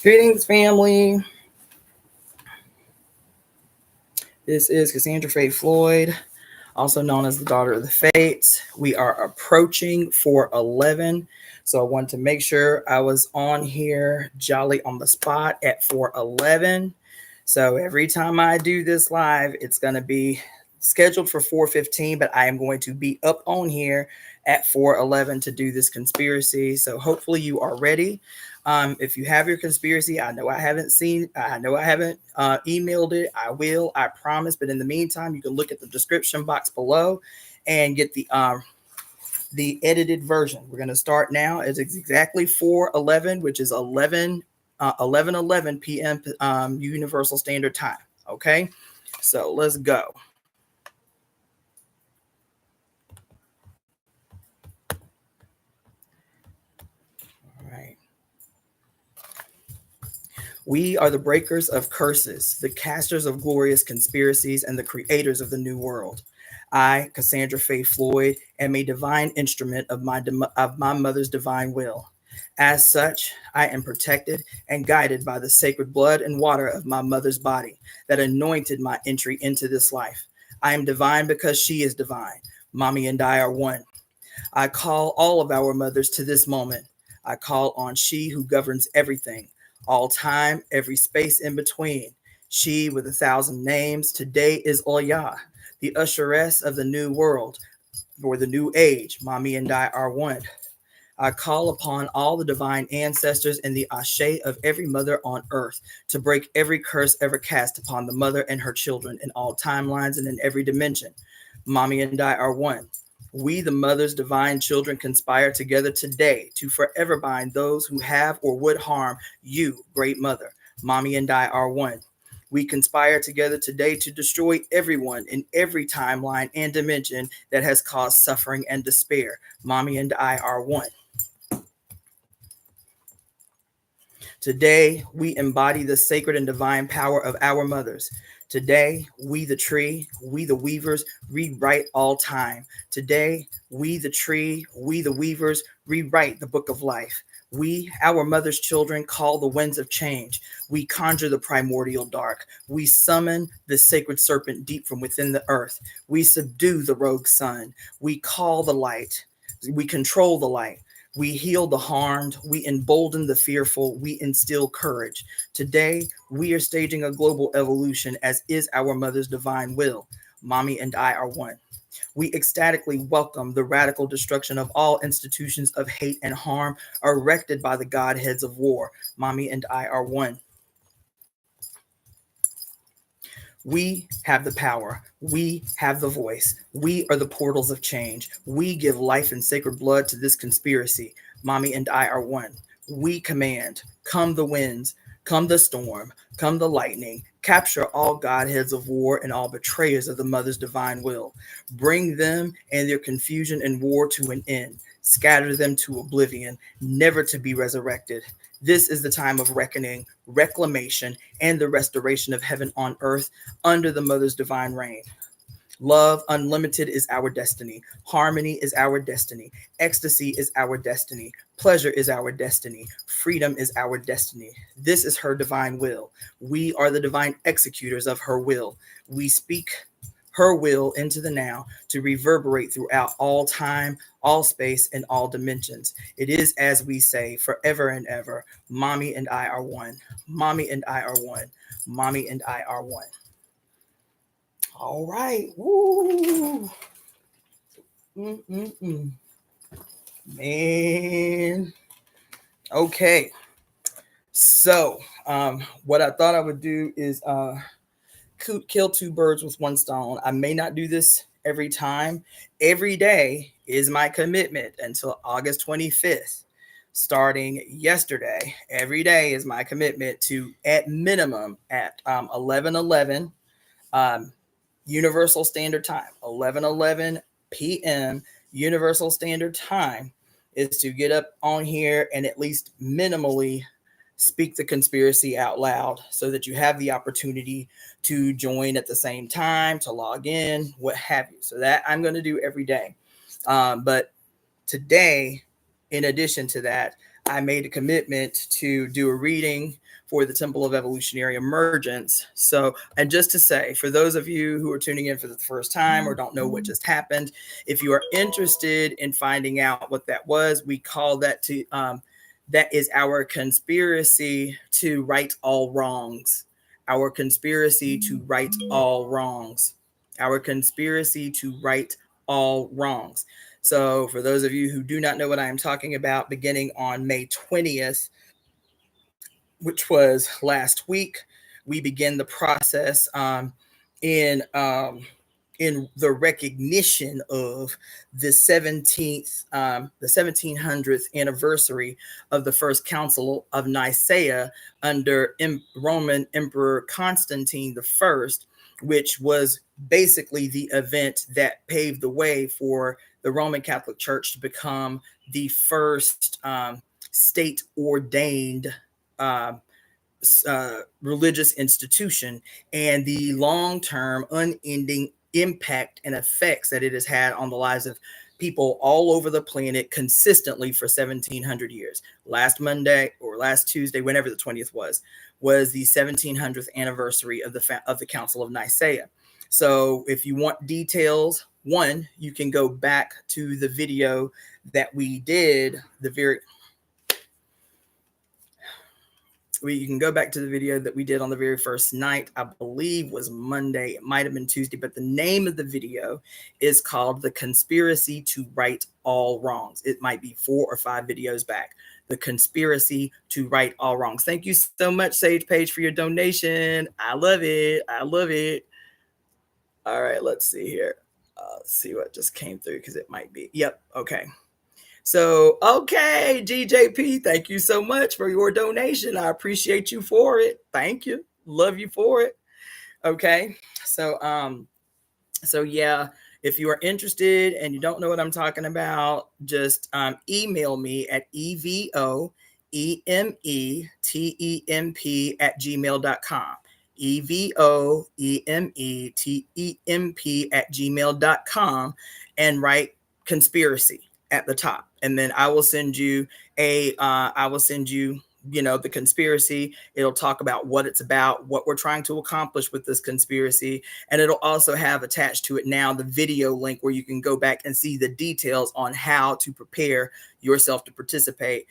Greetings, family. This is Cassandra Faye Floyd, also known as the Daughter of the Fates. We are approaching 411. So I wanted to make sure I was on here jolly on the spot at 411. So every time I do this live, it's going to be scheduled for 4:15, but I am going to be up on here at 4:11 to do this conspiracy. So hopefully you are ready. If you have your conspiracy, I know I haven't emailed it. I will, I promise. But in the meantime, you can look at the description box below and get the edited version. We're going to start now. It's exactly 4:11, which is 11:11 p.m. Universal Standard Time. Okay, so let's go. We are the breakers of curses, the casters of glorious conspiracies, and the creators of the new world. I, Cassandra Faye Floyd, am a divine instrument of my mother's divine will. As such, I am protected and guided by the sacred blood and water of my mother's body that anointed my entry into this life. I am divine because she is divine. Mami and I are one. I call all of our mothers to this moment. I call on she who governs everything, all time, every space in between. She with 1,000 names today is Oya, the usheress of the new world, or the new age. Mami and I are one. I call upon all the divine ancestors and the ashe of every mother on earth to break every curse ever cast upon the mother and her children in all timelines and in every dimension. Mami and I are one. We, the mother's divine children, conspire together today to forever bind those who have or would harm you, great mother. Mami and I are one. We conspire together today to destroy everyone in every timeline and dimension that has caused suffering and despair. Mami and I are one. Today, we embody the sacred and divine power of our mothers. Today, we the tree, we the weavers, rewrite all time. Today, we the tree, we the weavers, rewrite the book of life. We, our mother's children, call the winds of change. We conjure the primordial dark. We summon the sacred serpent deep from within the earth. We subdue the rogue sun. We call the light. We control the light. We heal the harmed, we embolden the fearful, we instill courage. Today, we are staging a global evolution as is our mother's divine will. Mami and I are one. We ecstatically welcome the radical destruction of all institutions of hate and harm erected by the godheads of war. Mami and I are one. We have the power. We have the voice. We are the portals of change. We give life and sacred blood to this conspiracy. Mami and I are one. We command, come the winds, come the storm, come the lightning, capture all godheads of war and all betrayers of the mother's divine will. Bring them and their confusion and war to an end. Scatter them to oblivion, never to be resurrected. This is the time of reckoning, reclamation, and the restoration of heaven on earth under the mother's divine reign. Love unlimited is our destiny. Harmony is our destiny. Ecstasy is our destiny. Pleasure is our destiny. Freedom is our destiny. This is her divine will. We are the divine executors of her will. We speak her will into the now to reverberate throughout all time, all space, and all dimensions. It is as we say forever and ever. Mami and I are one. Mami and I are one. Mami and I are one. All right. Woo. Man. Okay. So, what I thought I would do is kill two birds with one stone. I may not do this every time. Every day is my commitment until August 25th. Starting yesterday, every day is my commitment to, at minimum, at 11:11 Universal Standard Time, 11:11 p.m. Universal Standard Time, is to get up on here and at least minimally speak the conspiracy out loud so that you have the opportunity to join at the same time, to log in, what have you. So that I'm going to do every day. But today, in addition to that, I made a commitment to do a reading for the Temple of Evolutionary Emergence. So, and just to say, for those of you who are tuning in for the first time or don't know what just happened, if you are interested in finding out what that was, we call that that is our conspiracy to right all wrongs. Our conspiracy to right all wrongs. Our conspiracy to right all wrongs. So, for those of you who do not know what I am talking about, beginning on May 20th, which was last week, we begin the process in the recognition of the 1700th anniversary of the first Council of Nicaea under Roman Emperor Constantine I, which was basically the event that paved the way for the Roman Catholic Church to become the first state ordained religious institution, and the long-term unending impact and effects that it has had on the lives of people all over the planet consistently for 1700 years. Last Monday or last Tuesday, whenever the 20th was the 1700th anniversary of the Council of Nicaea. So if you want details, one, you can go back to the video that we did, you can go back to the video that we did on the very first night. I believe was Monday. It might have been Tuesday, but the name of the video is called The Conspiracy to Right All Wrongs. It might be 4 or 5 videos back. The Conspiracy to Right All Wrongs. Thank you so much, Sage Page, for your donation. I love it. I love it. All right, let's see here. Let's see what just came through because it might be. Yep. Okay. So, okay, GJP, thank you so much for your donation. I appreciate you for it. Thank you. Love you for it. Okay. So yeah, if you are interested and you don't know what I'm talking about, just email me at evoemetemp@gmail.com. evoemetemp@gmail.com and write conspiracy at the top, and then I will send you the conspiracy. It'll talk about what it's about, what we're trying to accomplish with this conspiracy, and it'll also have attached to it now the video link where you can go back and see the details on how to prepare yourself to participate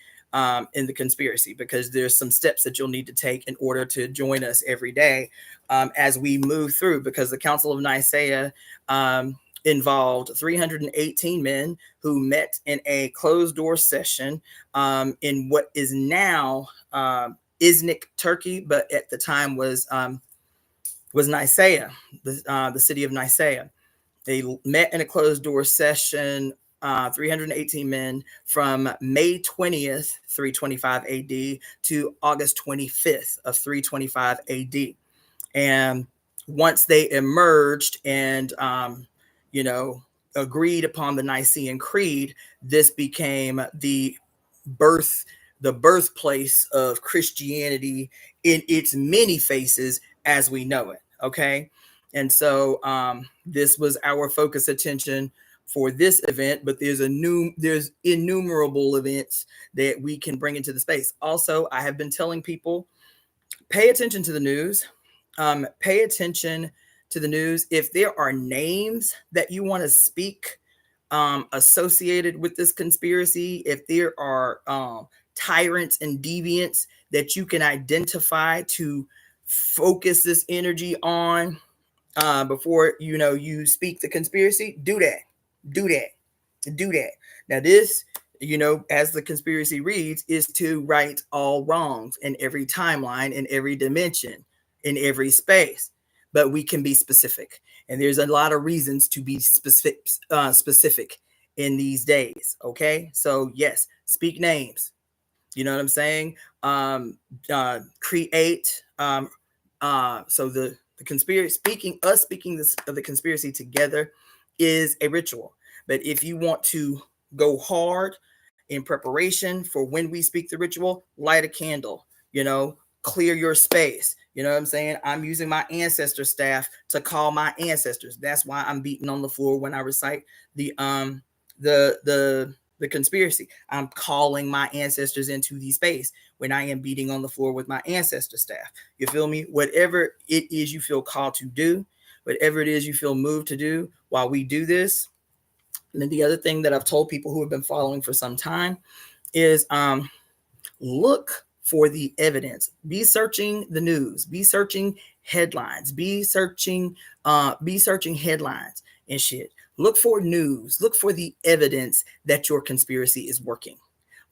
in the conspiracy, because there's some steps that you'll need to take in order to join us every day as we move through, because the Council of Nicaea involved 318 men who met in a closed door session in what is now Iznik, Turkey, but at the time was Nicaea, the city of Nicaea. They met in a closed door session, 318 men, from May 20th, 325 AD to August 25th of 325 AD. And once they emerged and agreed upon the Nicene Creed, this became the birthplace of Christianity in its many faces as we know it. Okay. And so this was our focus attention for this event, but there's innumerable events that we can bring into the space. Also, I have been telling people, pay attention to the news. Pay attention to the news. If there are names that you want to speak associated with this conspiracy, if there are tyrants and deviants that you can identify to focus this energy on before you speak the conspiracy, do that. Now this, as the conspiracy reads, is to right all wrongs in every timeline, in every dimension, in every space. But we can be specific, and there's a lot of reasons to be specific in these days. Okay, so yes, speak names. You know what I'm saying? Create. So the conspiracy, speaking of the conspiracy together is a ritual. But if you want to go hard in preparation for when we speak the ritual, light a candle. Clear your space. You know what I'm saying? I'm using my ancestor staff to call my ancestors. That's why I'm beating on the floor when I recite the the conspiracy. I'm calling my ancestors into the space when I am beating on the floor with my ancestor staff. You feel me? Whatever it is you feel called to do, whatever it is you feel moved to do while we do this. And then the other thing that I've told people who have been following for some time is look for the evidence. Be searching the news, be searching headlines, be searching headlines and shit. Look for news, look for the evidence that your conspiracy is working.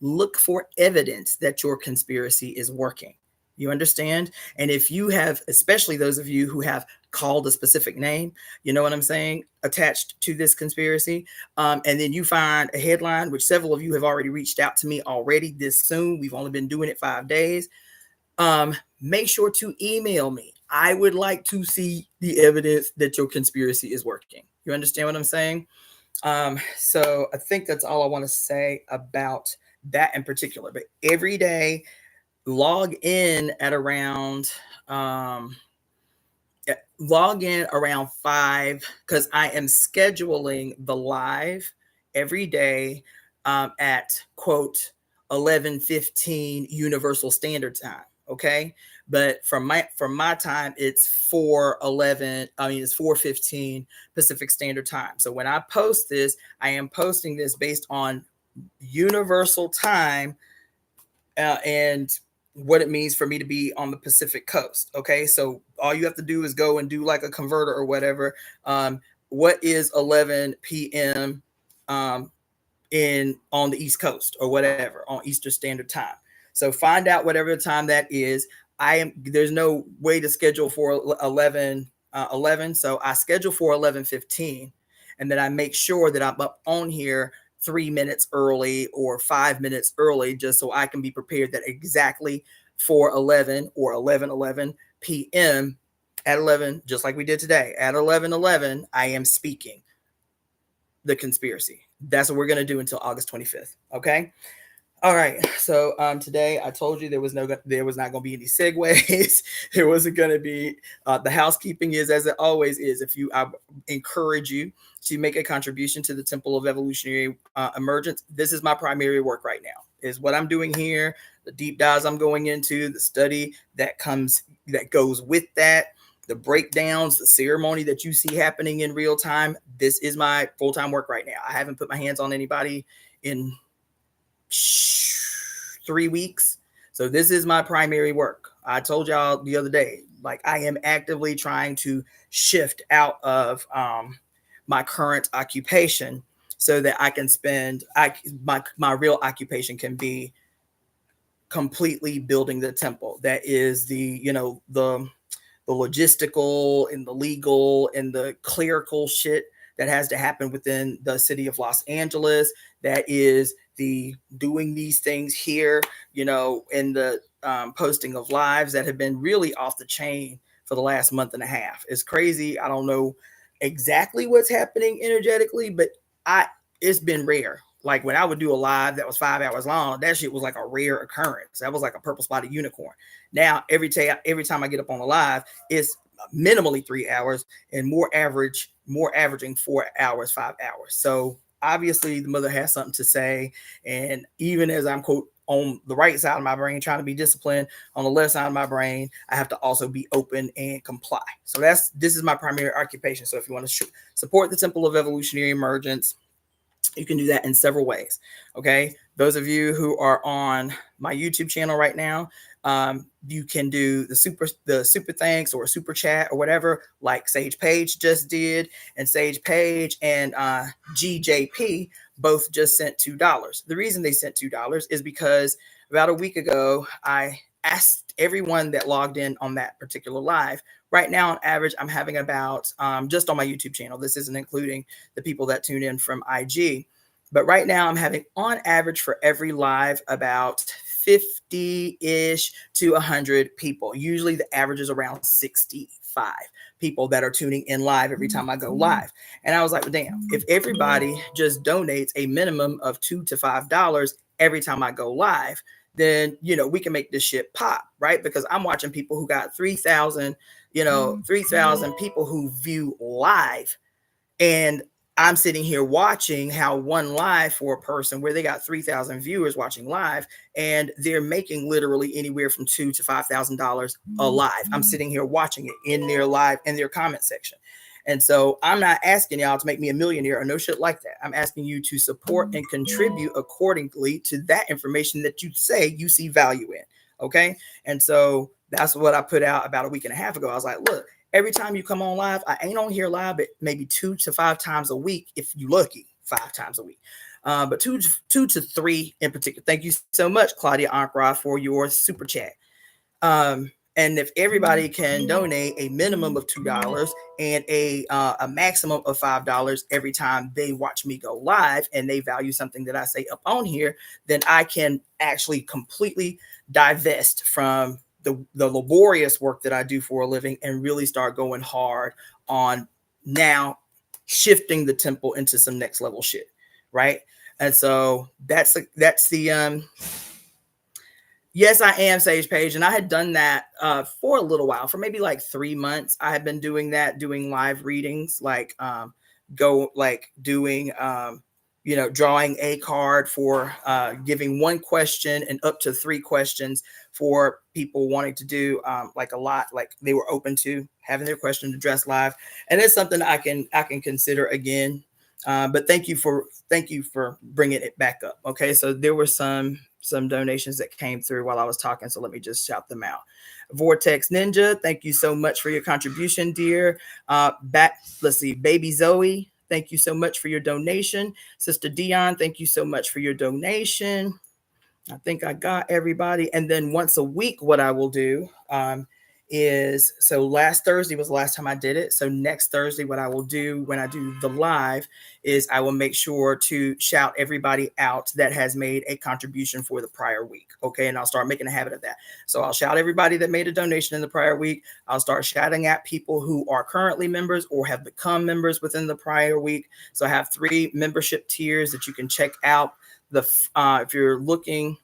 Look for evidence that your conspiracy is working. You understand? And if you have, especially those of you who have called a specific name, you know what I'm saying, attached to this conspiracy, and then you find a headline, which several of you have already reached out to me already this soon. We've only been doing it 5 days. Make sure to email me. I would like to see the evidence that your conspiracy is working. You understand what I'm saying? So I think that's all I want to say about that in particular. But every day, log in around 5, because I am scheduling the live every day at quote 11:15 Universal Standard Time. Okay, but from my time, it's 4:15 Pacific Standard Time. So when I post this, I am posting this based on Universal Time and what it means for me to be on the Pacific coast. Okay, so all you have to do is go and do like a converter or whatever. What is 11 p.m. On the East Coast or whatever on Eastern Standard Time? So find out whatever time that is. There's no way to schedule for 11, so I schedule for 11:15, and then I make sure that I'm up on here 3 minutes early or 5 minutes early, just so I can be prepared that exactly for 11 or 11:11 p.m. at 11, just like we did today, at 11:11, I am speaking the conspiracy. That's what we're going to do until August 25th. Okay. All right. So today I told you there was not going to be any segues. There wasn't going to be the housekeeping is as it always is. I encourage you to make a contribution to the Temple of Evolutionary Emergence. This is my primary work right now. Is what I'm doing here, the deep dives I'm going into, the study that goes with that, the breakdowns, the ceremony that you see happening in real time. This is my full-time work right now. I haven't put my hands on anybody in 3 weeks. So this is my primary work. I told y'all the other day, like I am actively trying to shift out of my current occupation so that I can spend my real occupation can be completely building the temple. That is the logistical and the legal and the clerical shit that has to happen within the city of Los Angeles. That is the doing these things here, in the posting of lives that have been really off the chain for the last month and a half. It's crazy. I don't know exactly what's happening energetically, but it's been rare. Like when I would do a live that was 5 hours long, that shit was like a rare occurrence. That was like a purple spotted unicorn. Now, every time I get up on a live, it's minimally 3 hours and more averaging 4 hours, 5 hours. So obviously the mother has something to say. And even as I'm quote on the right side of my brain, trying to be disciplined, on the left side of my brain, I have to also be open and comply. So this is my primary occupation. So if you want to support the Temple of Evolutionary Emergence, you can do that in several ways. Okay. Those of you who are on my YouTube channel right now, you can do the super thanks or super chat or whatever, like Sage Page just did, and Sage Page and GJP both just sent $2. The reason they sent $2 is because about a week ago, I asked everyone that logged in on that particular live. Right now, on average, I'm having about, just on my YouTube channel, this isn't including the people that tune in from IG, but right now I'm having on average for every live about 50-ish to 100 people. Usually the average is around 65 people that are tuning in live every time I go live. And I was like, well, damn, if everybody just donates a minimum of $2 to $5 every time I go live, then, we can make this shit pop, right? Because I'm watching people who got 3,000 people who view live. And I'm sitting here watching how one live for a person where they got 3,000 viewers watching live, and they're making literally anywhere from $2,000 to $5,000 a live. I'm sitting here watching it in their live, in their comment section. And so I'm not asking y'all to make me a millionaire or no shit like that. I'm asking you to support and contribute accordingly to that information that you say you see value in. Okay. And so that's what I put out about a week and a half ago. I was like, look, every time you come on live, I ain't on here live, but maybe 2 to 5 times a week, if you lucky, 5 times a week. But two to three in particular. Thank you so much, Claudia Ankra, for your super chat. And if everybody can donate a minimum of $2 and a maximum of $5 every time they watch me go live and they value something that I say up on here, then I can actually completely divest from the laborious work that I do for a living and really start going hard on now shifting the temple into some next level shit, right? And so that's the yes, I am Sage Page, and I had done that for a little while, for maybe like 3 months. I had been doing that, doing live readings, like doing drawing a card for giving one question and up to 3 questions for people wanting to do like a lot, like they were open to having their questions addressed live, and it's something I can consider again. But thank you for bringing it back up. Okay, so there were some donations that came through while I was talking, so let me just shout them out. Vortex Ninja, thank you so much for your contribution, dear. Let's see, Baby Zoe, thank you so much for your donation. Sister Dion, thank you so much for your donation. I think I got everybody. And then once a week, what I will do is, so last Thursday was the last time I did it. So next Thursday, what I will do when I do the live is I will make sure to shout everybody out that has made a contribution for the prior week. Okay. And I'll start making a habit of that. So I'll shout everybody that made a donation in the prior week. I'll start shouting at people who are currently members or have become members within the prior week. So I have 3 membership tiers that you can check out. If you're looking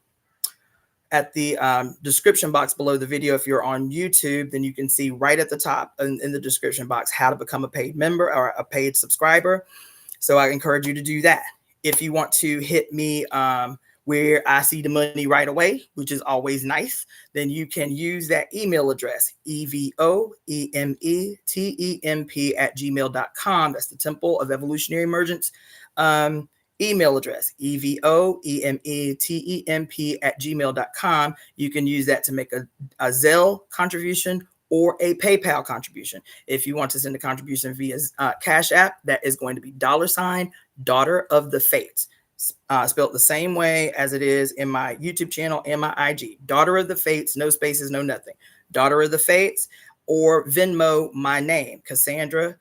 at the description box below the video, if you're on YouTube, then you can see right at the top in the description box how to become a paid member or a paid subscriber. So I encourage you to do that. If you want to hit me where I see the money right away, which is always nice, then you can use that email address, evoemetemp@gmail.com. That's the Temple of Evolutionary Emergence email address, evoemetemp@gmail.com. You can use that to make a Zelle contribution or a PayPal contribution. If you want to send a contribution via Cash App, that is going to be $ Daughter of the Fates, spelled the same way as it is in my YouTube channel and my IG. Daughter of the Fates, no spaces, no nothing. Daughter of the Fates, or Venmo, my name, Cassandra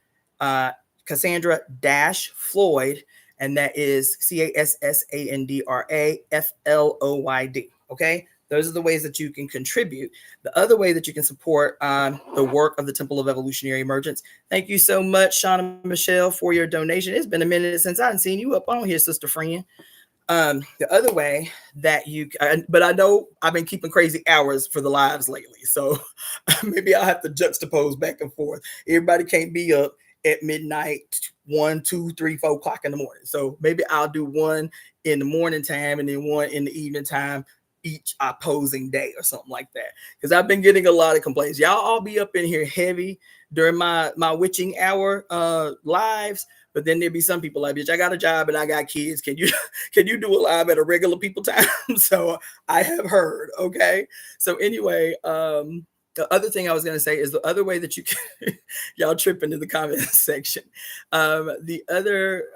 Floyd. And that is CASSANDRAFLOYD. Okay, those are the ways that you can contribute. The other way that you can support the work of the Temple of Evolutionary Emergence. Thank you so much, Shauna Michelle, for your donation. It's been a minute since I've seen you up on here, sister friend. The other way that but I know I've been keeping crazy hours for the lives lately, so maybe I'll have to juxtapose back and forth. Everybody can't be up at midnight, 1, 2, 3, 4 o'clock in the morning. So maybe I'll do one in the morning time and then one in the evening time each opposing day or something like that. Because I've been getting a lot of complaints. Y'all all be up in here heavy during my witching hour lives. But then there'd be some people like, bitch, I got a job and I got kids. Can you do a live at a regular people time? So I have heard. Okay. So anyway, the other thing I was going to say is the other way that you can, y'all tripping in the comment section. The other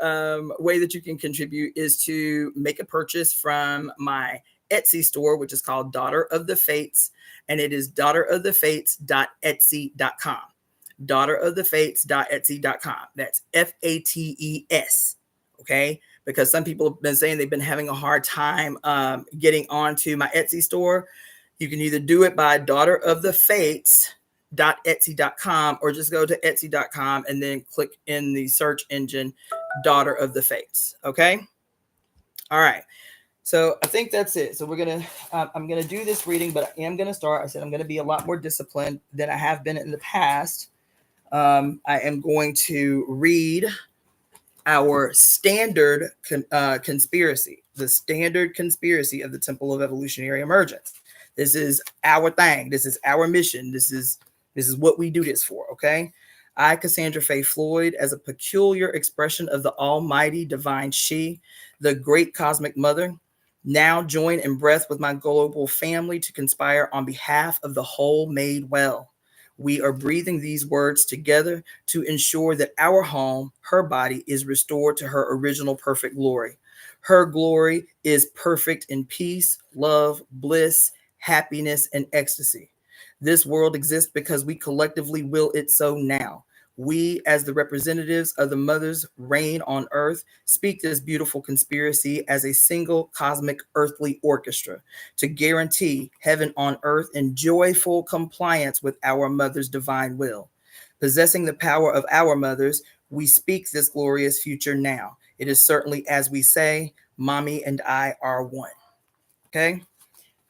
way that you can contribute is to make a purchase from my Etsy store, which is called Daughter of the Fates, and it is daughterofthefates.etsy.com. Daughterofthefates.etsy.com. That's FATES. Okay. Because some people have been saying they've been having a hard time getting onto my Etsy store. You can either do it by daughterofthefates.etsy.com or just go to etsy.com and then click in the search engine, Daughter of the Fates. Okay. All right. So I think that's it. So I'm going to do this reading, but I am going to start. I said I'm going to be a lot more disciplined than I have been in the past. I am going to read our standard conspiracy, the standard conspiracy of the Temple of Evolutionary Emergence. This is our thing. This is our mission. This is what we do this for, okay? I, Cassandra Faye Floyd, as a peculiar expression of the almighty divine she, the great cosmic mother, now join in breath with my global family to conspire on behalf of the whole made well. We are breathing these words together to ensure that our home, her body, is restored to her original perfect glory. Her glory is perfect in peace, love, bliss, happiness, and ecstasy. This world exists because we collectively will it so now. We, as the representatives of the mother's reign on earth, speak this beautiful conspiracy as a single cosmic earthly orchestra to guarantee heaven on earth in joyful compliance with our mother's divine will. Possessing the power of our mothers, we speak this glorious future now. It is certainly as we say, Mommy and I are one. Okay?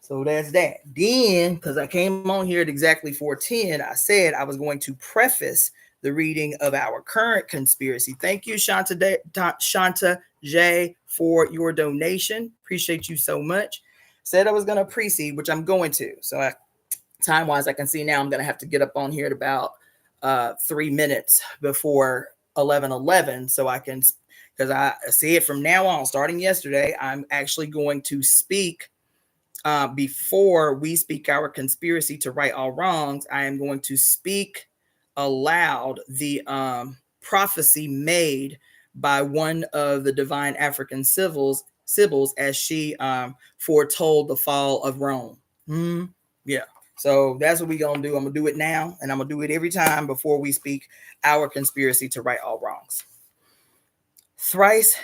So that's that. Then, because I came on here at exactly 4:10, I said I was going to preface the reading of our current conspiracy. Thank you, Shanta J, for your donation. Appreciate you so much. Said I was going to precede, which I'm going to. So time-wise, I can see now I'm going to have to get up on here at about 3 minutes before 11:11, so I can, because I see it from now on, starting yesterday, I'm actually going to speak before we speak our conspiracy to right all wrongs. I am going to speak aloud the prophecy made by one of the divine African sibyls as she foretold the fall of Rome. Yeah. So that's what we're going to do. I'm going to do it now, and I'm going to do it every time before we speak our conspiracy to right all wrongs. Thrice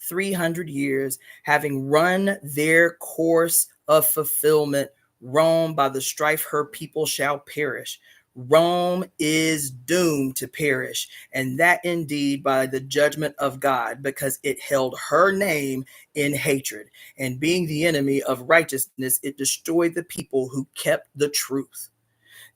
300 years having run their course of fulfillment, Rome by the strife her people shall perish. Rome is doomed to perish, and that indeed by the judgment of God, because it held her name in hatred, and being the enemy of righteousness, it destroyed the people who kept the truth.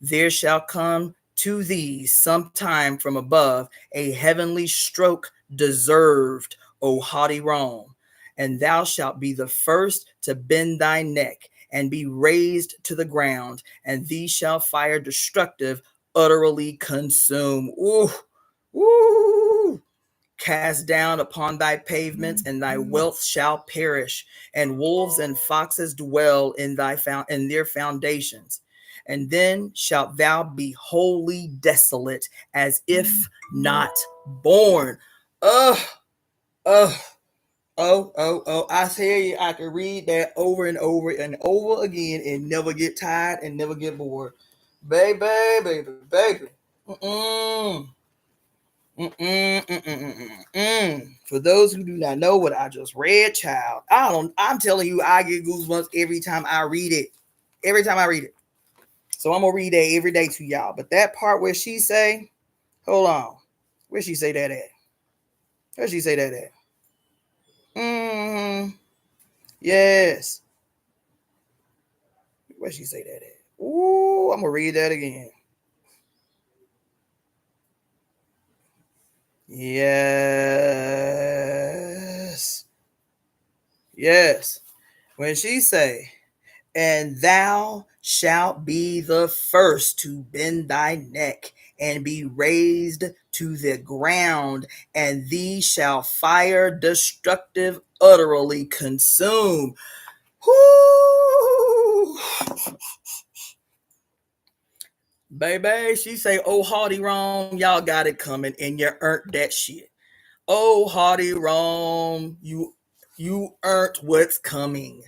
There shall come to thee sometime from above a heavenly stroke deserved, O haughty Rome, and thou shalt be the first to bend thy neck and be razed to the ground, and thee shall fire destructive utterly consume. Ooh, ooh. Cast down upon thy pavements, and thy wealth shall perish, and wolves and foxes dwell in their foundations. And then shalt thou be wholly desolate, as if not born. Oh, I tell you, I can read that over and over and over again and never get tired and never get bored. Baby. For those who do not know what I just read, child, I'm telling you, I get goosebumps every time I read it. Every time I read it. So I'm gonna read that every day to y'all. But that part where she say, hold on, where she say that at? Where she say that at? Yes. Where she say that at? Ooh, I'm gonna read that again. Yes. When she say, and thou shalt be the first to bend thy neck and be raised to the ground, and thee shall fire destructive utterly consume. Whoo! Baby, she say, oh, haughty Rome, y'all got it coming, and you earned that shit. Oh, haughty Rome, you earned what's coming.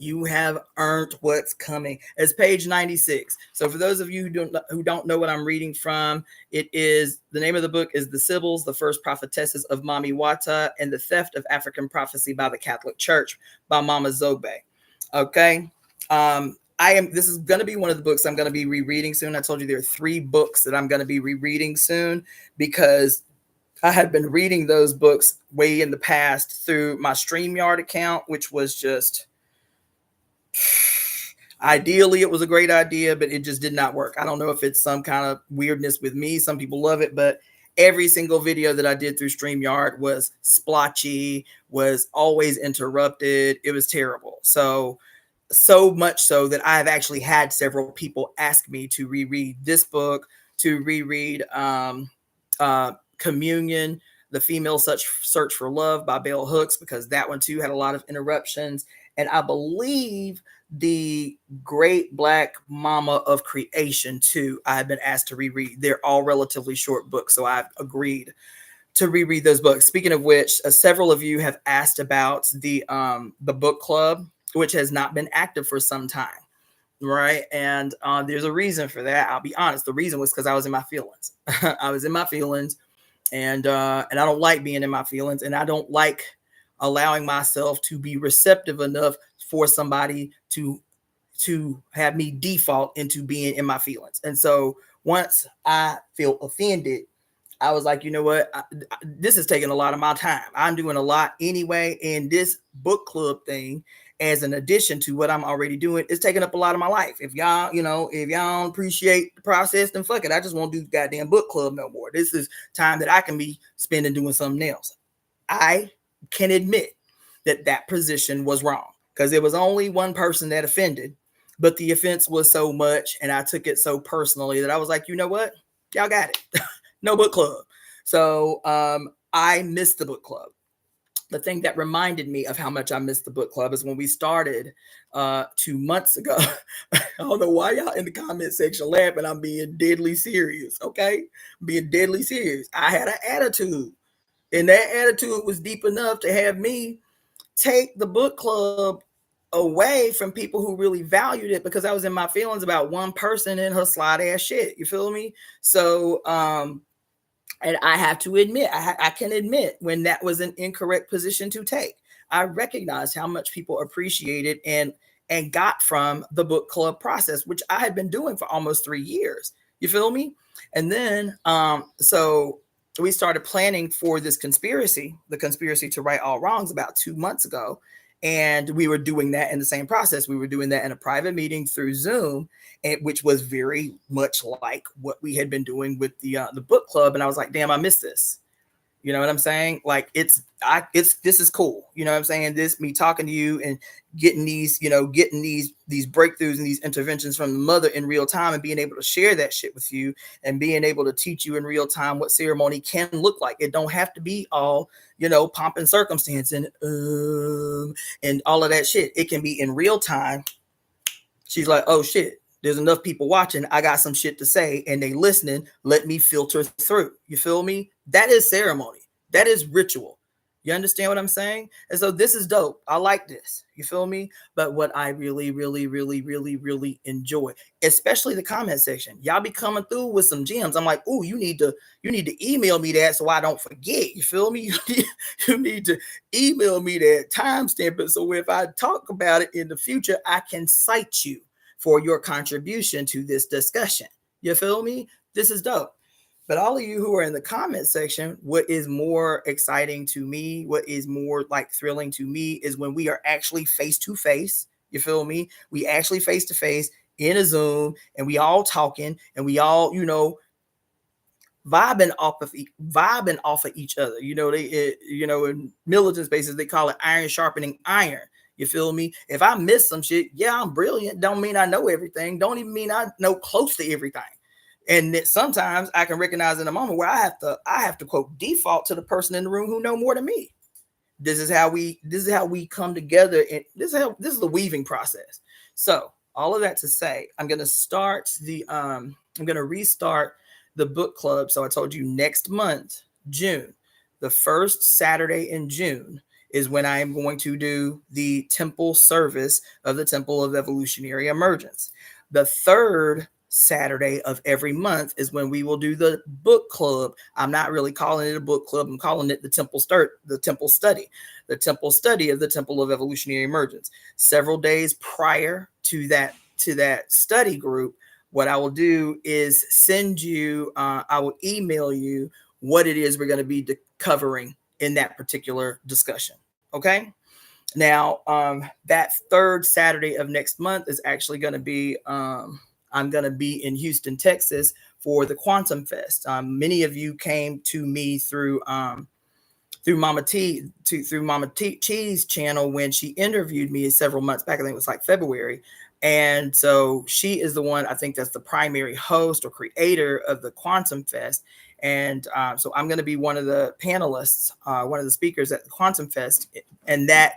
You have earned what's coming. It's page 96. So for those of you who don't know what I'm reading from, it is, the name of the book is The Sibyls, the First Prophetesses of Mami Wata, and the Theft of African Prophecy by the Catholic Church by Mama Zobe. Okay. This is going to be one of the books I'm going to be rereading soon. I told you there are 3 books that I'm going to be rereading soon, because I had been reading those books way in the past through my StreamYard account, which was just, ideally it was a great idea, but it just did not work. I don't know if it's some kind of weirdness with me. Some people love it, but Every single video that I did through StreamYard was splotchy, was always interrupted. It was terrible. So much so that I've actually had several people ask me to reread this book, to reread Communion, The Female Search for Love by Bell Hooks, because that one too had a lot of interruptions. And I believe The Great Black Mama of Creation too, I've been asked to reread. They're all relatively short books, so I've agreed to reread those books. Speaking of which, several of you have asked about the book club, which has not been active for some time, right? And there's a reason for that. I'll be honest. The reason was because I was in my feelings. I was in my feelings, and I don't like being in my feelings, and I don't like allowing myself to be receptive enough for somebody to have me default into being in my feelings. And so once I feel offended, I was like, you know what? This is taking a lot of my time. I'm doing a lot anyway. And this book club thing, as an addition to what I'm already doing, is taking up a lot of my life. If y'all, if y'all don't appreciate the process, then fuck it. I just won't do goddamn book club no more. This is time that I can be spending doing something else. I can admit that position was wrong, because there was only one person that offended, but the offense was so much and I took it so personally that I was like, you know what? Y'all got it. No book club. So I missed the book club. The thing that reminded me of how much I missed the book club is when we started 2 months ago. I don't know why y'all in the comment section laughing. I'm being deadly serious, okay? Being deadly serious. I had an attitude, and that attitude was deep enough to have me take the book club away from people who really valued it, because I was in my feelings about one person and her slide ass shit. You feel me? So, and I have to admit, I can admit when that was an incorrect position to take. I recognized how much people appreciated and got from the book club process, which I had been doing for almost 3 years. You feel me? And then, so we started planning for this conspiracy, the conspiracy to right all wrongs, about 2 months ago. And we were doing that in the same process. We were doing that in a private meeting through Zoom, which was very much like what we had been doing with the book club. And I was like, damn, I missed this. You know what I'm saying? Like, this is cool. You know what I'm saying? This, me talking to you and getting these breakthroughs and these interventions from the mother in real time, and being able to share that shit with you, and being able to teach you in real time what ceremony can look like. It don't have to be all, pomp and circumstance and all of that shit. It can be in real time. She's like, oh shit, there's enough people watching. I got some shit to say and they listening. Let me filter through. You feel me? That is ceremony. That is ritual. You understand what I'm saying? And so this is dope. I like this. You feel me? But what I really, really, really, really, really enjoy, especially the comment section, y'all be coming through with some gems. I'm like, oh, you need to email me that so I don't forget. You feel me? You need to email me that, timestamp it, so if I talk about it in the future, I can cite you for your contribution to this discussion. You feel me? This is dope. But all of you who are in the comment section, what is more exciting to me, what is more like thrilling to me, is when we are actually face to face. You feel me? We actually face to face in a Zoom, and we all talking, and we all, vibing off of each other. In militant spaces, they call it iron sharpening iron. You feel me? If I miss some shit, yeah, I'm brilliant. Don't mean I know everything. Don't even mean I know close to everything. And that sometimes I can recognize in a moment where I have to quote default to the person in the room who know more than me. This is how we come together, and this is the weaving process. So all of that to say, I'm going to restart the book club. So I told you next month, June, the first Saturday in June is when I am going to do the temple service of the Temple of Evolutionary Emergence. The third Saturday of every month is when we will do the book club. I'm not really calling it a book club. I'm calling it the temple study of the Temple of Evolutionary Emergence. Several days prior to that study group, what I will do is send you, I will email you what it is we're going to be covering in that particular discussion. Okay. Now, that third Saturday of next month is actually going to be, I'm going to be in Houston, Texas for the Quantum Fest. Many of you came to me through Mama T's channel when she interviewed me several months back. I think it was like February. And so she is the one, I think that's the primary host or creator of the Quantum Fest. And so I'm going to be one of the panelists, one of the speakers at the Quantum Fest. And that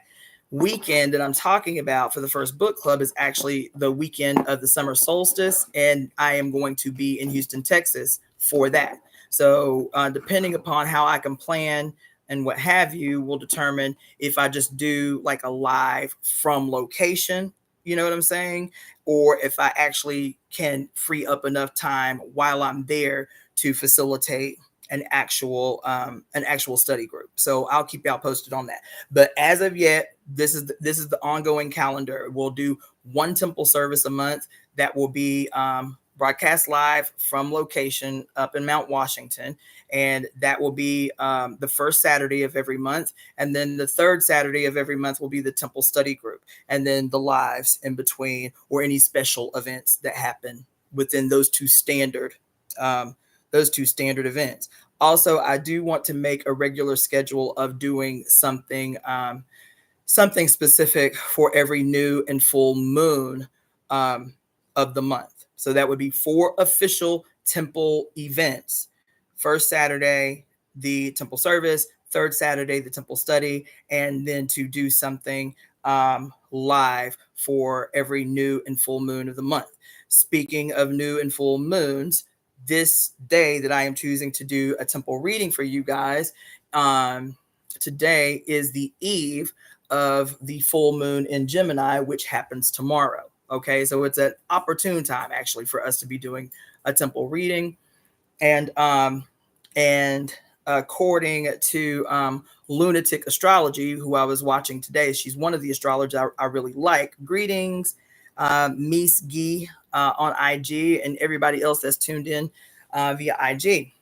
weekend that I'm talking about for the first book club is actually the weekend of the summer solstice. And I am going to be in Houston, Texas for that. So depending upon how I can plan and what have you will determine if I just do like a live from location, you know what I'm saying? Or if I actually can free up enough time while I'm there to facilitate an actual study group. So I'll keep y'all posted on that. But as of yet, this is the ongoing calendar. We'll do one temple service a month that will be broadcast live from location up in Mount Washington. And that will be the first Saturday of every month. And then the third Saturday of every month will be the temple study group. And then the lives in between or any special events that happen within those two standard events. Also, I do want to make a regular schedule of doing something specific for every new and full moon of the month. So that would be 4 official temple events. First Saturday, the temple service, third Saturday, the temple study, and then to do something live for every new and full moon of the month. Speaking of new and full moons, this day that I am choosing to do a temple reading for you guys, today is the eve of the full moon in Gemini, which happens tomorrow. Okay, so it's an opportune time actually for us to be doing a temple reading. And according to Lunatic Astrology, who I was watching today, she's one of the astrologers I really like. Greetings, Miss Gee on IG and everybody else that's tuned in via IG.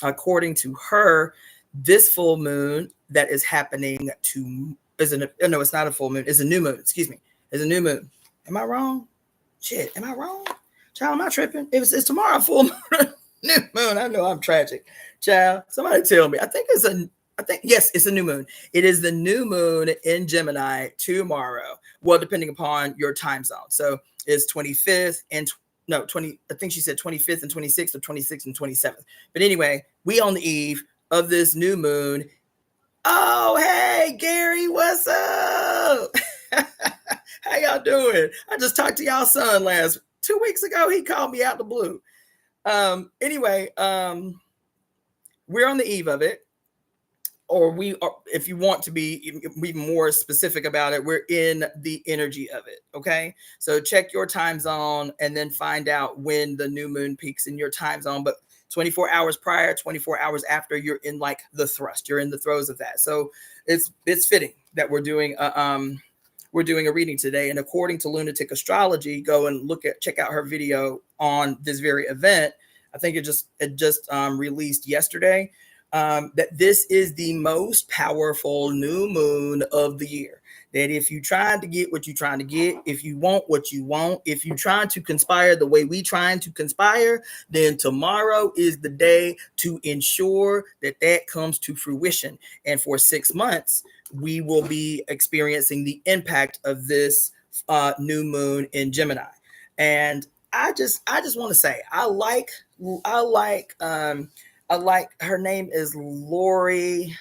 According to her, this full moon that is happening it's not a full moon, it's a new moon, excuse me, it's a new moon. Am I wrong? Shit, am I wrong? Child, am I tripping? It's tomorrow full moon, new moon. I know I'm tragic. Child, somebody tell me. Yes, it's a new moon. It is the new moon in Gemini tomorrow. Well, depending upon your time zone. So it's 25th and 20. I think she said 25th and 26th, or 26th and 27th. But anyway, we on the eve of this new moon. Oh, hey, Gary, what's up? How y'all doing? I just talked to y'all son 2 weeks ago. He called me out the blue. Anyway, we're on the eve of it, or we are, if you want to be more specific about it, we're in the energy of it. Okay. So check your time zone and then find out when the new moon peaks in your time zone. But 24 hours prior, 24 hours after, you're in like the thrust, you're in the throes of that. So it's fitting that we're doing a reading today. And according to Lunatic Astrology, go and check out her video on this very event. I think it just released yesterday, that this is the most powerful new moon of the year. That if you trying to get what you're trying to get, if you want what you want, if you're trying to conspire the way we trying to conspire, then tomorrow is the day to ensure that comes to fruition. And for 6 months, we will be experiencing the impact of this new moon in Gemini. And I just want to say, I like her name is Lori.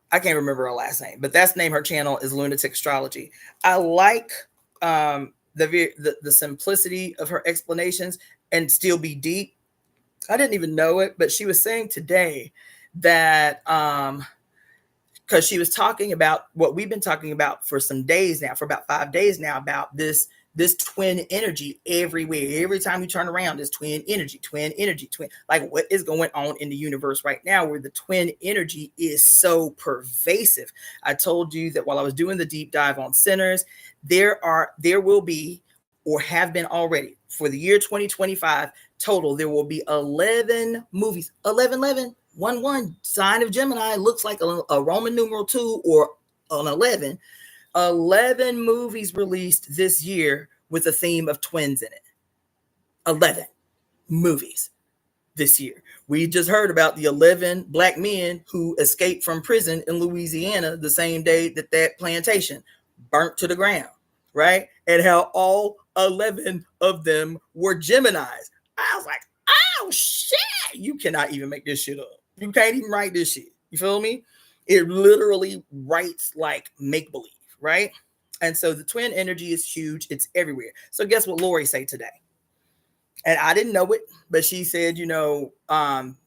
I can't remember her last name, but that's the name. Her channel is Lunatic Astrology. I like the simplicity of her explanations and still be deep. I didn't even know it, but she was saying today that because she was talking about what we've been talking about for some days now, for about 5 days now, about this twin energy everywhere. Every time you turn around, there's twin energy. Like what is going on in the universe right now where the twin energy is so pervasive. I told you that while I was doing the deep dive on sinners, there will be, or have been already, for the year 2025 total, there will be 11 movies. 11, 1, sign of Gemini looks like a Roman numeral 2 or an 11. 11 movies released this year with a theme of twins in it. 11 movies this year. We just heard about the 11 black men who escaped from prison in Louisiana the same day that that plantation burnt to the ground, right? And how all 11 of them were Geminis. I was like, oh shit, you cannot even make this shit up. You can't even write this shit. You feel me? It literally writes like make believe, right? And so the twin energy is huge. It's everywhere. So guess what Lori say today? And I didn't know it, but she said,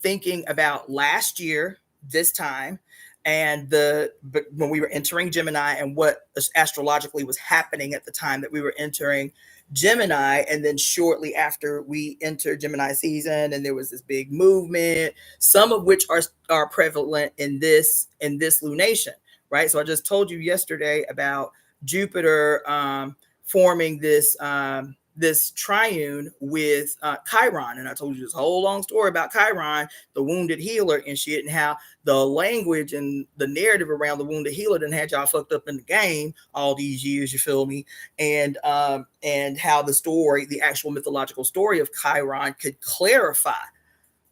thinking about last year, this time, and when we were entering Gemini and what astrologically was happening at the time that we were entering Gemini, and then shortly after we entered Gemini season, and there was this big movement, some of which are prevalent in this lunation, right? So I just told you yesterday about Jupiter forming this triune with Chiron, and I told you this whole long story about Chiron, the wounded healer and shit, and how the language and the narrative around the wounded healer done had y'all fucked up in the game all these years. You feel me? And how the actual mythological story of Chiron could clarify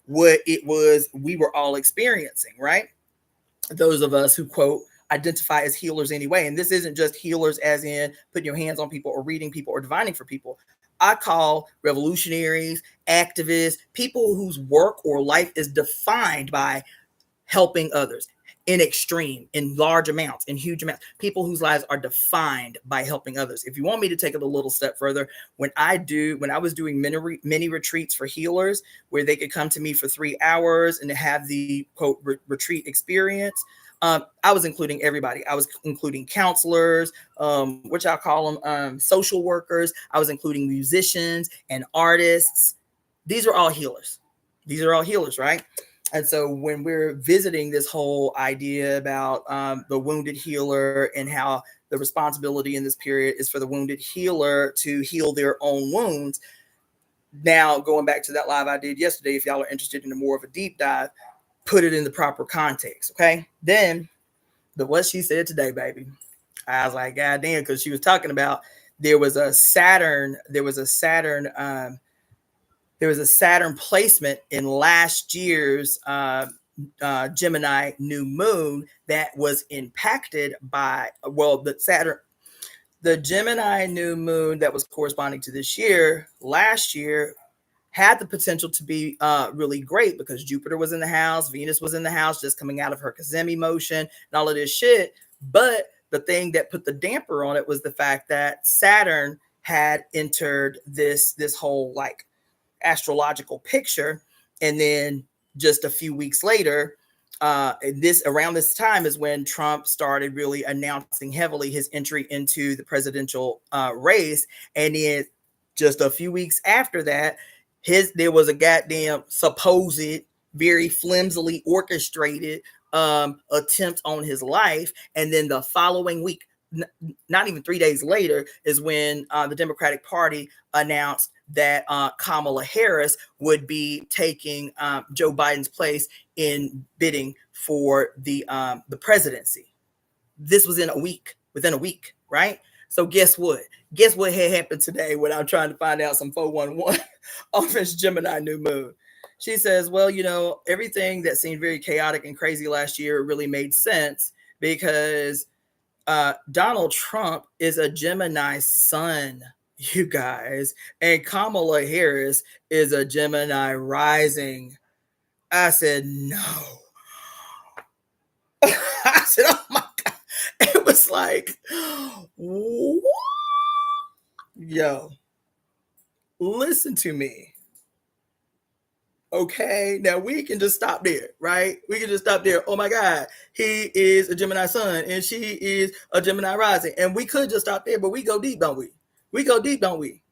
what it was we were all experiencing, right? Those of us who quote identify as healers anyway. And this isn't just healers as in putting your hands on people or reading people or divining for people. I call revolutionaries, activists, people whose work or life is defined by helping others in large amounts, in huge amounts, people whose lives are defined by helping others. If you want me to take it a little step further, when I was doing mini retreats for healers where they could come to me for 3 hours and have the quote retreat experience, I was including everybody. I was including counselors, which I call them social workers. I was including musicians and artists. These are all healers. Right? And so when we're visiting this whole idea about the wounded healer and how the responsibility in this period is for the wounded healer to heal their own wounds. Now, going back to that live I did yesterday, if y'all are interested in more of a deep dive, put it in the proper context, okay? Then what she said today, baby, I was like, God damn, because she was talking about there was a Saturn placement in last year's Gemini new moon that was impacted by the Gemini new moon that was corresponding to this year. Last year had the potential to be really great because Jupiter was in the house, Venus was in the house, just coming out of her Kazemi motion and all of this shit. But the thing that put the damper on it was the fact that Saturn had entered this whole like astrological picture, and then just a few weeks later, around this time is when Trump started really announcing heavily his entry into the presidential race, and then just a few weeks after that, there was a goddamn supposed very flimsily orchestrated attempt on his life, and then the following week, not even 3 days later, is when the Democratic Party announced that Kamala Harris would be taking Joe Biden's place in bidding for the presidency. This was within a week, right? So guess what? Guess what had happened today when I'm trying to find out some 411 off his Gemini new moon? She says, well, everything that seemed very chaotic and crazy last year really made sense because Donald Trump is a Gemini sun, you guys, and Kamala Harris is a Gemini rising. I said, no. I said, oh my God. It was like, what? Yo, listen to me. Okay, now we can just stop there, right? We can just stop there. Oh my God, he is a Gemini sun and she is a Gemini rising. And we could just stop there, but we go deep, don't we? We go deep, don't we?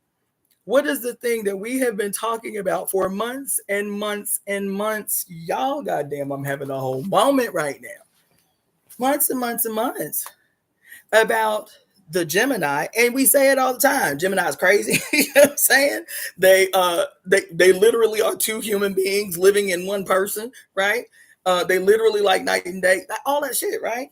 What is the thing that we have been talking about for months and months and months? Y'all, goddamn, I'm having a whole moment right now. Months and months and months about the Gemini, and we say it all the time. Gemini is crazy. You know what I'm saying? They literally are two human beings living in one person, right? They literally like night and day, all that shit, right?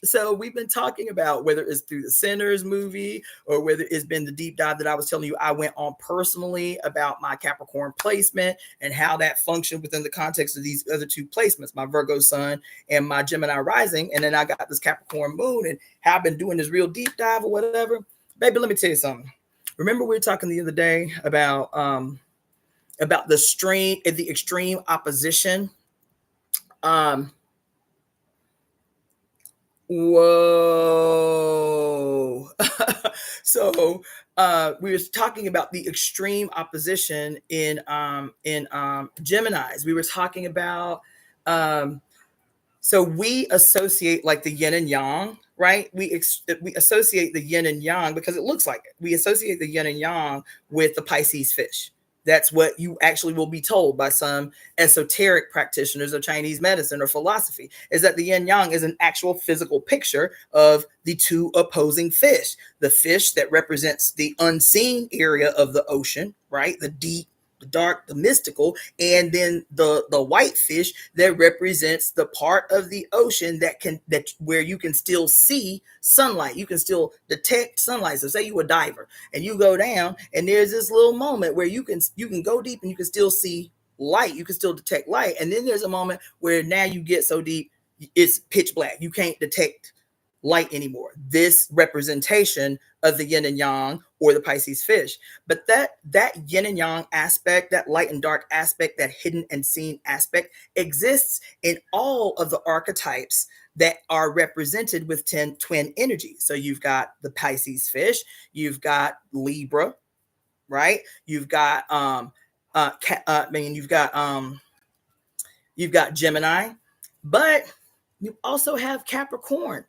So we've been talking about whether it's through the Sinners movie or whether it's been the deep dive that I was telling you I went on personally about my Capricorn placement and how that functioned within the context of these other two placements, my Virgo sun and my Gemini rising. And then I got this Capricorn moon and how I've been doing this real deep dive or whatever. Baby, let me tell you something. Remember we were talking the other day about the extreme opposition. Whoa. So we were talking about the extreme opposition in Geminis. We were talking about so we associate like the yin and yang, right? We associate the yin and yang because it looks like it. We associate the yin and yang with the Pisces fish. That's what you actually will be told by some esoteric practitioners of Chinese medicine or philosophy, is that the yin yang is an actual physical picture of the two opposing fish. The fish that represents the unseen area of the ocean, right? The deep, the dark, the mystical, and then the white fish that represents the part of the ocean that where you can still see sunlight, you can still detect sunlight. So say you a diver and you go down and there's this little moment where you can go deep and you can still see light, you can still detect light, and then there's a moment where now you get so deep it's pitch black, you can't detect light anymore. This representation of the yin and yang or the Pisces fish. But that yin and yang aspect, that light and dark aspect, that hidden and seen aspect exists in all of the archetypes that are represented with 10 twin energies. So you've got the Pisces fish, you've got Libra, right? You've got you've got Gemini, but you also have Capricorn,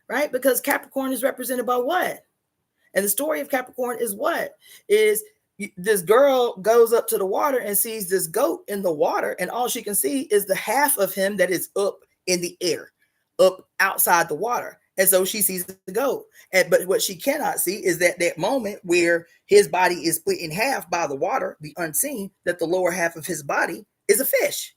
right? Because Capricorn is represented by what? And the story of Capricorn is what? Is this girl goes up to the water and sees this goat in the water, and all she can see is the half of him that is up in the air, up outside the water. And so she sees the goat. But what she cannot see is that moment where his body is split in half by the water, the unseen, that the lower half of his body is a fish.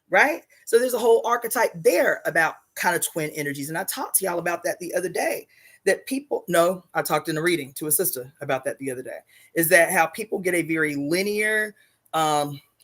Right? So there's a whole archetype there about kind of twin energies. And I talked to y'all about that the other day. That people know, I talked in a reading to a sister about that the other day, is that how people get a very linear,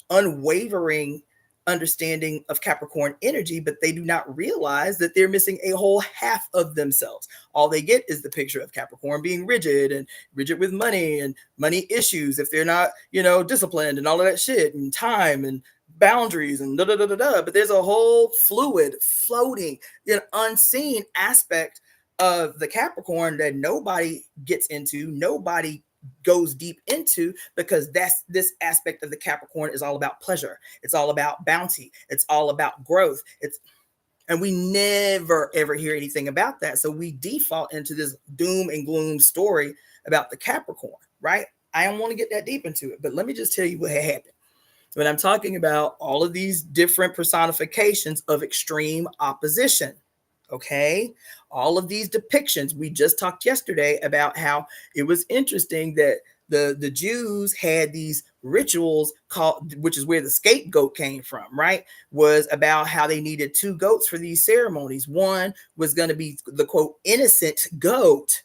unwavering understanding of Capricorn energy, but they do not realize that they're missing a whole half of themselves. All they get is the picture of Capricorn being rigid and rigid with money and money issues if they're not, disciplined and all of that shit and time and boundaries and but there's a whole fluid, floating, unseen aspect of the Capricorn that nobody gets into, nobody goes deep into, because this aspect of the Capricorn is all about pleasure. It's all about bounty. It's all about growth. And we never ever hear anything about that. So we default into this doom and gloom story about the Capricorn, right? I don't want to get that deep into it, but let me just tell you what had happened. When I'm talking about all of these different personifications of extreme opposition, okay? All of these depictions, we just talked yesterday about how it was interesting that the Jews had these rituals called, which is where the scapegoat came from, right? Was about how they needed two goats for these ceremonies. One was going to be the quote innocent goat,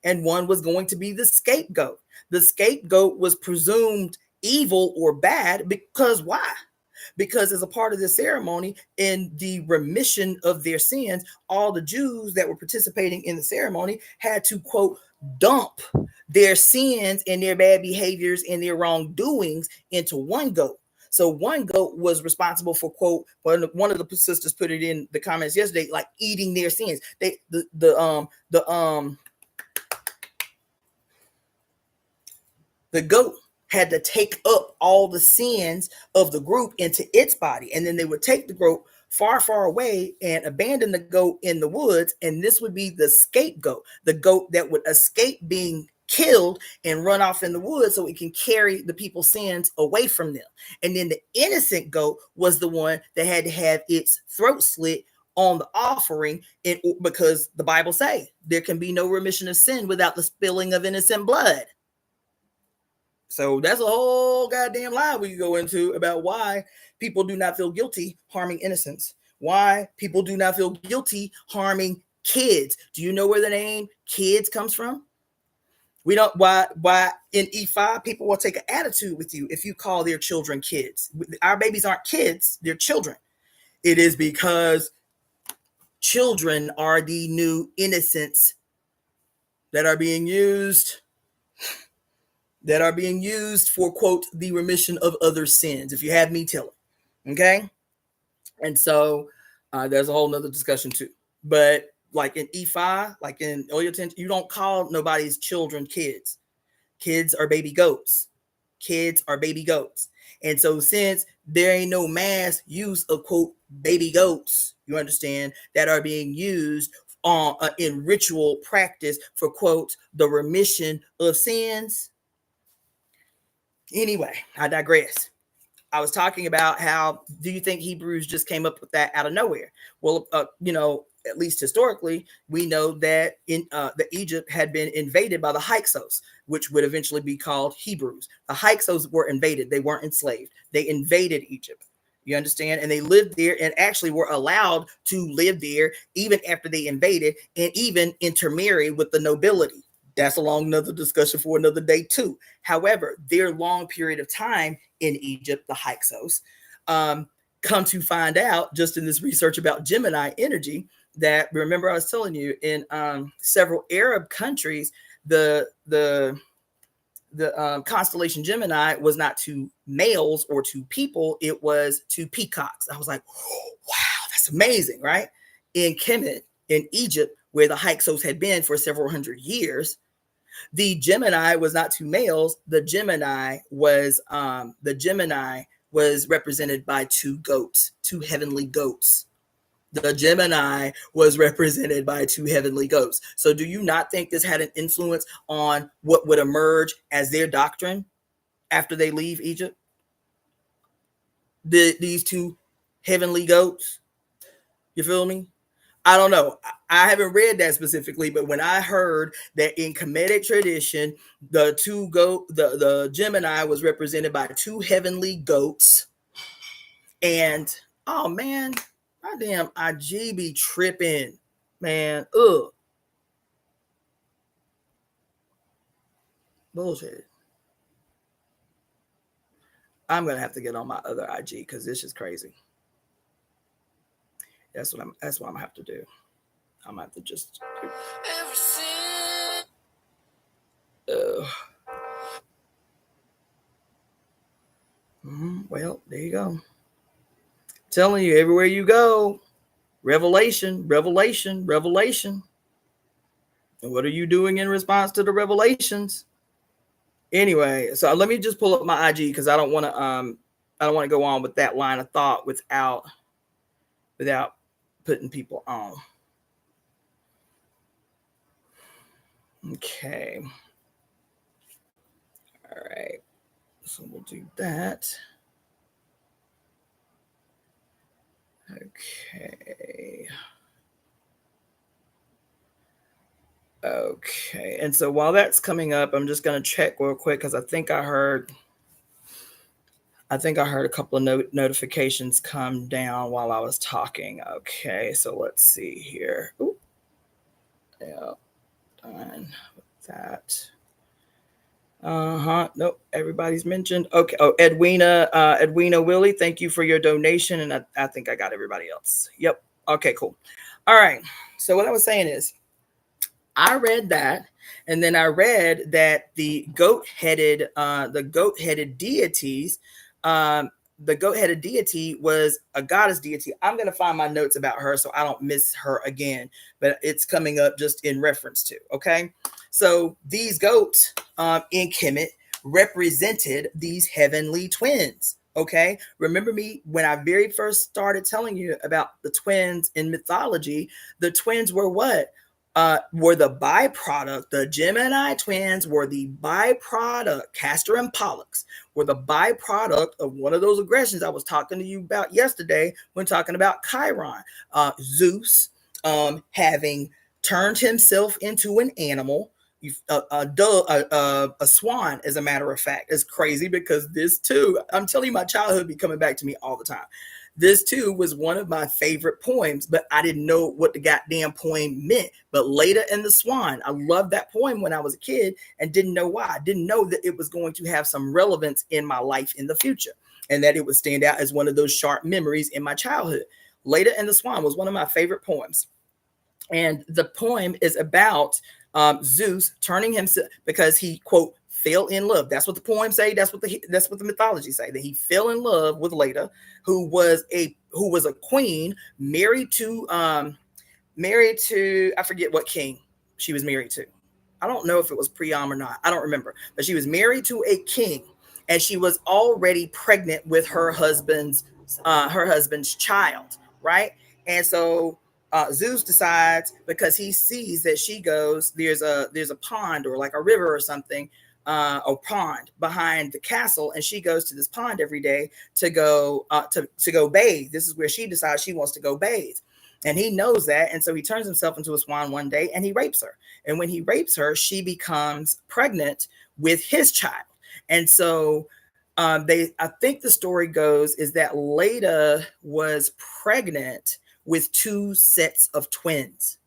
and one was going to be the scapegoat. The scapegoat was presumed evil or bad because why? Because as a part of the ceremony, in the remission of their sins, all the Jews that were participating in the ceremony had to, quote, dump their sins and their bad behaviors and their wrongdoings into one goat. So one goat was responsible for, quote, one of the sisters put it in the comments yesterday, like eating their sins. The goat had to take up all the sins of the group into its body. And then they would take the goat far, far away and abandon the goat in the woods. And this would be the scapegoat, the goat that would escape being killed and run off in the woods so it can carry the people's sins away from them. And then the innocent goat was the one that had to have its throat slit on the offering, because the Bible say there can be no remission of sin without the spilling of innocent blood. So that's a whole goddamn lie we can go into about why people do not feel guilty harming innocents, why people do not feel guilty harming kids. Do you know where the name kids comes from? We don't, why in E5 people will take an attitude with you if you call their children kids. Our babies aren't kids, they're children. It is because children are the new innocents that are being used for, quote, the remission of other sins, if you have me tell it. Okay. And so there's a whole nother discussion too. But like in E5, like in Oyoten, you don't call nobody's children kids. Kids are baby goats. Kids are baby goats. And so since there ain't no mass use of, quote, baby goats, you understand, that are being used in ritual practice for, quote, the remission of sins. Anyway, I digress. I was talking about how, do you think Hebrews just came up with that out of nowhere? Well, at least historically, we know that the Egypt had been invaded by the Hyksos, which would eventually be called Hebrews. The Hyksos were invaded. They weren't enslaved. They invaded Egypt. You understand? And they lived there and actually were allowed to live there even after they invaded and even intermarry with the nobility. That's a long another discussion for another day too. However, their long period of time in Egypt, the Hyksos, come to find out just in this research about Gemini energy that, remember I was telling you, in several Arab countries, the constellation Gemini was not to males or to people, it was to peacocks. I was like, oh, wow, that's amazing, right? In Kemet, in Egypt, where the Hyksos had been for several hundred years, the Gemini was not to males. The Gemini was represented by two goats, two heavenly goats. The Gemini was represented by two heavenly goats. So do you not think this had an influence on what would emerge as their doctrine after they leave Egypt? These two heavenly goats, you feel me? I don't know. I haven't read that specifically, but when I heard that in Kemetic tradition, the Gemini was represented by two heavenly goats, and oh man, my damn IG be tripping, man. Ugh, bullshit. I'm gonna have to get on my other IG because this is crazy. That's what I'm gonna have to do. I'm gonna have to just. Well, there you go. Telling you, everywhere you go, revelation, revelation, revelation. And what are you doing in response to the revelations? Anyway, so let me just pull up my IG because I don't want to go on with that line of thought without putting people on. Okay. All right. So we'll do that. Okay. Okay. And so while that's coming up, I'm just going to check real quick because I think I heard a couple of notifications come down while I was talking. Okay. So let's see here. Ooh. Yeah. Done with that. Nope. Everybody's mentioned. Okay. Oh, Edwina Willie, thank you for your donation. And I think I got everybody else. Yep. Okay, cool. All right. So what I was saying is I read that, and then I read that the goat-headed deities, the goat-headed deity was a goddess deity. I'm going to find my notes about her so I don't miss her again, but it's coming up just in reference to, okay? So these goats in Kemet represented these heavenly twins, okay? Remember me when I very first started telling you about the twins in mythology, the twins were what? Were the byproduct, the Gemini twins were the byproduct, Castor and Pollux were the byproduct of one of those aggressions I was talking to you about yesterday when talking about Chiron. Zeus having turned himself into an animal, a swan, as a matter of fact. It's crazy because this too, I'm telling you, my childhood be coming back to me all the time. This too was one of my favorite poems, but I didn't know what the goddamn poem meant. But Later in the Swan, I loved that poem when I was a kid and didn't know why. I didn't know that it was going to have some relevance in my life in the future and that it would stand out as one of those sharp memories in my childhood. Later in the Swan was one of my favorite poems. And the poem is about Zeus turning himself because he, quote, fell in love. That's what the poem say. That's what the mythology say, that he fell in love with Leda, who was a queen married to I forget what king she was married to. I don't know if it was Priam or not. I don't remember. But she was married to a king, and she was already pregnant with her husband's child, right? And so Zeus decides, because he sees that she goes, there's a pond or like a river or something, a pond behind the castle, and she goes to this pond every day to go bathe. This is where she decides she wants to go bathe. And he knows that. And so he turns himself into a swan one day and he rapes her. And when he rapes her, she becomes pregnant with his child. And so I think the story goes is that Leda was pregnant with 2 sets of twins.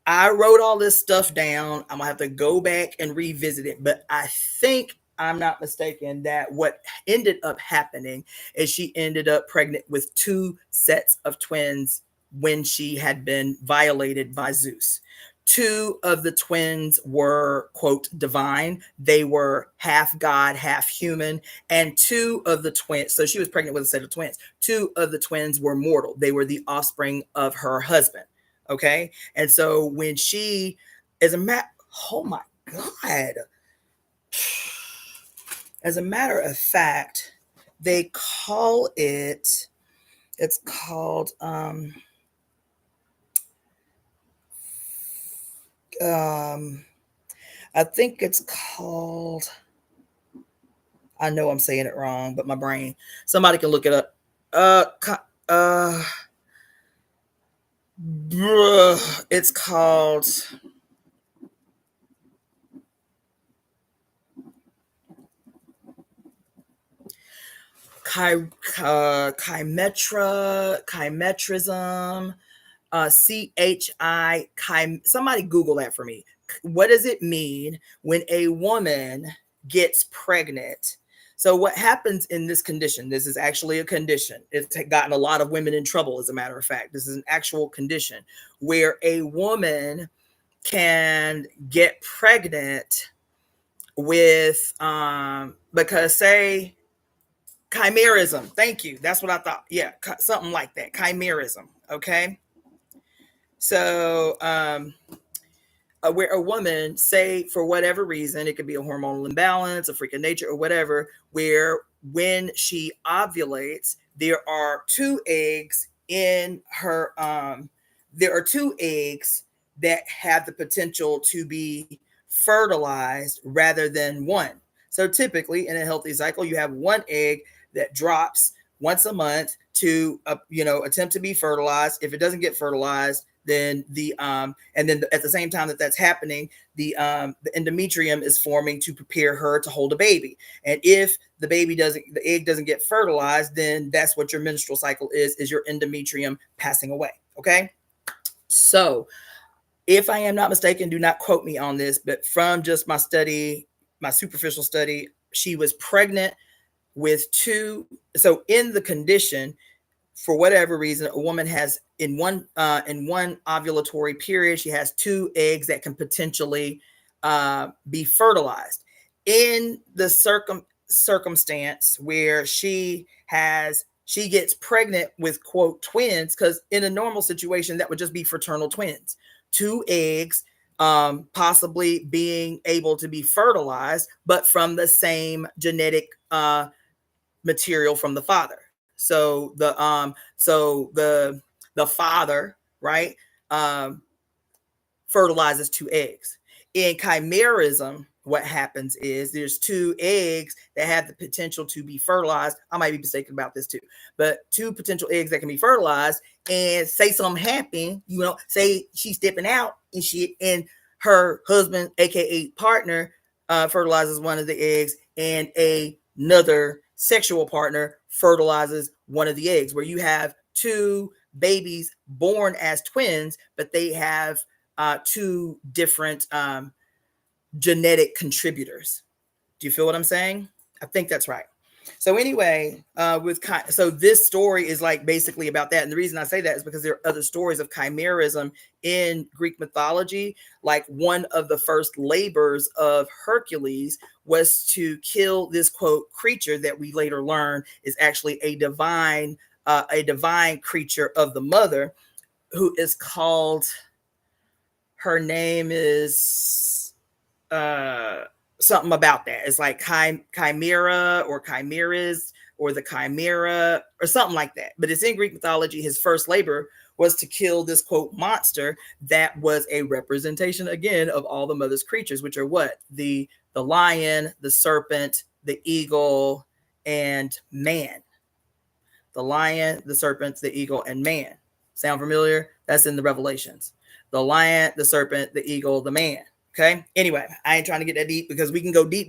I wrote all this stuff down. I'm gonna have to go back and revisit it, but I think I'm not mistaken that what ended up happening is she ended up pregnant with 2 sets of twins when she had been violated by Zeus. 2 of the twins were, quote, divine. They were half God, half human. And 2 of the twins, so she was pregnant with a set of twins. 2 of the twins were mortal. They were the offspring of her husband. Okay. And so when she is oh my God. As a matter of fact, they call it's called, I think it's called, I know I'm saying it wrong, but my brain, somebody can look it up. It's called, chimetrism, somebody Google that for me. What does it mean when a woman gets pregnant? So what happens in this condition? This is actually a condition. It's gotten a lot of women in trouble, as a matter of fact. This is an actual condition where a woman can get pregnant with, because say, chimerism. Thank you. That's what I thought. Yeah, something like that. Chimerism. Okay. So, where a woman, say for whatever reason, it could be a hormonal imbalance, a freak of nature, or whatever, where when she ovulates, there are 2 eggs in her. There are 2 eggs that have the potential to be fertilized rather than 1. So typically, in a healthy cycle, you have 1 egg that drops once a month to attempt to be fertilized. If it doesn't get fertilized, then at the same time that's happening, the endometrium is forming to prepare her to hold a baby. And if the egg doesn't get fertilized, then that's what your menstrual cycle is your endometrium passing away. Okay. So if I am not mistaken, do not quote me on this, but from just my study, my superficial study, she was pregnant with 2. So in the condition, for whatever reason, a woman has in one ovulatory period, she has 2 eggs that can potentially be fertilized. In the circumstance where she gets pregnant with, quote, twins, because in a normal situation that would just be fraternal twins, 2 eggs possibly being able to be fertilized, but from the same genetic material from the father. So the father, right, fertilizes 2 eggs. In chimerism, what happens is there's 2 eggs that have the potential to be fertilized. I might be mistaken about this too, but 2 potential eggs that can be fertilized, and say something happened, say she's stepping out and shit, and her husband, aka partner, fertilizes one of the eggs, and another sexual partner fertilizes one of the eggs, where you have two babies born as twins, but they have two different genetic contributors. Do you feel what I'm saying? I think that's right. So anyway, so this story is like basically about that. And the reason I say that is because there are other stories of chimerism in Greek mythology. Like one of the first labors of Hercules was to kill this quote creature that we later learn is actually a divine creature of the mother, who is called, her name is something about that. It's like chimera or chimeras or the chimera or something like that. But it's in Greek mythology. His first labor was to kill this quote monster that was a representation again of all the mother's creatures, which are what? The lion, the serpent, the eagle, and man. The lion, the serpent, the eagle, and man. Sound familiar? That's in the Revelations. The lion, the serpent, the eagle, the man. Okay. Anyway, I ain't trying to get that deep because we can go deep.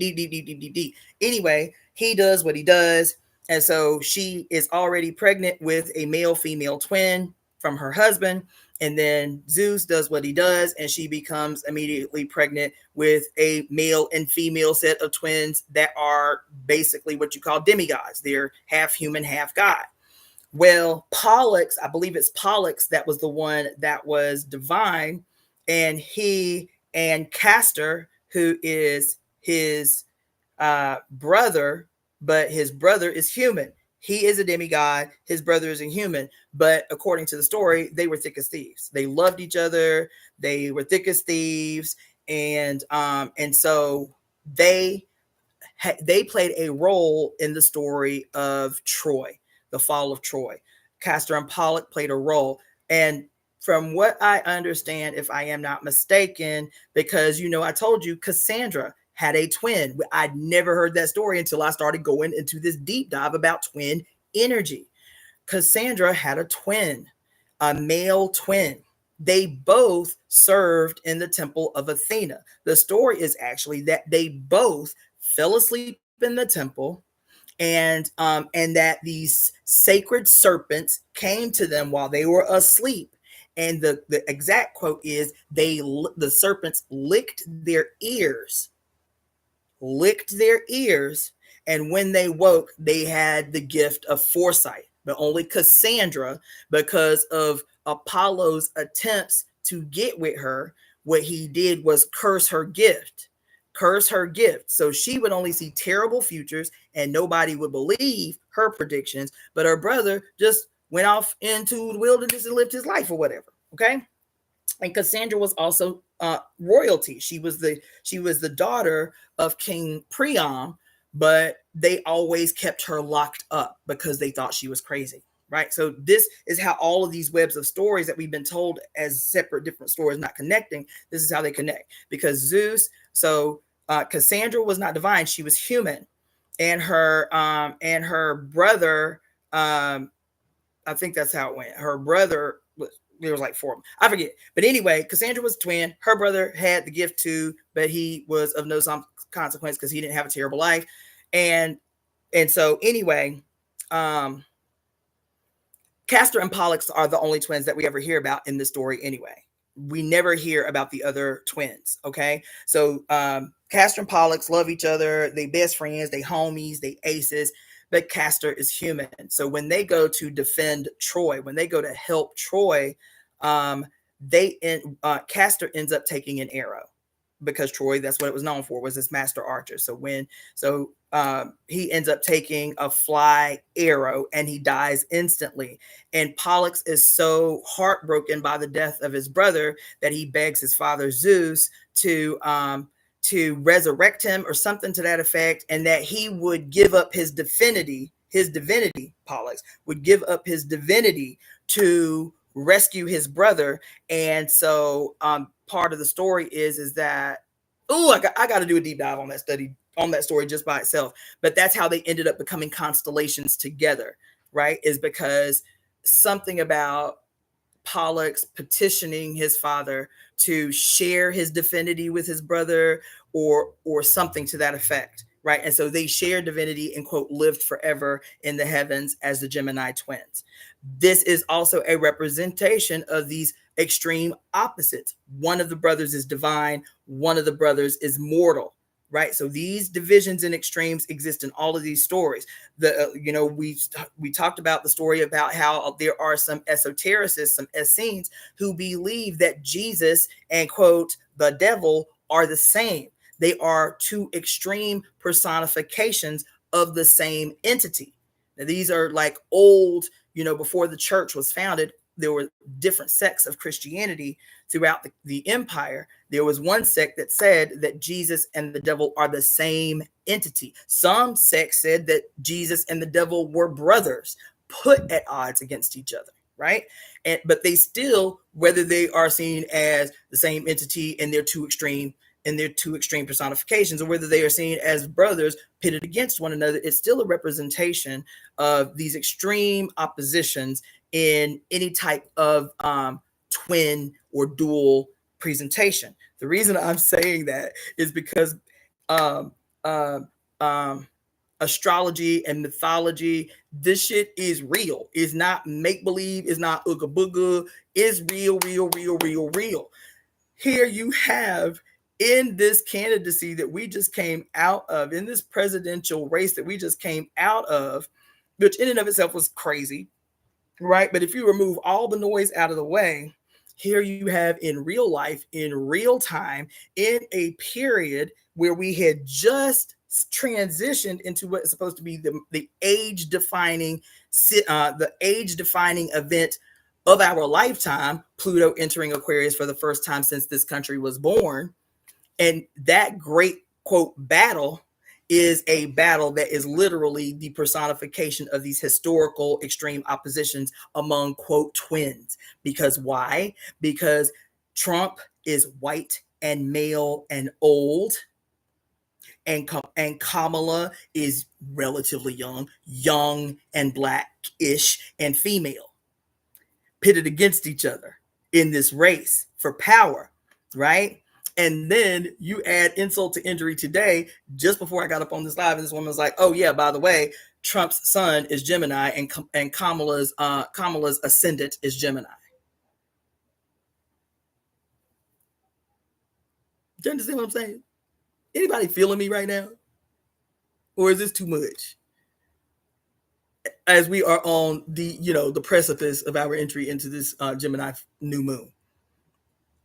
Anyway, he does what he does. And so she is already pregnant with a male female twin from her husband. And then Zeus does what he does, and she becomes immediately pregnant with a male and female set of twins that are basically what you call demigods. They're half human, half god. Well, Pollux, I believe it's Pollux that was the one that was divine, and he and Castor, who is his brother, but his brother is human. He is a demigod. His brother is a human. But according to the story, they were thick as thieves. They loved each other. They were thick as thieves, and so they played a role in the story of Troy, the fall of Troy. Castor and Pollux played a role. And from what I understand, if I am not mistaken, because, I told you Cassandra had a twin. I'd never heard that story until I started going into this deep dive about twin energy. Cassandra had a twin, a male twin. They both served in the temple of Athena. The story is actually that they both fell asleep in the temple, and that these sacred serpents came to them while they were asleep. And the exact quote is the serpents licked their ears, and when they woke, they had the gift of foresight. But only Cassandra, because of Apollo's attempts to get with her, what he did was curse her gift. So she would only see terrible futures, and nobody would believe her predictions. But her brother just went off into the wilderness and lived his life or whatever. Okay. And Cassandra was also royalty. She was the daughter of King Priam, but they always kept her locked up because they thought she was crazy. Right. So this is how all of these webs of stories that we've been told as separate, different stories, not connecting. This is how they connect, because Zeus. So Cassandra was not divine; she was human, and her brother. I think that's how it went. Her brother there was like four of them. I forget, but anyway, Cassandra was twin. Her brother had the gift too, but he was of no consequence because he didn't have a terrible life, and so anyway. Castor and Pollux are the only twins that we ever hear about in this story anyway. We never hear about the other twins, okay? So Castor and Pollux love each other. They best friends, they homies, they aces, but Castor is human. So when they go to defend Troy, when they go to help Troy, Castor ends up taking an arrow, because Troy, that's what it was known for, was this master archer. So he ends up taking a fly arrow and he dies instantly. And Pollux is so heartbroken by the death of his brother that he begs his father Zeus to resurrect him or something to that effect, and that he would give up his divinity. Pollux would give up his divinity to rescue his brother. And so part of the story is that I got to do a deep dive on that story just by itself. But that's how they ended up becoming constellations together, right? Is because something about Pollux petitioning his father to share his divinity with his brother, or something to that effect. right? And so they share divinity and, quote, lived forever in the heavens as the Gemini twins. This is also a representation of these extreme opposites. One of the brothers is divine, one of the brothers is mortal, right? So these divisions and extremes exist in all of these stories. We talked about the story about how there are some esotericists, some Essenes, who believe that Jesus and, quote, the devil are the same. They are two extreme personifications of the same entity. Now, these are like old, before the church was founded, there were different sects of Christianity throughout the empire. There was one sect that said that Jesus and the devil are the same entity. Some sects said that Jesus and the devil were brothers put at odds against each other, right? But they still, whether they are seen as the same entity and they're two extreme personifications, or whether they are seen as brothers pitted against one another, it's still a representation of these extreme oppositions in any type of twin or dual presentation. The reason I'm saying that is because um, um, um, astrology and mythology, this shit is real. It's not make-believe. It's not ooga booga. It's real, real, real, real, real. Here you have, in this candidacy that we just came out of, in this presidential race that we just came out of, which in and of itself was crazy, right? But if you remove all the noise out of the way, here you have in real life, in real time, in a period where we had just transitioned into what is supposed to be the age-defining event of our lifetime, Pluto entering Aquarius for the first time since this country was born. And that great, quote, battle is a battle that is literally the personification of these historical extreme oppositions among, quote, twins. Because why? Because Trump is white and male and old, and Kamala is relatively young and black-ish and female, pitted against each other in this race for power, right? And then you add insult to injury today, just before I got up on this live, and this woman was like, oh yeah, by the way, Trump's son is Gemini, and Kamala's ascendant is Gemini. Do you understand what I'm saying? Anybody feeling me right now? Or is this too much? As we are on the precipice of our entry into this Gemini new moon.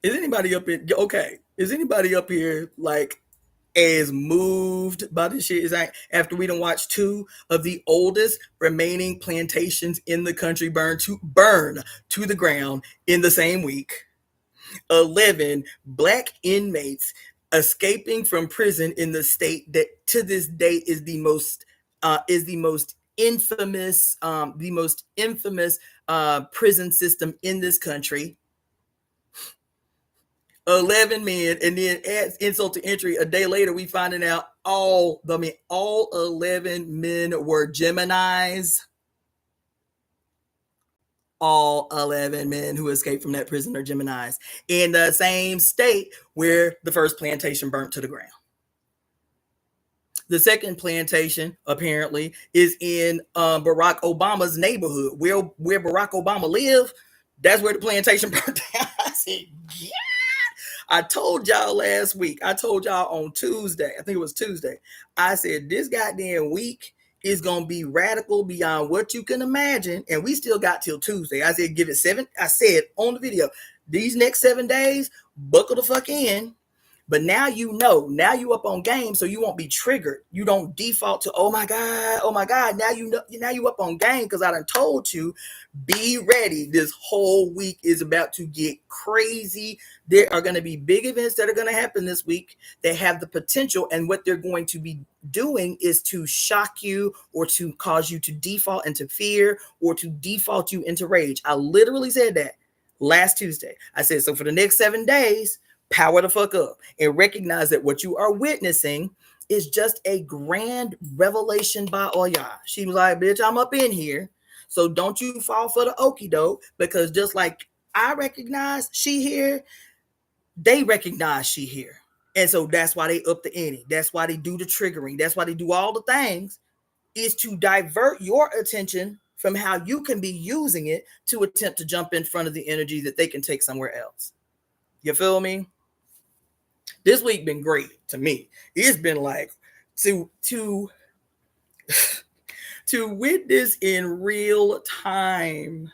Is anybody up in okay? Is anybody up here like as moved by this shit as after we done watched two of the oldest remaining plantations in the country burn to the ground in the same week? 11 black inmates escaping from prison in the state that to this day is the most infamous prison system in this country. 11 men, and then adds insult to injury. A day later, we finding out all 11 men were Geminis. All 11 men who escaped from that prison are Geminis in the same state where the first plantation burnt to the ground. The second plantation apparently is in Barack Obama's neighborhood, where Barack Obama lived. That's where the plantation burnt down. I said, yeah. I told y'all last week. I told y'all on Tuesday. I think it was Tuesday. I said this goddamn week is gonna be radical beyond what you can imagine, and we still got till Tuesday. I said give it 7. I said on the video, these next 7 days, buckle the fuck in. But now you know, now you up on game, so you won't be triggered. You don't default to, oh my God. Now you know, now you up on game because I done told you, be ready. This whole week is about to get crazy. There are going to be big events that are going to happen this week that have the potential, and what they're going to be doing is to shock you or to cause you to default into fear or to default you into rage. I literally said that last Tuesday. I said, so for the next 7 days, power the fuck up and recognize that what you are witnessing is just a grand revelation by Oya. She was like, bitch, I'm up in here. So don't you fall for the okie doke, because just like I recognize she here, they recognize she here. And so that's why they up the ante. That's why they do the triggering. That's why they do all the things, is to divert your attention from how you can be using it to attempt to jump in front of the energy that they can take somewhere else. You feel me? This week been great to me. It's been like to witness in real time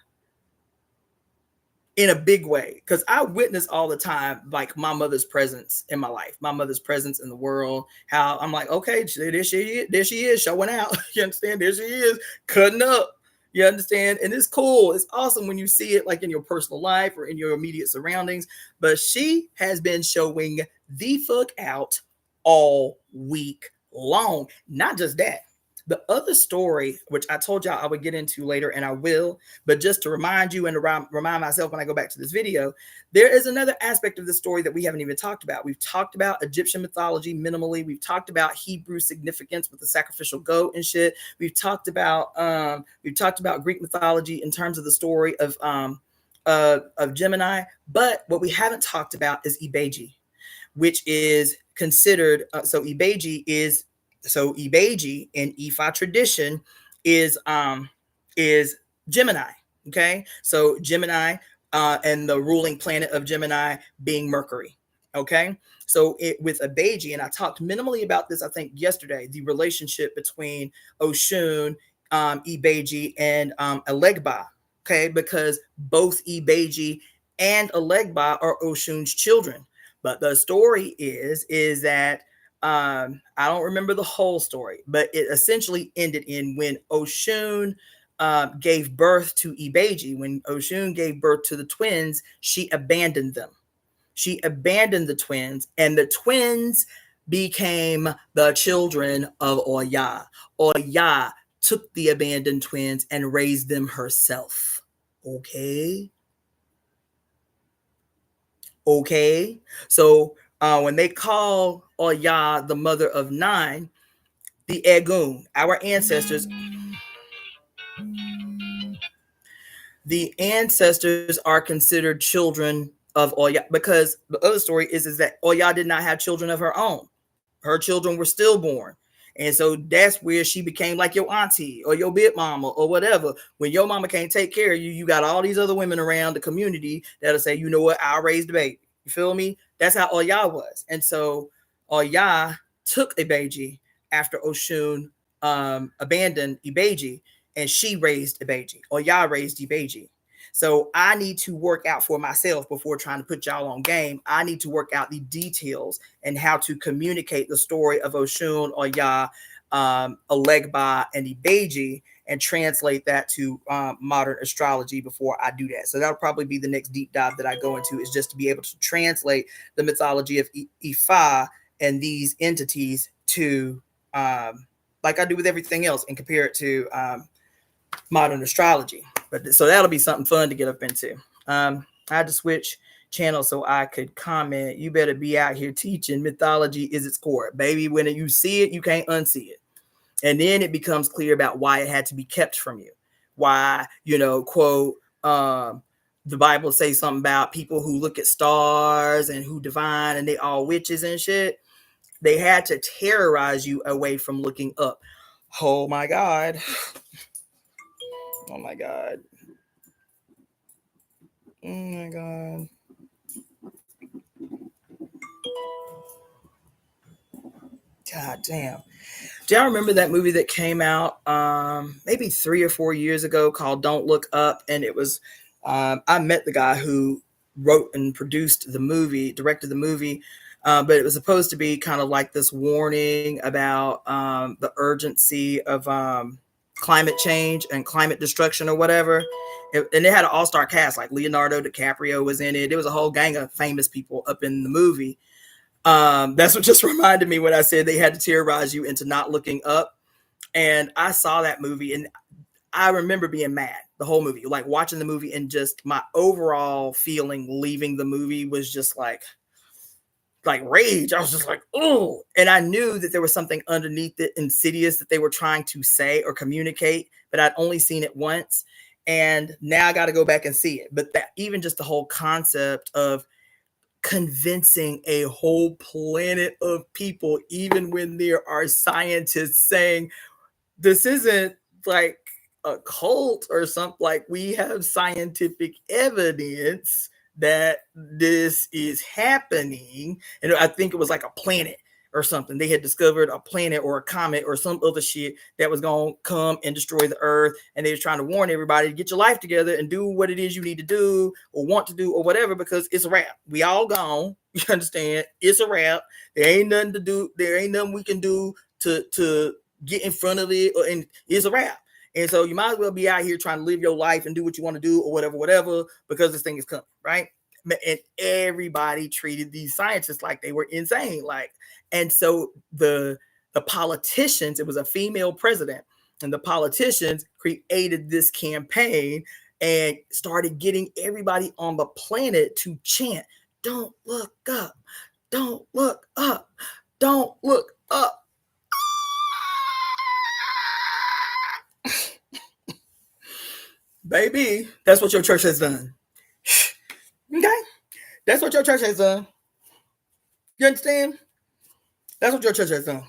in a big way, because I witness all the time, like my mother's presence in my life, my mother's presence in the world. How I'm like, okay, there she is showing out. You understand? There she is cutting up. You understand? And it's cool. It's awesome when you see it like in your personal life or in your immediate surroundings. But she has been showing the fuck out all week long. Not just that. The other story, which I told y'all I would get into later, and I will, but just to remind you and to remind myself when I go back to this video, there is another aspect of the story that we haven't even talked about. We've talked about Egyptian mythology minimally. We've talked about Hebrew significance with the sacrificial goat and shit. We've talked about Greek mythology in terms of the story of Gemini. But what we haven't talked about is Ibeji, which is considered Ibeji in Ifa tradition is Gemini. Okay, so Gemini and the ruling planet of Gemini being Mercury. Okay, so with Ibeji, and I talked minimally about this, I think yesterday, the relationship between Oshun, Ibeji, and Elegba. Okay, because both Ibeji and Elegba are Oshun's children. But the story is that I don't remember the whole story, but it essentially ended in when Oshun gave birth to Ibeji. When Oshun gave birth to the twins, she abandoned them. She abandoned the twins, and the twins became the children of Oya. Oya took the abandoned twins and raised them herself. Okay. So when they call Oya the mother of nine, the Egun, our ancestors, are considered children of Oya, because the other story is that Oya did not have children of her own. Her children were stillborn. And so that's where she became like your auntie or your big mama or whatever. When your mama can't take care of you, you got all these other women around the community that'll say, you know what, I'll raise the baby. You feel me? That's how Oya was. And so Oya took Ibeji after Oshun abandoned Ibeji, and she raised Ibeji. Oya raised Ibeji. So I need to work out for myself before trying to put y'all on game. I need to work out the details and how to communicate the story of Oshun, Oya, Elegba, and Ibeji, and translate that to modern astrology before I do that. So that'll probably be the next deep dive that I go into, is just to be able to translate the mythology of Ifa and these entities to, like I do with everything else, and compare it to modern astrology. But so that'll be something fun to get up into. I had to switch channel so I could comment. You better be out here teaching. Mythology is its core, baby. When you see it, you can't unsee it. And then it becomes clear about why it had to be kept from you. Why, quote, the Bible say something about people who look at stars and who divine and they all witches and shit. They had to terrorize you away from looking up. Oh my God. Oh my God. Oh my God. God damn. Do y'all remember that movie that came out maybe 3 or 4 years ago called Don't Look Up? And it was, I met the guy who wrote and produced the movie, directed the movie, but it was supposed to be kind of like this warning about the urgency of climate change and climate destruction or whatever. And it had an all-star cast, like Leonardo DiCaprio was in it. There was a whole gang of famous people up in the movie. That's what just reminded me when I said they had to terrorize you into not looking up. And I saw that movie and I remember being mad the whole movie, like watching the movie, and just my overall feeling leaving the movie was just like rage. I was just like, oh, and I knew that there was something underneath it, insidious, that they were trying to say or communicate, but I'd only seen it once. And now I got to go back and see it. But that, even just the whole concept of convincing a whole planet of people, even when there are scientists saying this isn't like a cult or something. Like, we have scientific evidence that this is happening. And I think it was like a planet or something. They had discovered a planet or a comet or some other shit that was going to come and destroy the earth. And they was trying to warn everybody to get your life together and do what it is you need to do or want to do or whatever, because it's a wrap. We all gone. You understand? It's a wrap. There ain't nothing to do. There ain't nothing we can do to get in front of it, and it's a wrap. And so you might as well be out here trying to live your life and do what you want to do or whatever, because this thing is coming, right? And everybody treated these scientists like they were insane. Like, and so the politicians, it was a female president, and the politicians created this campaign and started getting everybody on the planet to chant, "Don't look up, don't look up, don't look up." Baby, that's what your church has done. Okay? That's what your church has done. You understand? That's what your church has done.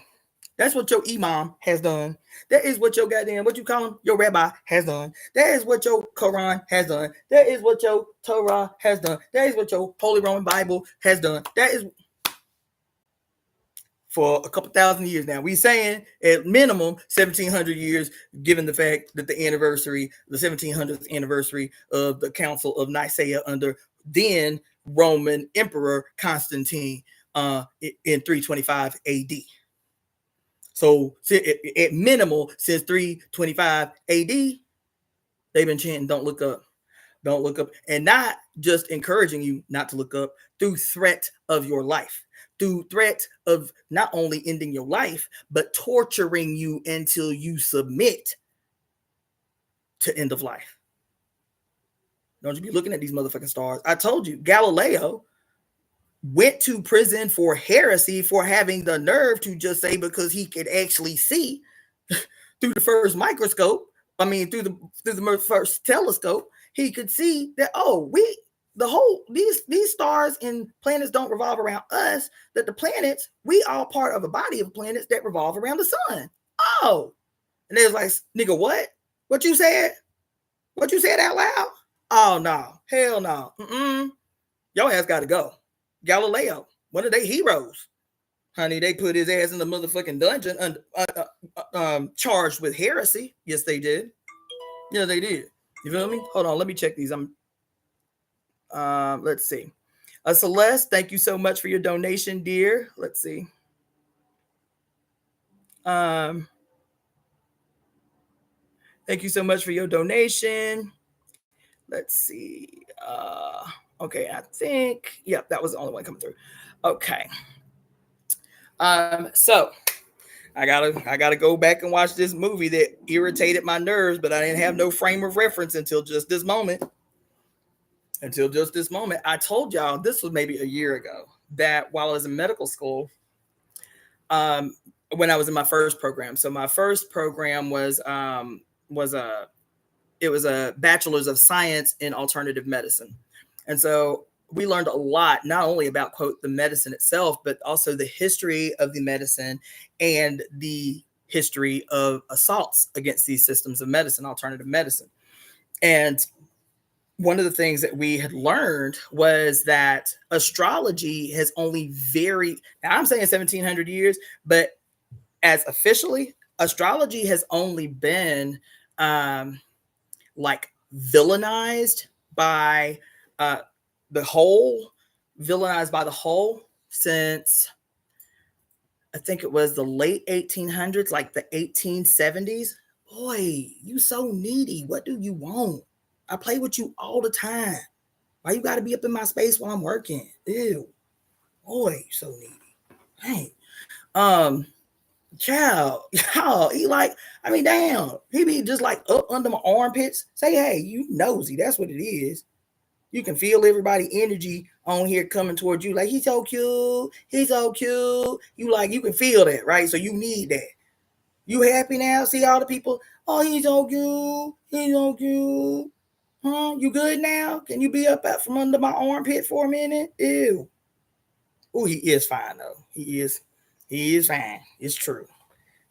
That's what your imam has done. That is what your goddamn, what you call him, your rabbi has done. That is what your Quran has done. That is what your Torah has done. That is what your Holy Roman Bible has done. That is for a couple thousand years now. We saying at minimum 1700 years, given the fact that the 1700th anniversary of the Council of Nicaea under then Roman Emperor Constantine in 325 AD. So at minimal, since 325 AD, they've been chanting, "Don't look up, don't look up," and not just encouraging you not to look up through threat of your life. Through threat of not only ending your life, but torturing you until you submit to end of life. Don't you be looking at these motherfucking stars. I told you, Galileo went to prison for heresy for having the nerve to just say, because he could actually see through the first microscope, through the first telescope, he could see that, these stars and planets don't revolve around us, that the planets, we are part of a body of planets that revolve around the sun. Oh, and they was like, "Nigga, what? What you said? What you said out loud? Oh, no, hell no. Your ass got to go." Galileo, one of their heroes. Honey, they put his ass in the motherfucking dungeon charged with heresy. Yes, they did. Yeah, they did. You feel me? Hold on, let me check these. Let's see. Celeste, thank you so much for your donation, dear. Let's see. Thank you so much for your donation. Let's see. Okay, I think, yep, that was the only one coming through. Okay. So I gotta go back and watch this movie that irritated my nerves, but I didn't have no frame of reference until just this moment. I told y'all, this was maybe a year ago, that while I was in medical school, when I was in my first program. So my first program was a bachelor's of science in alternative medicine. And so we learned a lot, not only about, quote, the medicine itself, but also the history of the medicine and the history of assaults against these systems of medicine, alternative medicine. And one of the things that we had learned was that astrology has only now I'm saying 1700 years, but as officially, astrology has only been villainized by the whole since I think it was the late 1800s, like the 1870s. Boy, you so needy. What do you want? I play with you all the time. Why you got to be up in my space while I'm working? Ew. Boy, so needy. Hey. Child, y'all, damn. He be just like up under my armpits. Say, hey, you nosy. That's what it is. You can feel everybody energy on here coming towards you. Like, he's so cute. He's so cute. You can feel that, right? So you need that. You happy now? See all the people? Oh, he's so cute. He's so cute. Huh? You good now? Can you be up from under my armpit for a minute? Ew. Oh, he is fine though. He is fine. It's true.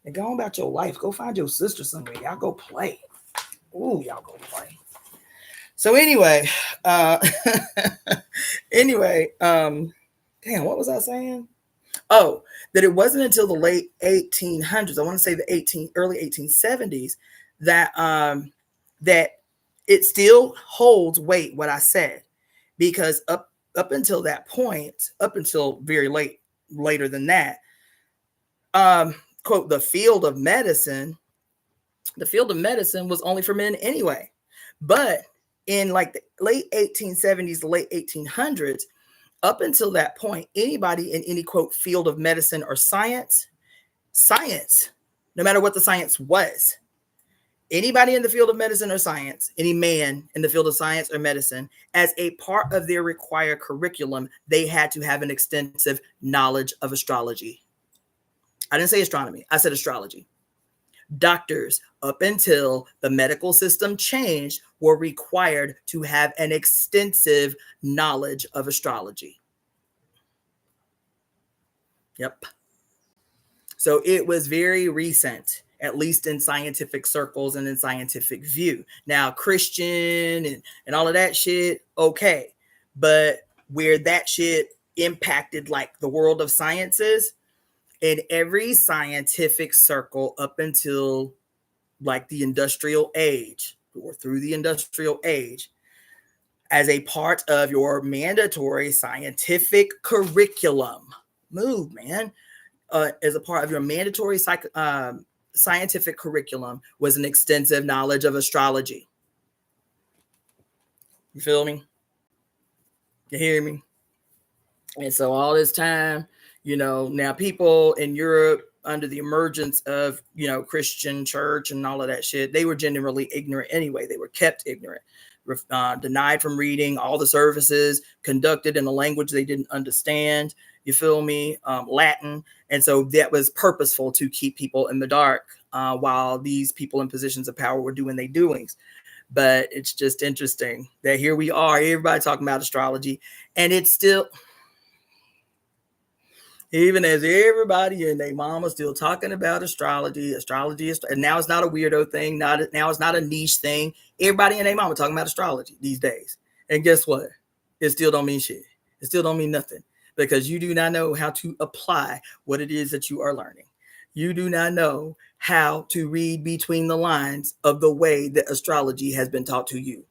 And go on about your life. Go find your sister somewhere. Y'all go play. Ooh, y'all go play. So anyway, anyway, damn, what was I saying? Oh, that it wasn't until the late 1800s, I want to say the early 1870s, that it still holds weight what I said, because up until that point, up until very later than that, quote, the field of medicine was only for men anyway. But in like the late 1870s, the late 1800s, up until that point, anybody in any quote field of medicine or science, no matter what the science was, anybody in the field of medicine or science, any man in the field of science or medicine, as a part of their required curriculum, they had to have an extensive knowledge of astrology. I didn't say astronomy, I said astrology. Doctors, up until the medical system changed, were required to have an extensive knowledge of astrology. Yep. So it was very recent, at least in scientific circles and in scientific view. Now, Christian and all of that shit, okay. But where that shit impacted like the world of sciences, in every scientific circle up until like the industrial age or through the industrial age, as a part of your mandatory scientific curriculum, move, man, as a part of your mandatory scientific curriculum was an extensive knowledge of astrology. You feel me? You hear me? And so all this time, now people in Europe, under the emergence of, Christian church and all of that shit, they were generally ignorant anyway. They were kept ignorant, denied from reading all the services conducted in a language they didn't understand. You feel me? Latin. And so that was purposeful to keep people in the dark while these people in positions of power were doing their doings. But it's just interesting that here we are, everybody talking about astrology, and it's still, even as everybody and their mama still talking about astrology, and now it's not a weirdo thing. Now it's not a niche thing. Everybody and their mama talking about astrology these days. And guess what? It still don't mean shit. It still don't mean nothing, because you do not know how to apply what it is that you are learning. You do not know how to read between the lines of the way that astrology has been taught to you.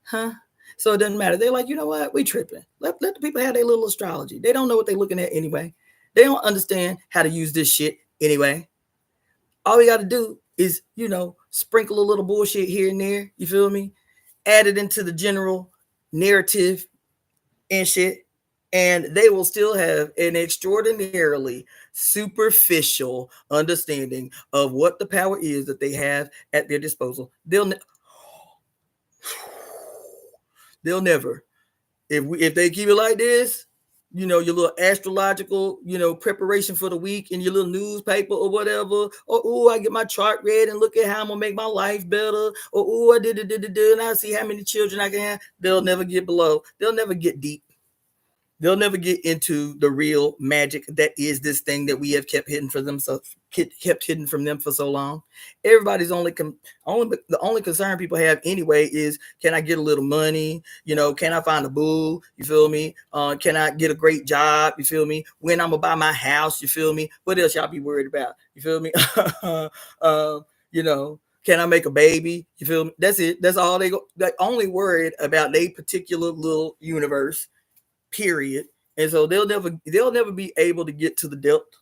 Huh? So it doesn't matter. They're like, you know what? We tripping. Let the people have their little astrology. They don't know what they're looking at anyway. They don't understand how to use this shit anyway. All we got to do is, sprinkle a little bullshit here and there. You feel me? Add it into the general narrative and shit. And they will still have an extraordinarily superficial understanding of what the power is that they have at their disposal. They'll never, if they keep it like this, your little astrological, preparation for the week in your little newspaper or whatever. Or, oh, I get my chart read and look at how I'm going to make my life better. Or, oh, I did, and I see how many children I can have. They'll never get below. They'll never get deep. They'll never get into the real magic that is this thing that we have kept hidden from them for so long. Everybody's the only concern people have anyway is, can I get a little money? Can I find a boo? You feel me? Can I get a great job? You feel me? When I'm gonna buy my house? You feel me? What else y'all be worried about? You feel me? Can I make a baby? You feel me? That's it. That's all they're only worried about their particular little universe. Period. And so they'll never be able to get to the depth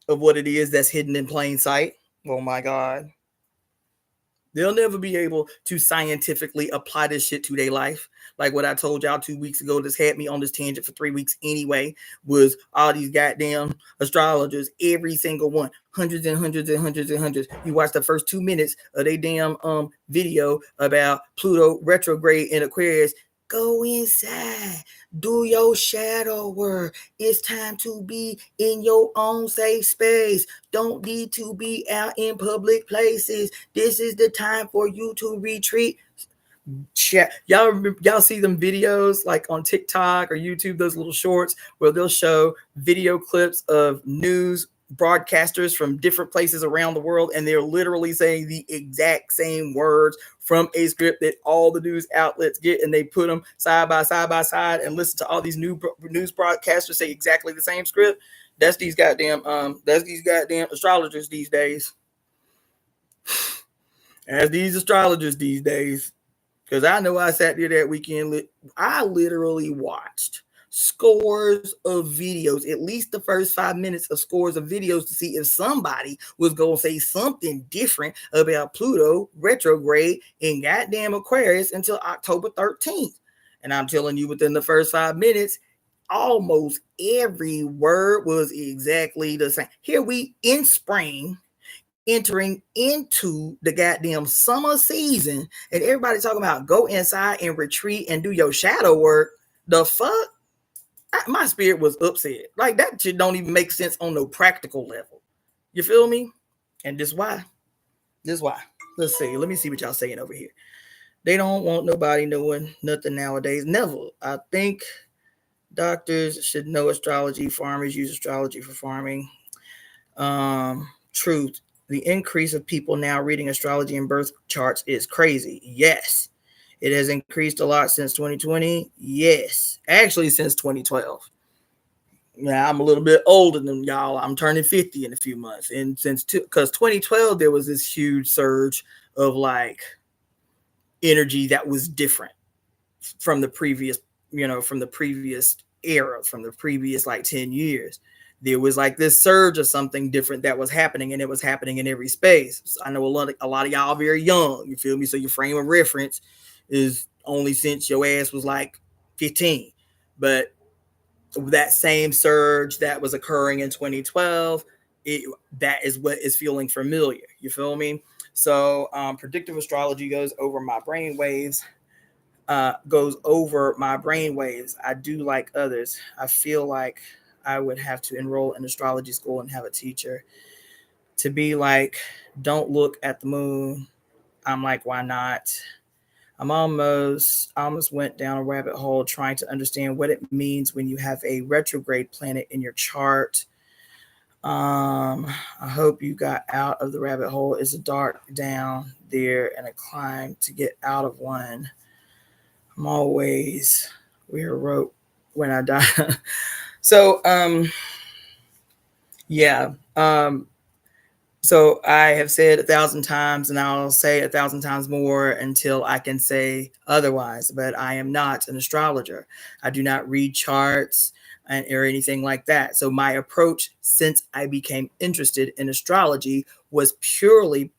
of what it is that's hidden in plain sight. Oh my God. They'll never be able to scientifically apply this shit to their life. Like what I told y'all 2 weeks ago, this had me on this tangent for 3 weeks anyway, was all these goddamn astrologers, every single one, hundreds and hundreds and hundreds and hundreds. You watch the first 2 minutes of their damn video about Pluto retrograde in Aquarius. Go inside, do your shadow work. It's time to be in your own safe space. Don't need to be out in public places. This is the time for you to retreat. chat. Y'all see them videos like on TikTok or YouTube, those little shorts where they'll show video clips of news broadcasters from different places around the world, and they're literally saying the exact same words from a script that all the news outlets get, and they put them side by side and listen to all these news broadcasters say exactly the same script. That's these goddamn astrologers these days. As these astrologers these days. Because I know I sat there that weekend. I literally watched scores of videos, at least the first 5 minutes of scores of videos to see if somebody was going to say something different about Pluto retrograde in goddamn Aquarius until October 13th. And I'm telling you, within the first 5 minutes, almost every word was exactly the same. Here we in spring, entering into the goddamn summer season, and everybody talking about go inside and retreat and do your shadow work. The fuck? My spirit was upset. Like, that shit don't even make sense on no practical level. You feel me? And this why. Let's see. Let me see what y'all saying over here. They don't want nobody knowing nothing nowadays. Never. I think doctors should know astrology. Farmers use astrology for farming. Truth. The increase of people now reading astrology and birth charts is crazy. Yes. It has increased a lot since 2020. Yes. Actually, since 2012. Yeah, I'm a little bit older than y'all. I'm turning 50 in a few months. And because 2012, there was this huge surge of like energy that was different from the previous, from the previous era, from the previous like 10 years. There was like this surge of something different that was happening, and it was happening in every space. So I know a lot of y'all are very young, you feel me? So your frame of reference is only since your ass was like 15. But that same surge that was occurring in 2012, that is what is feeling familiar. You feel me? So predictive astrology goes over my brain waves. I do like others. I feel like I would have to enroll in astrology school and have a teacher to be like, don't look at the moon. I'm like, why not? I almost went down a rabbit hole trying to understand what it means when you have a retrograde planet in your chart. I hope you got out of the rabbit hole. It's a dark down there and a climb to get out of one. I'm always where wrote when I die. So yeah. So I have said 1,000 times, and I'll say 1,000 times more until I can say otherwise. But I am not an astrologer. I do not read charts or anything like that. So my approach since I became interested in astrology was purely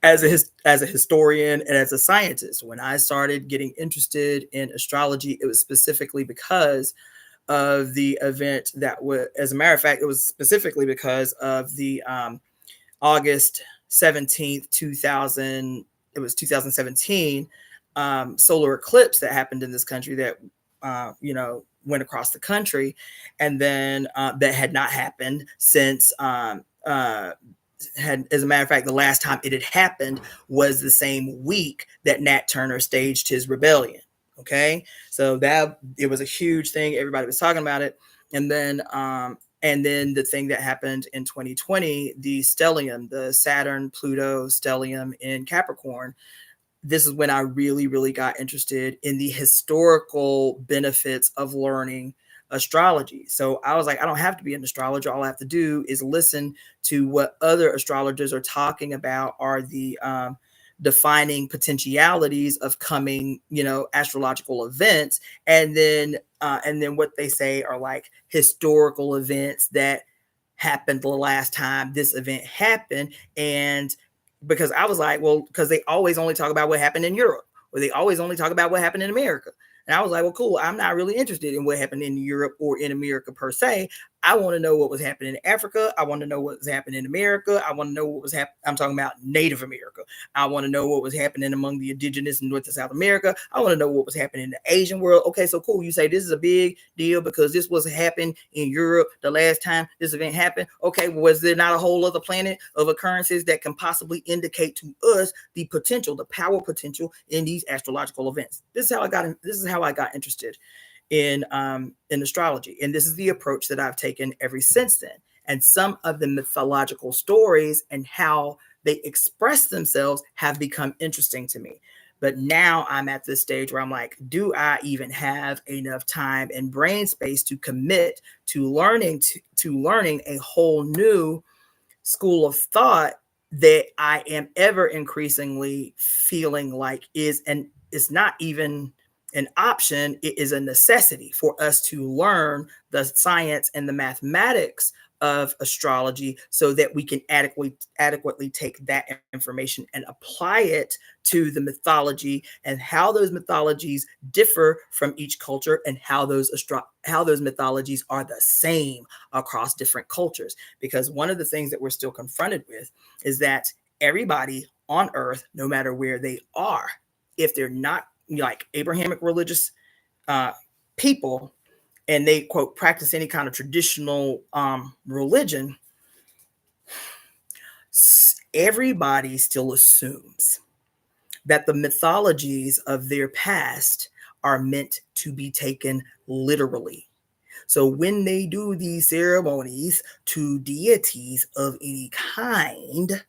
as a historian and as a scientist. When I started getting interested in astrology, it was specifically because of the event that was, as a matter of fact, it was specifically because of the August 17th, 2017 solar eclipse that happened in this country that, went across the country. And then that had not happened since, as a matter of fact, the last time it had happened was the same week that Nat Turner staged his rebellion. Okay. So that it was a huge thing. Everybody was talking about it. And then the thing that happened in 2020, the stellium, the Saturn Pluto stellium in Capricorn. This is when I really, really got interested in the historical benefits of learning astrology. So I was like, I don't have to be an astrologer. All I have to do is listen to what other astrologers are talking about, are the defining potentialities of coming, astrological events. And then what they say are like historical events that happened the last time this event happened. And because I was like, well, because they always only talk about what happened in Europe, or they always only talk about what happened in America. And I was like, well, cool. I'm not really interested in what happened in Europe or in America per se. I want to know what was happening in Africa. I want to know what was happening in America. I want to know what was happening. I'm talking about Native America. I want to know what was happening among the indigenous in North and South America. I want to know what was happening in the Asian world. Okay, so cool. You say this is a big deal because this was happening in Europe the last time this event happened. Okay, well, was there not a whole other planet of occurrences that can possibly indicate to us the potential, the power potential in these astrological events? This is how I got interested in astrology, and this is the approach that I've taken ever since then. And some of the mythological stories and how they express themselves have become interesting to me. But now I'm at this stage where I'm like, do I even have enough time and brain space to commit to learning a whole new school of thought that I am ever increasingly feeling like it's not even an option, it is a necessity for us to learn the science and the mathematics of astrology so that we can adequately take that information and apply it to the mythology and how those mythologies differ from each culture and how those mythologies are the same across different cultures. Because one of the things that we're still confronted with is that everybody on earth, no matter where they are, if they're not like Abrahamic religious people, and they quote practice any kind of traditional religion, everybody still assumes that the mythologies of their past are meant to be taken literally. So when they do these ceremonies to deities of any kind,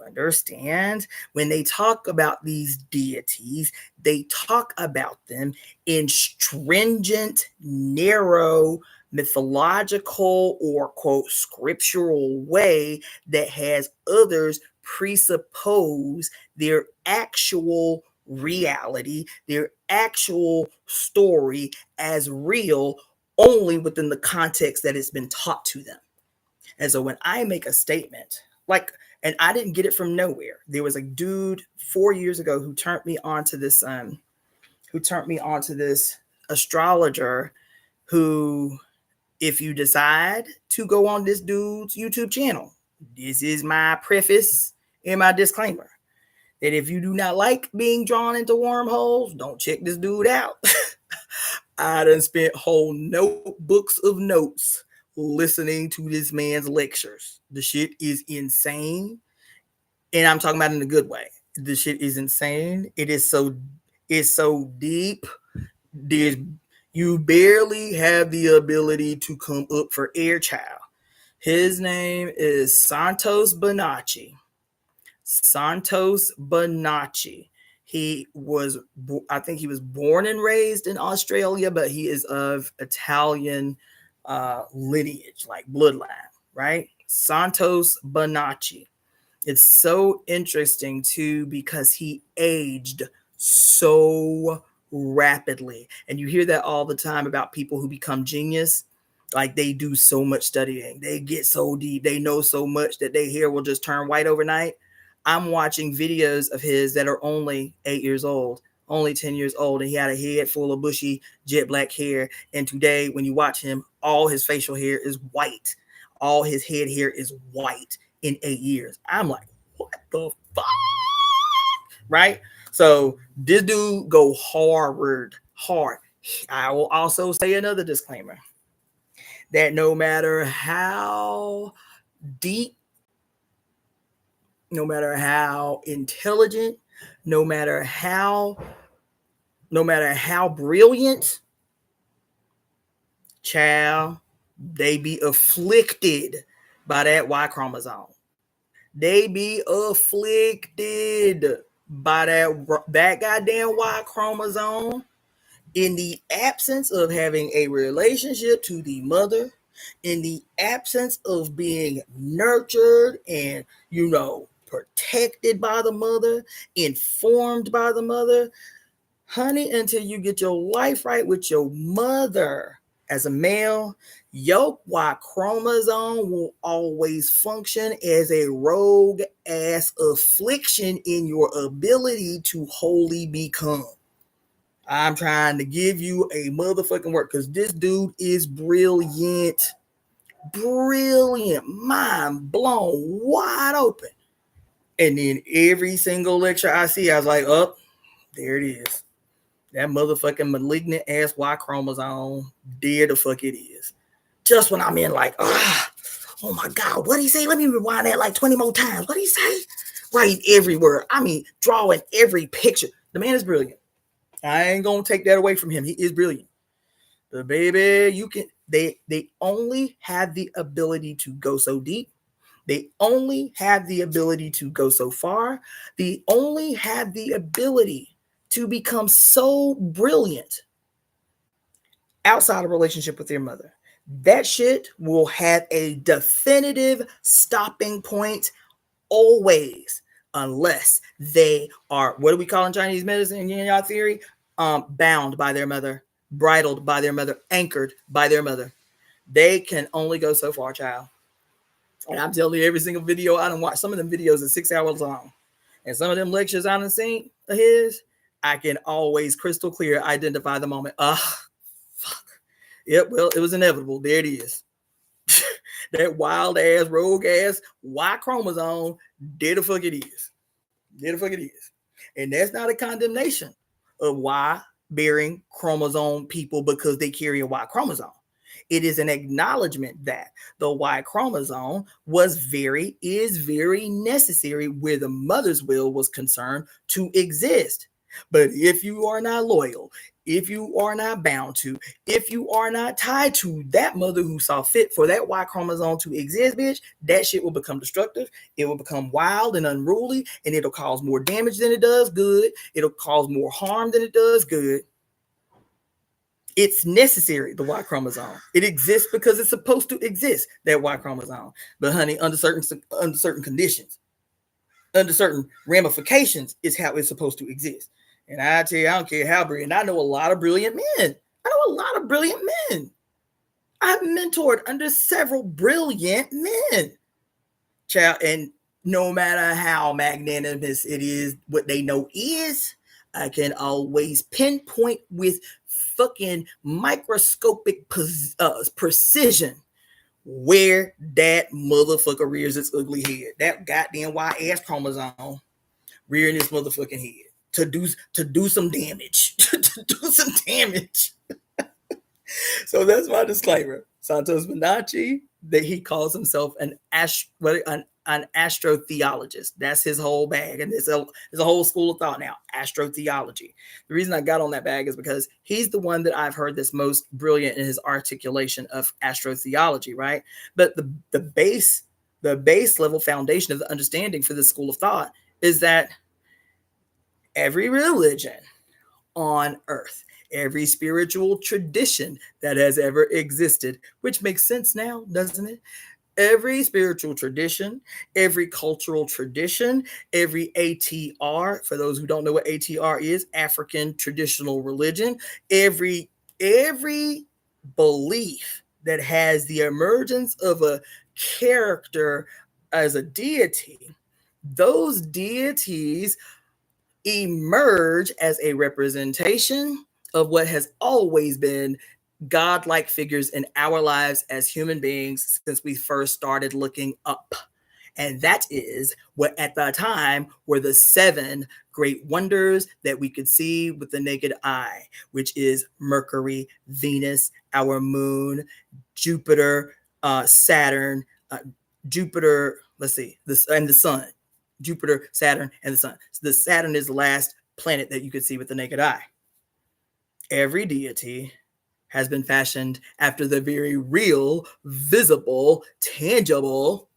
understand, when they talk about these deities, they talk about them in stringent, narrow, mythological or quote scriptural way that has others presuppose their actual reality, their actual story as real only within the context that it's been taught to them. And so when I make a statement, like, and I didn't get it from nowhere. There was a dude 4 years ago who turned me on to this astrologer who, if you decide to go on this dude's YouTube channel, this is my preface and my disclaimer that if you do not like being drawn into wormholes, don't check this dude out. I done spent whole notebooks of notes listening to this man's lectures. The shit is insane. And I'm talking about in a good way. The shit is insane. It's so deep. You barely have the ability to come up for air, child. His name is Santos Bonacci. Santos Bonacci. I think he was born and raised in Australia, but he is of Italian lineage, like bloodline, right? Santos Bonacci. It's so interesting too because he aged so rapidly. And you hear that all the time about people who become genius. Like they do so much studying, they get so deep, they know so much that their hair will just turn white overnight. I'm watching videos of his that are only 8 years old, only 10 years old, and he had a head full of bushy jet black hair. And today, when you watch him, all his facial hair is white. All his head hair is white in 8 years. I'm like, what the fuck? Right? So this dude go hard. I will also say another disclaimer that no matter how deep, no matter how intelligent, no matter how brilliant, child, they be afflicted by that Y chromosome. They be afflicted by that goddamn Y chromosome in the absence of having a relationship to the mother, in the absence of being nurtured and, protected by the mother, informed by the mother. Honey, until you get your life right with your mother as a male, your Y chromosome will always function as a rogue ass affliction in your ability to wholly become. I'm trying to give you a motherfucking word because this dude is brilliant. brilliant, mind blown, wide open. And then every single lecture I see, I was like, oh, there it is. That motherfucking malignant ass Y chromosome, there the fuck it is. Just when I'm in like, oh my God, what'd he say? Let me rewind that like 20 more times. What'd he say? Right everywhere. I mean, drawing every picture. The man is brilliant. I ain't gonna take that away from him. He is brilliant. But baby, they only have the ability to go so deep. They only have the ability to go so far. They only have the ability to become so brilliant outside of relationship with their mother. That shit will have a definitive stopping point always, unless they are, what do we call in Chinese medicine and yin yang theory? Bound by their mother, bridled by their mother, anchored by their mother. They can only go so far, child. And I'm telling you, every single video I done watched, some of them videos are 6 hours long. And some of them lectures I done seen of his, I can always crystal clear identify the moment. Fuck. Yep, well, it was inevitable. There it is. That wild ass, rogue ass Y chromosome, there the fuck it is. There the fuck it is. And that's not a condemnation of Y bearing chromosome people because they carry a Y chromosome. It is an acknowledgement that the Y chromosome is very necessary where the mother's will was concerned to exist. But if you are not loyal, if you are not bound to, if you are not tied to that mother who saw fit for that Y chromosome to exist, bitch, that shit will become destructive. It will become wild and unruly, and it'll cause more damage than it does good. It'll cause more harm than it does good. It's necessary, the Y chromosome. It exists because it's supposed to exist, that Y chromosome. But honey, under certain conditions, under certain ramifications, is how it's supposed to exist. And I tell you, I don't care how brilliant. I know a lot of brilliant men. I've mentored under several brilliant men. Child, and no matter how magnanimous it is, what they know is, I can always pinpoint with fucking microscopic precision where that motherfucker rears its ugly head. That goddamn Y ass chromosome rearing its motherfucking head to do some damage. To do some damage. So that's my disclaimer. Santos Bonacci, that he calls himself an astrotheologist. That's his whole bag. And there's a whole school of thought now, astrotheology. The reason I got on that bag is because he's the one that I've heard that's most brilliant in his articulation of astrotheology, right? But the base level foundation of the understanding for this school of thought is that every religion on earth, every spiritual tradition that has ever existed, which makes sense now, doesn't it? Every spiritual tradition, every cultural tradition, every ATR, for those who don't know what ATR is, African traditional religion, every belief that has the emergence of a character as a deity, those deities emerge as a representation of what has always been godlike figures in our lives as human beings since we first started looking up. And that is what at the time were the 7 great wonders that we could see with the naked eye, which is Mercury, Venus, our moon, Jupiter, Saturn, Jupiter, and the sun. Jupiter, Saturn, and the sun. So the Saturn is the last planet that you could see with the naked eye. Every deity has been fashioned after the very real, visible, tangible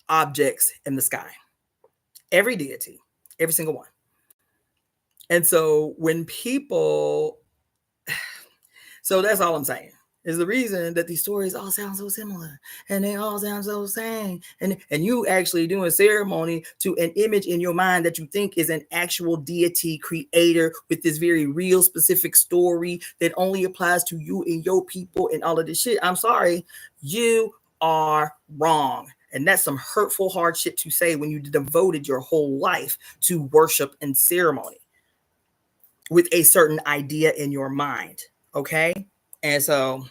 objects in the sky. Every deity, every single one. And so when people, so that's all I'm saying. Is the reason that these stories all sound so similar and they all sound so the same. And you actually doing ceremony to an image in your mind that you think is an actual deity creator with this very real specific story that only applies to you and your people and all of this shit. I'm sorry, you are wrong. And that's some hurtful, hard shit to say when you devoted your whole life to worship and ceremony with a certain idea in your mind. Okay? And so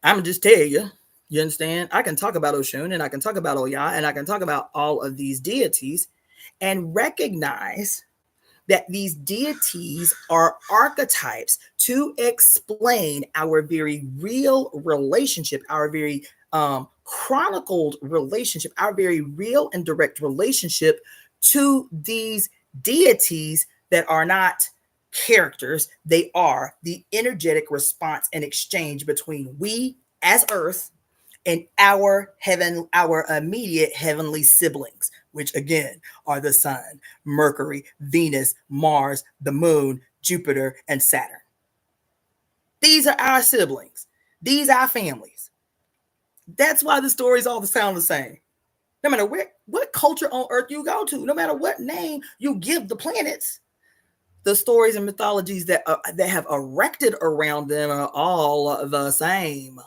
I'm gonna just tell you, you understand? I can talk about Oshun and I can talk about Oya and I can talk about all of these deities and recognize that these deities are archetypes to explain our very real relationship, our very chronicled relationship, our very real and direct relationship to these deities that are not characters. They are the energetic response and exchange between we as Earth and our immediate heavenly siblings, which again are the sun, Mercury, Venus, Mars, the moon, Jupiter, and Saturn. These are our siblings. These are our families. That's why the stories all sound the same. No matter what culture on earth you go to, no matter what name you give the planets, the stories and mythologies that have erected around them are all the same.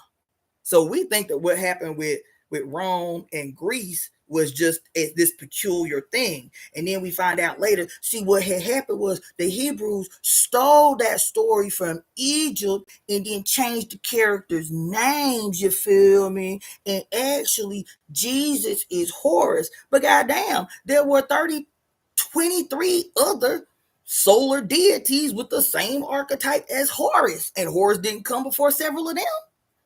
So we think that what happened with Rome and Greece was just this peculiar thing. And then we find out later, see, what had happened was the Hebrews stole that story from Egypt and then changed the characters' names, you feel me? And actually, Jesus is Horus. But goddamn, there were 23 other solar deities with the same archetype as Horus. And Horus didn't come before several of them.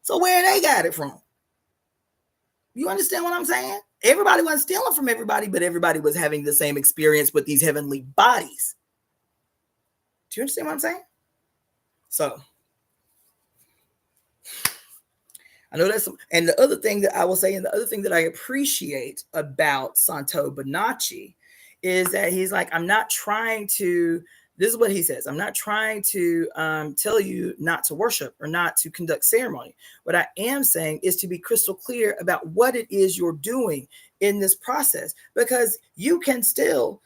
So where they got it from? You understand what I'm saying? Everybody wasn't stealing from everybody, but everybody was having the same experience with these heavenly bodies. Do you understand what I'm saying? So I know that's and the other thing that I will say, and the other thing that I appreciate about Santo Bonacci is that he's like, I'm not trying to. This is what he says. I'm not trying to tell you not to worship or not to conduct ceremony. What I am saying is to be crystal clear about what it is you're doing in this process, because you can still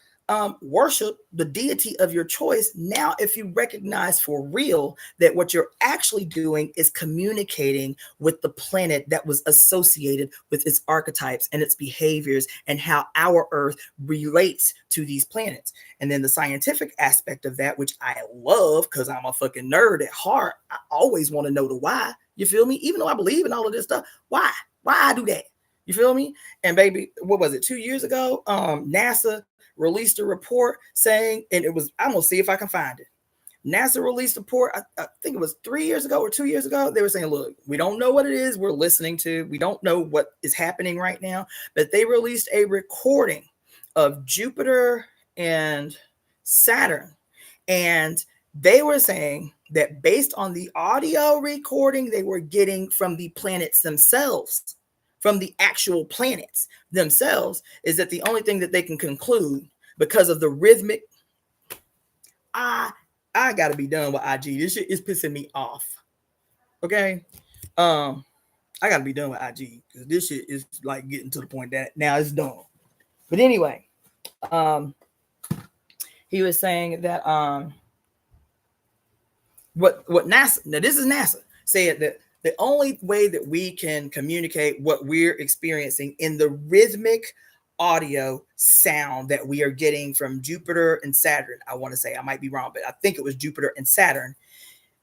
worship the deity of your choice. Now, if you recognize for real that what you're actually doing is communicating with the planet that was associated with its archetypes and its behaviors and how our Earth relates to these planets. And then the scientific aspect of that, which I love because I'm a fucking nerd at heart. I always want to know the why. You feel me? Even though I believe in all of this stuff, why? Why I do that? You feel me? And baby, what was it? 2 years ago, NASA released a report saying, and it was, I'm gonna see if I can find it. NASA released a report, I think it was 3 years ago or 2 years ago. They were saying, look, we don't know what it is we're listening to. We don't know what is happening right now, but they released a recording of Jupiter and Saturn. And they were saying that based on the audio recording they were getting from the planets themselves, from the actual planets themselves, is that the only thing that they can conclude because of the rhythmic, I gotta be done with IG. This shit is pissing me off. Okay. I gotta be done with IG because this shit is like getting to the point that now it's done. But anyway, he was saying that what NASA, now this is NASA, said that the only way that we can communicate what we're experiencing in the rhythmic audio sound that we are getting from Jupiter and Saturn, I want to say, I might be wrong, but I think it was Jupiter and Saturn,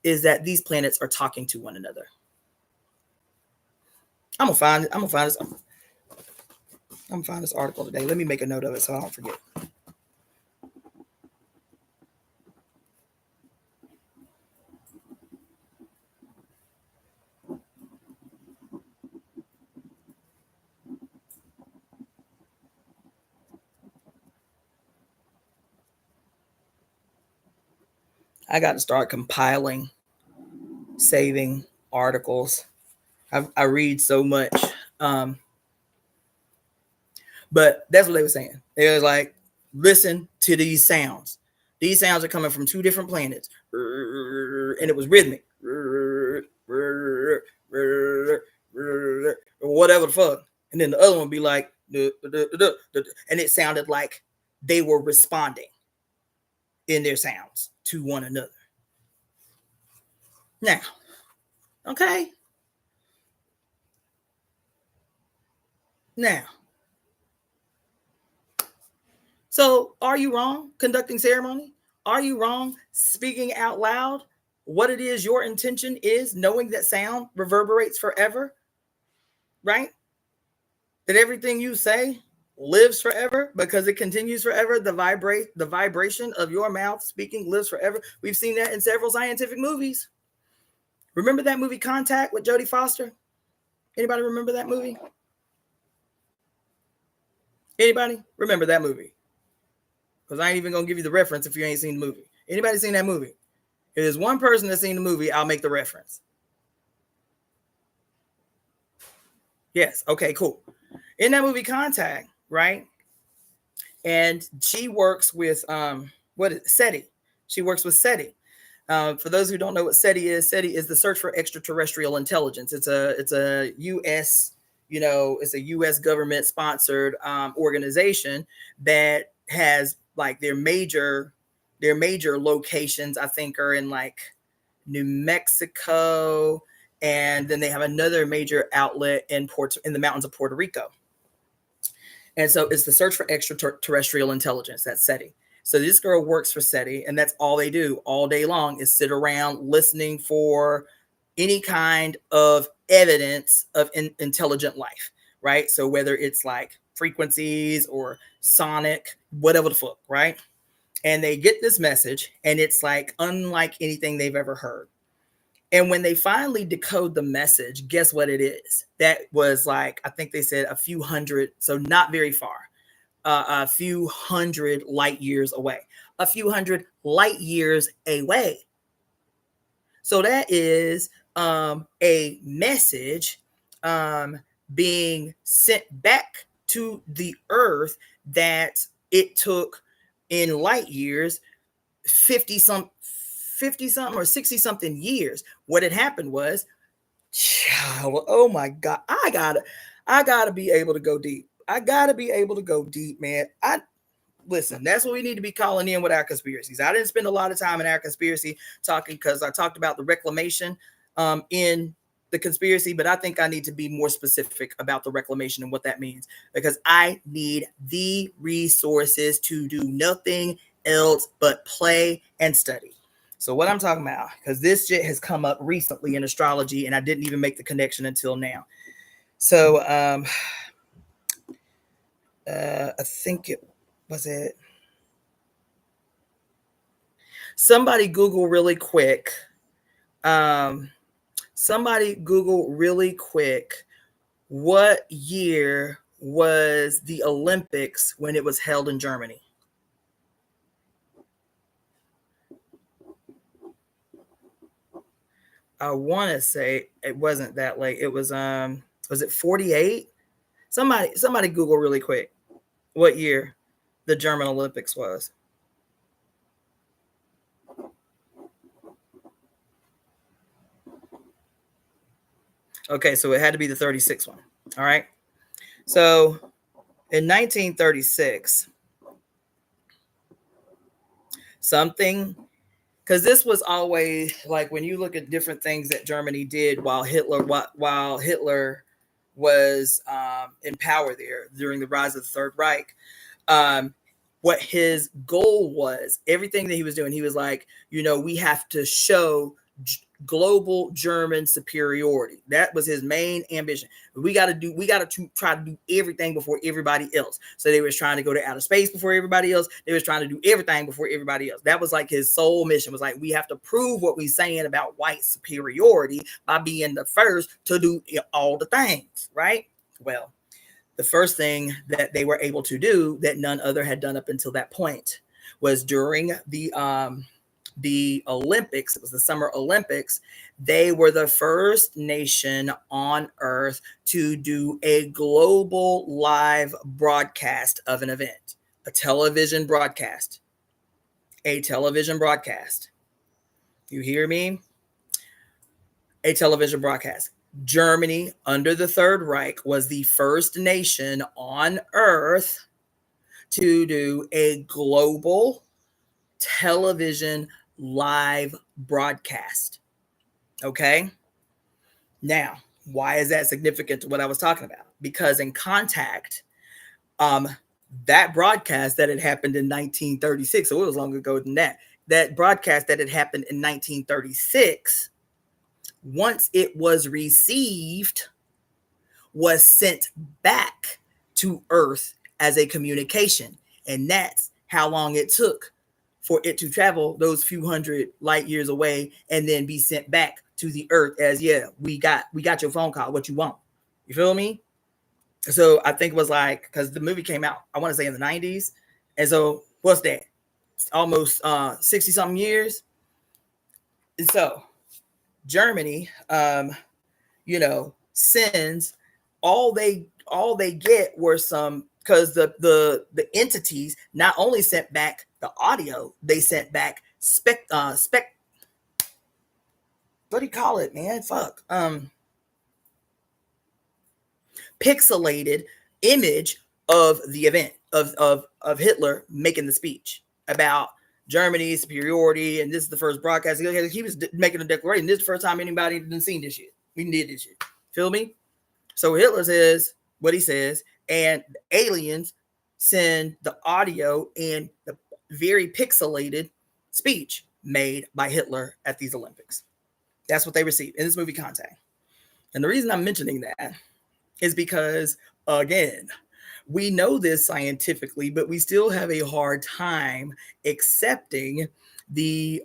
is that these planets are talking to one another. I'm gonna find this article today. Let me make a note of it so I don't forget. I got to start compiling, saving articles. I read so much. But that's what they were saying. They was like, listen to these sounds. These sounds are coming from two different planets. And it was rhythmic. Whatever the fuck. And then the other one would be like, and it sounded like they were responding in their sounds to one another. Now, okay. Now, so are you wrong conducting ceremony? Are you wrong speaking out loud? what it is your intention is, knowing that sound reverberates forever, right? That everything you say lives forever because it continues forever. The vibration of your mouth speaking lives forever. We've seen that in several scientific movies. Remember that movie Contact with Jodie Foster? Anybody remember that movie? Anybody remember that movie? Because I ain't even gonna give you the reference if you ain't seen the movie. Anybody seen that movie? If there's one person that's seen the movie, I'll make the reference. Yes. Okay, cool. In that movie Contact, right? And she works with SETI. She works with SETI. For those who don't know what SETI is the Search for Extraterrestrial Intelligence. It's a U.S. It's a U.S. government sponsored organization that has like their major locations, I think, are in like New Mexico, and then they have another major outlet in the mountains of Puerto Rico. And so it's the Search for Extraterrestrial Intelligence. That's SETI. So this girl works for SETI, and that's all they do all day long is sit around listening for any kind of evidence of intelligent life, right? So whether it's like frequencies or sonic, whatever the fuck, right? And they get this message, and it's like unlike anything they've ever heard. And when they finally decode the message, guess what it is? That was like, I think they said a few hundred, so not very far. A few hundred light years away. A few hundred light years away. So that is a message being sent back to the earth that it took in light years 50 something or 60 something years. What had happened was, oh my God, I gotta be able to go deep. I gotta be able to go deep, man. Listen, that's what we need to be calling in with our conspiracies. I didn't spend a lot of time in our conspiracy talking because I talked about the reclamation in the conspiracy, but I think I need to be more specific about the reclamation and what that means, because I need the resources to do nothing else but play and study. So what I'm talking about, because this shit has come up recently in astrology, and I didn't even make the connection until now. So I think it was it. Somebody Google really quick. What year was the Olympics when it was held in Germany? I want to say it wasn't that late. It was it 48? Somebody Google really quick what year the German Olympics was. Okay, so it had to be the 36 one. All right. So in 1936, something, because this was always like when you look at different things that Germany did while Hitler was in power there during the rise of the Third Reich. What his goal was, everything that he was doing, he was like, we have to show global German superiority. That was his main ambition. We got to try to do everything before everybody else. So they was trying to go to outer space before everybody else. They was trying to do everything before everybody else. That was like his sole mission, was like, we have to prove what we're saying about white superiority by being the first to do all the things, right? Well, the first thing that they were able to do that none other had done up until that point was during the Olympics. It was the Summer Olympics. They were the first nation on earth to do a global live broadcast of an event, a television broadcast. You hear me? A television broadcast. Germany, under the Third Reich, was the first nation on earth to do a global television live broadcast. Okay. Now, why is that significant to what I was talking about? Because in Contact, that broadcast that had happened in 1936, so it was longer ago than that, that broadcast that had happened in 1936, once it was received, was sent back to Earth as a communication. And that's how long it took for it to travel those few hundred light years away and then be sent back to the Earth as, yeah, we got your phone call. What you want? You feel me? So I think it was like, because the movie came out, I want to say in the 90s. And so what's that? Almost 60 something years. And so Germany, sends all they get were some, because the entities not only sent back the audio, they sent back spec what do you call it, man? Fuck. Pixelated image of the event of Hitler making the speech about Germany's superiority, and this is the first broadcast. He was making a declaration. This is the first time anybody done seen this shit. We did this shit. Feel me? So Hitler says what he says, and the aliens send the audio and the very pixelated speech made by Hitler at these Olympics. That's what they received in this movie Contact. And the reason I'm mentioning that is because, again, we know this scientifically, but we still have a hard time accepting the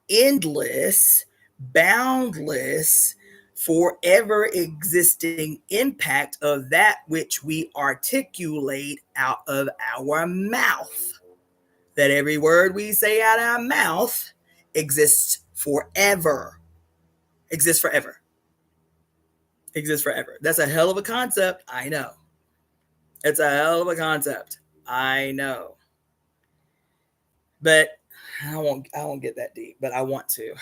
endless, boundless, forever existing impact of that which we articulate out of our mouth. That every word we say out of our mouth exists forever. Exists forever. Exists forever. That's a hell of a concept. I know. It's a hell of a concept. I know. But I won't get that deep, but I want to.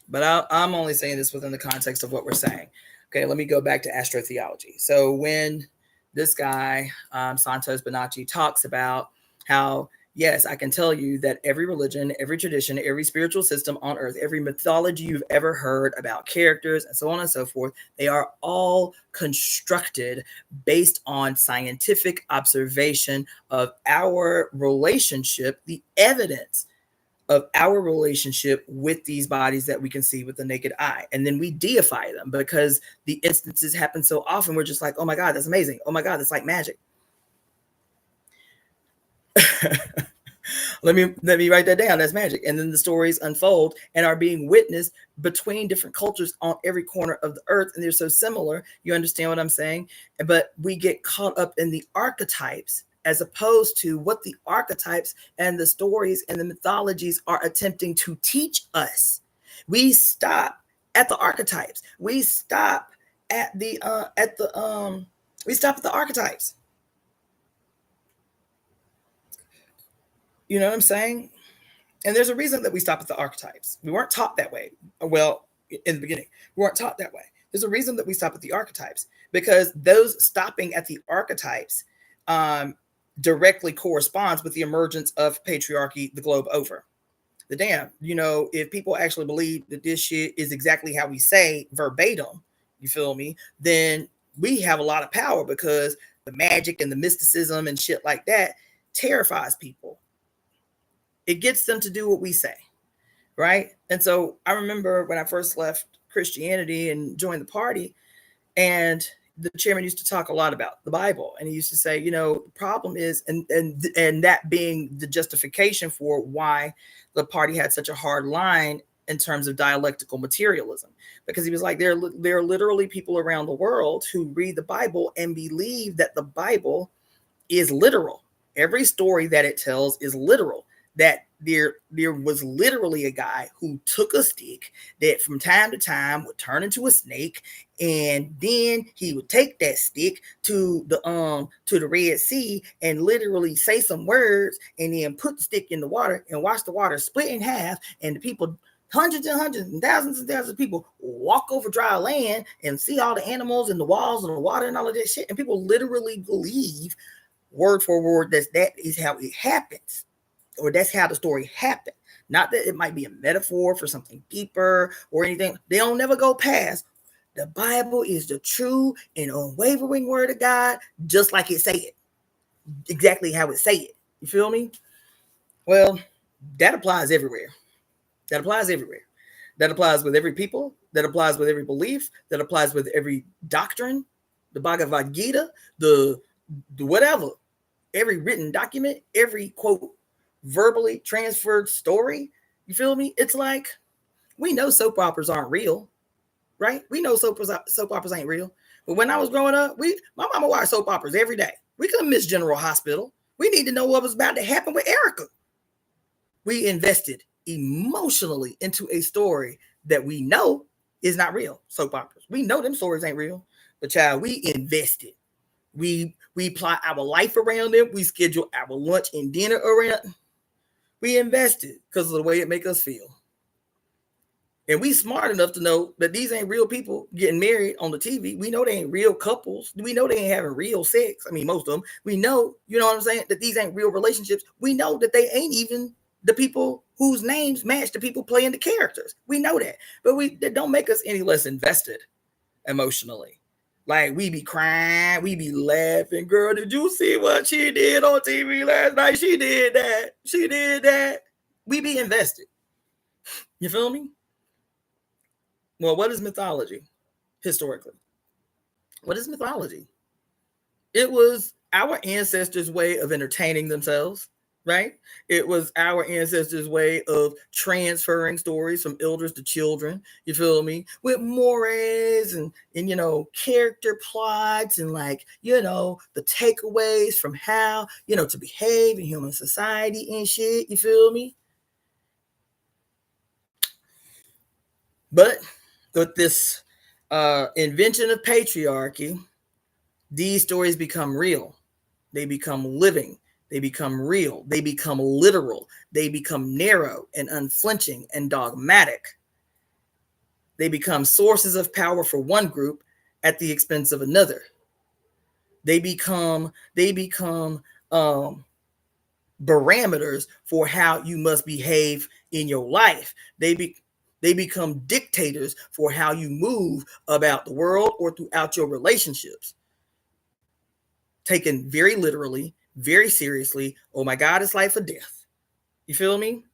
But I'm only saying this within the context of what we're saying. Okay, let me go back to astrotheology. So when this guy, Santos Bonacci, talks about how, yes, I can tell you that every religion, every tradition, every spiritual system on earth, every mythology you've ever heard about characters and so on and so forth, they are all constructed based on scientific observation of our relationship, the evidence of our relationship with these bodies that we can see with the naked eye. And then we deify them because the instances happen so often. We're just like, oh my God, that's amazing. Oh my God, that's like magic. Let me write that down. That's magic. And then the stories unfold and are being witnessed between different cultures on every corner of the earth. And they're so similar. You understand what I'm saying? But we get caught up in the archetypes as opposed to what the archetypes and the stories and the mythologies are attempting to teach us. We stop at the archetypes. We stop at the archetypes. You know what I'm saying? And there's a reason that we stop at the archetypes. We weren't taught that way. Well, in the beginning, we weren't taught that way. There's a reason that we stop at the archetypes, because those stopping at the archetypes directly corresponds with the emergence of patriarchy the globe over. The damn, if people actually believe that this shit is exactly how we say verbatim, you feel me, then we have a lot of power, because the magic and the mysticism and shit like that terrifies people. It gets them to do what we say, right? And so I remember when I first left Christianity and joined the party, and the chairman used to talk a lot about the Bible, and he used to say, the problem is, and that being the justification for why the party had such a hard line in terms of dialectical materialism, because he was like, there are literally people around the world who read the Bible and believe that the Bible is literal. Every story that it tells is literal. That there was literally a guy who took a stick that from time to time would turn into a snake, and then he would take that stick to the Red Sea and literally say some words, and then put the stick in the water and watch the water split in half, and the people, hundreds and thousands of people, walk over dry land and see all the animals and the walls and the water and all of that shit, and people literally believe word for word that is how it happens. or that's how the story happened. Not that it might be a metaphor for something deeper or anything. They don't never go past. The Bible is the true and unwavering word of God, just like it say it. Exactly how it say it. You feel me? Well, that applies everywhere. That applies everywhere. That applies with every people. That applies with every belief. That applies with every doctrine. The Bhagavad Gita, the whatever, every written document, every quote, verbally transferred story. You feel me? It's like we know soap operas aren't real, right? We know soap operas ain't real. But when I was growing up, my mama watched soap operas every day. We couldn't miss General Hospital. We need to know what was about to happen with Erica. We invested emotionally into a story that we know is not real. Soap operas. We know them stories ain't real. But child, we invested. We plot our life around them. We schedule our lunch and dinner around. We invested because of the way it make us feel. And we smart enough to know that these ain't real people getting married on the TV. We know they ain't real couples. We know they ain't having real sex. I mean, most of them. We know, you know what I'm saying, that these ain't real relationships. We know that they ain't even the people whose names match the people playing the characters. We know that. But that don't make us any less invested emotionally. Like we be crying, we be laughing. Girl, did you see what she did on TV last night? She did that. She did that. We be invested. You feel me? Well, what is mythology historically? What is mythology? It was our ancestors' way of entertaining themselves, right? It was our ancestors' way of transferring stories from elders to children, you feel me? With mores and you know, character plots and like, you know, the takeaways from how, you know, to behave in human society and shit, you feel me? But with this invention of patriarchy, these stories become real. They become living. They become real. They become literal. They become narrow and unflinching and dogmatic. They become sources of power for one group at the expense of another. They become parameters for how you must behave in your life. They become dictators for how you move about the world or throughout your relationships. Taken very literally, very seriously. Oh my God, it's life or death. You feel me?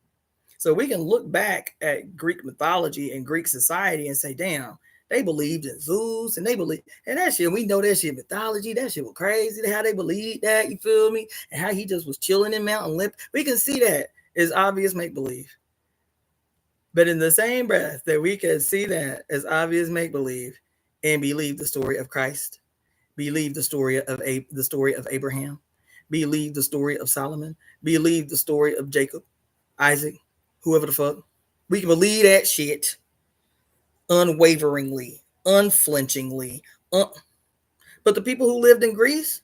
So we can look back at Greek mythology and Greek society and say, damn, they believed in Zeus and they believe, and that shit, we know that shit mythology, that shit was crazy, how they believed that, you feel me? And how he just was chilling in Mount Olympus. We can see that as obvious make-believe. But in the same breath that we can see that as obvious make-believe and believe the story of Christ, believe the story of Abraham, believe the story of Solomon, believe the story of Jacob, Isaac, whoever the fuck. We can believe that shit unwaveringly, unflinchingly. But the people who lived in Greece,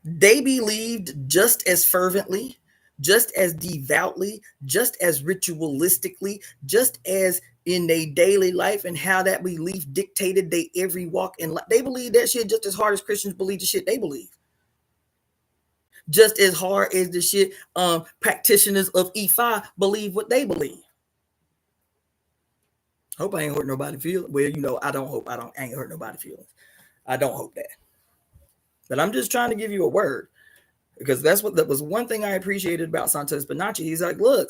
they believed just as fervently, just as devoutly, just as ritualistically, just as in their daily life and how that belief dictated their every walk in life. They believe that shit just as hard as Christians believe the shit they believe. Just as hard as the shit practitioners of Ifa believe what they believe. Hope I ain't hurt nobody feelings. Well, you know, I ain't hurt nobody feelings. I don't hope that. But I'm just trying to give you a word. Because that was one thing I appreciated about Santos Bonacci. He's like, look,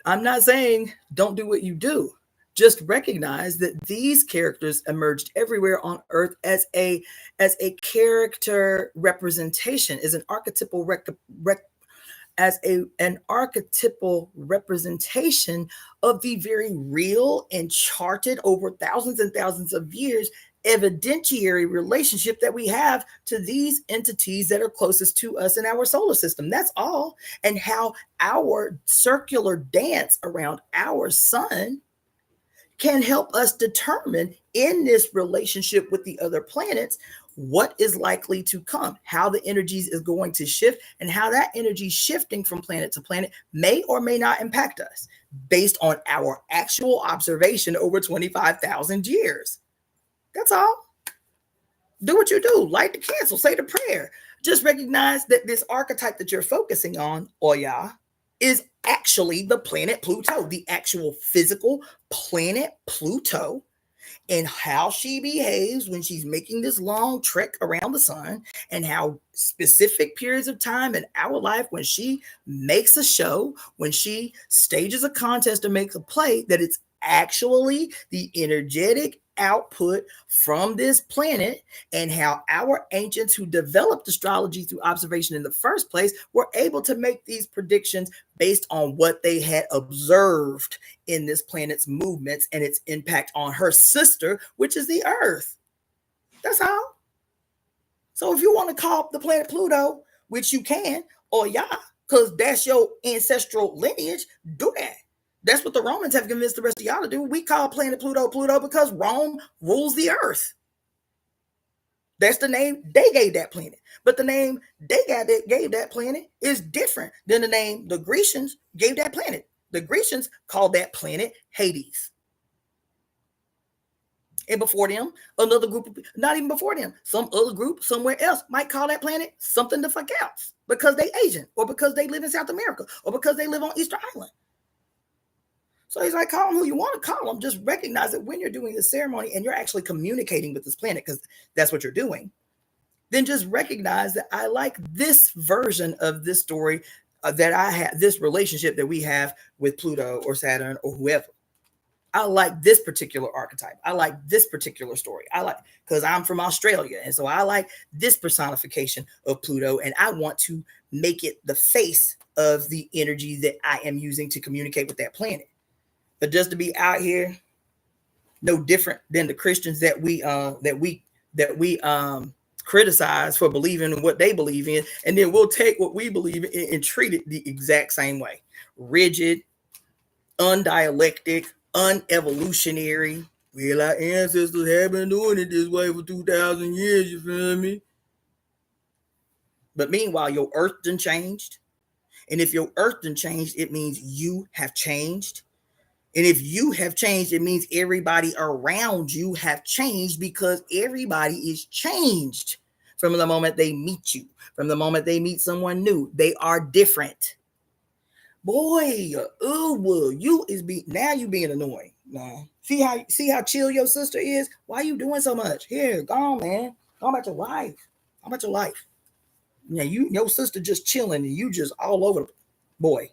I'm not saying don't do what you do. Just recognize that these characters emerged everywhere on Earth as a character representation, as an archetypal an archetypal representation of the very real and charted over thousands and thousands of years evidentiary relationship that we have to these entities that are closest to us in our solar system. That's all. And how our circular dance around our sun can help us determine in this relationship with the other planets what is likely to come, how the energies is going to shift, and how that energy shifting from planet to planet may or may not impact us based on our actual observation over 25,000 years. That's all. Do what you do. Light the candle. Say the prayer. Just recognize that this archetype that you're focusing on, Oya, is actually the planet Pluto, the actual physical planet Pluto, and how she behaves when she's making this long trek around the sun, and how specific periods of time in our life when she makes a show, when she stages a contest or makes a play, that it's actually the energetic output from this planet, and how our ancients who developed astrology through observation in the first place were able to make these predictions based on what they had observed in this planet's movements and its impact on her sister, which is the Earth. That's all. So if you want to call the planet Pluto, which you can, or Yah, because that's your ancestral lineage, do that. That's what the Romans have convinced the rest of y'all to do. We call planet Pluto Pluto because Rome rules the Earth. That's the name they gave that planet. But the name they gave that planet is different than the name the Grecians gave that planet. The Grecians called that planet Hades. And before them, another group of, not even before them, some other group somewhere else might call that planet something the fuck else because they Asian, or because they live in South America, or because they live on Easter Island. So he's like, call them who you want to call them. Just recognize that when you're doing the ceremony and you're actually communicating with this planet, because that's what you're doing, then just recognize that I like this version of this story, that I have, this relationship that we have with Pluto or Saturn or whoever. I like this particular archetype. I like this particular story. I like, because I'm from Australia. And so I like this personification of Pluto. And I want to make it the face of the energy that I am using to communicate with that planet. But just to be out here, no different than the Christians that we criticize for believing in what they believe in, and then we'll take what we believe in and treat it the exact same way. Rigid, undialectic, unevolutionary. Well, our ancestors have been doing it this way for 2,000 years, you feel me? But meanwhile, your earth done changed. And if your earth done changed, it means you have changed. And if you have changed, it means everybody around you have changed, because everybody is changed from the moment they meet you, from the moment they meet someone new. They are different. Boy, you is now you being annoying. See how chill your sister is? Why you doing so much? Here, go on, man. Go about your life. How about your life? Yeah, your sister just chilling and you just all over the boy.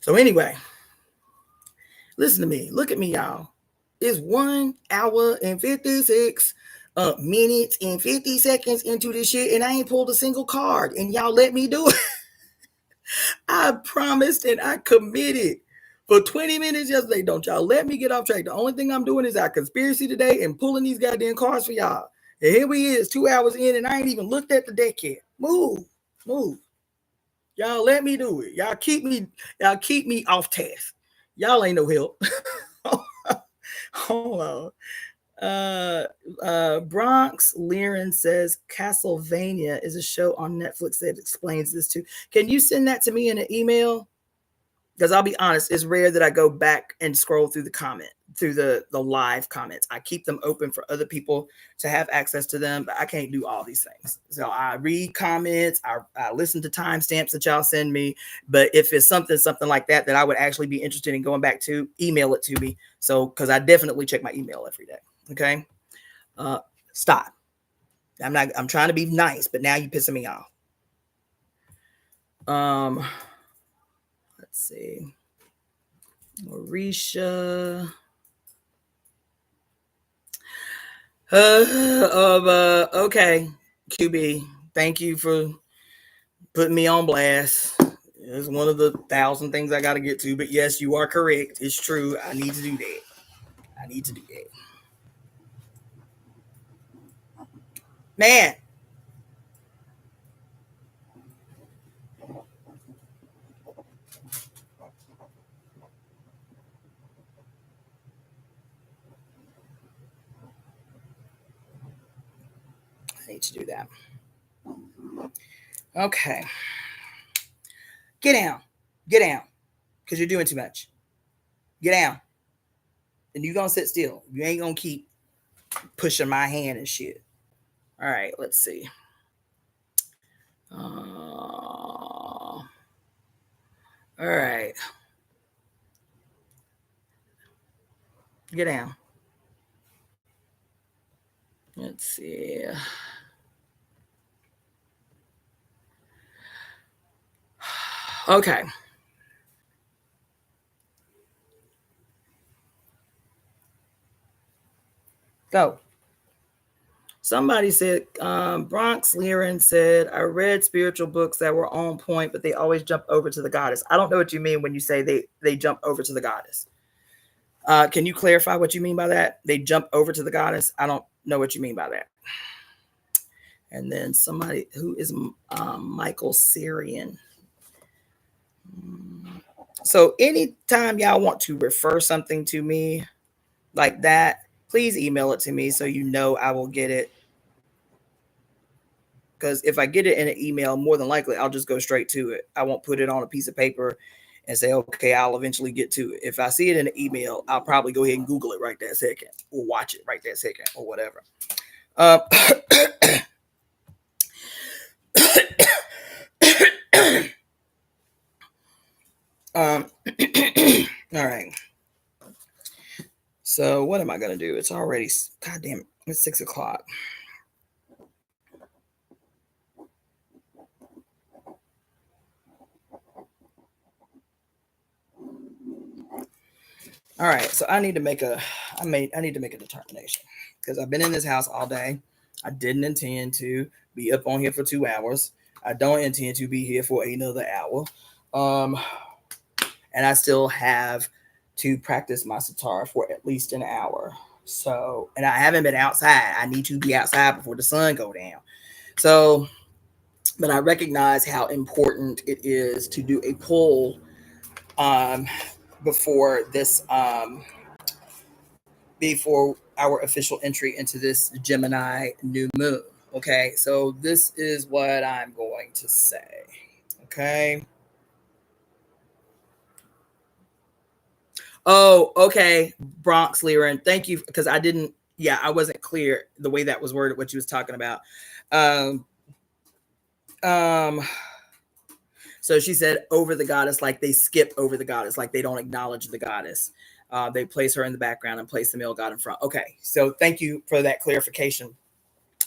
So anyway, listen to me. Look at me, y'all. It's 1 hour and 56 minutes and 50 seconds into this shit, and I ain't pulled a single card, and y'all let me do it. I promised and I committed for 20 minutes yesterday. Don't y'all let me get off track. The only thing I'm doing is our conspiracy today and pulling these goddamn cards for y'all. And here we is, 2 hours in, and I ain't even looked at the deck yet. Move. Y'all let me do it. Y'all keep me off task. Y'all ain't no help. Hold on. Bronx Liren says Castlevania is a show on Netflix that explains this too. Can you send that to me in an email? Because I'll be honest, it's rare that I go back and scroll through the live comments. I keep them open for other people to have access to them, but I can't do all these things. So I read comments, I listen to timestamps that y'all send me. But if it's something like that I would actually be interested in going back to, email it to me. So, because I definitely check my email every day. Okay. Stop. I'm trying to be nice, but now you're pissing me off. Let's see. Marisha. Okay, QB. Thank you for putting me on blast. It's one of the 1,000 things I got to get to, but yes, you are correct. It's true. I need to do that. Man. I need to do that. Okay. Get down. Because you're doing too much. Get down. And you're going to sit still. You ain't going to keep pushing my hand and shit. All right, let's see. All right. Get down. Let's see. Okay. Go. Somebody said, Bronx Liren said, I read spiritual books that were on point, but they always jump over to the goddess. I don't know what you mean when you say they jump over to the goddess. Can you clarify what you mean by that? They jump over to the goddess? I don't know what you mean by that. And then somebody who is Michael Syrian. So anytime y'all want to refer something to me like that, please email it to me so you know I will get it. Because if I get it in an email, more than likely I'll just go straight to it. I won't put it on a piece of paper and say, okay, I'll eventually get to it. If I see it in an email, I'll probably go ahead and Google it right that second, or watch it right that second, or whatever. All right. So what am I going to do? It's already, God damn it, it's 6 o'clock. All right, so I need to make a determination, because I've been in this house all day. I didn't intend to be up on here for 2 hours. I don't intend to be here for another hour. And I still have to practice my sitar for at least an hour. So, and I haven't been outside. I need to be outside before the sun go down. So, but I recognize how important it is to do a pull before this before our official entry into this Gemini new moon. Okay, so this is what I'm going to say. Okay. Oh, okay. Bronx Liren, thank you, because I didn't, yeah, I wasn't clear the way that was worded, what you was talking about. So she said over the goddess, like they skip over the goddess, like they don't acknowledge the goddess. They place her in the background and place the male god in front. Okay, so thank you for that clarification.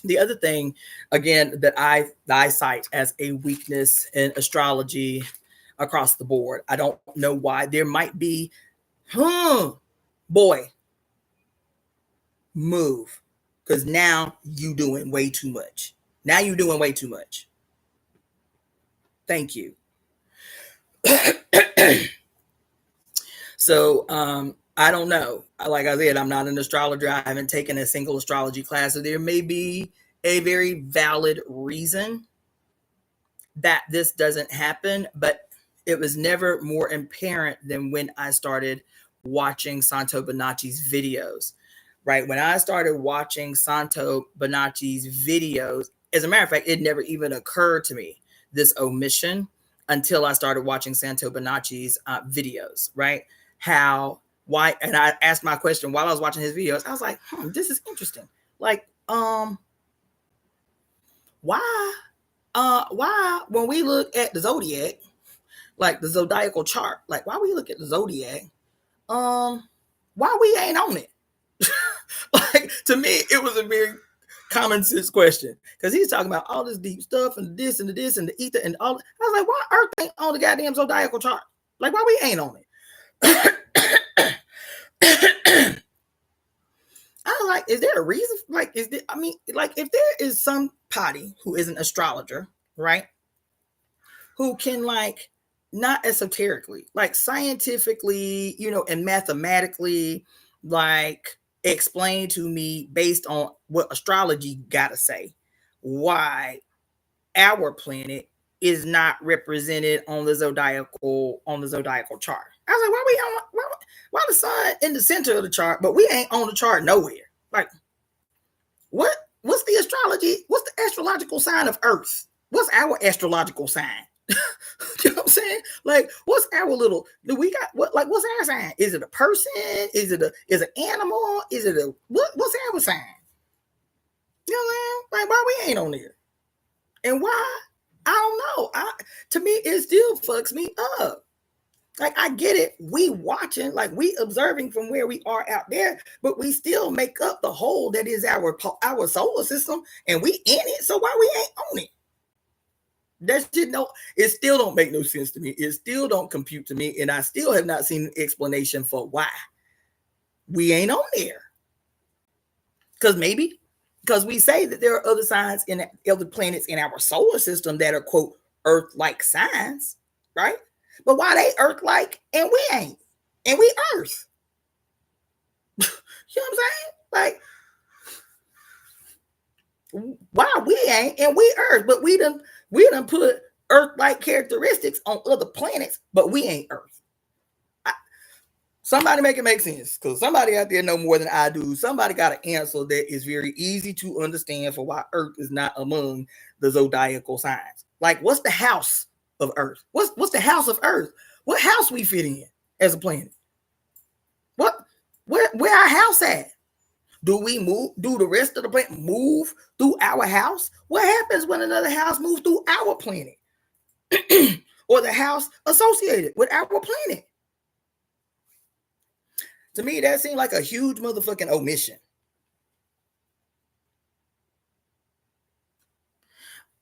The other thing, again, that I cite as a weakness in astrology across the board, I don't know why. There might be, boy, move, because now you doing way too much. Now you're doing way too much. Thank you. So I don't know. Like I said, I'm not an astrologer. I haven't taken a single astrology class. So there may be a very valid reason that this doesn't happen, but it was never more apparent than when I started watching Santo Bonacci's videos. Right? When I started watching Santo Bonacci's videos, as a matter of fact, it never even occurred to me, this omission, until I started watching Santo Bonacci's videos, right? Why, and I asked my question while I was watching his videos. I was like, this is interesting. Like, why when we look at the zodiac, like the zodiacal chart, like why we look at the zodiac, why we ain't on it? Like, to me, it was a very common sense question, because he's talking about all this deep stuff and this and the this and the ether and all. I was like, why Earth ain't on the goddamn zodiacal chart? Like, why we ain't on it? I was like, is there a reason? Like, is there, I mean, like, if there is somebody who is an astrologer, right, who can, like, not esoterically, like scientifically, and mathematically, like, explain to me based on what astrology gotta say why our planet is not represented on the zodiacal chart. I was like, why the sun in the center of the chart, but we ain't on the chart nowhere? Like, what's the astrology? What's the astrological sign of Earth? What's our astrological sign? You know what I'm saying? Like, what's our little? Do we got what? Like, what's our sign? Is it a person? Is it an animal? Is it what's our sign? You know what I'm saying? Like, why we ain't on there? And why I don't know. To me, it still fucks me up. Like, I get it. We watching, like we observing from where we are out there, but we still make up the whole that is our solar system, and we in it. So why we ain't on it? That shit, no, it still don't make no sense to me. It still don't compute to me, and I still have not seen an explanation for why we ain't on there. Because we say that there are other signs in other planets in our solar system that are, quote, Earth-like signs, right? But why they Earth-like and we ain't? And we Earth. You know what I'm saying? Like, why we ain't and we Earth? But we done put Earth-like characteristics on other planets, but we ain't Earth. Somebody make it make sense, because somebody out there know more than I do. Somebody got an answer that is very easy to understand for why Earth is not among the zodiacal signs. Like, what's the house of Earth? What's the house of Earth? What house we fit in as a planet? Where our house at? Do we move? Do the rest of the planet move through our house? What happens when another house moves through our planet? Or the house associated with our planet? To me, that seemed like a huge motherfucking omission.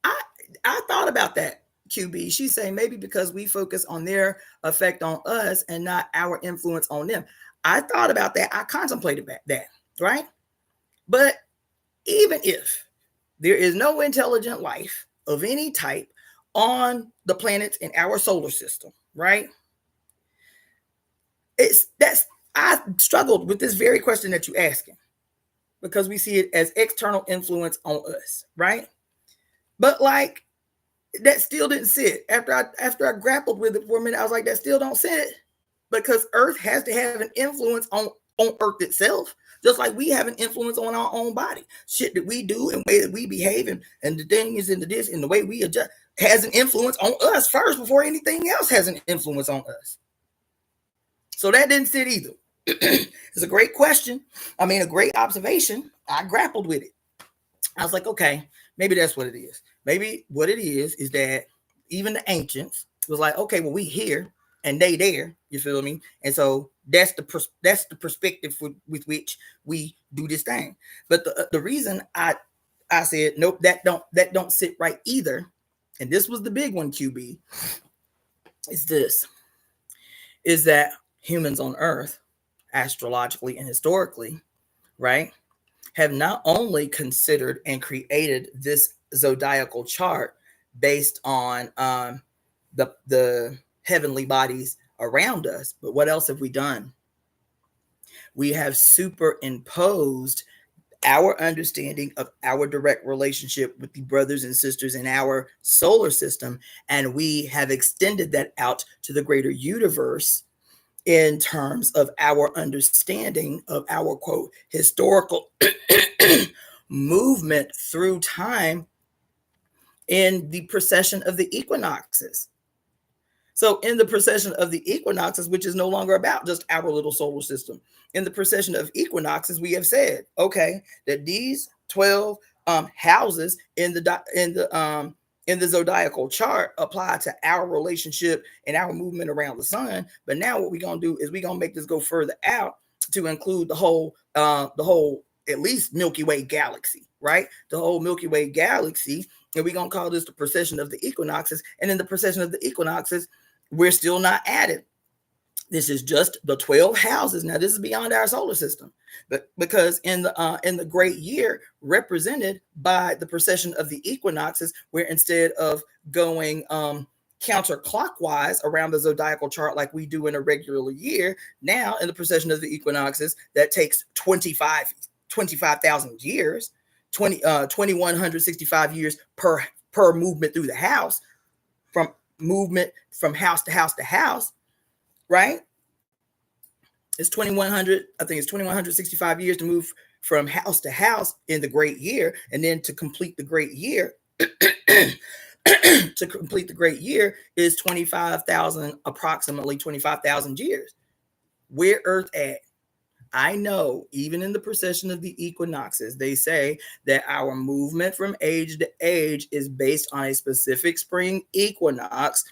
I thought about that, QB. She's saying maybe because we focus on their effect on us and not our influence on them. I thought about that. I contemplated that, right? But even if there is no intelligent life of any type on the planets in our solar system, right? I struggled with this very question that you're asking, because we see it as external influence on us, right? But like, that still didn't sit. After I grappled with it for a minute, I was like, that still don't sit, because Earth has to have an influence on Earth itself, just like we have an influence on our own body. Shit that we do and the way that we behave and the things into this and the way we adjust has an influence on us first before anything else has an influence on us. So that didn't sit either. It's a great question. I mean, a great observation. I grappled with it. I was like, okay, maybe that's what it is. Maybe what it is that even the ancients was like, okay, well, we here and they there. You feel me? And so that's the perspective with which we do this thing. But the reason I said nope, that don't sit right either. And this was the big one, QB. Is that humans on Earth, astrologically and historically, right, have not only considered and created this zodiacal chart based on the heavenly bodies around us, but what else have we done? We have superimposed our understanding of our direct relationship with the brothers and sisters in our solar system, and we have extended that out to the greater universe in terms of our understanding of our, quote, historical movement through time in the precession of the equinoxes. So in the precession of the equinoxes, which is no longer about just our little solar system, in the precession of equinoxes, we have said, okay, that these 12 houses in the zodiacal chart apply to our relationship and our movement around the sun. But now what we're going to do is we're going to make this go further out to include the whole at least Milky Way galaxy, right? The whole Milky Way galaxy. And we're going to call this the precession of the equinoxes. And in the precession of the equinoxes, we're still not added. This is just the 12 houses. Now, this is beyond our solar system, but because in the great year represented by the precession of the equinoxes, where instead of going counterclockwise around the zodiacal chart like we do in a regular year, now in the precession of the equinoxes, that takes 25,000 years, 2,165 years per movement through the house, from movement from house to house to house, right? It's 2,100, I think it's 2,165 years to move from house to house in the great year. And then to complete the great year, is 25,000, approximately 25,000 years. Where Earth at? I know, even in the precession of the equinoxes, they say that our movement from age to age is based on a specific spring equinox.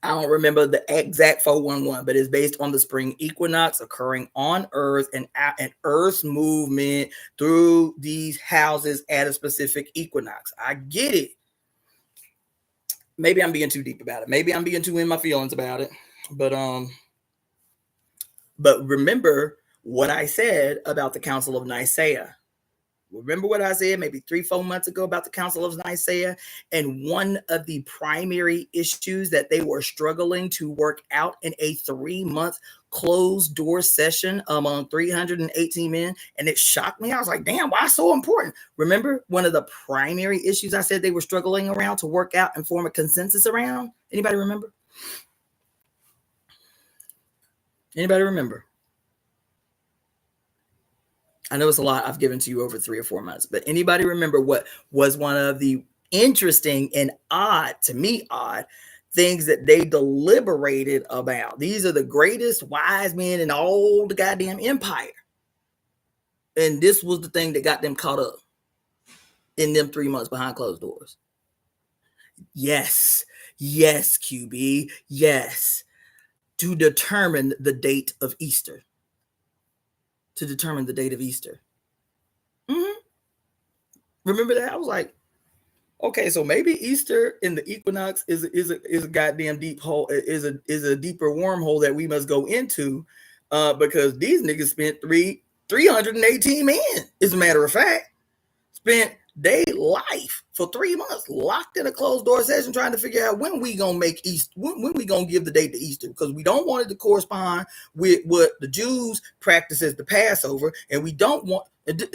I don't remember the exact 411, but it's based on the spring equinox occurring on Earth and Earth's movement through these houses at a specific equinox. I get it. Maybe I'm being too deep about it. Maybe I'm being too in my feelings about it. But remember what I said about the Council of Nicaea. Remember what I said maybe 3-4 months ago about the Council of Nicaea? And one of the primary issues that they were struggling to work out in a 3-month closed door session among 318 men. And it shocked me. I was like, damn, why so important? Remember one of the primary issues I said they were struggling around to work out and form a consensus around? Anybody remember? Anybody remember? I know it's a lot I've given to you over 3 or 4 months, but anybody remember what was one of the interesting and odd things that they deliberated about? These are the greatest wise men in all the goddamn empire. And this was the thing that got them caught up in them 3 months behind closed doors. Yes, QB, yes. To determine the date of Easter. Mm-hmm. Remember that? I was like, okay, so maybe Easter in the equinox is a goddamn deep hole, is a deeper wormhole that we must go into, because these niggas spent 318 men, as a matter of fact, spent their life for 3 months locked in a closed door session trying to figure out when we gonna make Easter, when we gonna give the date to Easter, because we don't want it to correspond with what the Jews practice as the Passover, and we don't want. And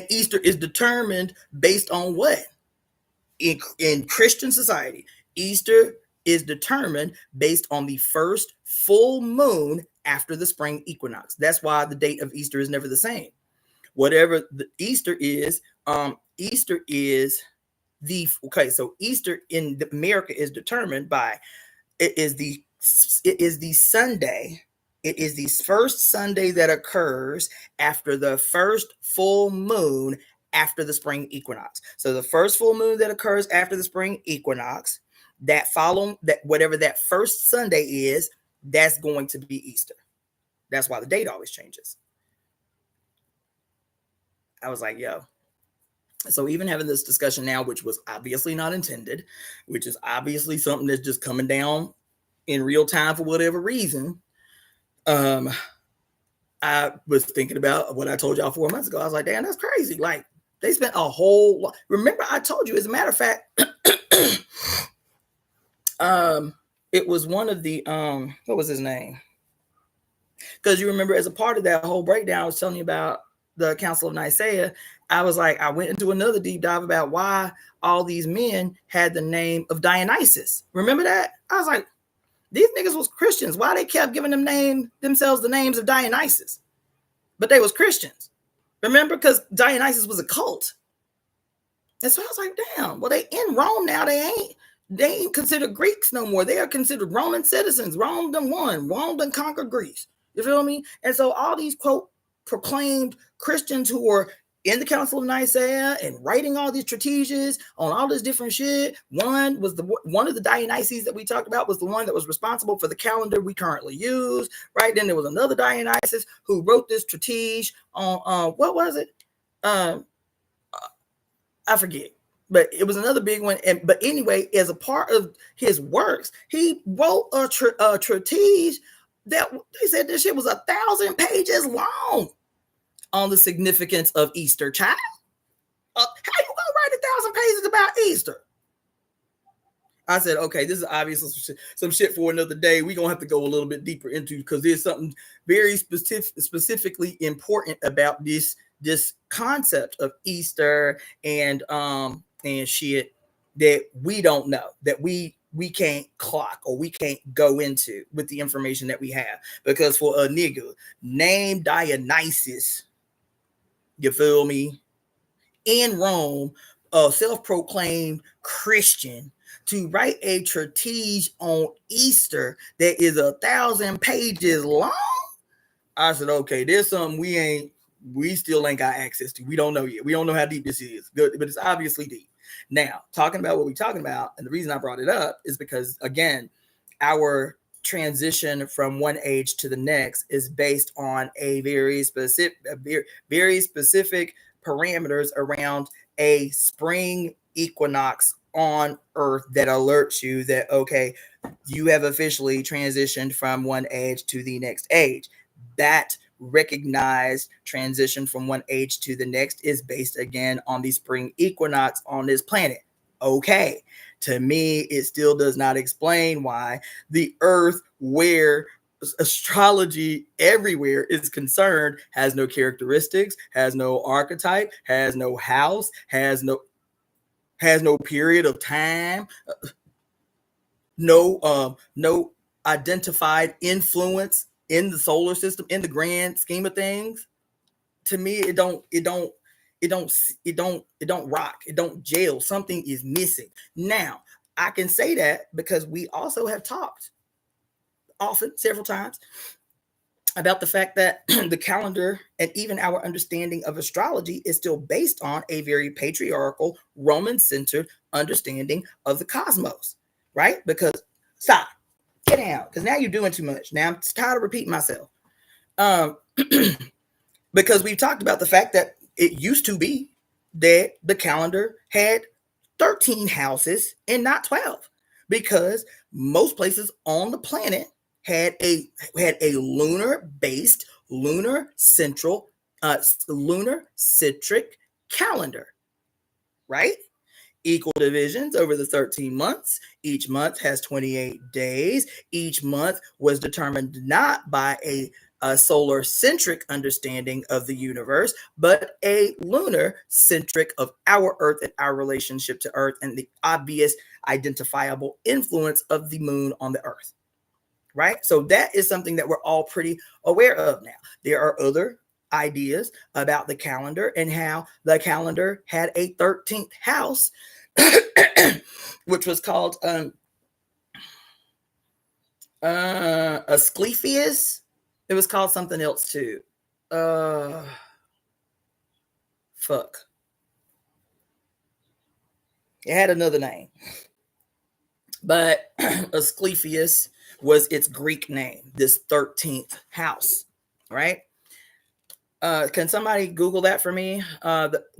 Easter is determined based on what? In Christian society, Easter is determined based on the first full moon after the spring equinox. That's why the date of Easter is never the same. Whatever the Easter is so Easter in America is determined by it is the Sunday. It is the first Sunday that occurs after the first full moon after the spring equinox. So the first full moon that occurs after the spring equinox, whatever that first Sunday is, that's going to be Easter. That's why the date always changes. I was like, yo. So even having this discussion now, which was obviously not intended, which is obviously something that's just coming down in real time for whatever reason, I was thinking about what I told y'all 4 months ago. I was like, damn, that's crazy. Like, they spent a whole lot. Remember, I told you, as a matter of fact, it was one of the, what was his name? Because you remember, as a part of that whole breakdown, I was telling you about the Council of Nicaea. I was like, I went into another deep dive about why all these men had the name of Dionysus. Remember that? I was like, these niggas was Christians. Why they kept giving themselves the names of Dionysus? But they was Christians. Remember? Because Dionysus was a cult. And so I was like, damn, well, they in Rome now. They ain't considered Greeks no more. They are considered Roman citizens. Rome done won. Rome done conquered Greece. You feel me? And so all these, quote, proclaimed Christians who were in the Council of Nicaea and writing all these treatises on all this different shit. One of the Dionysius that we talked about was the one that was responsible for the calendar we currently use, right? Then there was another Dionysius who wrote this treatise on what was it? I forget, but it was another big one. But anyway, as a part of his works, he wrote a treatise that they said this shit was 1,000 pages long on the significance of Easter, child. How you gonna write 1,000 pages about Easter? I said, okay, this is obviously some shit for another day. We're gonna have to go a little bit deeper into, because there's something very specifically important about this concept of Easter and shit that we don't know, that we can't clock or we can't go into with the information that we have. Because for a nigga named Dionysus, you feel me, in Rome, a self-proclaimed Christian, to write a treatise on Easter that is 1,000 pages long, I said, okay, there's something we still ain't got access to. We don't know yet. We don't know how deep this is, but it's obviously deep. Now, talking about what we're talking about, and the reason I brought it up is because, again, our transition from one age to the next is based on a very specific parameters around a spring equinox on Earth that alerts you that, okay, you have officially transitioned from one age to the next age. That recognized transition from one age to the next is based again on the spring equinox on this planet. Okay, to me, it still does not explain why the Earth, where astrology everywhere is concerned, has no characteristics, has no archetype, has no house, has no period of time, no identified influence in the solar system in the grand scheme of things. To me, it don't rock. It don't gel. Something is missing. Now, I can say that because we also have talked often, several times, about the fact that the calendar and even our understanding of astrology is still based on a very patriarchal, Roman-centered understanding of the cosmos, right? Because stop, get down, because now you're doing too much. Now I'm tired of repeating myself. Because we've talked about the fact that it used to be that the calendar had 13 houses and not 12, because most places on the planet had a lunar based, lunar central, lunar centric calendar, right? Equal divisions over the 13 months. Each month has 28 days. Each month was determined not by a solar centric understanding of the universe, but a lunar centric of our Earth and our relationship to Earth and the obvious identifiable influence of the moon on the Earth. Right? So that is something that we're all pretty aware of now. There are other ideas about the calendar and how the calendar had a 13th house, which was called Asclepius. It was called something else too. Fuck. It had another name. But Asclepius was its Greek name, this 13th house, right? Can somebody Google that for me?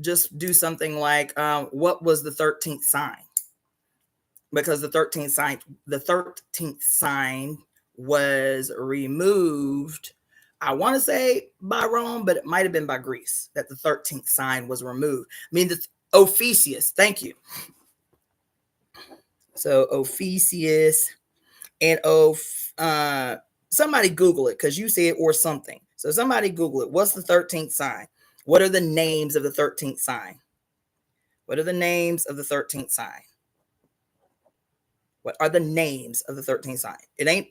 Just do something like, what was the 13th sign? Because the 13th sign was removed. I want to say by Rome, but it might have been by Greece that the 13th sign was removed. I mean, the Ophiuchus. Thank you. So Ophiuchus and somebody Google it because you said or something. So somebody Google it. What's the 13th sign? What are the names of the 13th sign? What are the names of the 13th sign? What are the names of the 13th sign? It ain't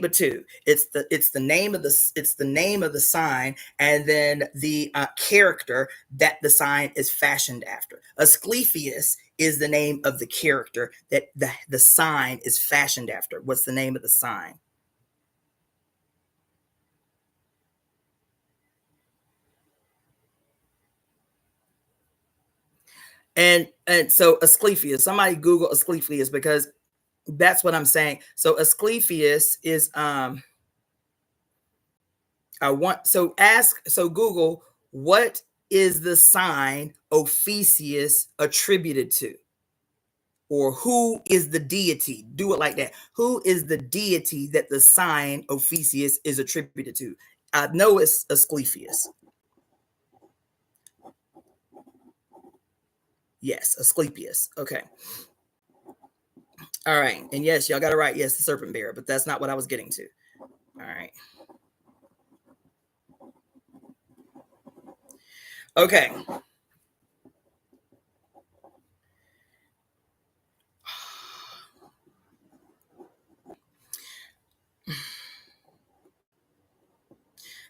but two. It's the name of the sign, and then the character that the sign is fashioned after. Asclepius is the name of the character that the sign is fashioned after. What's the name of the sign? And so Asclepius, somebody Google Asclepius because that's what I'm saying. So Asclepius is Google, what is the sign Ophiuchus attributed to? Or who is the deity? Do it like that. Who is the deity that the sign Ophiuchus is attributed to? I know it's Asclepius. Yes, Asclepius. Okay. All right. And yes, y'all got it right. Yes, the serpent bearer, but that's not what I was getting to. All right. Okay.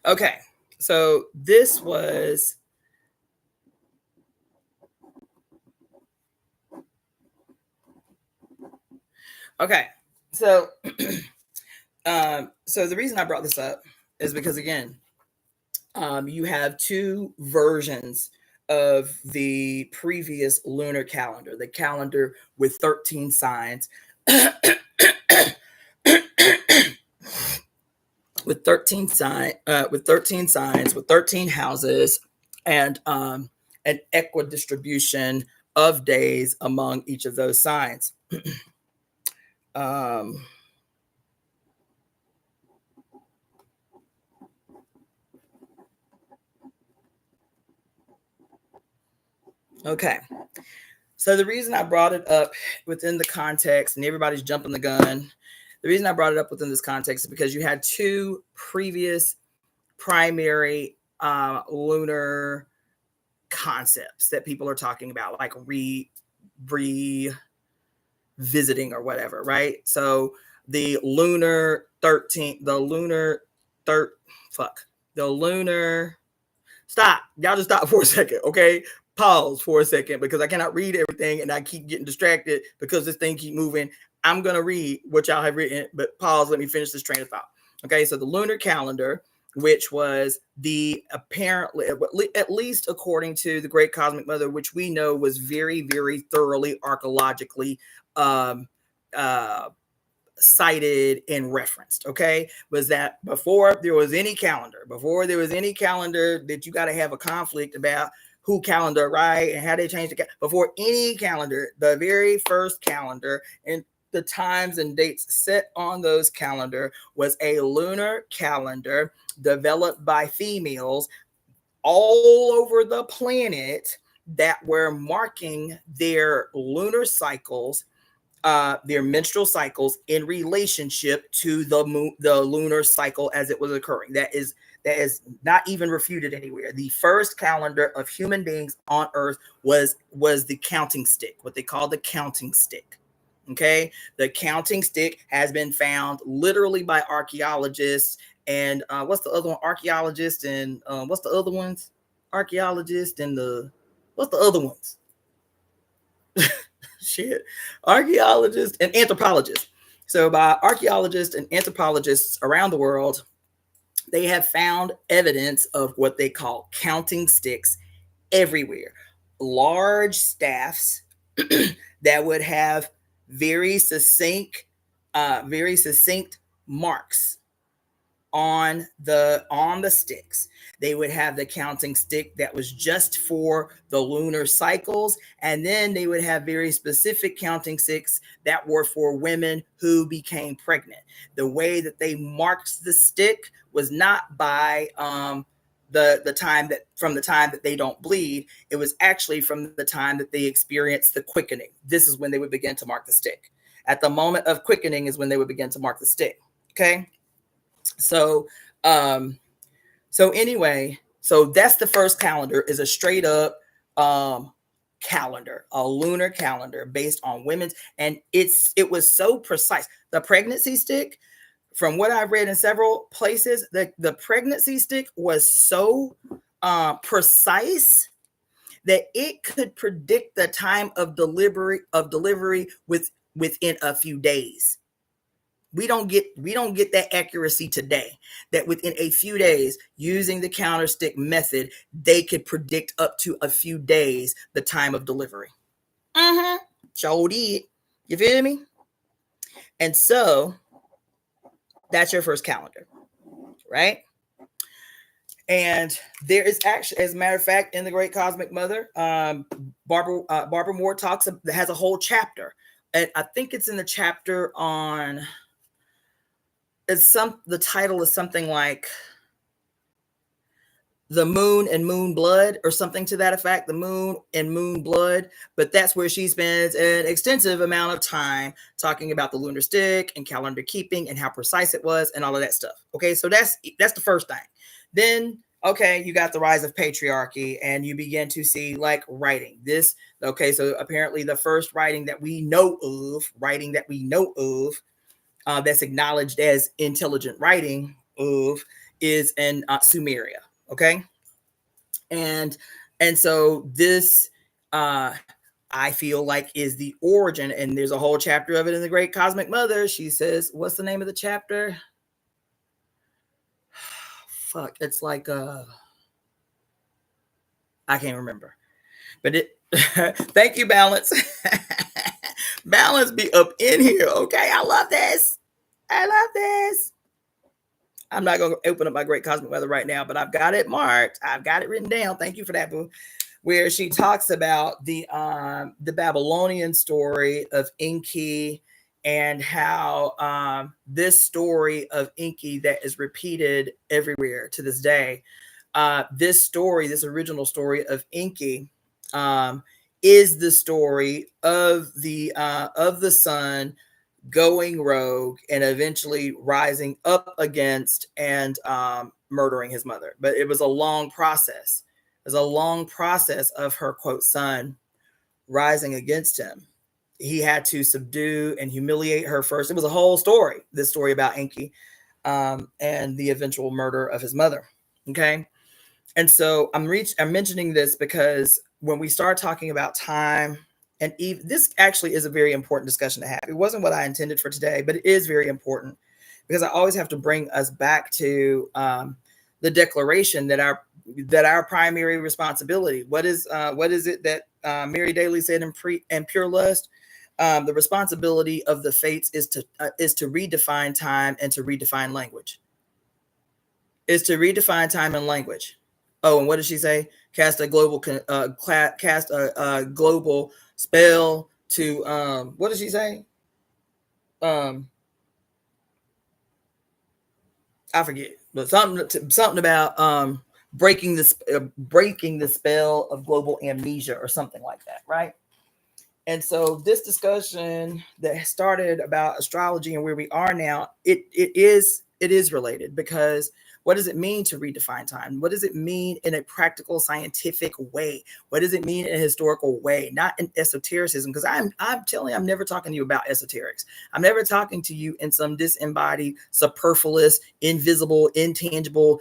Okay. So this was okay. So so the reason I brought this up is because again, you have two versions of the previous lunar calendar, the calendar with 13 signs. with 13 signs, with 13 houses, and an equidistribution of days among each of those signs. Okay. So the reason I brought it up within the context, and everybody's jumping the gun, the reason I brought it up within this context is because you had two previous primary lunar concepts that people are talking about, like revisiting or whatever, right? So the lunar 13, the lunar stop. Y'all just stop for a second, okay? Pause for a second, because I cannot read everything and I keep getting distracted because this thing keep moving. I'm going to read what y'all have written, but pause. Let me finish this train of thought. Okay, so the lunar calendar, which was the apparently, at least according to the Great Cosmic Mother, which we know was very, very thoroughly archaeologically cited and referenced, okay, was that before there was any calendar that you got to have a conflict about who calendar, right, and how they changed before any calendar, the very first calendar and the times and dates set on those calendar was a lunar calendar developed by females all over the planet that were marking their lunar cycles, their menstrual cycles in relationship to the lunar cycle as it was occurring. That is not even refuted anywhere. The first calendar of human beings on Earth was the counting stick, what they call the counting stick. Okay, the counting stick has been found literally by archaeologists and what's the other one? Archaeologists and what's the other ones? Archaeologists and what's the other ones? Shit, archaeologists and anthropologists. So by archaeologists and anthropologists around the world, they have found evidence of what they call counting sticks everywhere. Large staffs that would have very succinct marks on the sticks. They would have the counting stick that was just for the lunar cycles, and then they would have very specific counting sticks that were for women who became pregnant. The way that they marked the stick was not by the time that they don't bleed. It was actually from the time that they experience the quickening. This is when they would begin to mark the stick. At the moment of quickening is when they would begin to mark the stick. Okay. So anyway, so that's the first calendar, is a straight up calendar, a lunar calendar based on women's, and it was so precise. The pregnancy stick, from what I've read in several places, the pregnancy stick was so precise that it could predict the time of delivery within a few days. We don't get that accuracy today, that within a few days, using the counter stick method, they could predict up to a few days the time of delivery. Sure did. You feel me? And so that's your first calendar, right? And there is actually, as a matter of fact, in the Great Cosmic Mother, Barbara Moore has a whole chapter, and I think it's in the chapter on. The title is something like The Moon and Moon Blood, or something to that effect, The Moon and Moon Blood. But that's where she spends an extensive amount of time talking about the lunar stick and calendar keeping and how precise it was and all of that stuff. Okay, so that's the first thing. Then, okay, you got the rise of patriarchy, and you begin to see like writing. Okay, so apparently the first writing that we know of, that's acknowledged as intelligent writing is in Sumeria. Okay, and so this I feel like is the origin, and there's a whole chapter of it in the Great Cosmic Mother. She says, what's the name of the chapter? Fuck, it's like I can't remember. But it thank you, Balance. Balance be up in here. Okay. I love this. I love this. I'm not going to open up my great cosmic weather right now, but I've got it marked. I've got it written down. Thank you for that, boo. Where she talks about the Babylonian story of Enki and how this story of Enki that is repeated everywhere to this day. This story, this original story of Enki, is the story of the sun going rogue and eventually rising up against and murdering his mother. But it was a long process. It was a long process of her, quote, son rising against him. He had to subdue and humiliate her first. It was a whole story, this story about Enki and the eventual murder of his mother. Okay. And so I'm mentioning this because when we start talking about time, and this actually is a very important discussion to have. It wasn't what I intended for today, but it is very important because I always have to bring us back to the declaration that our primary responsibility. What is it that Mary Daly said in Pure Lust? The responsibility of the fates is to redefine time and to redefine language. Is to redefine time and language. Oh, and what did she say? Cast a global spell to what did she say? I forget, but something about breaking the spell of global amnesia or something like that, right? And so this discussion that started about astrology and where we are now, it is related, because what does it mean to redefine time? What does it mean in a practical, scientific way? What does it mean in a historical way? Not in esotericism, because I'm telling you, I'm never talking to you about esoterics. I'm never talking to you in some disembodied, superfluous, invisible, intangible,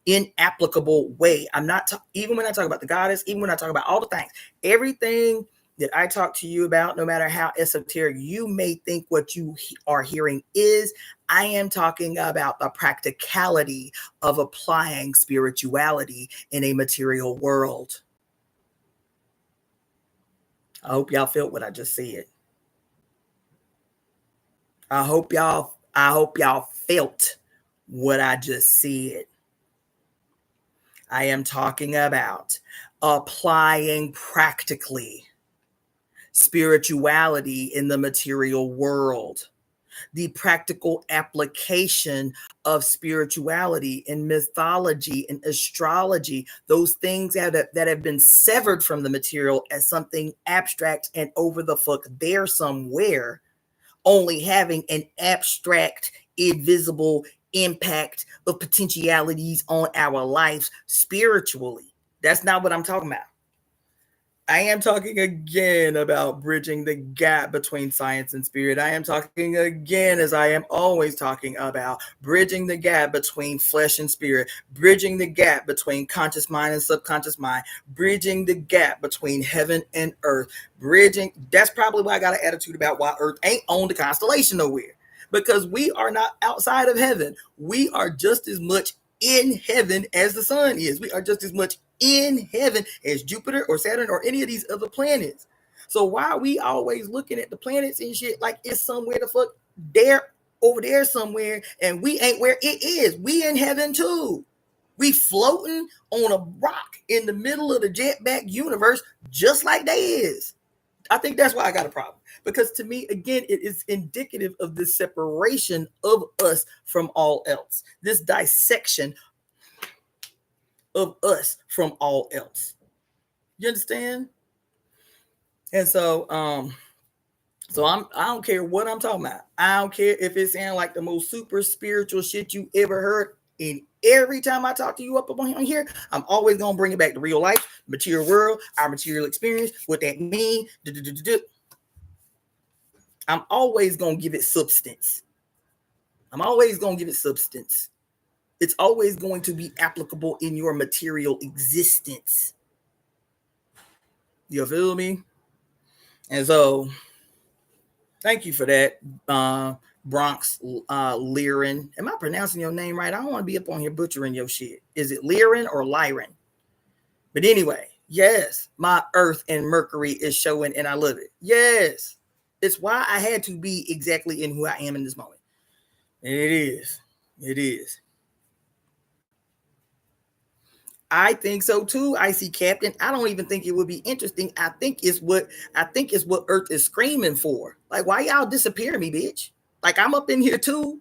inapplicable way. I'm not even when I talk about the goddess, even when I talk about all the things, everything that I talk to you about, no matter how esoteric you may think what you are hearing is, I am talking about the practicality of applying spirituality in a material world. I hope y'all felt what I just said. I hope y'all felt what I just said. I am talking about applying practically spirituality in the material world, the practical application of spirituality in mythology and astrology, those things that have been severed from the material as something abstract and over the fuck there somewhere, only having an abstract, invisible impact of potentialities on our lives spiritually. That's not what I'm talking about. I am talking again about bridging the gap between science and spirit. I am talking again, as I am always talking about, bridging the gap between flesh and spirit, bridging the gap between conscious mind and subconscious mind, bridging the gap between heaven and earth, bridging. That's probably why I got an attitude about why earth ain't on the constellation nowhere, because we are not outside of heaven. We are just as much in heaven as the sun is. We are just as much in heaven as Jupiter or Saturn or any of these other planets. So why are we always looking at the planets and shit like it's somewhere the fuck there, over there somewhere, and we ain't where it is? We in heaven too. We floating on a rock in the middle of the jetback universe, just like they is. I think that's why I got a problem. Because to me, again, it is indicative of the separation of us from all else. This dissection of us from all else. You understand? And so I don't care what I'm talking about. I don't care if it sounds like the most super spiritual shit you ever heard. And every time I talk to you up on here, I'm always gonna bring it back to real life, material world, our material experience, what that means. I'm always gonna give it substance. I'm always gonna give it substance. It's always going to be applicable in your material existence. You feel me? And so, thank you for that, Bronx Lyran. Am I pronouncing your name right? I don't want to be up on here butchering your shit. Is it Lyran or Lyran? But anyway, Yes, my Earth and Mercury is showing, and I love it. Yes, it's why I had to be exactly in who I am in this moment. And it is. It is. I think so too. I see Captain. I don't even think it would be interesting. I think it's what Earth is screaming for. Like, why y'all disappear me, bitch? Like I'm up in here too.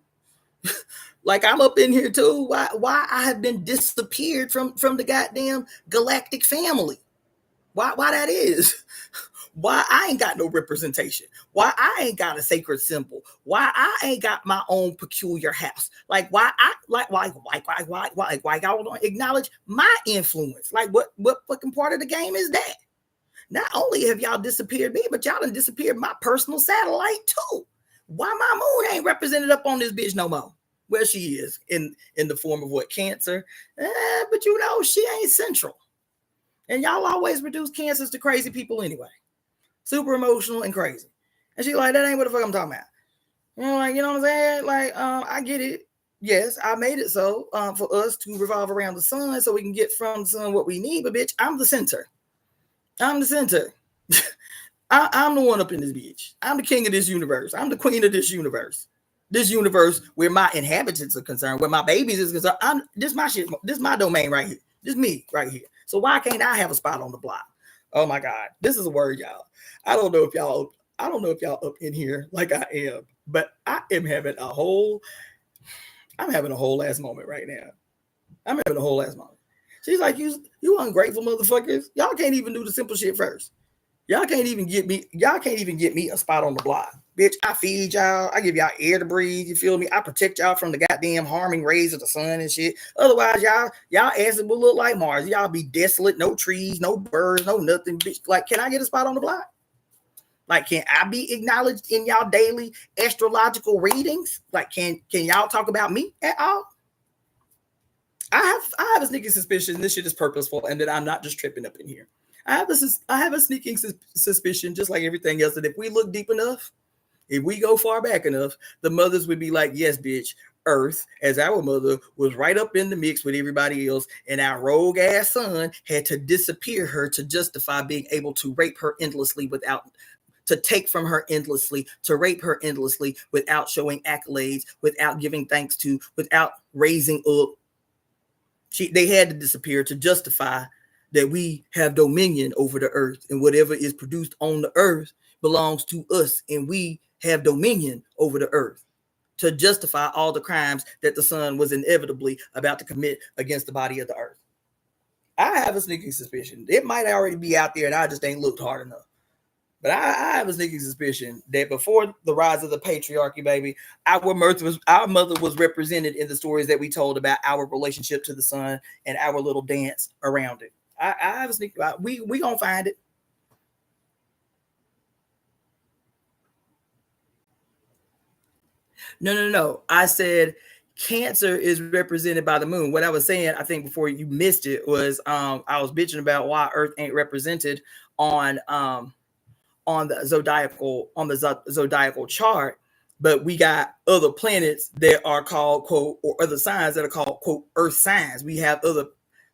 Like I'm up in here too. Why I have been disappeared from the goddamn galactic family? Why that is? Why I ain't got no representation? Why I ain't got a sacred symbol? Why I ain't got my own peculiar house? Like why y'all don't acknowledge my influence? Like what fucking part of the game is that? Not only have y'all disappeared me, but y'all done disappeared my personal satellite too. Why my moon ain't represented up on this bitch no more? Well, she is in the form of what, Cancer, but you know she ain't central, and y'all always reduce cancers to crazy people anyway, super emotional and crazy. And she's like, that ain't what the fuck I'm talking about. You know what I'm saying? Like, I get it. Yes, I made it so for us to revolve around the sun so we can get from the sun what we need. But bitch, I'm the center. I'm the center. I'm the one up in this bitch. I'm the king of this universe. I'm the queen of this universe. This universe where my inhabitants are concerned, where my babies is concerned. This my shit. This my domain right here. This me right here. So why can't I have a spot on the block? Oh my God, this is a word, y'all. I don't know if y'all up in here like I am, but I am having a whole. I'm having a whole ass moment right now. I'm having a whole ass moment. She's like, you ungrateful motherfuckers. Y'all can't even do the simple shit first. Y'all can't even get me a spot on the block. Bitch, I feed y'all. I give y'all air to breathe. You feel me? I protect y'all from the goddamn harming rays of the sun and shit. Otherwise, y'all asses will look like Mars. Y'all be desolate, no trees, no birds, no nothing. Bitch, like, can I get a spot on the block? Like, can I be acknowledged in y'all daily astrological readings? Like, can y'all talk about me at all? I have a sneaking suspicion this shit is purposeful and that I'm not just tripping up in here. I have a sneaking suspicion, just like everything else, that if we look deep enough, if we go far back enough, the mothers would be like, yes, bitch, Earth, as our mother, was right up in the mix with everybody else, and our rogue ass son had to disappear her to justify being able to rape her endlessly to take from her endlessly, to rape her endlessly without showing accolades, without giving thanks to, without raising up. They had to disappear to justify that we have dominion over the earth, and whatever is produced on the earth belongs to us, and we have dominion over the earth, to justify all the crimes that the sun was inevitably about to commit against the body of the earth. I have a sneaking suspicion it might already be out there and I just ain't looked hard enough. But I have a sneaking suspicion that before the rise of the patriarchy, baby, our mother was represented in the stories that we told about our relationship to the sun and our little dance around it. I have a sneaking. We gonna find it. No. I said Cancer is represented by the moon. What I was saying, I think before you missed it, was I was bitching about why Earth ain't represented on the zodiacal chart, but we got other planets that are called, quote, or other signs that are called, quote, Earth signs. We have other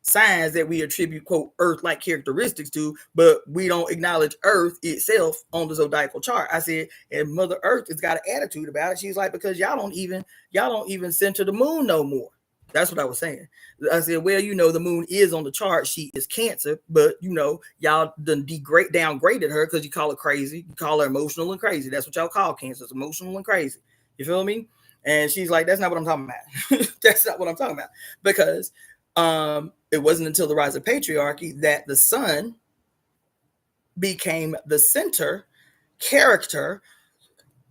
signs that we attribute, quote, Earth-like characteristics to, but we don't acknowledge Earth itself on the zodiacal chart. I said, and Mother Earth has got an attitude about it. She's like, because y'all don't even center the moon no more. That's what I was saying. I said, well, the moon is on the chart. She is Cancer, but y'all done downgraded her because you call her crazy. You call her emotional and crazy. That's what y'all call Cancer. It's emotional and crazy. You feel me? And she's like, that's not what I'm talking about. That's not what I'm talking about. Because it wasn't until the rise of patriarchy that the sun became the center character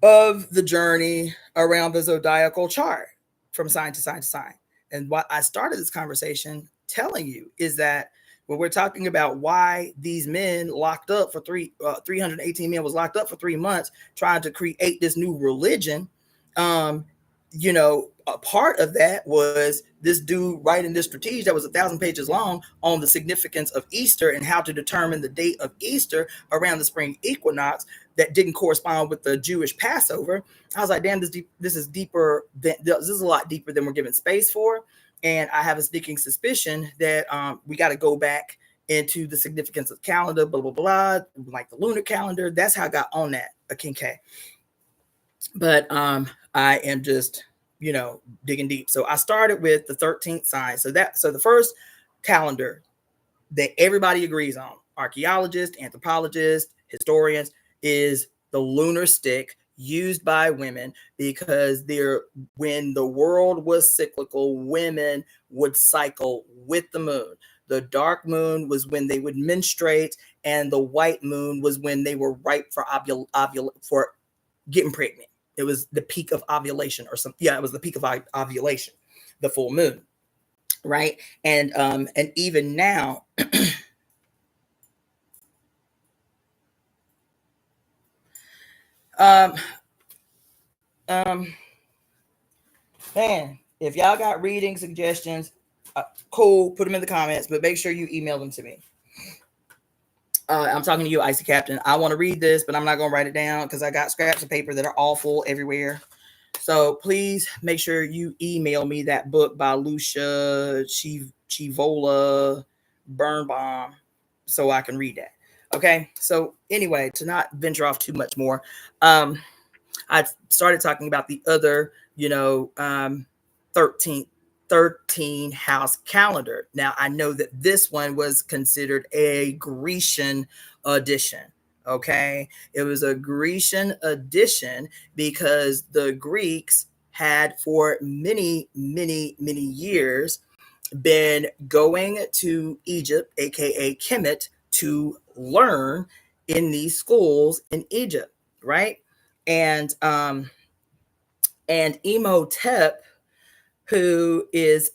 of the journey around the zodiacal chart from sign to sign to sign. And what I started this conversation telling you is that when we're talking about why these men locked up for 318 men was locked up for 3 months trying to create this new religion, a part of that was this dude writing this strategy that was 1,000 pages long on the significance of Easter and how to determine the date of Easter around the spring equinox that didn't correspond with the Jewish Passover. I was like, damn, this is deeper. This is a lot deeper than we're given space for. And I have a sneaking suspicion that we got to go back into the significance of calendar, blah, blah, blah, like the lunar calendar. That's how I got on that, a Kincaid. But I am just, digging deep. So I started with the 13th sign. So the first calendar that everybody agrees on, archaeologists, anthropologists, historians, is the lunar stick used by women, because when the world was cyclical, women would cycle with the moon. The dark moon was when they would menstruate, and the white moon was when they were ripe for for getting pregnant. It was the peak of ovulation or something. Yeah, it was the peak of ovulation, the full moon, right? And even now, man, if y'all got reading suggestions, cool, put them in the comments, but make sure you email them to me. I'm talking to you, Icy Captain. I want to read this, but I'm not going to write it down because I got scraps of paper that are awful everywhere. So please make sure you email me that book by Lucia Chivola Birnbaum so I can read that. Okay. So anyway, to not venture off too much more, I started talking about the other, 13 house calendar. Now, I know that this one was considered a Grecian edition. Okay. It was a Grecian edition because the Greeks had for many, many, many years been going to Egypt, aka Kemet, to learn in these schools in Egypt, right? And Imhotep, who is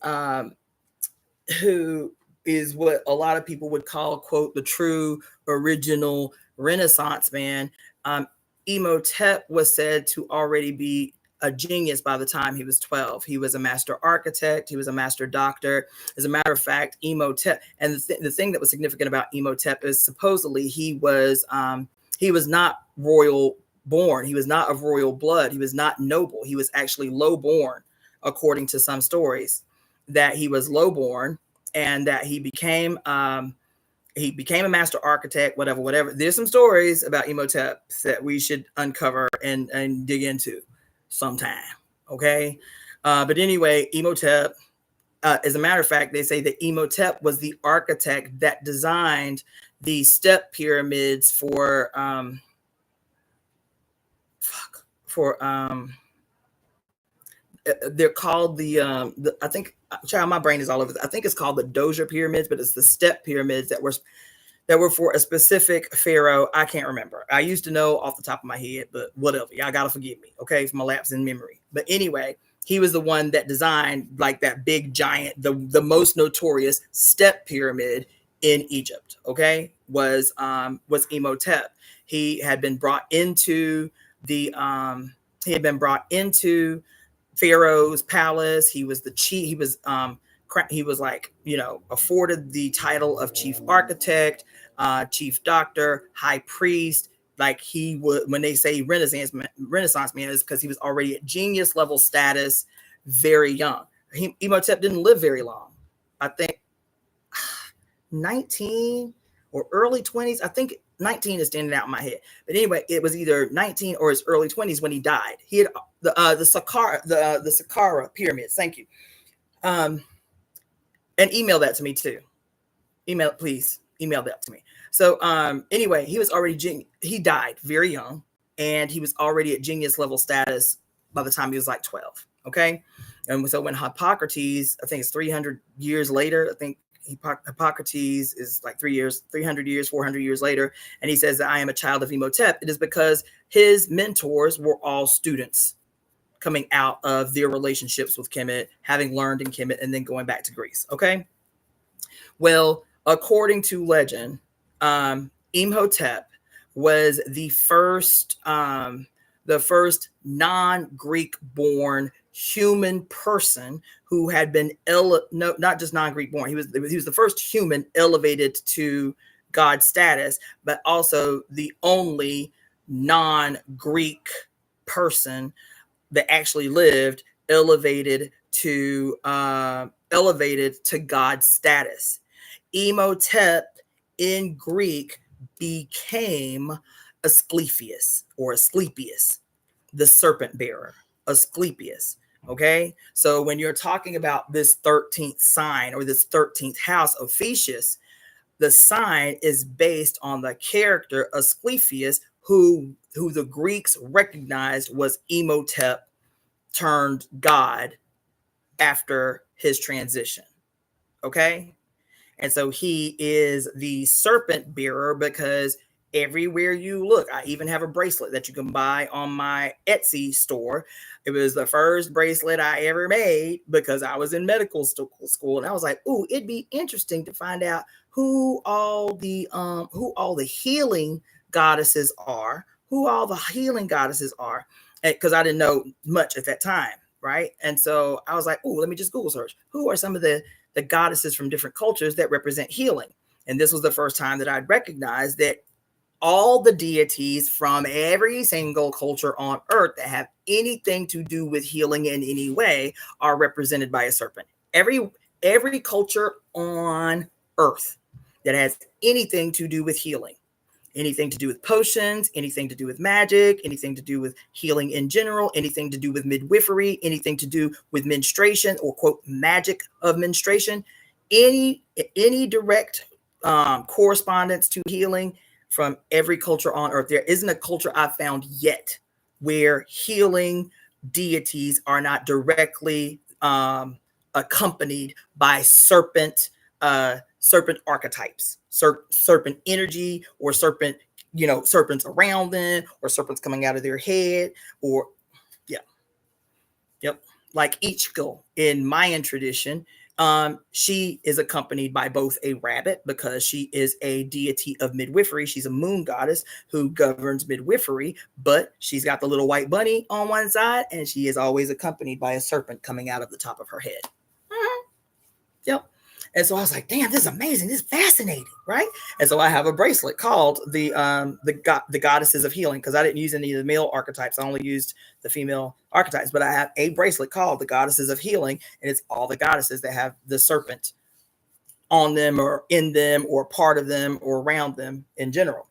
what a lot of people would call, quote, the true original Renaissance man. Imhotep was said to already be a genius by the time he was 12. He was a master architect. He was a master doctor. As a matter of fact, Imhotep, and the thing that was significant about Imhotep is supposedly he was not royal born. He was not of royal blood. He was not noble. He was actually low born, according to some stories, that he was low born and that he became a master architect, whatever. There's some stories about Imhotep that we should uncover and dig into sometime. Okay. But anyway, Imhotep, as a matter of fact, they say that Imhotep was the architect that designed the step pyramids for they're called the I think, child, my brain is all over. I think it's called the Doja pyramids, but it's the step pyramids that were for a specific pharaoh. I can't remember. I used to know off the top of my head, but whatever. Y'all gotta forgive me, okay, for my lapse in memory. But anyway, he was the one that designed like that big giant, the most notorious step pyramid in Egypt. Okay, was Imhotep. He had been brought into Pharaoh's palace. He was the chief. He was like, afforded the title of chief architect, chief doctor, high priest. Like he would, when they say Renaissance man, is because he was already at genius level status, very young. Imhotep didn't live very long. I think 19 or early 20s. I think 19 is standing out in my head. But anyway, it was either 19 or his early 20s when he died. He had the Saqqara pyramids. Thank you. And email that to me too. Please email that to me. So anyway, he died very young, and he was already at genius level status by the time he was like 12. Okay. And so when Hippocrates, I think it's 300 years later, I think Hippocrates is like 300 years, 400 years later, and he says that I am a child of Imhotep, it is because his mentors were all students coming out of their relationships with Kemet, having learned in Kemet, and then going back to Greece. Okay. Well, according to legend, Imhotep was the first non-Greek born human person who had been not just non-Greek born. He was the first human elevated to God status, but also the only non-Greek person that actually lived elevated to God status. Imhotep in Greek became Asclepius or Asclepius, the serpent bearer, Asclepius. Okay, so when you're talking about this 13th sign or this 13th house, Ophiuchus, the sign is based on the character Asclepius, who the Greeks recognized was Imhotep turned God after his transition. Okay, and so he is the serpent bearer because everywhere you look, I even have a bracelet that you can buy on my Etsy store. It was the first bracelet I ever made because I was in medical school, and I was like, "Ooh, it'd be interesting to find out who all the healing goddesses are, because I didn't know much at that time, right?" And so I was like, "Ooh, let me just Google search. Who are some of the goddesses from different cultures that represent healing?" And this was the first time that I'd recognized that all the deities from every single culture on earth that have anything to do with healing in any way are represented by a serpent. Every culture on earth that has anything to do with healing, anything to do with potions, anything to do with magic, anything to do with healing in general, anything to do with midwifery, anything to do with menstruation or quote magic of menstruation, any direct correspondence to healing from every culture on earth. There isn't a culture I've found yet where healing deities are not directly accompanied by serpent archetypes, serpent energy, or serpents around them, or serpents coming out of their head, or yep, like Ichko in Mayan tradition. She is accompanied by both a rabbit because she is a deity of midwifery. She's a moon goddess who governs midwifery, but she's got the little white bunny on one side, and she is always accompanied by a serpent coming out of the top of her head. Yep. And so I was like, damn, this is amazing. This is fascinating, right? And so I have a bracelet called the goddesses of healing, because I didn't use any of the male archetypes. I only used the female archetypes, but I have a bracelet called the goddesses of healing, and it's all the goddesses that have the serpent on them or in them or part of them or around them in general,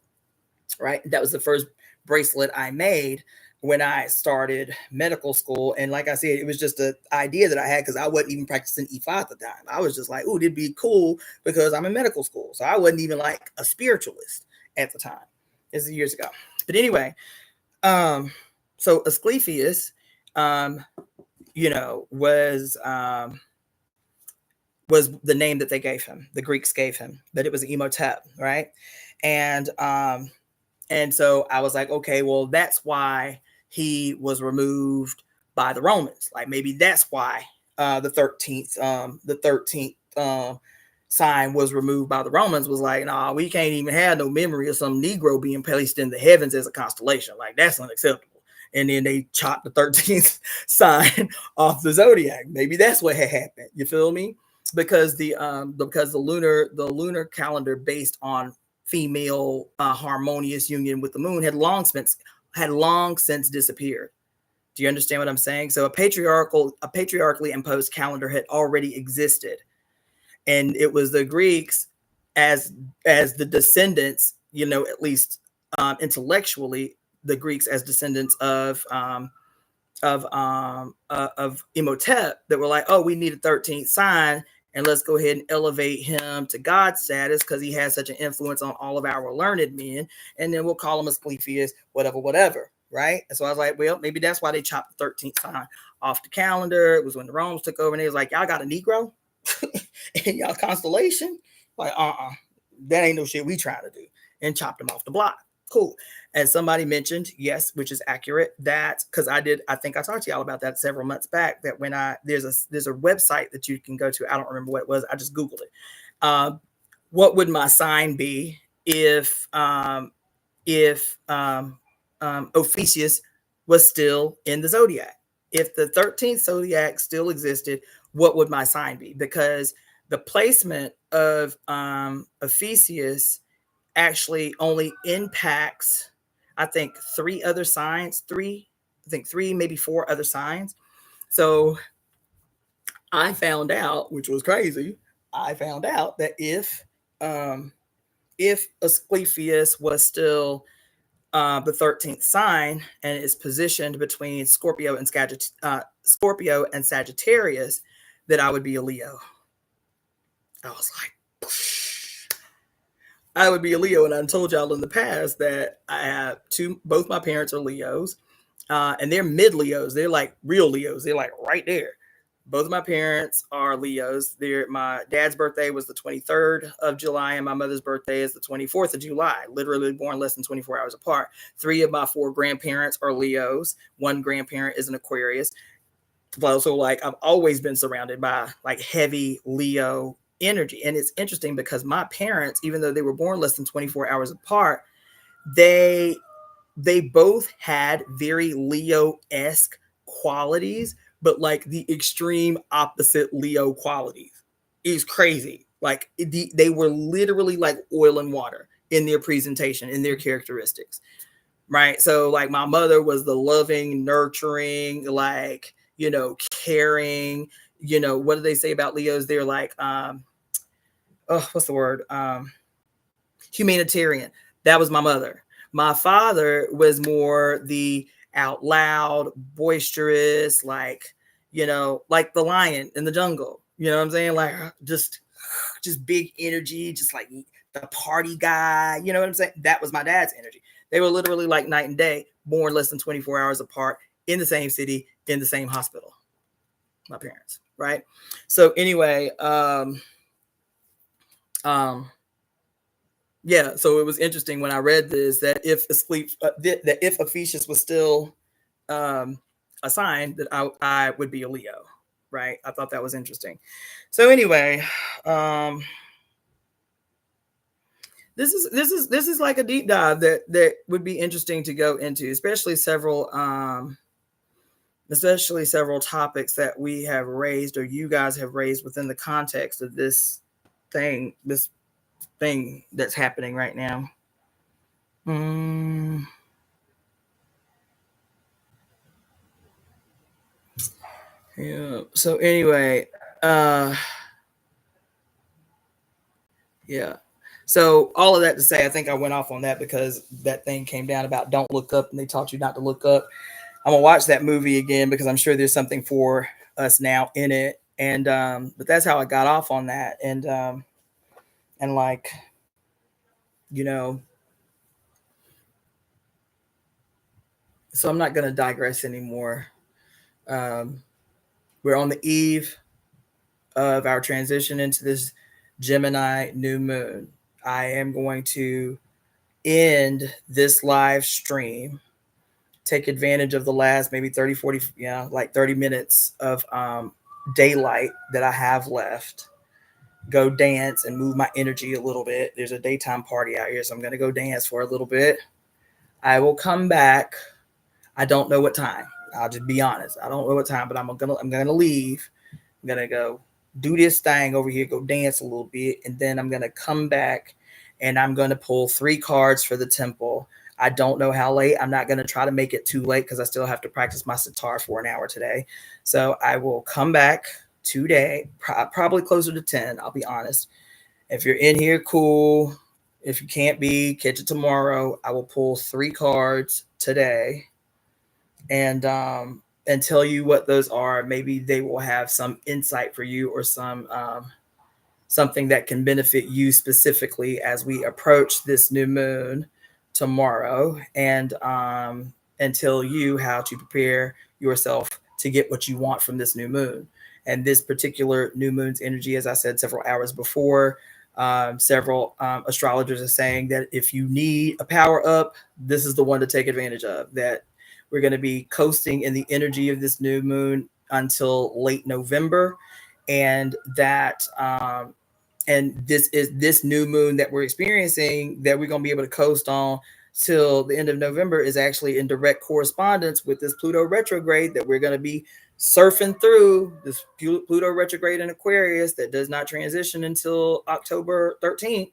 right? That was the first bracelet I made when I started medical school. And like I said, it was just an idea that I had because I wasn't even practicing Ifa at the time. I was just like, oh, it'd be cool because I'm in medical school. So I wasn't even like a spiritualist at the time. This is years ago. But anyway, so Asclepius, was the name that they gave him, the Greeks gave him, but it was Imhotep, right? And so I was like, okay, well, that's why he was removed by the Romans. Like maybe that's why the 13th sign was removed by the Romans. Was like, nah, we can't even have no memory of some Negro being placed in the heavens as a constellation. Like that's unacceptable. And then they chopped the 13th sign off the zodiac. Maybe that's what had happened. You feel me? Because the lunar calendar based on female harmonious union with the moon had long since disappeared. Do you understand what I'm saying? So a patriarchally imposed calendar had already existed, and it was the Greeks as the descendants, at least intellectually, the Greeks as descendants of Imhotep that were like, oh, we need a 13th sign, and let's go ahead and elevate him to God status because he has such an influence on all of our learned men. And then we'll call him Asclepius, whatever. Right. And so I was like, well, maybe that's why they chopped the 13th sign off the calendar. It was when the Romans took over and they was like, y'all got a Negro in y'all constellation? Like, that ain't no shit we trying to do. And chopped him off the block. Cool. And somebody mentioned, yes, which is accurate, that because I think I talked to y'all about that several months back, that when there's a website that you can go to. I don't remember what it was. I just Googled it. What would my sign be if Ophiuchus was still in the zodiac? If the 13th zodiac still existed, what would my sign be? Because the placement of Ophiuchus actually only impacts, I think, three, maybe four other signs. So I found out, which was crazy, that if if Asclepius was still the 13th sign and is positioned between Scorpio and Sagittarius, that I would be a Leo. I was like, I would be a Leo, and I told y'all in the past that I have both my parents are Leos, and they're mid Leos. They're like real Leos. They're like right there. Both of my parents are Leos. My dad's birthday was the 23rd of July, and my mother's birthday is the 24th of July, literally born less than 24 hours apart. 3 of my 4 grandparents are Leos. 1 grandparent is an Aquarius. But so like I've always been surrounded by like heavy Leo energy. And it's interesting because my parents, even though they were born less than 24 hours apart, they both had very Leo-esque qualities, but like the extreme opposite Leo qualities. It's crazy. Like they were literally like oil and water in their presentation, in their characteristics. Right. So like my mother was the loving, nurturing, like, caring, what do they say about Leos? They're like, what's the word? Humanitarian. That was my mother. My father was more the out loud, boisterous, like, like the lion in the jungle. You know what I'm saying? Like just big energy, just like the party guy. You know what I'm saying? That was my dad's energy. They were literally like night and day, born less than 24 hours apart, in the same city, in the same hospital. My parents, right? So anyway, yeah, so it was interesting when I read this that if Ephesians was still a sign, that I would be a Leo, right? I thought that was interesting. So anyway, this is like a deep dive that would be interesting to go into, especially several topics that we have raised or you guys have raised within the context of this thing that's happening right now. Yeah. So anyway, yeah. So all of that to say, I think I went off on that because that thing came down about don't look up, and they taught you not to look up. I'm gonna watch that movie again because I'm sure there's something for us now in it. And but that's how I got off on that. And like, so I'm not gonna digress anymore. We're on the eve of our transition into this Gemini new moon. I am going to end this live stream, take advantage of the last maybe 30, 40, like 30 minutes of daylight that I have left, go dance and move my energy a little bit. There's a daytime party out here, so I'm going to go dance for a little bit. I will come back. I don't know what time. I'll just be honest. I don't know what time, but I'm gonna leave. I'm gonna go do this thing over here, go dance a little bit, and then I'm gonna come back and I'm gonna pull 3 cards for the temple. I don't know how late. I'm not gonna try to make it too late because I still have to practice my sitar for an hour today. So I will come back today, probably closer to 10. I'll be honest. If you're in here, cool. If you can't be, catch it tomorrow. I will pull 3 cards today and tell you what those are. Maybe they will have some insight for you or some something that can benefit you specifically as we approach this new moon tomorrow, and tell you how to prepare yourself to get what you want from this new moon. And this particular new moon's energy, as I said several hours before, several astrologers are saying that if you need a power up, this is the one to take advantage of. That we're going to be coasting in the energy of this new moon until late November, and that and this new moon that we're experiencing that we're going to be able to coast on till the end of November is actually in direct correspondence with this Pluto retrograde that we're going to be surfing through. This Pluto retrograde in Aquarius that does not transition until October 13th.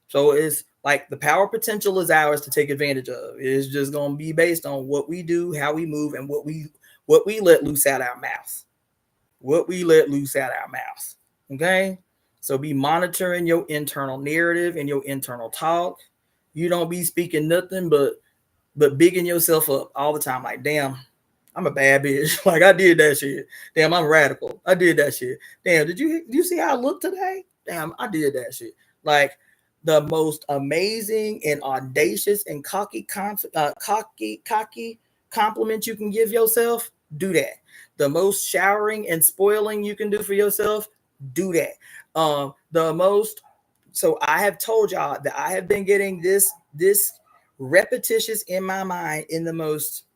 So it's like the power potential is ours to take advantage of. It's just going to be based on what we do, how we move, and what we let loose out our mouth. What we let loose out our mouth. Okay? So be monitoring your internal narrative and your internal talk. You don't be speaking nothing but bigging yourself up all the time. Like, damn, I'm a bad bitch. Like, I did that shit. Damn, I'm radical. I did that shit. Damn, did you see how I look today? Damn, I did that shit. Like, the most amazing and audacious and cocky compliment you can give yourself, do that. The most showering and spoiling you can do for yourself, do that. The most. So I have told y'all that I have been getting this repetitious in my mind in the most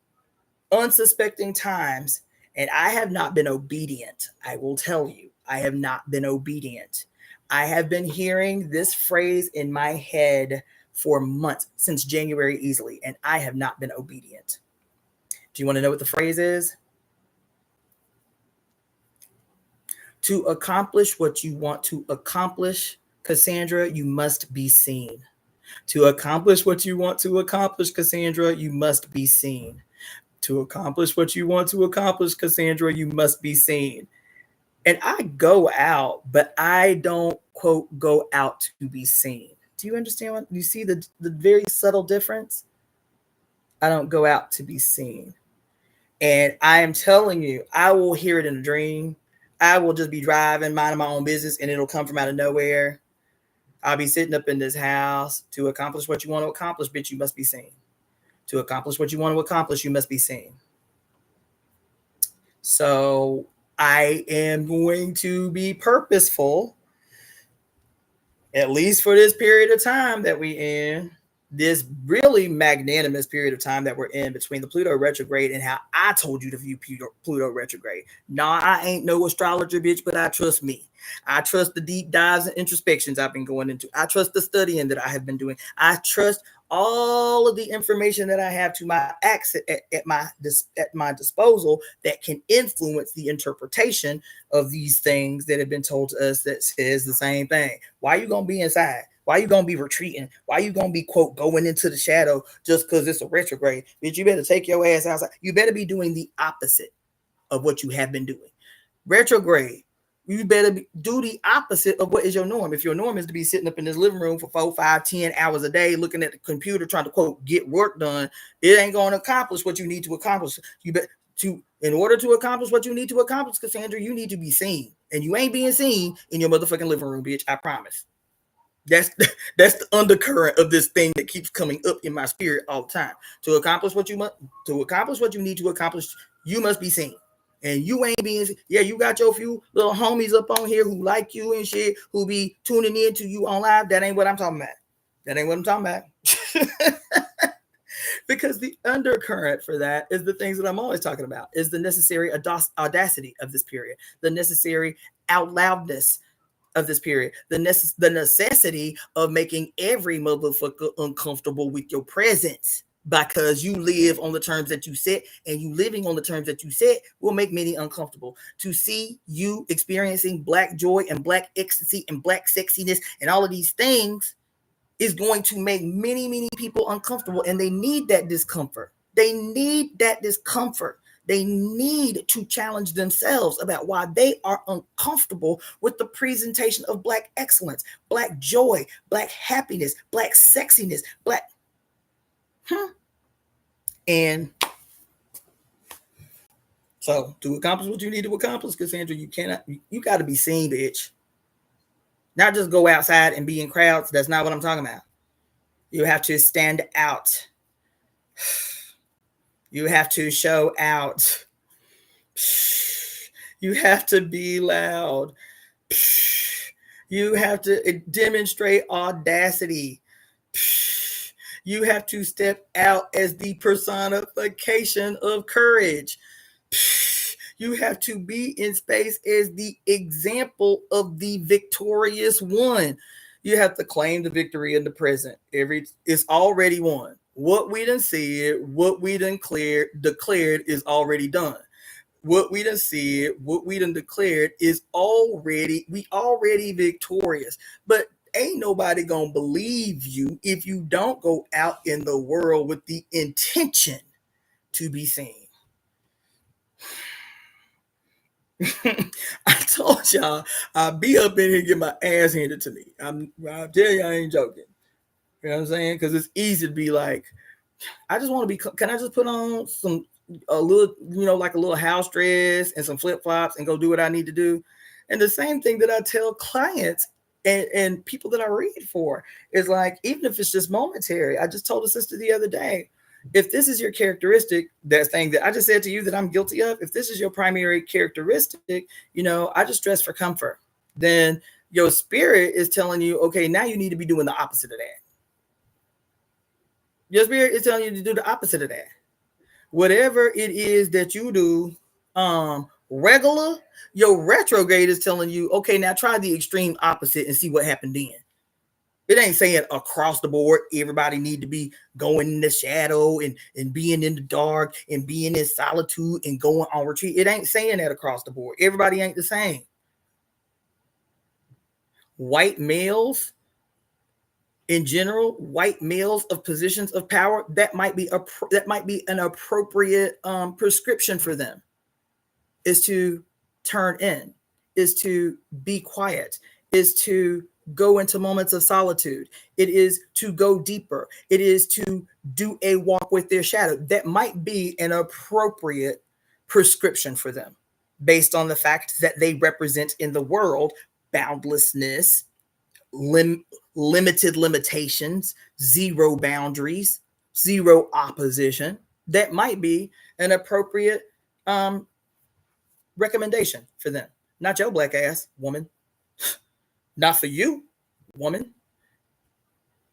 unsuspecting times, and I have not been obedient. I will tell you, I have not been obedient. I have been hearing this phrase in my head for months, since January easily, and I have not been obedient. Do you want to know what the phrase is? To accomplish what you want to accomplish, Cassandra, you must be seen. To accomplish what you want to accomplish, Cassandra, you must be seen. To accomplish what you want to accomplish, Cassandra, you must be seen. And I go out, but I don't, quote, go out to be seen. Do you understand what you see the very subtle difference? I don't go out to be seen. And I am telling you, I will hear it in a dream. I will just be driving, minding my own business, and it'll come from out of nowhere. I'll be sitting up in this house. To accomplish what you want to accomplish, bitch, you must be seen. To accomplish what you want to accomplish, you must be seen. So I am going to be purposeful, at least for this period of time that we in, this really magnanimous period of time that we're in between the Pluto retrograde and how I told you to view Pluto retrograde. Nah, I ain't no astrologer, bitch, but I trust me. I trust the deep dives and introspections I've been going into. I trust the studying that I have been doing. I trust all of the information that I have to my access at my disposal that can influence the interpretation of these things that have been told to us that says the same thing. Why are you gonna be inside? Why are you gonna be retreating? Why are you gonna be, quote, going into the shadow just because it's a retrograde? Bitch, you better take your ass outside. You better be doing the opposite of what you have been doing. Retrograde. You better do the opposite of what is your norm. If your norm is to be sitting up in this living room for 4, 5, 10 hours a day, looking at the computer, trying to, quote, get work done, it ain't going to accomplish what you need to accomplish. In order to accomplish what you need to accomplish, Cassandra, you need to be seen. And you ain't being seen in your motherfucking living room, bitch. I promise. That's the undercurrent of this thing that keeps coming up in my spirit all the time. To accomplish what you need to accomplish, you must be seen. And you ain't being, yeah, you got your few little homies up on here who like you and shit, who be tuning in to you on live. That ain't what I'm talking about. That ain't what I'm talking about. Because the undercurrent for that is the things that I'm always talking about, is the necessary audacity of this period, the necessary out loudness of this period, the necessity of making every motherfucker uncomfortable with your presence, because you live on the terms that you set, and you living on the terms that you set will make many uncomfortable. To see you experiencing black joy and black ecstasy and black sexiness and all of these things is going to make many, many people uncomfortable, and they need that discomfort. They need that discomfort. They need to challenge themselves about why they are uncomfortable with the presentation of black excellence, black joy, black happiness, black sexiness, black. And so to accomplish what you need to accomplish, Cassandra, you got to be seen, bitch. Not just go outside and be in crowds. That's not what I'm talking about. You have to stand out. You have to show out. You have to be loud. You have to demonstrate audacity. You have to step out as the personification of courage. You have to be in space as the example of the victorious one. You have to claim the victory in the present. It's already won. What we done said, what we done declared is already done. What we done said, what we done declared is already victorious. But ain't nobody gonna believe you if you don't go out in the world with the intention to be seen. I told want y'all. I'll be up in here and get my ass handed to me. I'll tell you, I ain't joking. You know what I'm saying? Because it's easy to be like, I just want to be. Can I just put on a little, like a little house dress and some flip flops and go do what I need to do? And the same thing that I tell clients and people that I read for is like, even if it's just momentary. I just told a sister the other day, if this is your characteristic, that thing that I just said to you that I'm guilty of, if this is your primary characteristic, I just dress for comfort. Then your spirit is telling you, okay, now you need to be doing the opposite of that. Your spirit is telling you to do the opposite of that. Whatever it is that you do regular, your retrograde is telling you, okay, now try the extreme opposite and see what happened then. It ain't saying across the board, everybody need to be going in the shadow and being in the dark and being in solitude and going on retreat. It ain't saying that across the board. Everybody ain't the same. White males, in general, white males of positions of power, that might be an appropriate prescription for them, is to turn in, is to be quiet, is to go into moments of solitude. It is to go deeper. It is to do a walk with their shadow. That might be an appropriate prescription for them based on the fact that they represent in the world boundlessness, limited limitations, zero boundaries, zero opposition. That might be an appropriate recommendation for them. Not your black ass, woman. Not for you, woman.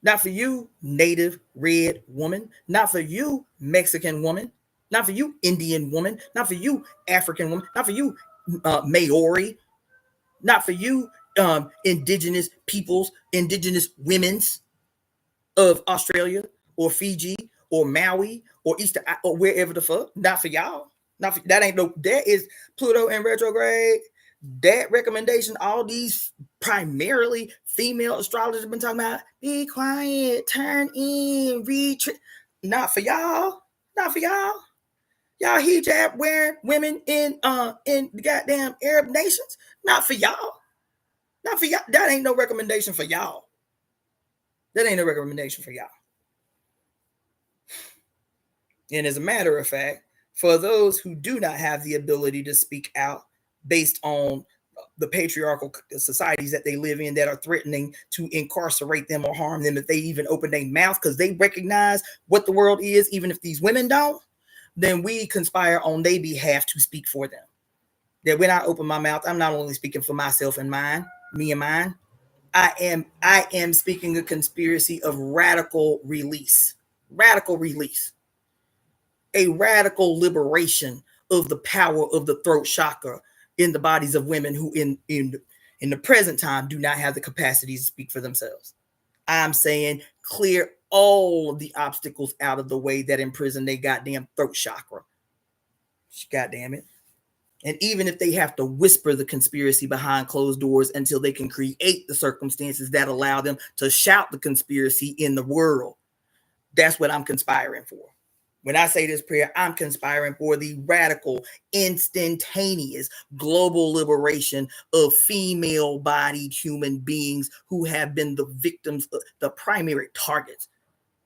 Not for you, native red woman. Not for you, Mexican woman. Not for you, Indian woman. Not for you, African woman. Not for you, Maori. Not for you, indigenous peoples, indigenous women's of Australia or Fiji or Maui or Easter or wherever the fuck. Not for y'all. That is Pluto in retrograde. That recommendation, all these primarily female astrologers have been talking about, be quiet, turn in, retreat. Not for y'all. Not for y'all. Y'all hijab wearing women in the goddamn Arab nations. Not for y'all. Not for y'all. That ain't no recommendation for y'all. That ain't no recommendation for y'all. And as a matter of fact, for those who do not have the ability to speak out based on the patriarchal societies that they live in that are threatening to incarcerate them or harm them if they even open their mouth because they recognize what the world is, even if these women don't, then we conspire on their behalf to speak for them. That when I open my mouth, I'm not only speaking for myself and mine, me and mine, I am speaking a conspiracy of radical release, a radical liberation of the power of the throat chakra in the bodies of women who in the present time do not have the capacity to speak for themselves. I'm saying clear all of the obstacles out of the way that imprison their goddamn throat chakra. God damn it. And even if they have to whisper the conspiracy behind closed doors until they can create the circumstances that allow them to shout the conspiracy in the world, that's what I'm conspiring for. When I say this prayer, I'm conspiring for the radical, instantaneous global liberation of female-bodied human beings who have been the victims, the primary targets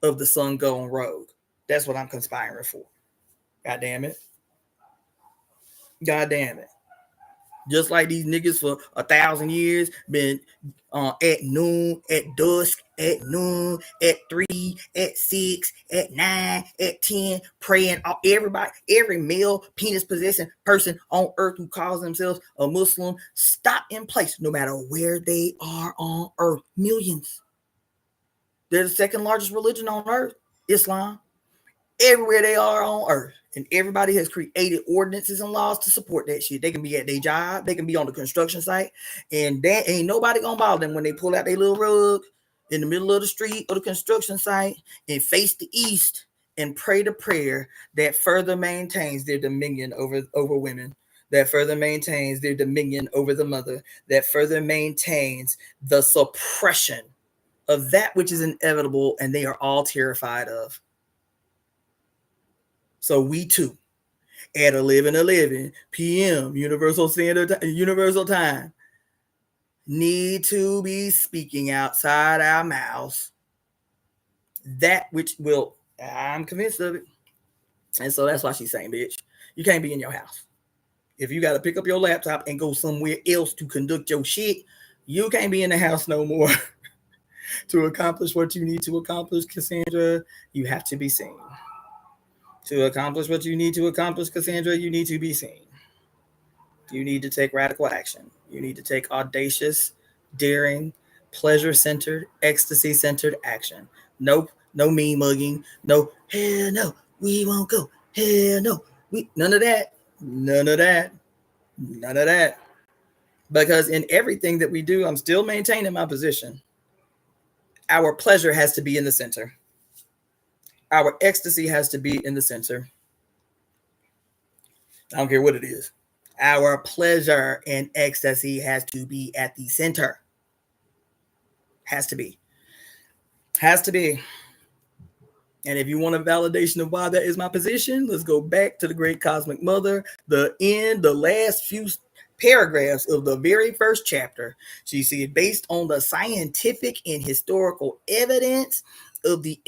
of the sun going rogue. That's what I'm conspiring for. God damn it. God damn it. Just like these niggas for 1,000 years been at noon, at dusk, at noon, at 3, at 6, at 9, at 10, praying. Everybody, every male penis possessing person on earth who calls themselves a Muslim, stop in place no matter where they are on earth. Millions. They're the second largest religion on earth, Islam. Everywhere they are on earth. And everybody has created ordinances and laws to support that shit. They can be at their job. They can be on the construction site. And that ain't nobody gonna bother them when they pull out their little rug in the middle of the street or the construction site and face the east and pray the prayer that further maintains their dominion over women, that further maintains their dominion over the mother, that further maintains the suppression of that which is inevitable and they are all terrified of. So we too, at 11:11 p.m. Universal Time need to be speaking outside our mouths that which will, I'm convinced of it. And so that's why she's saying, bitch, you can't be in your house. If you got to pick up your laptop and go somewhere else to conduct your shit, you can't be in the house no more. To accomplish what you need to accomplish, Cassandra, you have to be seen. To accomplish what you need to accomplish, Cassandra, you need to be seen. You need to take radical action. You need to take audacious, daring, pleasure-centered, ecstasy-centered action. Nope, no me mugging. No, hell no, we won't go. Hell no, none of that. None of that. None of that. Because in everything that we do, I'm still maintaining my position. Our pleasure has to be in the center. Our ecstasy has to be in the center. I don't care what it is. Our pleasure and ecstasy has to be at the center. Has to be. Has to be. And if you want a validation of why that is my position, let's go back to the great cosmic mother. The last few paragraphs of the very first chapter. She said, based on the scientific and historical evidence of the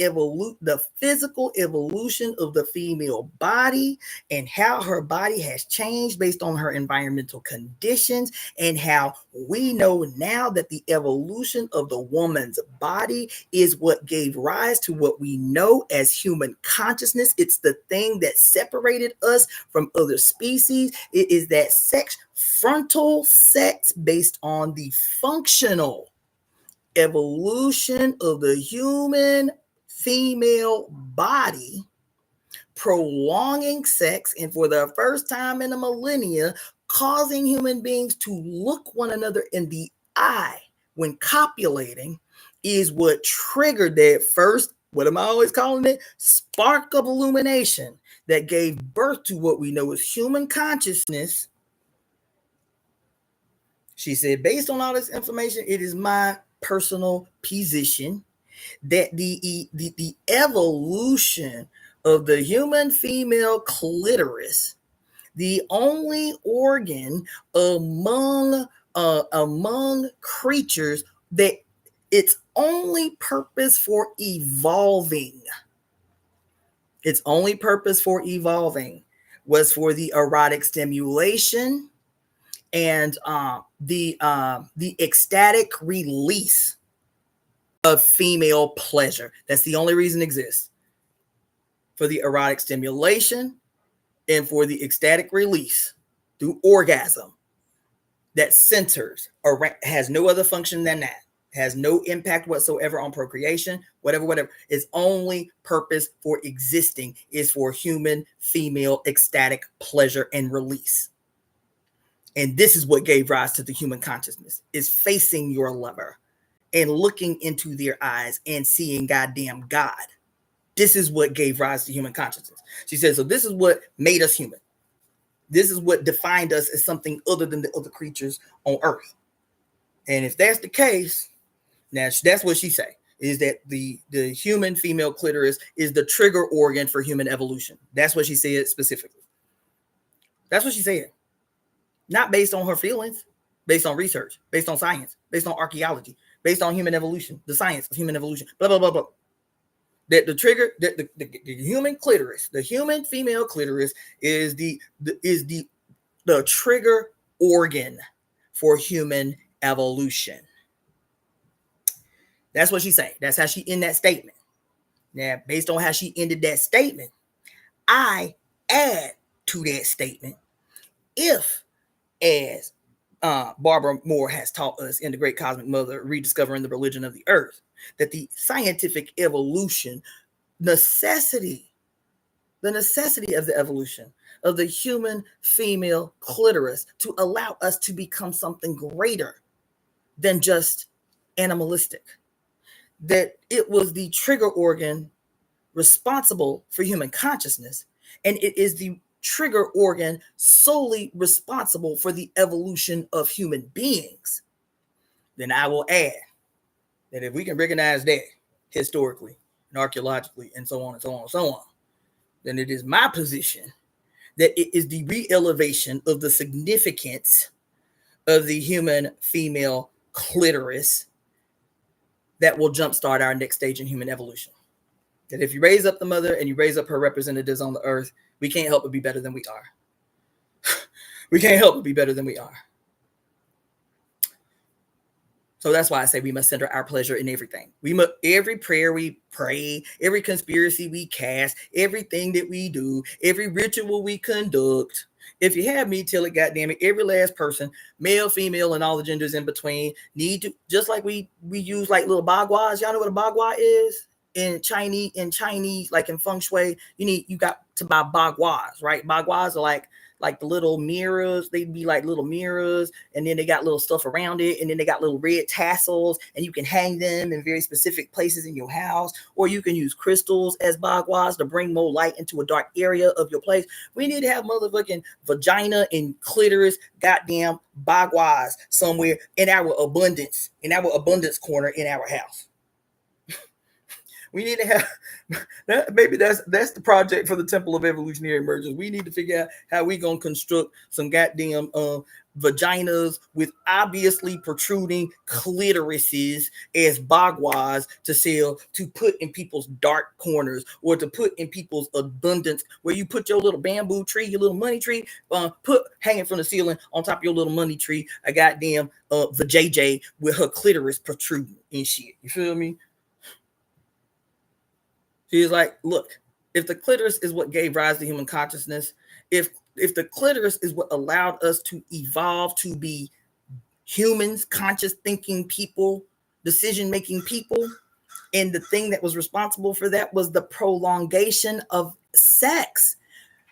physical evolution of the female body and how her body has changed based on her environmental conditions, and how we know now that the evolution of the woman's body is what gave rise to what we know as human consciousness. It's the thing that separated us from other species. It is that frontal sex based on the functional evolution of the human female body, prolonging sex, and for the first time in a millennia, causing human beings to look one another in the eye when copulating, is what triggered that first, what am I always calling it? Spark of illumination that gave birth to what we know as human consciousness. She said, based on all this information, it is my personal position that the evolution of the human female clitoris, the only organ among creatures that its only purpose for evolving, was for the erotic stimulation and the ecstatic release of female pleasure. That's the only reason it exists. For the erotic stimulation and for the ecstatic release through orgasm that centers or has no other function than that, has no impact whatsoever on procreation, whatever. Its only purpose for existing is for human female ecstatic pleasure and release. And this is what gave rise to the human consciousness, is facing your lover and looking into their eyes and seeing goddamn God. This is what gave rise to human consciousness. She says, so this is what made us human. This is what defined us as something other than the other creatures on earth. And if that's the case, now that's what she say, is that the human female clitoris is the trigger organ for human evolution. That's what she said specifically. That's what she said. Not based on her feelings, based on research, based on science, based on archaeology, based on human evolution, the science of human evolution, blah, blah, blah, blah. That the trigger, that the human clitoris, the human female clitoris is the trigger organ for human evolution. That's what she's saying. That's how she ended that statement. Now, based on how she ended that statement, I add to that statement, if, as Barbara Moore has taught us in The Great Cosmic Mother, Rediscovering the Religion of the Earth, that the scientific evolution, the necessity of the evolution of the human female clitoris to allow us to become something greater than just animalistic, that it was the trigger organ responsible for human consciousness, and it is the trigger organ solely responsible for the evolution of human beings, then I will add that if we can recognize that historically and archaeologically and so on and so on and so on, then it is my position that it is the re-elevation of the significance of the human female clitoris that will jumpstart our next stage in human evolution. That if you raise up the mother and you raise up her representatives on the earth, we can't help but be better than we are. We can't help but be better than we are. So that's why I say we must center our pleasure in everything. We must, every prayer we pray, every conspiracy we cast, everything that we do, every ritual we conduct. If you have me, tell it, goddamn it, every last person, male, female, and all the genders in between, need to, just like we use like little bagwas. Y'all know what a bagua is? In Chinese, like in feng shui, you got to buy bagwas, right? Bagwas are like the little mirrors. They'd be like little mirrors, and then they got little stuff around it, and then they got little red tassels, and you can hang them in very specific places in your house, or you can use crystals as bagwas to bring more light into a dark area of your place. We need to have motherfucking vagina and clitoris goddamn bagwas somewhere in our abundance corner in our house. We need to have that. Maybe that's the project for the Temple of Evolutionary Emergence. We need to figure out how we gonna construct some goddamn vaginas with obviously protruding clitorises as bagwas to sell, to put in people's dark corners, or to put in people's abundance, where you put your little bamboo tree, your little money tree, put hanging from the ceiling on top of your little money tree, a goddamn vajayjay with her clitoris protruding and shit. You feel me? She's like, look, if the clitoris is what gave rise to human consciousness, if the clitoris is what allowed us to evolve to be humans, conscious thinking people, decision-making people, and the thing that was responsible for that was the prolongation of sex,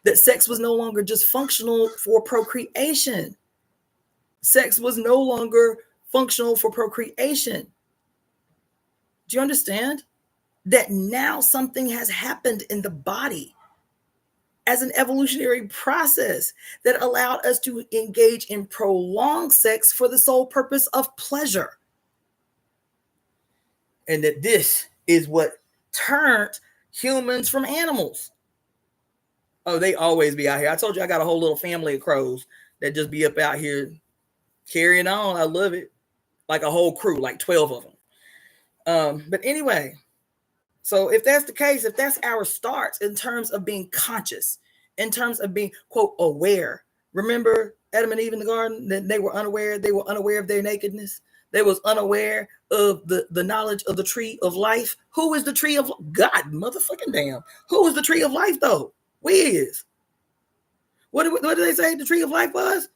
that sex was no longer just functional for procreation. Sex was no longer functional for procreation. Do you understand? That now something has happened in the body as an evolutionary process that allowed us to engage in prolonged sex for the sole purpose of pleasure. And that this is what turned humans from animals. Oh, they always be out here. I told you I got a whole little family of crows that just be up out here carrying on. I love it. Like a whole crew, like 12 of them. But anyway, so if that's the case, if that's our starts in terms of being conscious, in terms of being, quote, aware. Remember Adam and Eve in the garden? That they were unaware. They were unaware of their nakedness. They was unaware of the knowledge of the tree of life. Who is the tree of God? Motherfucking damn. Who is the tree of life, though? We is. What did they say the tree of life was?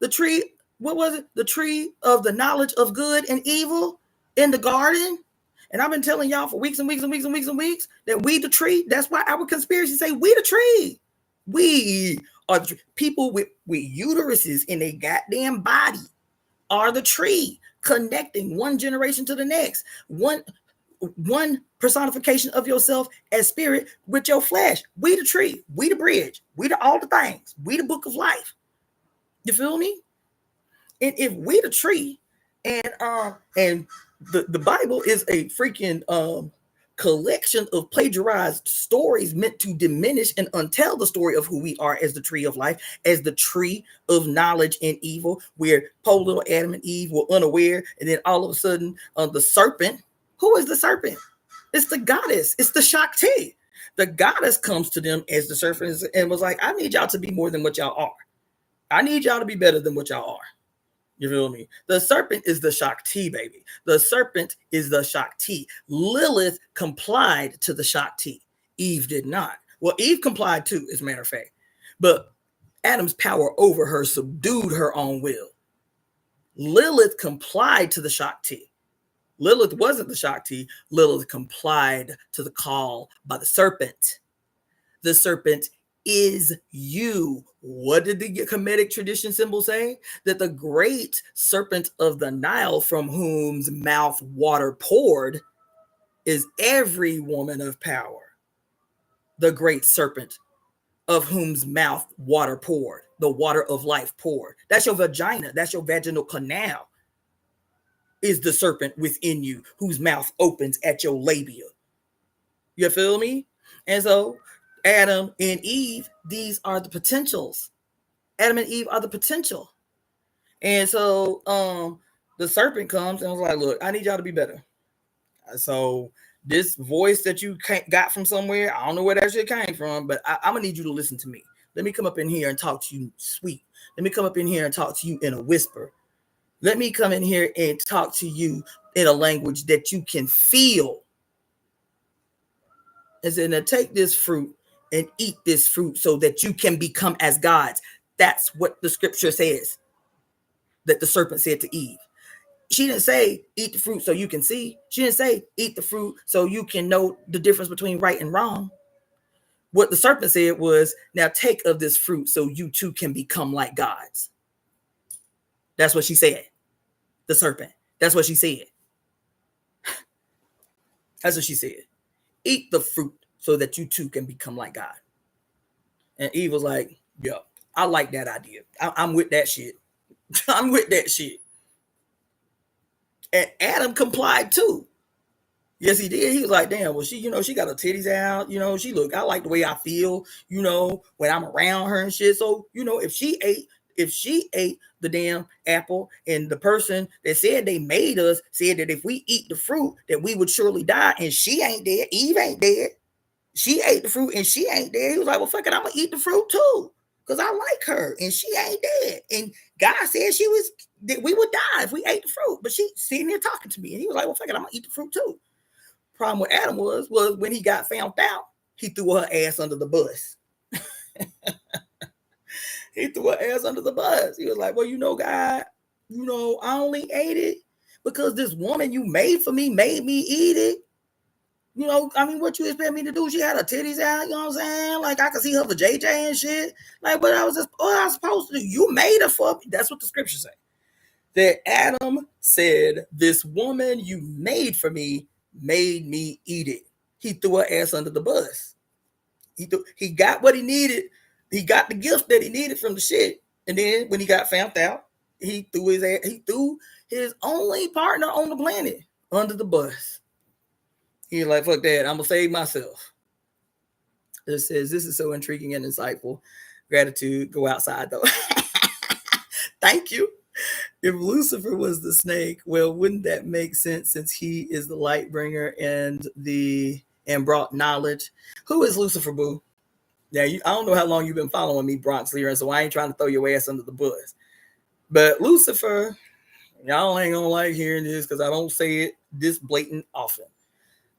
The tree, what was it? The tree of the knowledge of good and evil in the garden. And I've been telling y'all for weeks and weeks and weeks and weeks and weeks that we the tree. That's why our conspiracies say we the tree. We are the tree. People with uteruses in a goddamn body are the tree, connecting one generation to the next. One personification of yourself as spirit with your flesh. We the tree. We the bridge. We the all the things. We the book of life. You feel me? And if we the tree, and the Bible is a freaking collection of plagiarized stories meant to diminish and untell the story of who we are as the tree of life, as the tree of knowledge and evil, where poor little Adam and Eve were unaware, and then all of a sudden the serpent. Who is the serpent? It's the goddess. It's the Shakti. The goddess comes to them as the serpent and was like, I need y'all to be more than what y'all are. I need y'all to be better than what y'all are. You feel me? The serpent is the Shakti, baby. The serpent is the Shakti. Lilith complied to the Shakti. Eve did not. Well, Eve complied too, as a matter of fact. But Adam's power over her subdued her own will. Lilith complied to the Shakti. Lilith wasn't the Shakti. Lilith complied to the call by the serpent. The serpent is you. What did the Kemetic tradition symbol say? That the great serpent of the Nile, from whose mouth water poured, is every woman of power. The great serpent of whose mouth water poured, the water of life poured. That's your vagina. That's your vaginal canal. Is the serpent within you, whose mouth opens at your labia. You feel me? And so Adam and Eve, these are the potentials. Adam and Eve are the potential. And so the serpent comes and was like, look, I need y'all to be better. So this voice that you got from somewhere, I don't know where that shit came from, but I'm gonna need you to listen to me. Let me come up in here and talk to you sweet. Let me come up in here and talk to you in a whisper. Let me come in here and talk to you in a language that you can feel. And then to take this fruit and eat this fruit so that you can become as gods. That's what the scripture says that the serpent said to Eve. She didn't say eat the fruit so you can see. She didn't say eat the fruit so you can know the difference between right and wrong. What the serpent said was, now take of this fruit so you too can become like gods. That's what she said. The serpent. That's what she said. That's what she said. Eat the fruit so that you too can become like God. And Eve was like, yo, I like that idea. I'm with that shit. I'm with that shit. And Adam complied too. Yes, he did. He was like, damn, well, she got her titties out. I like the way I feel, when I'm around her and shit. So, if she ate the damn apple and the person that said they made us said that if we eat the fruit that we would surely die, and she ain't dead. Eve ain't dead. She ate the fruit and she ain't dead. He was like, well, fuck it, I'm gonna eat the fruit too. Because I like her and she ain't dead. And God said that we would die if we ate the fruit. But she sitting there talking to me. And he was like, well, fuck it, I'm gonna eat the fruit too. Problem with Adam was when he got found out, he threw her ass under the bus. He threw her ass under the bus. He was like, well, God, I only ate it because this woman you made for me made me eat it. What you expect me to do? She had her titties out, you know what I'm saying? Like, I could see her for JJ and shit. Like, but I was supposed to do. You made her for me. That's what the scripture say. That Adam said, this woman you made for me made me eat it. He threw her ass under the bus. He got what he needed. He got the gift that he needed from the shit. And then when he got found out, he threw his only partner on the planet under the bus. He's like, fuck that, I'm gonna save myself. It says, this is so intriguing and insightful. Gratitude. Go outside though. Thank you. If Lucifer was the snake, well, wouldn't that make sense since he is the light bringer and brought knowledge? Who is Lucifer, boo? Yeah, I don't know how long you've been following me, Bronx Lear, so I ain't trying to throw your ass under the bus. But Lucifer, y'all ain't gonna like hearing this because I don't say it this blatant often.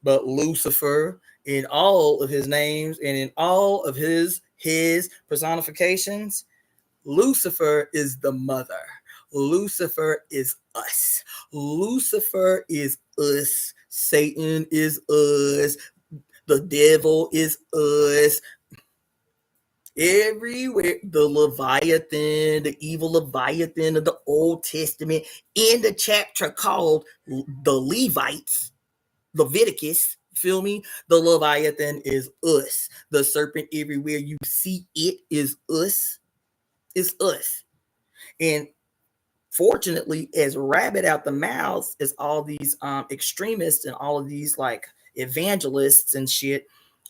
But Lucifer, in all of his names and in all of his personifications, Lucifer is the mother. Lucifer is us. Lucifer is us. Satan is us. The devil is us. Everywhere, the Leviathan, the evil Leviathan of the Old Testament, in the chapter called the Levites, Leviticus, feel me? The Leviathan is us. The serpent, everywhere you see it, is us. It's us. And fortunately, as rabbit out the mouths as all these extremists and all of these like evangelists and shit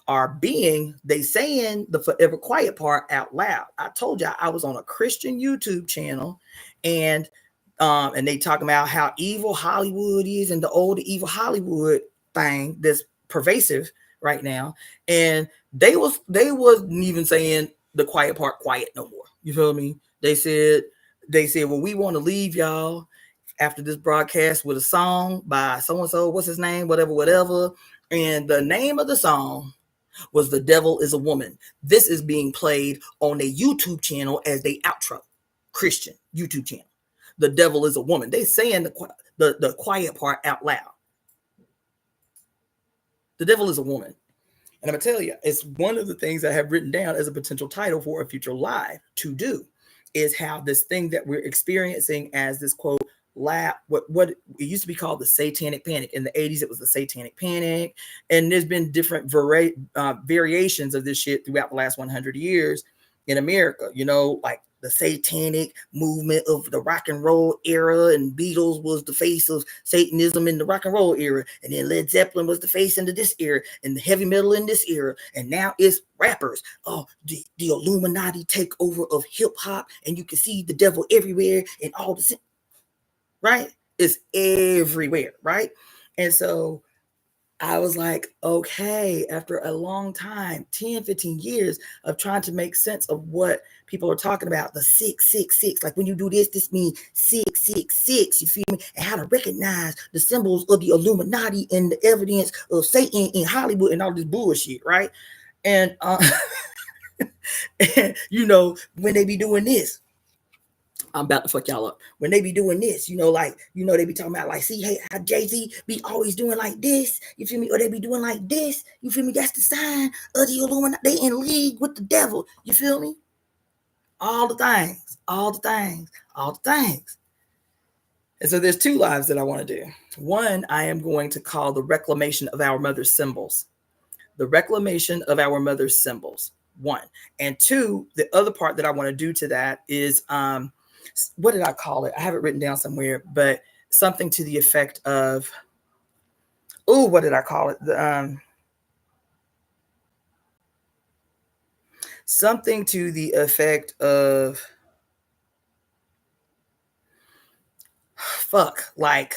are they saying the forever quiet part out loud. I told y'all I was on a Christian YouTube channel and they talking about how evil Hollywood is and the old evil Hollywood thing that's pervasive right now. And they wasn't even saying the quiet part quiet no more. You feel me? They said, well, we want to leave y'all after this broadcast with a song by so-and-so, what's his name, whatever. And the name of the song was The Devil is a Woman. This is being played on a YouTube channel as the outro, Christian YouTube channel. The devil is a woman. They saying the quiet part out loud. The devil is a woman. And I'm going to tell you, it's one of the things I have written down as a potential title for a future live to do is how this thing that we're experiencing as this quote, what it used to be called the satanic panic. In the 80s, it was the satanic panic. And there's been different variations of this shit throughout the last 100 years in America, like the satanic movement of the rock and roll era, and Beatles was the face of Satanism in the rock and roll era, and then Led Zeppelin was the face into this era, and the heavy metal in this era, and now it's rappers. Oh, the Illuminati takeover of hip hop, and you can see the devil everywhere, and all the right, it's everywhere, right? And so I was like, okay, after a long time, 10, 15 years of trying to make sense of what people are talking about, the 666, like when you do this, this means 666, you feel me? And how to recognize the symbols of the Illuminati and the evidence of Satan in Hollywood and all this bullshit, right? And, and you know, when they be doing this, I'm about to fuck y'all up. When they be doing this, you know, like, you know, they be talking about like, see, hey, how Jay-Z be always doing like this, you feel me? Or they be doing like this, you feel me? That's the sign of the Illuminati. They in league with the devil, you feel me? All the things, all the things, all the things. And so there's two lives that I want to do. One, I am going to call the reclamation of our mother's symbols. The reclamation of our mother's symbols, one. And two, the other part that I want to do to that is, what did I call it? I have it written down somewhere, but something to the effect of, oh, what did I call it? Something to the effect of, like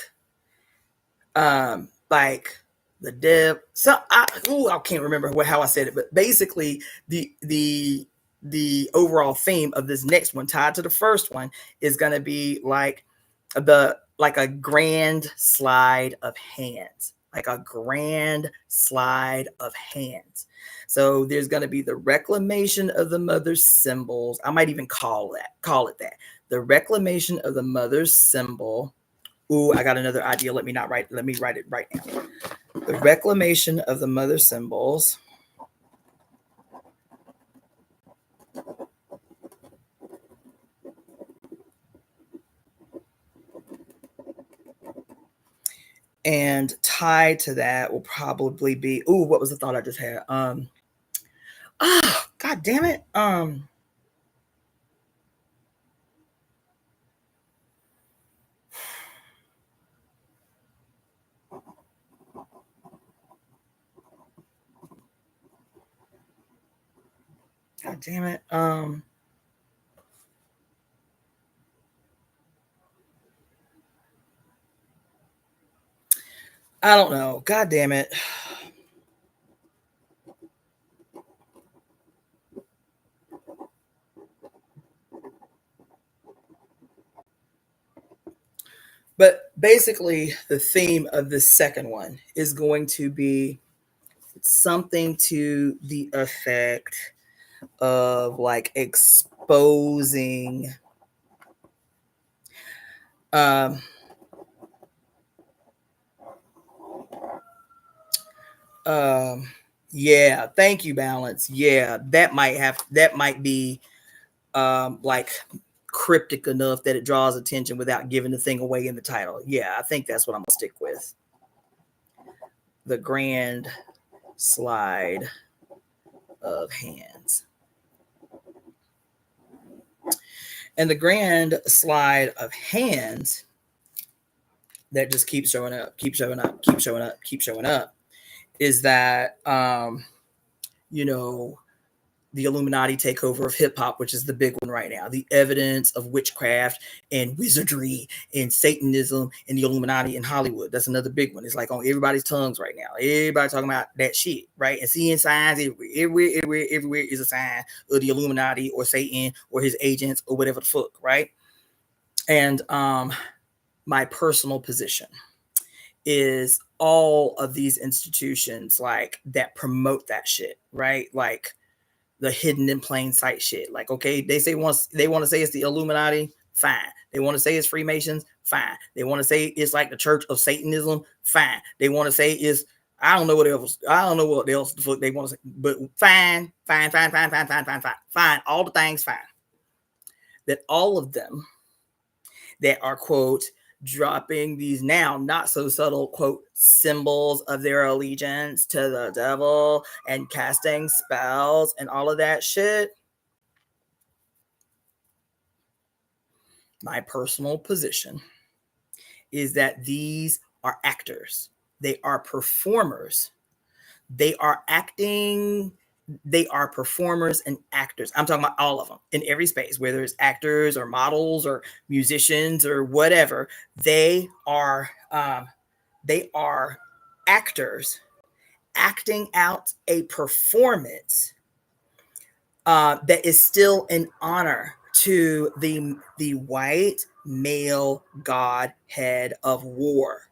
the dev. So I can't remember how I said it, but basically the overall theme of this next one, tied to the first one, is going to be like a grand slide of hands, like a grand slide of hands. So there's going to be the reclamation of the mother's symbols. I might even call it that. The reclamation of the mother's symbol. Ooh, I got another idea. Let me write it right now. The reclamation of the mother symbols. And tied to that will probably be, ooh, what was the thought I just had? God damn it. God damn it. I don't know. God damn it. But basically, the theme of the second one is going to be something to the effect of like exposing yeah, thank you, Balance. Yeah, that might be like cryptic enough that it draws attention without giving the thing away in the title. Yeah, I think that's what I'm gonna stick with. The grand slide of hands. And the grand slide of hands that just keeps showing up, keep showing up, keep showing up, keep showing up, is that you know, the Illuminati takeover of hip hop, which is the big one right now. The evidence of witchcraft and wizardry and Satanism and the Illuminati in Hollywood. That's another big one. It's like on everybody's tongues right now. Everybody talking about that shit, right? And seeing signs everywhere is a sign of the Illuminati or Satan or his agents or whatever the fuck, right? And my personal position is all of these institutions like that promote that shit, right? Like the hidden in plain sight shit. Like, okay, they want to say it's the Illuminati, fine. They want to say it's Freemasons, fine. They want to say it's like the Church of Satanism, fine. They want to say it's, I don't know what else the fuck they want to say, but fine. All the things, fine. That all of them that are, quote, dropping these now not so subtle, quote, symbols of their allegiance to the devil and casting spells and all of that shit. My personal position is that these are actors. They are performers. They are acting. They are performers and actors. I'm talking about all of them in every space, whether it's actors or models or musicians or whatever. They are actors acting out a performance that is still an honor to the white male godhead of war.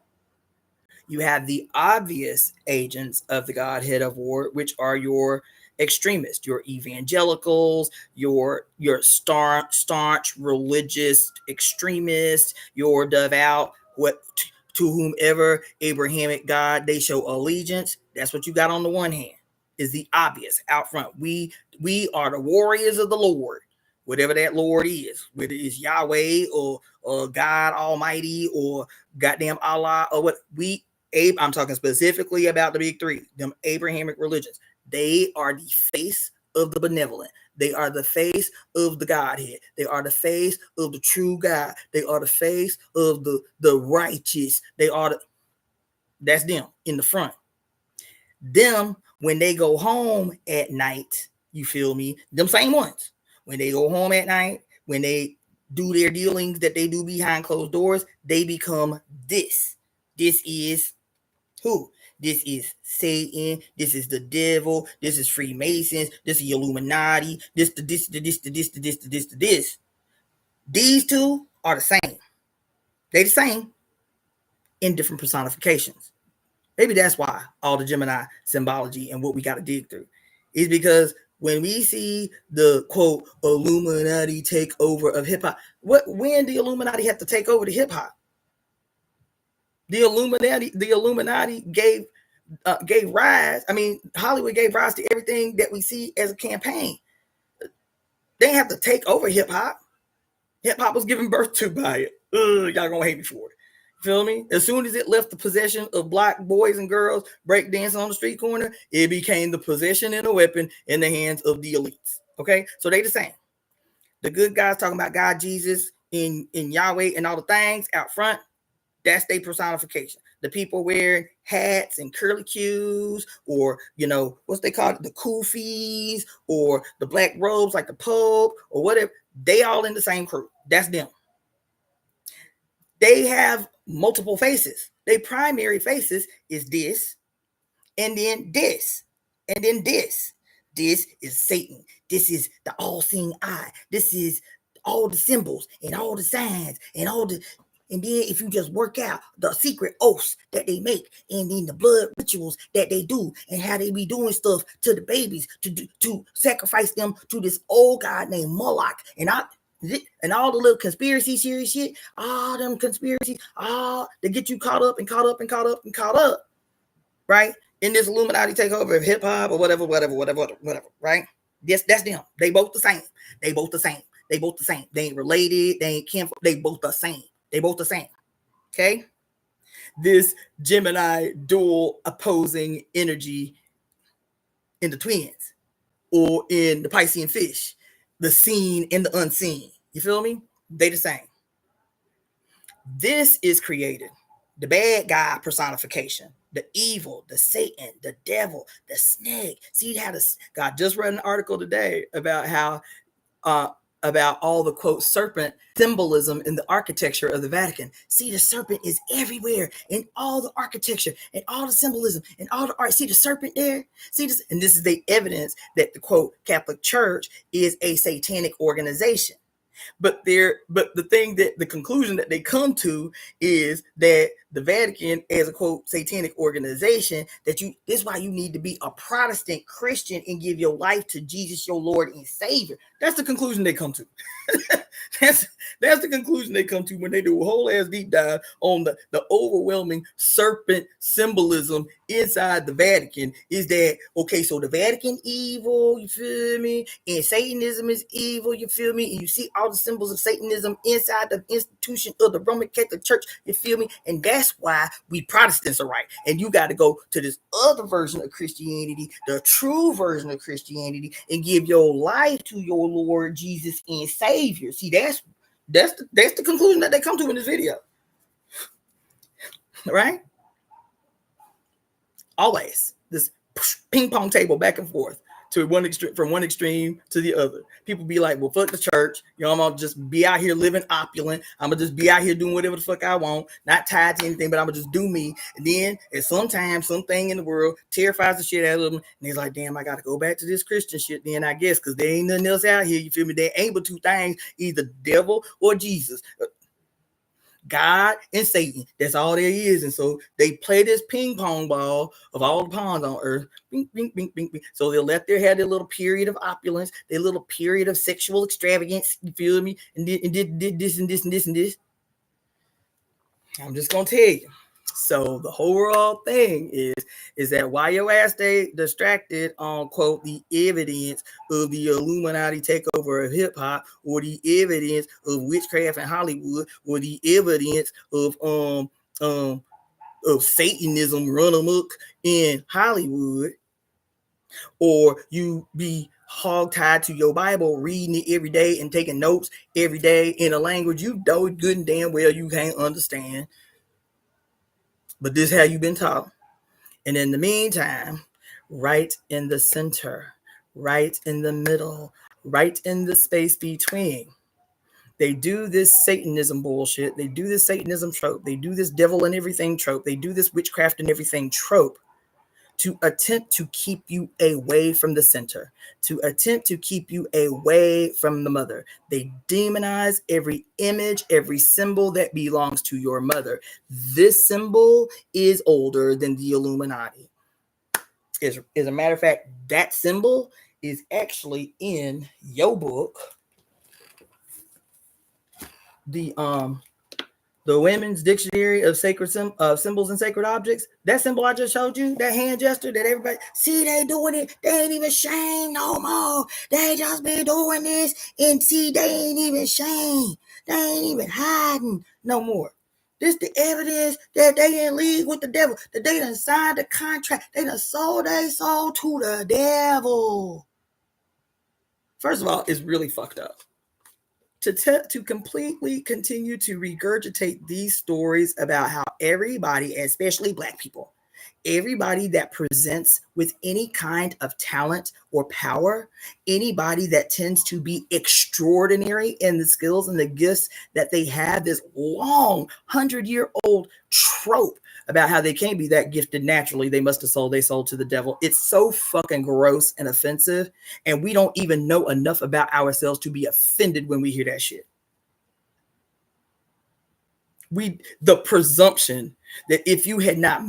You have the obvious agents of the godhead of war, which are your extremists, your evangelicals, your staunch religious extremists, your devout what to whomever Abrahamic God they show allegiance. That's what you got on the one hand, is the obvious out front. We are the warriors of the Lord, whatever that Lord is, whether it's Yahweh or God Almighty or goddamn Allah or what I'm talking specifically about the big three, them Abrahamic religions. They are the face of the benevolent. They are the face of the Godhead. They are the face of the true God. They are the face of the righteous. That's them in the front. Them, when they go home at night, you feel me? Them same ones. When they go home at night, when they do their dealings that they do behind closed doors, they become this. This is who? This is Satan. This is the devil. This is Freemasons. This is Illuminati. This. These two are the same. They the same in different personifications. Maybe that's why all the Gemini symbology and what we got to dig through is because when we see the quote Illuminati take over of hip hop, when the Illuminati have to take over the hip hop? The Illuminati gave rise. I mean, Hollywood gave rise to everything that we see as a campaign. They didn't have to take over hip hop. Hip hop was given birth to by it. Y'all gonna hate me for it. Feel me? As soon as it left the possession of black boys and girls breakdancing on the street corner, it became the possession and a weapon in the hands of the elites. Okay, so they the same. The good guys talking about God, Jesus, in Yahweh, and all the things out front. That's their personification. The people wearing hats and curly cues, or what's they call it, the kufis, or the black robes like the Pope, or whatever. They all in the same crew. That's them. They have multiple faces. Their primary faces is this, and then this, and then this. This is Satan. This is the all-seeing eye. This is all the symbols and all the signs and all the. And then if you just work out the secret oaths that they make, and then the blood rituals that they do, and how they be doing stuff to the babies to sacrifice them to this old god named Moloch, and all the little conspiracy series shit, all them conspiracies, they get you caught up, right? In this Illuminati takeover of hip hop or whatever, right? Yes, that's them. They both the same. They ain't related. They ain't kinfolk. They both the same. Okay? This Gemini dual opposing energy in the twins or in the Piscean fish, the seen and the unseen. You feel me? They the same. This is created. The bad guy personification, the evil, the Satan, the devil, the snake. See how God just read an article today about how about all the quote serpent symbolism in the architecture of the Vatican. See, the serpent is everywhere in all the architecture and all the symbolism and all the art. See the serpent there? See this? And this is the evidence that the quote Catholic Church is a satanic organization. But the conclusion that they come to is that the Vatican, as a quote satanic organization, this is why you need to be a Protestant Christian and give your life to Jesus, your Lord and Savior. That's the conclusion they come to. that's the conclusion they come to when they do a whole ass deep dive on the overwhelming serpent symbolism inside the Vatican. Is that okay? So the Vatican evil, you feel me? And Satanism is evil, you feel me? And you see all the symbols of Satanism inside the institution of the Roman Catholic Church, you feel me? And that's why we Protestants are right. And you got to go to this other version of Christianity, the true version of Christianity, and give your life to your Lord Jesus and Savior. See, That's the conclusion that they come to in this video. Right? Always this ping pong table back and forth to one extreme, from one extreme to the other. People be like, well, fuck the church. You know, I'm gonna just be out here living opulent. I'm gonna just be out here doing whatever the fuck I want, not tied to anything, but I'm gonna just do me. And then at sometimes something in the world terrifies the shit out of them. And he's like, damn, I gotta go back to this Christian shit then, I guess, because there ain't nothing else out here. You feel me? There ain't but two things, either devil or Jesus. God and Satan. That's all there is. And so they play this ping pong ball of all the pawns on earth. Bing, bing, bing, bing, bing. So they'll let have their little period of opulence, their little period of sexual extravagance. You feel me? And did this and this and this and this. I'm just gonna tell you. So the whole overall thing is that while your ass stay distracted on, quote, the evidence of the Illuminati takeover of hip hop, or the evidence of witchcraft in Hollywood, or the evidence of Satanism run amok in Hollywood, or you be hog-tied to your Bible, reading it every day and taking notes every day in a language you know good and damn well you can't understand. But this is how you've been taught. And in the meantime, right in the center, right in the middle, right in the space between, they do this Satanism bullshit. They do this Satanism trope. They do this devil and everything trope. They do this witchcraft and everything trope to attempt to keep you away from the center, to attempt to keep you away from the mother. They demonize every image, every symbol that belongs to your mother. This symbol is older than the Illuminati. As a matter of fact, that symbol is actually in your book, the Women's Dictionary of Sacred Symbols and Sacred Objects. That symbol I just showed you, that hand gesture that everybody see, they doing it. They ain't even shame no more. They just been doing this, and see, they ain't even shame. They ain't even hiding no more. This the evidence that they in league with the devil. That they done signed the contract. They done sold their soul to the devil. First of all, it's really fucked up. To completely continue to regurgitate these stories about how everybody, especially Black people, everybody that presents with any kind of talent or power, anybody that tends to be extraordinary in the skills and the gifts that they have, this long 100-year-old trope about how they can't be that gifted naturally. They must have sold their soul to the devil. It's so fucking gross and offensive. And we don't even know enough about ourselves to be offended when we hear that shit. The presumption that if you had not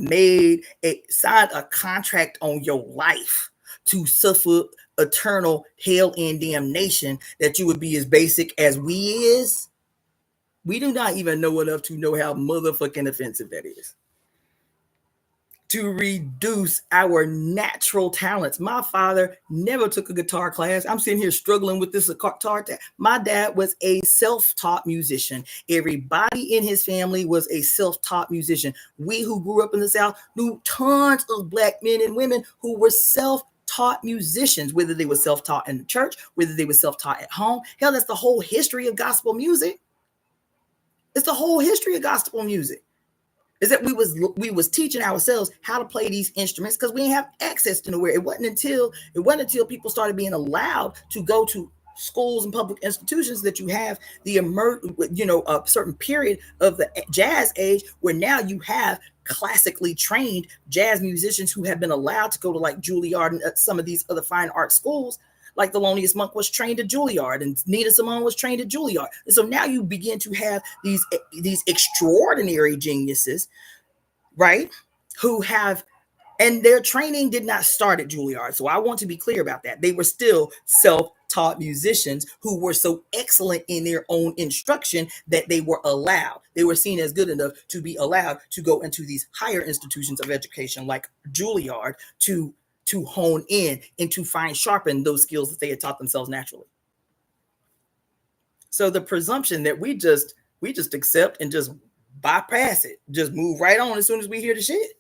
signed a contract on your life to suffer eternal hell and damnation, that you would be as basic as we is. We do not even know enough to know how motherfucking offensive that is. To reduce our natural talents. My father never took a guitar class. I'm sitting here struggling with this guitar. My dad was a self-taught musician. Everybody in his family was a self-taught musician. We who grew up in the South knew tons of Black men and women who were self-taught musicians, whether they were self-taught in the church, whether they were self-taught at home. Hell, that's the whole history of gospel music. It's the whole history of gospel music. Is that we was teaching ourselves how to play these instruments because we didn't have access to nowhere. It wasn't until people started being allowed to go to schools and public institutions that you have a certain period of the jazz age where now you have classically trained jazz musicians who have been allowed to go to like Juilliard and some of these other fine art schools. Like Thelonious Monk was trained at Juilliard and Nina Simone was trained at Juilliard. And so now you begin to have these extraordinary geniuses, right? And their training did not start at Juilliard. So I want to be clear about that. They were still self-taught musicians who were so excellent in their own instruction that they were allowed. They were seen as good enough to be allowed to go into these higher institutions of education like Juilliard to hone in and to sharpen those skills that they had taught themselves naturally. So the presumption that we just accept and just bypass it, just move right on as soon as we hear the shit.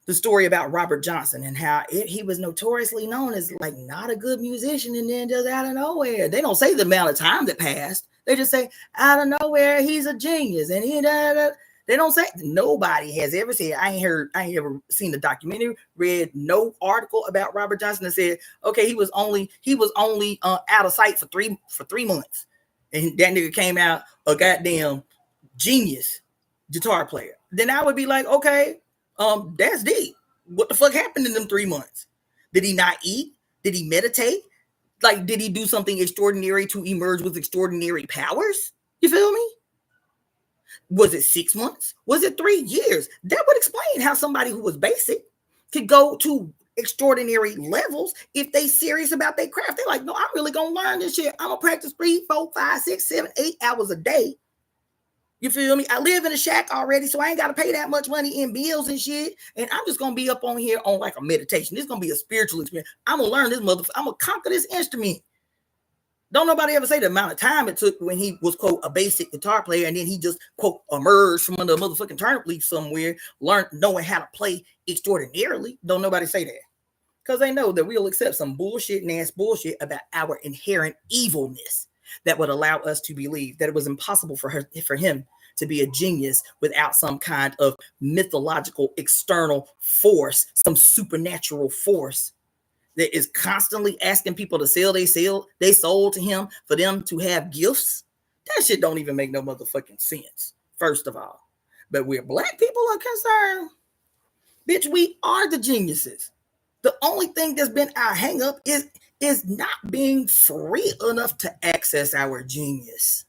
The story about Robert Johnson and how he was notoriously known as like not a good musician, and then just out of nowhere. They don't say the amount of time that passed. They just say out of nowhere he's a genius, and they don't say. Nobody has ever said. I ain't ever seen a documentary, read no article about Robert Johnson that said, okay, he was only out of sight for 3 months, and that nigga came out a goddamn genius guitar player. Then I would be like, okay, that's deep. What the fuck happened in them 3 months? Did he not eat? Did he meditate? Like, did he do something extraordinary to emerge with extraordinary powers? You feel me? Was it 6 months? Was it 3 years? That would explain how somebody who was basic could go to extraordinary levels if they serious about their craft. They're like, no, I'm really gonna learn this shit. I'm gonna practice 3, 4, 5, 6, 7, 8 hours a day. You feel me? I live in a shack already, so I ain't got to pay that much money in bills and shit. And I'm just going to be up on here on like a meditation. This is going to be a spiritual experience. I'm going to learn this motherfucker. I'm going to conquer this instrument. Don't nobody ever say the amount of time it took when he was, quote, a basic guitar player, and then he just, quote, emerged from under a motherfucking turnip leaf somewhere, learned knowing how to play extraordinarily. Don't nobody say that. Because they know that we'll accept some bullshit and ass bullshit about our inherent evilness that would allow us to believe that it was impossible for him to be a genius without some kind of mythological external force, some supernatural force that is constantly asking people to sell they soul to him for them to have gifts. That shit don't even make no motherfucking sense, first of all. But where black people are concerned, bitch, we are the geniuses. The only thing that's been our hang up is not being free enough to access our genius.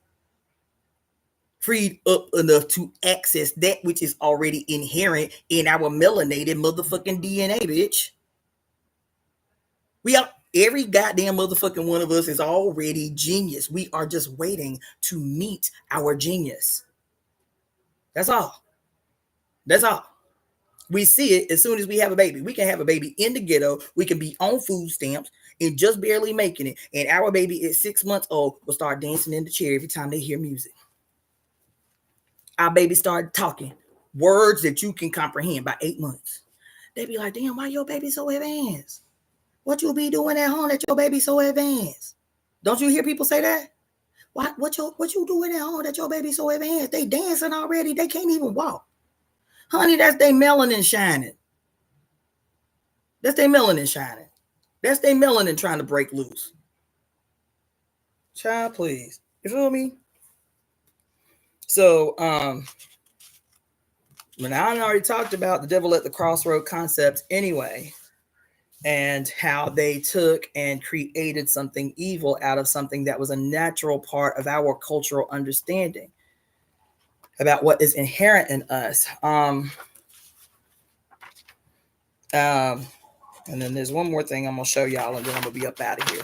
Freed up enough to access that which is already inherent in our melanated motherfucking DNA, bitch. We are every goddamn motherfucking one of us is already genius. We are just waiting to meet our genius. That's all. That's all. We see it as soon as we have a baby. We can have a baby in the ghetto. We can be on food stamps and just barely making it. And our baby at 6 months old will start dancing in the chair every time they hear music. Our baby started talking words that you can comprehend by 8 months. They be like, damn, why your baby so advanced? What you be doing at home that your baby so advanced? Don't you hear people say that? What you doing at home that your baby so advanced? They dancing already. They can't even walk. Honey, that's their melanin shining. That's their melanin shining. That's their melanin trying to break loose. Child, please. You feel me? So, when I already talked about the devil at the crossroad concepts anyway, and how they took and created something evil out of something that was a natural part of our cultural understanding about what is inherent in us. And then there's one more thing I'm gonna show y'all, and then I'm gonna be up out of here.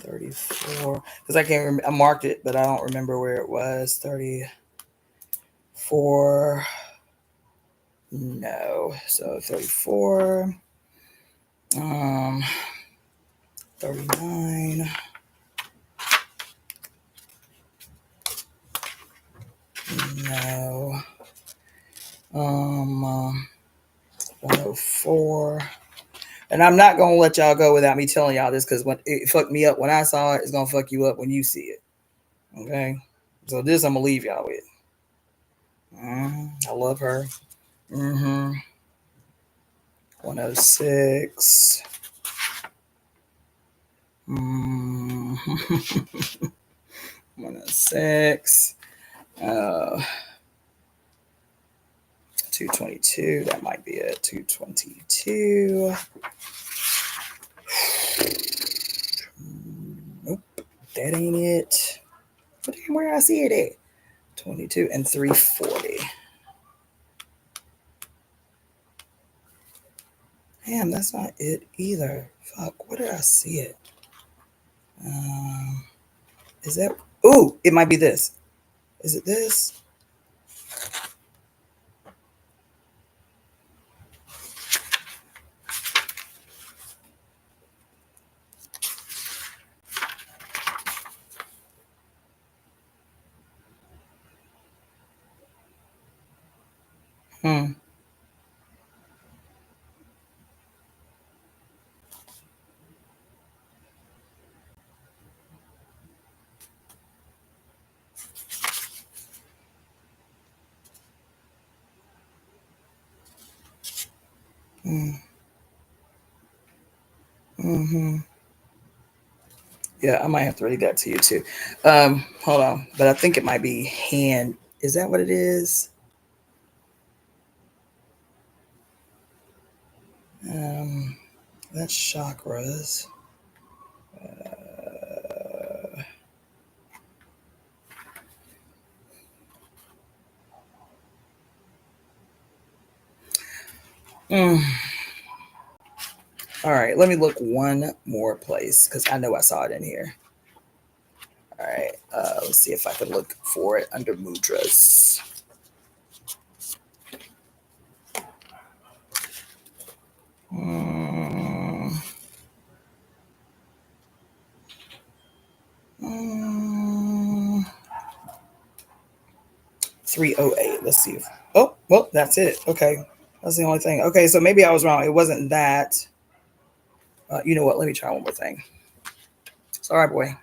34, because I can't remember. I marked it, but I don't remember where it was. 34. No, so 34. 39. No. 104. And I'm not gonna let y'all go without me telling y'all this, because when it fucked me up when I saw it, it's gonna fuck you up when you see it. Okay, so this I'm gonna leave y'all with. I love her. 106. 106. 222. That might be it. 222. Nope, that ain't it. Where I see it at? 22 and 340. Damn, that's not it either. Fuck, where did I see it? Is that? Ooh, it might be this. Is it this? Mm-hmm. Yeah, I might have to read that to you too. Hold on, but I think it might be hand. Is that what it is? That's chakras. Mm. All right, let me look one more place because I know I saw it in here. All right, let's see if I can look for it under mudras. Mm. 308. Let's see. Oh, well, that's it. Okay. That's the only thing. Okay, so maybe I was wrong. It wasn't that. You know what? Let me try one more thing. Sorry, boy.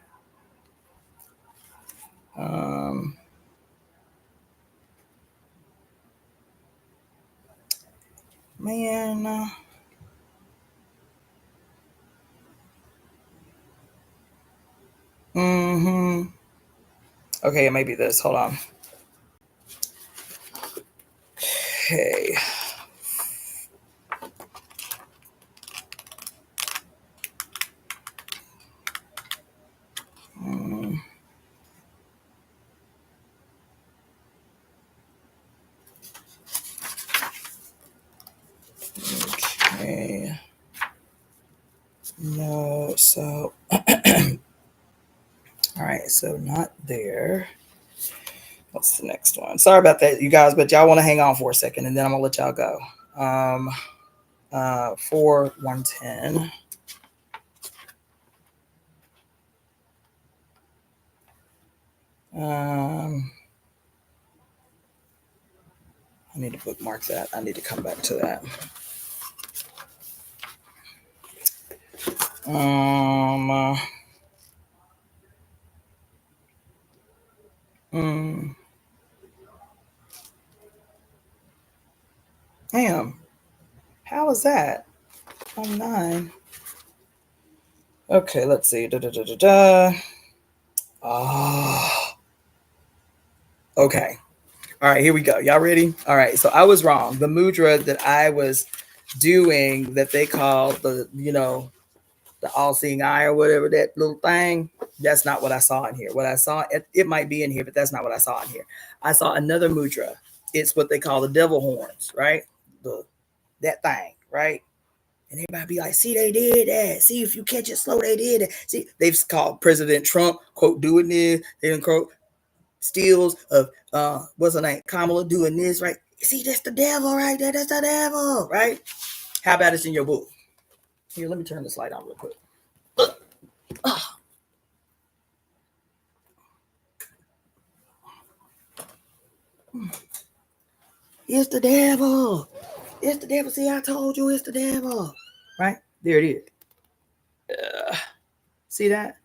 Man. Mm-hmm. Okay, it may be this. Hold on. Okay. Okay. No, so all right, so not there. What's the next one? Sorry about that, you guys, but y'all want to hang on for a second and then I'm gonna let y'all go. 4110. I need to bookmark that. I need to come back to that. Damn. How is that? 9. Okay, let's see. Oh. Okay. All right, here we go. Y'all ready? All right, so I was wrong. The mudra that I was doing that they call the, the all-seeing eye or whatever, that little thing, that's not what I saw in here. What I saw, it might be in here, but that's not what I saw in here. I saw another mudra. It's what they call the devil horns, right? That thing, right? And everybody be like, see, they did that. See, if you catch it slow, they did it. See, they've called President Trump, quote, doing this. They didn't quote stills of, what's her name? Kamala doing this, right? See, that's the devil right there. That's the devil, right? How about it's in your book? Here, let me turn this light on real quick. It's the devil. It's the devil. See, I told you it's the devil. Right? There it is. See that?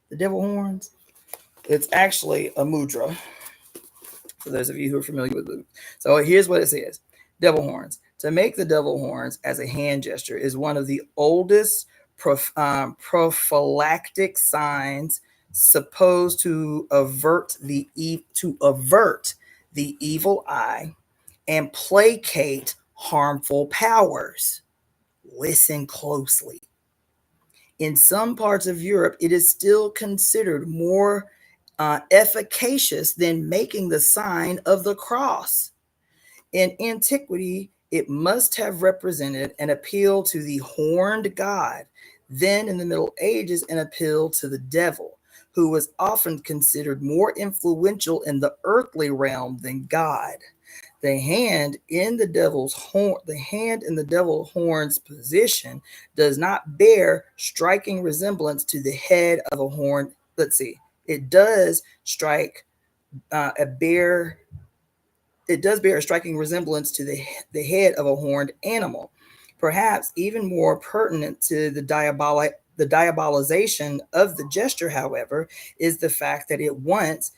The devil horns. It's actually a mudra. For those of you who are familiar with it. So here's what it says. Devil horns. To make the devil horns as a hand gesture is one of the oldest prophylactic signs supposed to avert the evil eye and placate harmful powers. Listen closely. In some parts of Europe, it is still considered more efficacious than making the sign of the cross. In antiquity, it must have represented an appeal to the horned god. Then, in the Middle Ages, an appeal to the devil, who was often considered more influential in the earthly realm than God. The hand in the devil's horn's position does not bear striking resemblance to the head of a horn. Let's see. It does strike a bear. It does bear a striking resemblance to the head of a horned animal. Perhaps even more pertinent to the diabolization of the gesture, however, is the fact that it once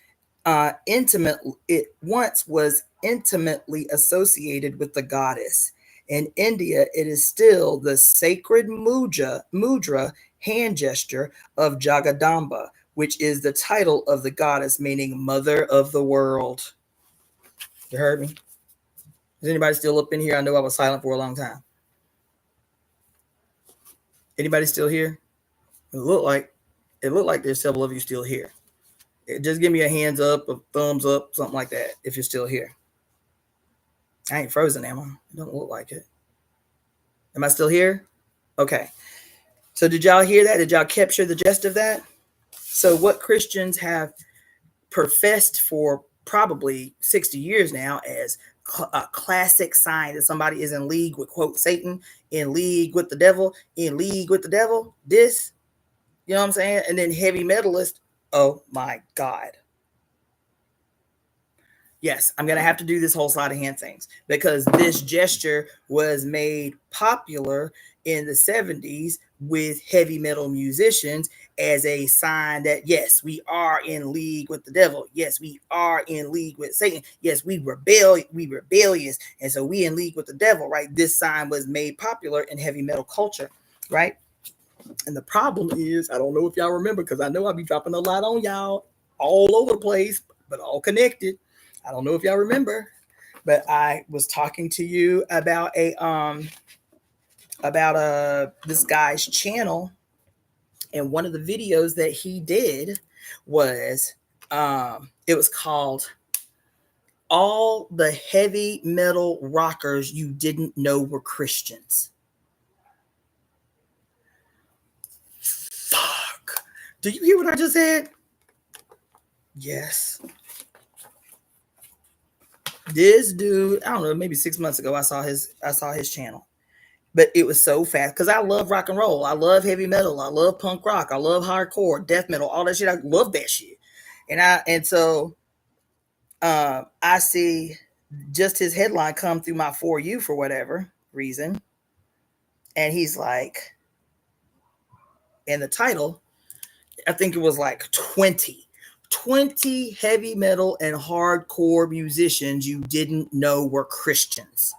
was intimately associated with the goddess. In India, it is still the sacred mudra hand gesture of Jagadamba, which is the title of the goddess meaning mother of the world. You heard me? Is anybody still up in here? I know I was silent for a long time. Anybody still here? It looked like there's several of you still here. Just give me a hands up, a thumbs up, something like that if you're still here. I ain't frozen, am I? It don't look like it. Am I still here? Okay. So did y'all hear that? Did y'all capture the gist of that? So what Christians have professed for probably 60 years now as a classic sign that somebody is in league with, quote, Satan, in league with the devil, this, you know what I'm saying? And then heavy metalist, oh my God. Yes, I'm going to have to do this whole sleight of hand things because this gesture was made popular in the 70s with heavy metal musicians as a sign that, yes, we are in league with the devil. Yes, we are in league with Satan. Yes, we rebellious. And so we in league with the devil, right? This sign was made popular in heavy metal culture, right? And the problem is, I don't know if y'all remember, because I know I'll be dropping a lot on y'all all over the place, but all connected. I don't know if y'all remember, but I was talking to you about this guy's channel, and one of the videos that he did was it was called All the Heavy Metal Rockers You Didn't Know Were Christians. Fuck. Do you hear what I just said? Yes. This dude, I don't know, maybe 6 months ago, I saw his channel, but it was so fast because I love rock and roll. I love heavy metal. I love punk rock. I love hardcore, death metal, all that shit. I love that shit. And so I see just his headline come through my For You for whatever reason. And he's like, in the title, I think it was like 20 heavy metal and hardcore musicians you didn't know were Christians.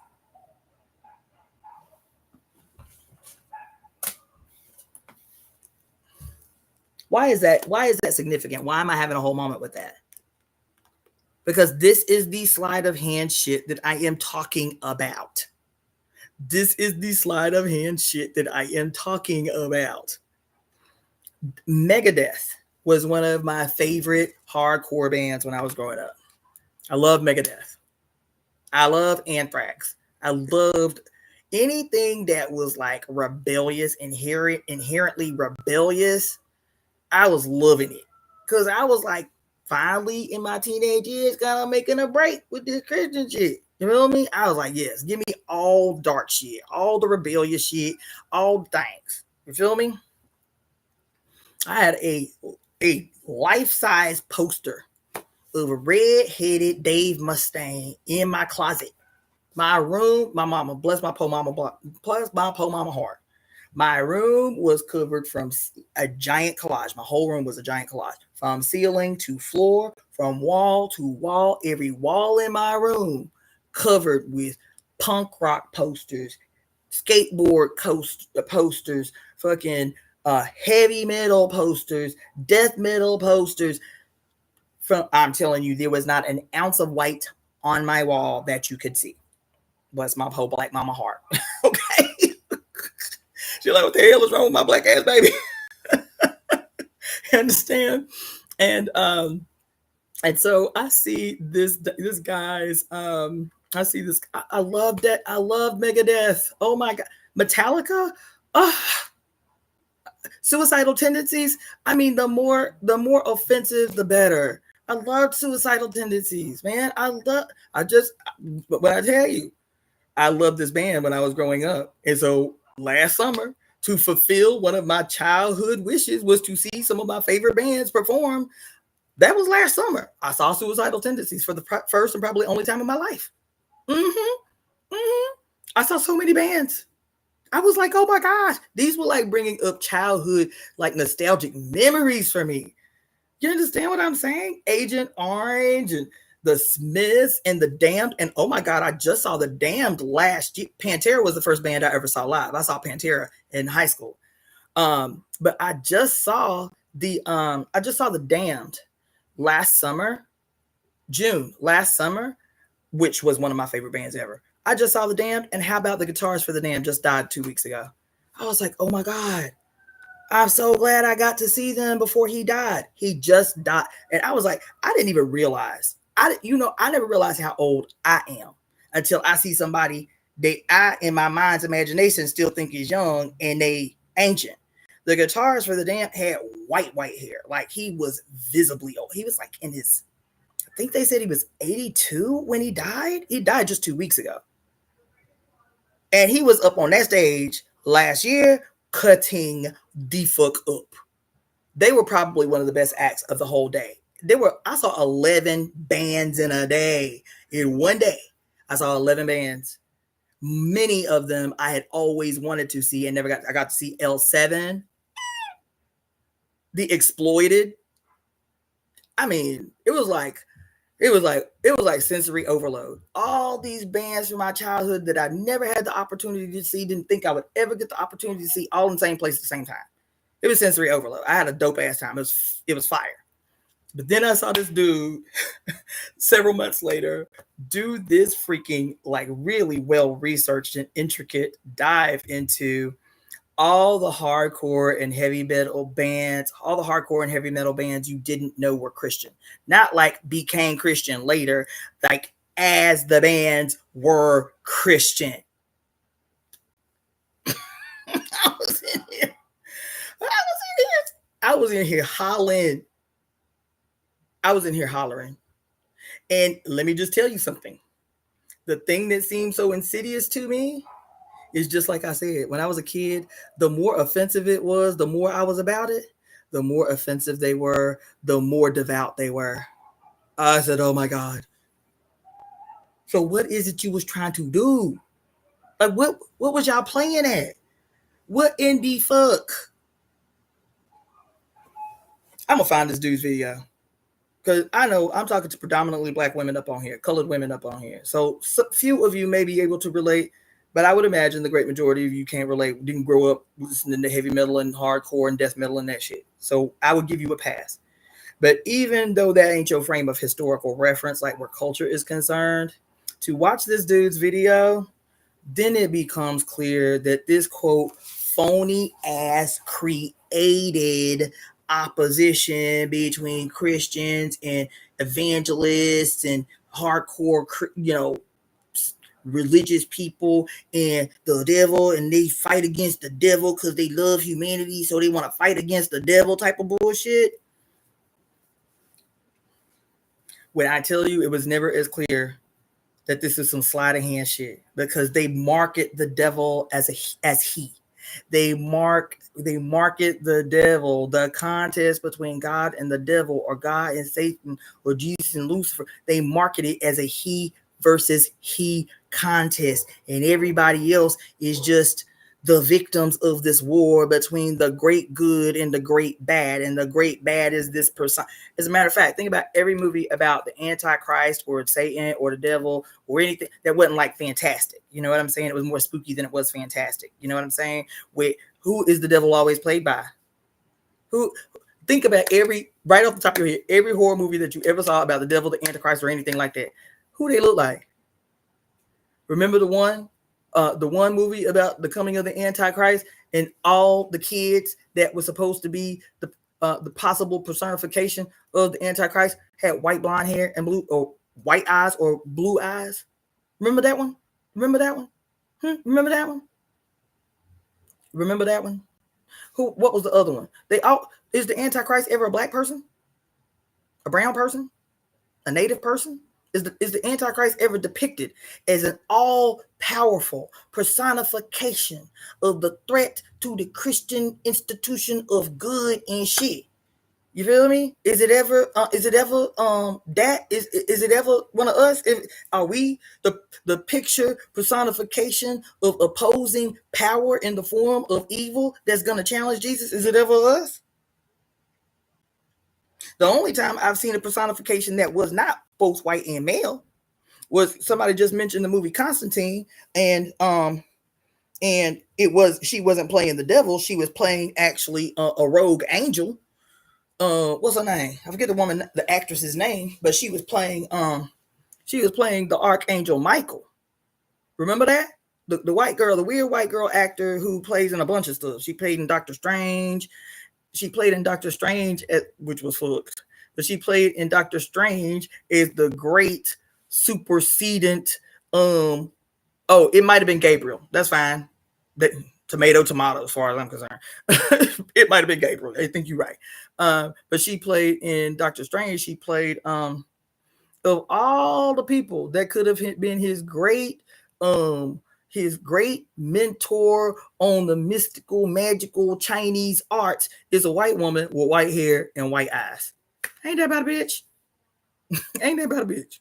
Why is that significant? Why am I having a whole moment with that? Because this is the sleight of hand shit that I am talking about. This is the sleight of hand shit that I am talking about. Megadeth was one of my favorite hardcore bands when I was growing up. I love Megadeth. I love Anthrax. I loved anything that was like rebellious, inherently rebellious. I was loving it because I was like finally in my teenage years kind of making a break with this Christian shit. You know what I mean? I was like, yes, give me all dark shit, all the rebellious shit, all the things. You feel me? I had a life-size poster of a red-headed Dave Mustaine in my closet. My room, my mama, bless my poor mama heart. My room was covered from a giant collage. My whole room was a giant collage. From ceiling to floor, from wall to wall, every wall in my room covered with punk rock posters, skateboard posters, fucking heavy metal posters, death metal posters. I'm telling you, there was not an ounce of white on my wall that you could see. Bless my whole black mama heart. Okay. She's like, what the hell is wrong with my black ass baby? You understand? And so I see this guy's I see this. I love that. I love Megadeth. Oh my God. Metallica. Suicidal tendencies. I mean, the more offensive, the better. I love Suicidal Tendencies, man. When I tell you, I loved this band when I was growing up. And so last summer, to fulfill one of my childhood wishes was to see some of my favorite bands perform. That was last summer. I saw Suicidal Tendencies for the first and probably only time in my life. I saw so many bands. I was like, oh my gosh, these were like bringing up childhood, like nostalgic memories for me. You understand what I'm saying? Agent Orange and the Smiths and the Damned. And oh my God, I just saw the Damned last year. Pantera was the first band I ever saw live. I saw Pantera in high school. But I just saw the Damned last summer, June last summer, which was one of my favorite bands ever. I just saw the Damned, and how about the guitarist for the Damned just died 2 weeks ago? I was like, oh my God, I'm so glad I got to see them before he died. He just died. And I was like, I didn't even realize. I never realized how old I am until I see somebody I, in my mind's imagination, still think is young and they ancient. The guitarist for the Damned had white hair. Like, he was visibly old. He was like in his, I think they said he was 82 when he died. He died just 2 weeks ago. And he was up on that stage last year cutting the fuck up. They were probably one of the best acts of the whole day. I saw 11 bands in a day. In one day, I saw 11 bands. Many of them I had always wanted to see and I got to see L7, The Exploited. I mean, it was like sensory overload. All these bands from my childhood that I never had the opportunity to see, didn't think I would ever get the opportunity to see, all in the same place at the same time. It was sensory overload. I had a dope ass time. It was fire. But then I saw this dude several months later do this freaking, like, really well researched and intricate dive into all the hardcore and heavy metal bands, you didn't know were Christian. Not like became Christian later, like as the bands were Christian. I was in here hollering. And let me just tell you something. The thing that seemed so insidious to me is just like I said, when I was a kid, the more offensive it was, the more I was about it, the more offensive they were, the more devout they were. I said, oh my God. So what is it you was trying to do? Like, what was y'all playing at? What in the fuck? I'm gonna find this dude's video. Because I know I'm talking to predominantly Black women up on here, colored women up on here. So few of you may be able to relate, but I would imagine the great majority of you can't relate, didn't grow up listening to heavy metal and hardcore and death metal and that shit. So I would give you a pass. But even though that ain't your frame of historical reference, like where culture is concerned, to watch this dude's video, then it becomes clear that this, quote, phony ass created opposition between Christians and evangelists and hardcore, religious people and the devil, and they fight against the devil because they love humanity, so they want to fight against the devil type of bullshit. When I tell you, it was never as clear that this is some sleight of hand shit, because they market the devil as he. They market the devil, the contest between God and the devil, or God and Satan, or Jesus and Lucifer. They market it as a he versus he contest, and everybody else is just the victims of this war between the great good and the great bad, and the great bad is this person. As a matter of fact, think about every movie about the Antichrist or Satan or the devil or anything that wasn't like fantastic. You know what I'm saying? It was more spooky than it was fantastic. You know what I'm saying? Who is the devil always played by? Who? Think about right off the top of your head, every horror movie that you ever saw about the devil, the Antichrist, or anything like that. Who they look like? Remember the one movie about the coming of the Antichrist, and all the kids that were supposed to be the possible personification of the Antichrist had white blonde hair and blue or white eyes or blue eyes. Remember that one? Remember that one? Remember that one? Remember that one? What was the other one? Is the Antichrist ever a black person? A brown person? A native person? Is the Antichrist ever depicted as an all-powerful personification of the threat to the Christian institution of good and shit? You feel me? Is it ever that? Is it ever one of us? Are we the picture personification of opposing power in the form of evil that's going to challenge Jesus? Is it ever us? The only time I've seen a personification that was not both white and male, was somebody just mentioned the movie Constantine, and she wasn't playing the devil, she was playing actually a rogue angel. What's her name? I forget the actress's name, but she was playing the Archangel Michael. Remember that? The white girl, the weird white girl actor who plays in a bunch of stuff. She played in Doctor Strange. Which was fucked. But she played in Doctor Strange as the great supersedent. It might have been Gabriel. That's fine. Tomato, as far as I'm concerned. It might have been Gabriel. I think you're right. But she played in Doctor Strange. She played of all the people that could have been his great mentor on the mystical, magical Chinese arts is a white woman with white hair and white eyes. Ain't that about a bitch? Ain't that about a bitch?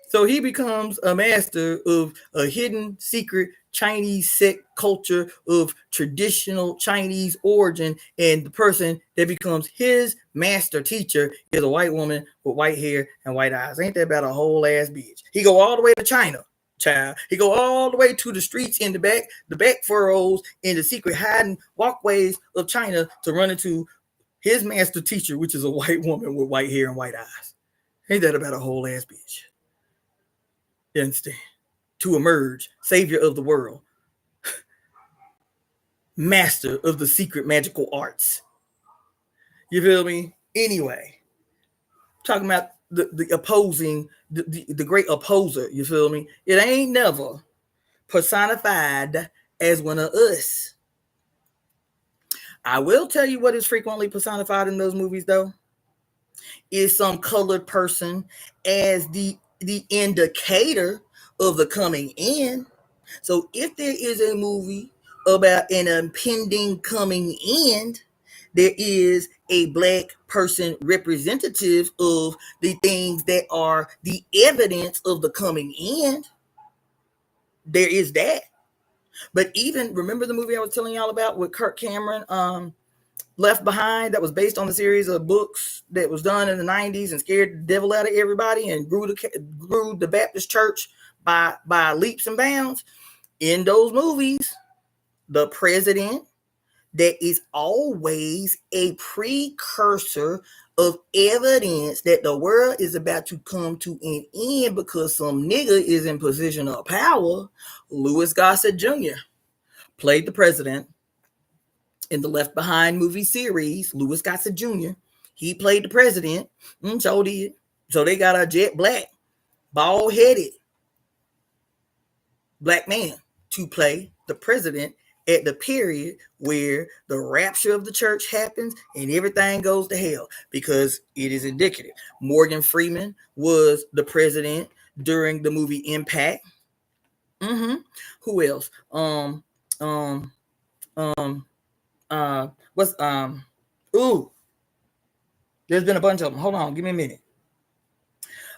So he becomes a master of a hidden, secret Chinese sect culture of traditional Chinese origin, and the person that becomes his master teacher is a white woman with white hair and white eyes. Ain't that about a whole ass bitch? He go all the way to China, child. He go all the way to the streets in the back furrows, in the secret hiding walkways of China to run into his master teacher, which is a white woman with white hair and white eyes. Ain't that about a whole ass bitch? You understand? To emerge, savior of the world, master of the secret magical arts. You feel me? Anyway, talking about the opposing, the great opposer. You feel me? It ain't never personified as one of us. I will tell you what is frequently personified in those movies, though, is some colored person as the indicator of the coming end. So if there is a movie about an impending coming end, there is a black person representative of the things that are the evidence of the coming end. There is that. But even, remember the movie I was telling y'all about with Kirk Cameron, Left Behind, that was based on a series of books that was done in the 90s and scared the devil out of everybody and grew the Baptist church by leaps and bounds. In those movies, the president that is always a precursor of evidence that the world is about to come to an end because some nigga is in position of power. Louis Gossett Jr. played the president in the Left Behind movie series. Louis Gossett Jr. He played the president. So did. So they got a jet black, bald-headed black man to play the president at the period where the rapture of the church happens and everything goes to hell, because it is indicative. Morgan Freeman was the president during the movie Impact. Who else? There's been a bunch of them. Hold on, give me a minute.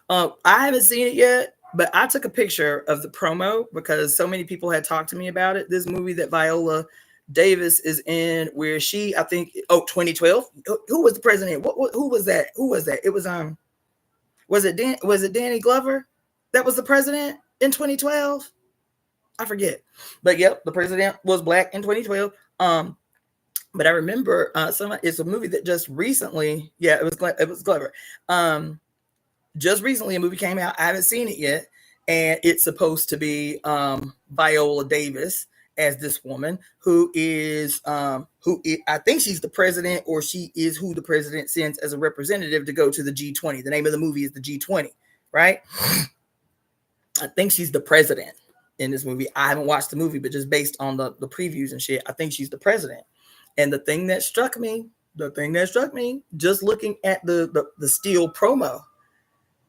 I haven't seen it yet, but I took a picture of the promo because so many people had talked to me about it. This movie that Viola Davis is in, where she, I think, 2012. Who was the president? Who was that? It was it Danny Glover that was the president in 2012? I forget. But yep, the president was black in 2012. But I remember it's a movie that just recently, it was Glover. Just recently a movie came out. I haven't seen it yet, and it's supposed to be Viola Davis as this woman who I think she's the president, or she is who the president sends as a representative to go to the G20. The name of the movie is the G20, right? I think she's the president in this movie. I haven't watched the movie, but just based on the previews and shit, I think she's the president. And the thing that struck me, just looking at the still promo,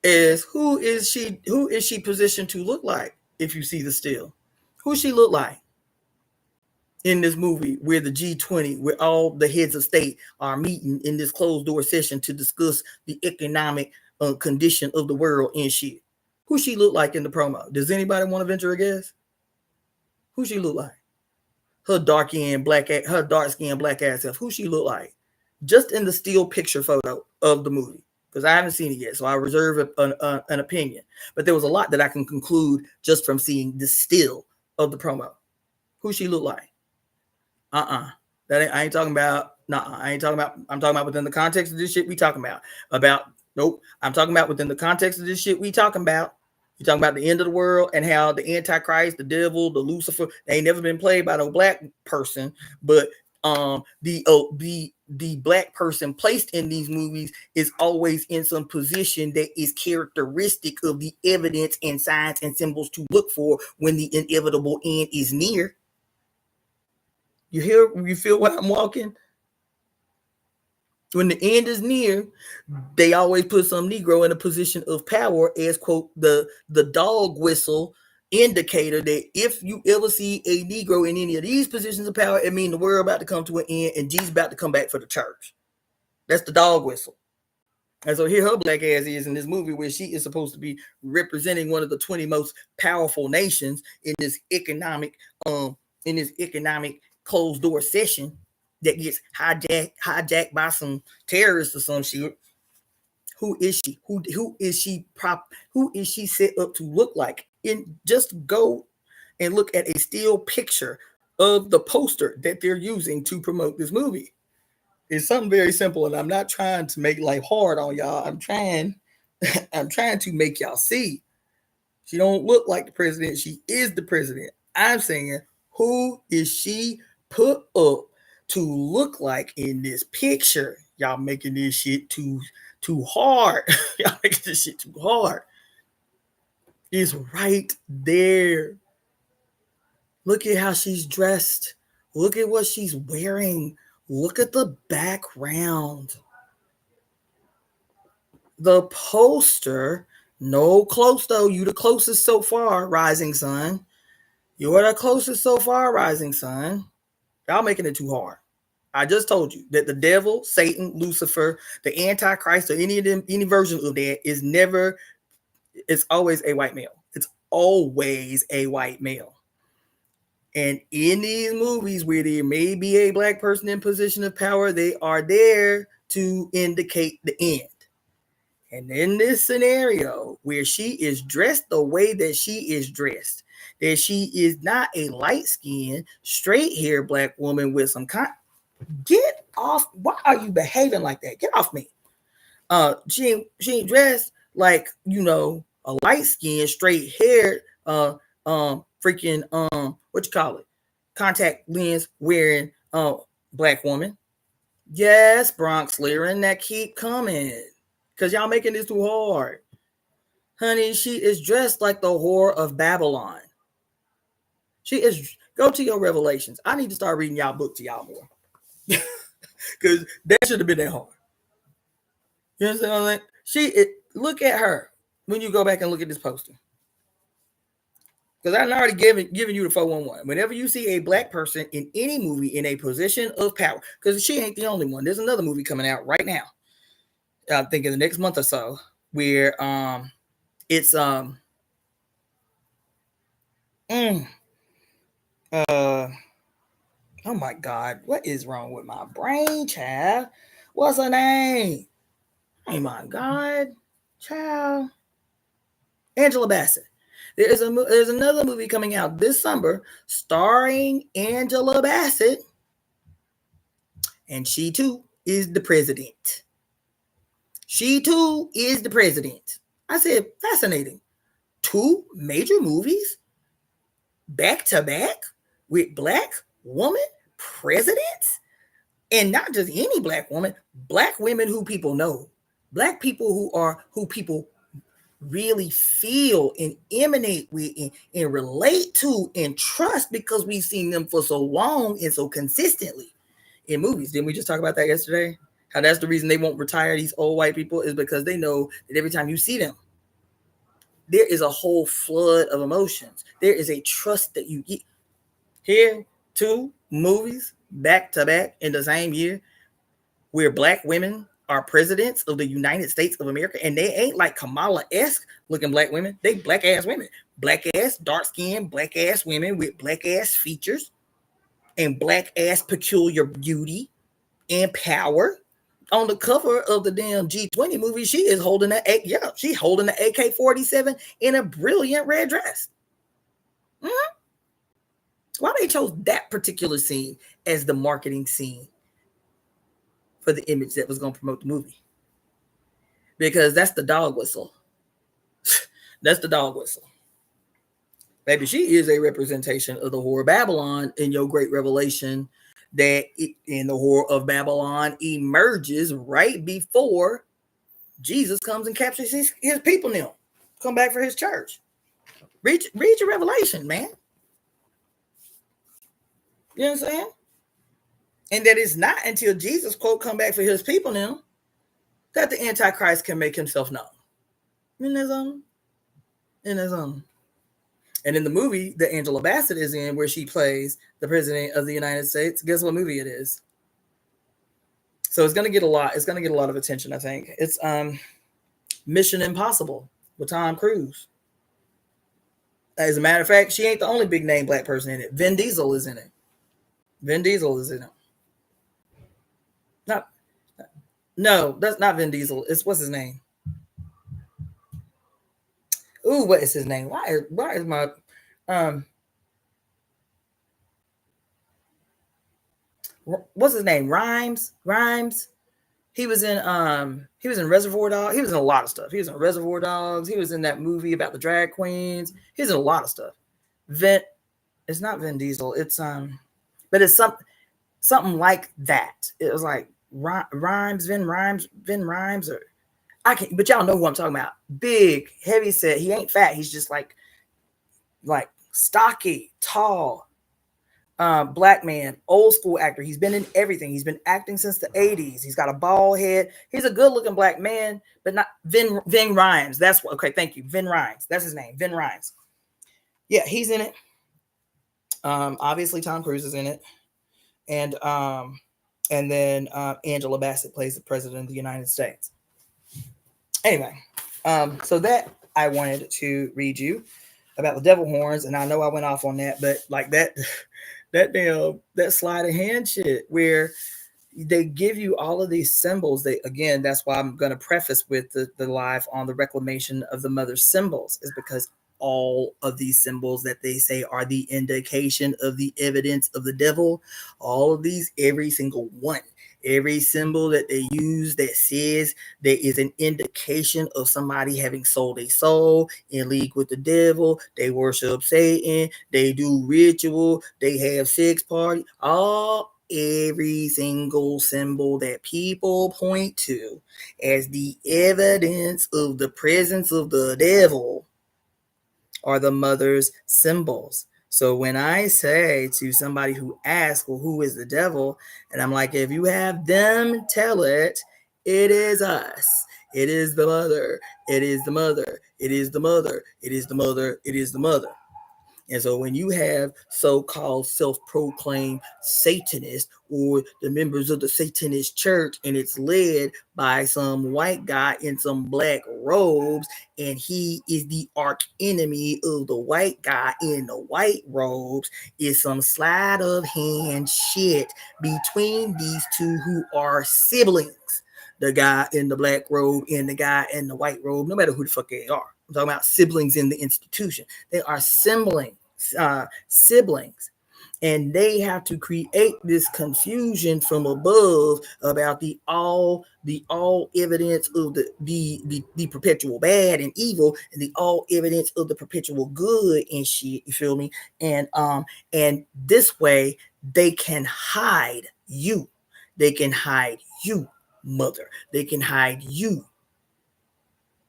is who is she positioned to look like? If you see the still, who she look like in this movie where the G20, where all the heads of state are meeting in this closed door session to discuss the economic condition of the world and shit? Who she look like in the promo? Does anybody want to venture a guess? Who she look like? Her dark-skinned black ass self. Who she look like? Just in the still picture photo of the movie. because I haven't seen it yet, so I reserve an opinion. But there was a lot that I can conclude just from seeing the still of the promo. Who she look like? I ain't talking about. Nah, I ain't talking about. I'm talking about within the context of this shit we talking about. Nope. I'm talking about within the context of this shit we talking about. You talking about the end of the world and how the Antichrist, the devil, the Lucifer, they ain't never been played by no black person, but the black person placed in these movies is always in some position that is characteristic of the evidence and signs and symbols to look for when the inevitable end is near. You feel what I'm walking? When the end is near, they always put some Negro in a position of power as, quote, the dog whistle indicator that if you ever see a Negro in any of these positions of power, it means the world about to come to an end and Jesus about to come back for the church. That's the dog whistle. And so here her black ass is in this movie where she is supposed to be representing one of the 20 most powerful nations in this economic closed door session that gets hijacked by some terrorists or some shit. Who is she? Who is she set up to look like? And just go and look at a still picture of the poster that they're using to promote this movie. It's something very simple, and I'm not trying to make life hard on y'all. I'm trying to make y'all see. She don't look like the president. She is the president. I'm saying, who is she put up to look like in this picture? Y'all making this shit too hard. Y'all making this shit too hard. It's right there. Look at how she's dressed. Look at what she's wearing. Look at the background. The poster, no close though. You the closest so far, rising sun. You're the closest so far, rising sun. Y'all making it too hard. I just told you that the devil, Satan, Lucifer, the Antichrist, or any version of that is never, it's always a white male. It's always a white male. And in these movies where there may be a black person in position of power, they are there to indicate the end. And in this scenario where she is dressed the way that she is dressed, that she is not a light-skinned, straight-haired black woman with some get off. Why are you behaving like that? Get off me. She ain't dressed like, a light-skinned, straight-haired, freaking what you call it? Contact lens wearing black woman. Yes, Bronx Lyrin, that keep coming. Because y'all making this too hard. Honey, she is dressed like the whore of Babylon. She is, go to your Revelations. I need to start reading y'all book to y'all more. Because that should have been that hard. You understand what I'm saying? Look at her when you go back and look at this poster. Because I'm already giving you the 411. Whenever you see a black person in any movie in a position of power, because she ain't the only one. There's another movie coming out right now. I think in the next month or so, where it's oh my God, what is wrong with my brain, child? What's her name? Oh my God, child. Angela Bassett. There's another movie coming out this summer starring Angela Bassett, and she too is the president. She too is the president. I said, fascinating. 2 major movies back to back with black woman presidents, and not just any black woman, black women who people know, black people who people really feel and emanate with and relate to and trust because we've seen them for so long and so consistently in movies. Didn't we just talk about that yesterday? How that's the reason they won't retire these old white people is because they know that every time you see them, there is a whole flood of emotions. There is a trust that you get. Here, 2 movies back to back in the same year where black women are presidents of the United States of America, and they ain't like Kamala-esque looking black women. They black ass women, black ass, dark skinned, black ass women with black ass features and black ass peculiar beauty and power. On the cover of the damn G20 movie, she is holding she's holding the AK-47 in a brilliant red dress. Mm-hmm. Why they chose that particular scene as the marketing scene for the image that was going to promote the movie? Because that's the dog whistle. That's the dog whistle. Baby, she is a representation of the whore of Babylon in your great revelation, that in the whore of Babylon emerges right before Jesus comes and captures his people now. Come back for his church. Read your revelation, man. You know what I'm saying? And that it's not until Jesus, quote, come back for his people now, that the Antichrist can make himself known. Isn't that something? Isn't that something? And in the movie that Angela Bassett is in, where she plays the president of the United States, guess what movie it is? So it's gonna get a lot. It's gonna get a lot of attention, I think. It's Mission Impossible with Tom Cruise. As a matter of fact, she ain't the only big name black person in it. Vin Diesel is in it. Vin Diesel is in it. No, that's not Vin Diesel. It's what's his name? Ooh, what is his name? Why is my what's his name? Rhymes. He was in Reservoir Dogs. He was in a lot of stuff. He was in Reservoir Dogs. He was in that movie about the drag queens. He was in a lot of stuff. It's not Vin Diesel. It's but it's something like that. It was like Vin Rhymes, or I can't, but y'all know who I'm talking about. Big, heavy set. He ain't fat. He's just like stocky, tall, black man, old school actor. He's been in everything. He's been acting since the 80s. He's got a bald head. He's a good looking black man, but not Vin Rhymes. That's what, okay. Thank you. Vin Rhymes. That's his name. Vin Rhymes. Yeah, he's in it. Obviously Tom Cruise is in it. And then Angela Bassett plays the president of the United States. Anyway, so that I wanted to read you about the devil horns, and I know I went off on that, but like that sleight of hand shit where they give you all of these symbols. That's why I'm going to preface with the live on the reclamation of the mother symbols, is because all of these symbols that they say are the indication of the evidence of the devil, all of these, every single one, every symbol that they use that says there is an indication of somebody having sold a soul, in league with the devil, they worship Satan, they do ritual, they have sex party, every single symbol that people point to as the evidence of the presence of the devil are the mother's symbols. So when I say to somebody who asks, well, who is the devil? And I'm like, if you have them tell it, it is us. It is the mother. It is the mother. It is the mother. It is the mother. It is the mother. And so when you have so-called self-proclaimed Satanists or the members of the Satanist church, and it's led by some white guy in some black robes, and he is the arch enemy of the white guy in the white robes, is some sleight of hand shit between these two who are siblings. The guy in the black robe and the guy in the white robe, no matter who the fuck they are. I'm talking about siblings in the institution. They are siblings, and they have to create this confusion from above about the all evidence of the perpetual bad and evil, and the all evidence of the perpetual good and shit. You feel me? And this way they can hide you. They can hide you, mother. They can hide you.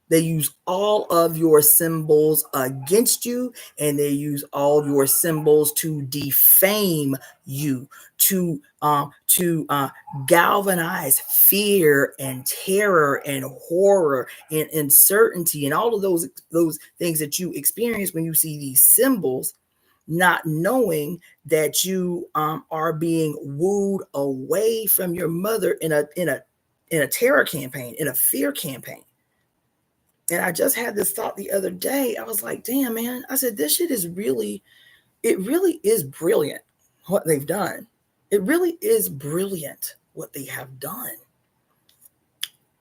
They use all of your symbols against you, and they use all your symbols to defame you, to galvanize fear and terror and horror and uncertainty and all of those things that you experience when you see these symbols, not knowing that you are being wooed away from your mother in a terror campaign, in a fear campaign. And I just had this thought the other day. I was like, damn, man. I said, this shit is really, it really is brilliant what they've done. It really is brilliant what they have done.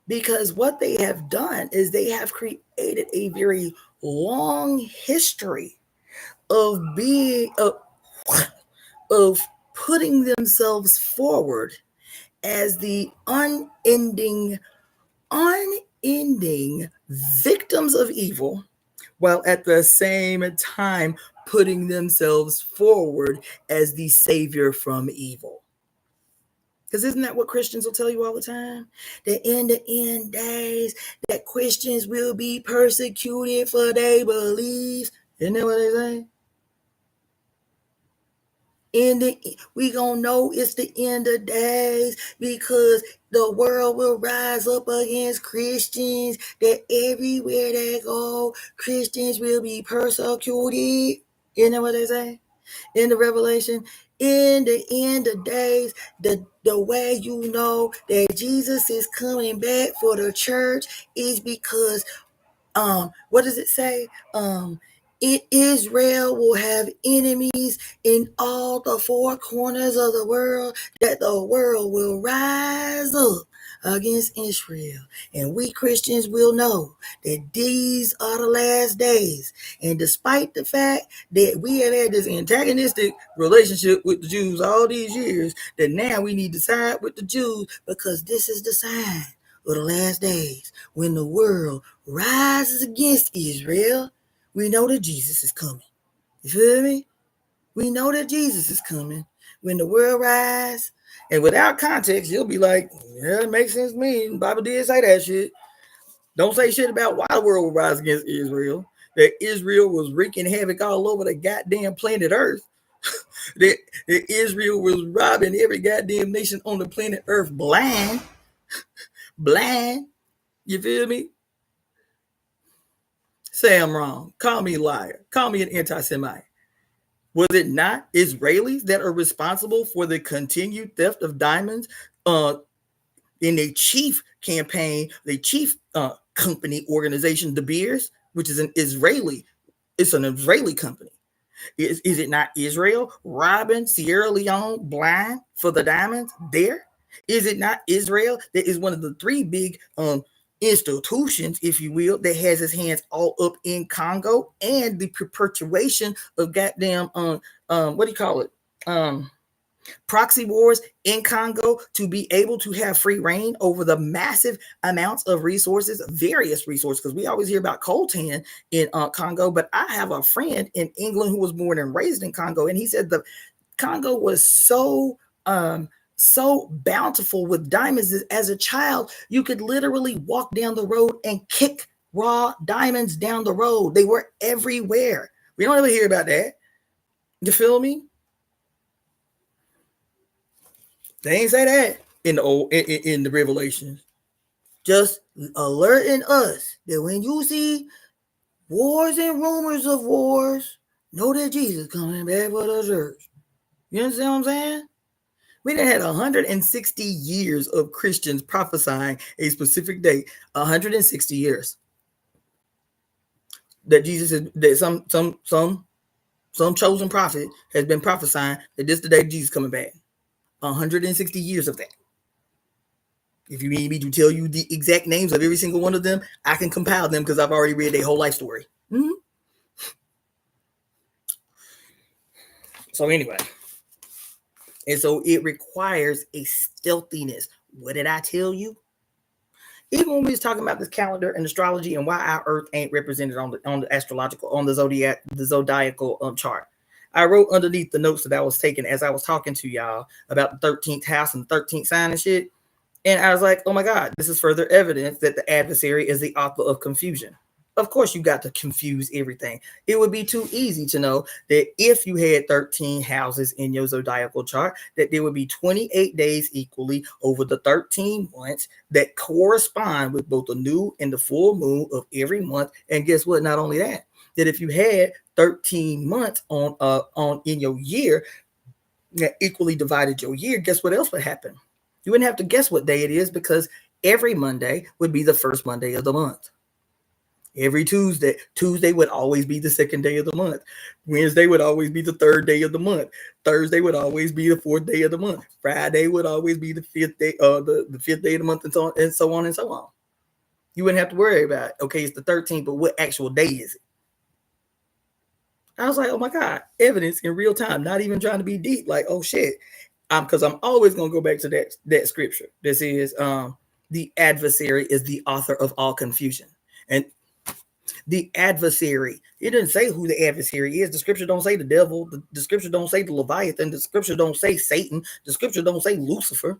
because what they have done is they have created a very long history of being of putting themselves forward as the unending victims of evil, while at the same time putting themselves forward as the savior from evil. Because isn't that what Christians will tell you all the time? That in the end days, that Christians will be persecuted for their beliefs. Isn't that what they say? We gonna know it's the end of days because the world will rise up against Christians. That everywhere they go, Christians will be persecuted. Isn't that what they say in the Revelation? In the end of days, the way you know that Jesus is coming back for the church is because what does it say? Israel will have enemies in all the four corners of the world, that the world will rise up against Israel. And we Christians will know that these are the last days. And despite the fact that we have had this antagonistic relationship with the Jews all these years, that now we need to side with the Jews because this is the sign of the last days when the world rises against Israel. We know that Jesus is coming. You feel me? We know that Jesus is coming. When the world rises, and without context, you'll be like, yeah, it makes sense to me. The Bible did say that shit. Don't say shit about why the world will rise against Israel. That Israel was wreaking havoc all over the goddamn planet Earth. that Israel was robbing every goddamn nation on the planet Earth blind. You feel me? Say I'm wrong. Call me a liar. Call me an anti-Semite. Was it not Israelis that are responsible for the continued theft of diamonds in a chief campaign, the chief company organization, De Beers, which is an Israeli company? Is it not Israel robbing Sierra Leone blind for the diamonds there? Is it not Israel that is one of the three big institutions, if you will, that has its hands all up in Congo and the perpetuation of goddamn what do you call it? Proxy wars in Congo to be able to have free reign over the massive amounts of resources, various resources, because we always hear about coltan in Congo, but I have a friend in England who was born and raised in Congo, and he said the Congo was so bountiful with diamonds that as a child, you could literally walk down the road and kick raw diamonds down the road. They were everywhere. We don't ever hear about that. You feel me? They ain't say that in the Revelations. Just alerting us that when you see wars and rumors of wars, know that Jesus coming back for the church. You understand what I'm saying? We done had 160 years of Christians prophesying a specific date. 160 years that Jesus is, that some chosen prophet has been prophesying that this is the day Jesus coming back. 160 years of that. If you need me to tell you the exact names of every single one of them, I can compile them because I've already read their whole life story. Mm-hmm. So anyway, and so it requires a stealthiness. What did I tell you? Even when we was talking about this calendar and astrology and why our Earth ain't represented on the astrological, on the zodiacal chart, I wrote underneath the notes that I was taking as I was talking to y'all about the 13th house and 13th sign and shit. And I was like, oh my God, this is further evidence that the adversary is the author of confusion. Of course, you got to confuse everything. It would be too easy to know that if you had 13 houses in your zodiacal chart, that there would be 28 days equally over the 13 months that correspond with both the new and the full moon of every month. And guess what? Not only that, that if you had 13 months on in your year that equally divided your year, guess what else would happen? You wouldn't have to guess what day it is because every Monday would be the first Monday of the month. Every Tuesday would always be the second day of the month. Wednesday would always be the third day of the month. Thursday would always be the fourth day of the month. Friday would always be the fifth day, the fifth day of the month, and so on and so on and so on. You wouldn't have to worry about it. Okay, it's the 13th, but what actual day is it? I was like, oh my God, evidence in real time, not even trying to be deep. Like, oh shit. Because I'm always going to go back to that scripture. This is the adversary is the author of all confusion. And the adversary, it doesn't say who the adversary is. The scripture don't say the devil. The scripture don't say the Leviathan. The scripture don't say Satan. The scripture don't say Lucifer.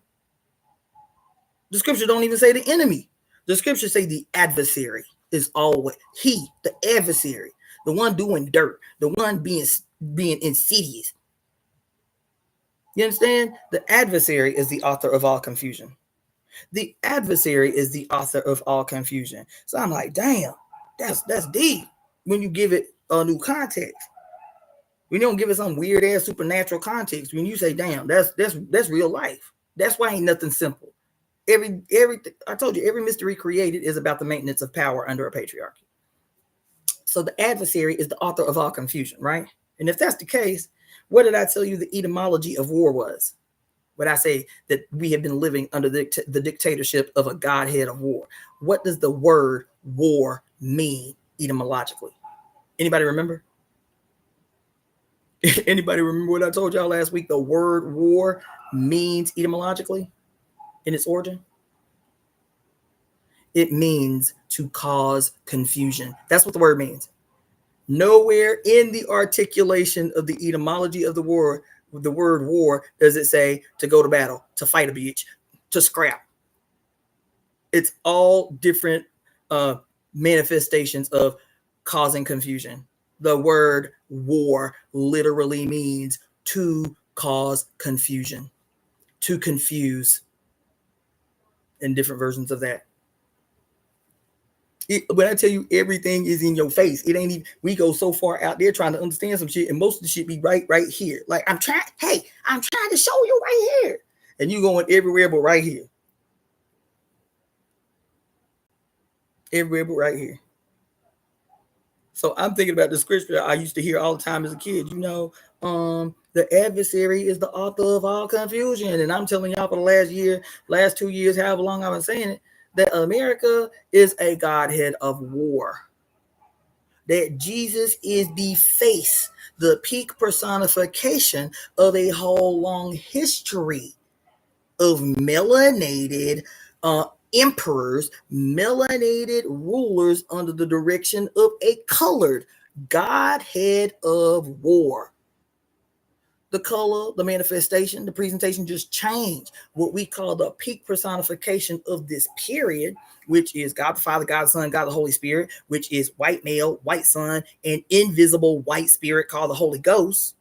The scripture don't even say the enemy. The scripture say the adversary is always he, the adversary, the one doing dirt, the one being insidious. You understand? The adversary is the author of all confusion. The adversary is the author of all confusion. So I'm like, damn, that's deep when you give it a new context. When you don't give it some weird ass supernatural context, when you say, damn, that's real life. That's why ain't nothing simple. Every I told you, every mystery created is about the maintenance of power under a patriarchy. So the adversary is the author of all confusion, right? And if that's the case, what did I tell you the etymology of war was? What I say that we have been living under the dictatorship of a godhead of war. What does the word war mean etymologically? Anybody remember? Anybody remember what I told y'all last week? The word war means etymologically in its origin. It means to cause confusion. That's what the word means. Nowhere in the articulation of the etymology of the word war does it say to go to battle, to fight a bitch, to scrap. It's all different manifestations of causing confusion. The word war literally means to cause confusion, to confuse, in different versions of that. When I tell you everything is in your face, it ain't even, we go so far out there trying to understand some shit, and most of the shit be right here. Like I'm trying to show you right here, and you going everywhere but right here. Everywhere but right here. So I'm thinking about the scripture I used to hear all the time as a kid. The adversary is the author of all confusion, and I'm telling y'all for the last 2 years, however long I've been saying it, that America is a godhead of war. That Jesus is the face, the peak personification of a whole long history of melanated emperors, melanated rulers under the direction of a colored godhead of war. The color, the manifestation, the presentation just changed. What we call the peak personification of this period, which is God the Father, God the Son, God the Holy Spirit, which is white male, white son, and invisible white spirit called the Holy Ghost.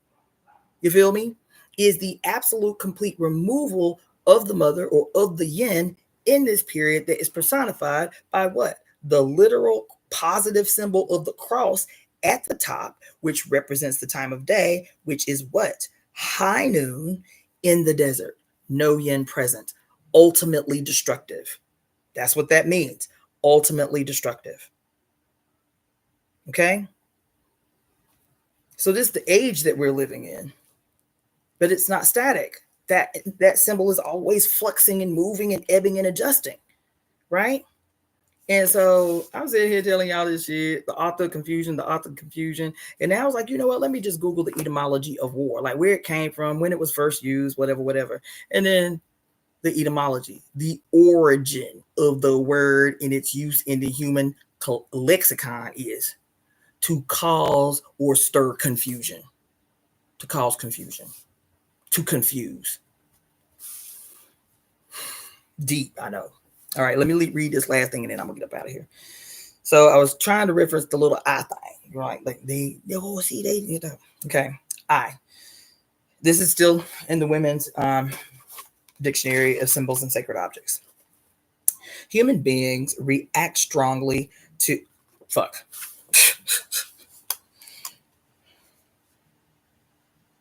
You feel me? Is the absolute complete removal of the mother or of the yin in this period that is personified by what? The literal positive symbol of the cross at the top, which represents the time of day, which is what? High noon in the desert, no yin present, ultimately destructive. That's what that means, ultimately destructive. Okay? So this is the age that we're living in, but it's not static. That symbol is always fluxing and moving and ebbing and adjusting, right? And so I'm sitting here telling y'all this shit, the author of confusion. And now I was like, you know what? Let me just Google the etymology of war, like where it came from, when it was first used, whatever. And then the etymology, the origin of the word in its use in the human lexicon is to cause or stir confusion, to cause confusion, to confuse. Deep, I know. All right, let me read this last thing and then I'm gonna get up out of here. So I was trying to reference the little I thing, right? Like okay, I. This is still in the women's dictionary of symbols and sacred objects. Human beings react strongly to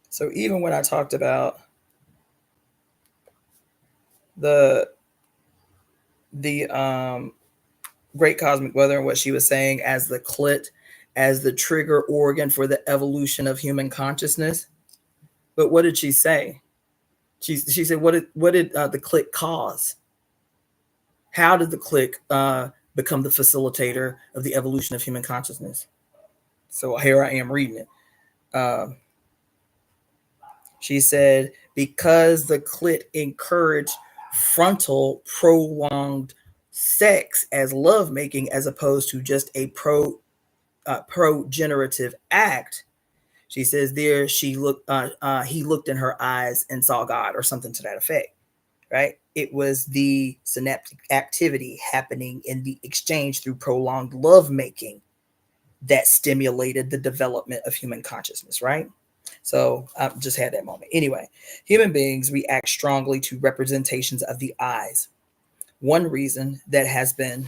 So even when I talked about the Great Cosmic Weather and what she was saying as the clit, as the trigger organ for the evolution of human consciousness. But what did she say? She said, what did the clit cause? How did the clit become the facilitator of the evolution of human consciousness. So here I am reading it. She said, because the clit encouraged frontal prolonged sex as lovemaking as opposed to just a progenerative act. She says there he looked in her eyes and saw God, or something to that effect. Right? It was the synaptic activity happening in the exchange through prolonged lovemaking that stimulated the development of human consciousness, right? So I just had that moment. Anyway, human beings react strongly to representations of the eyes. One reason that has been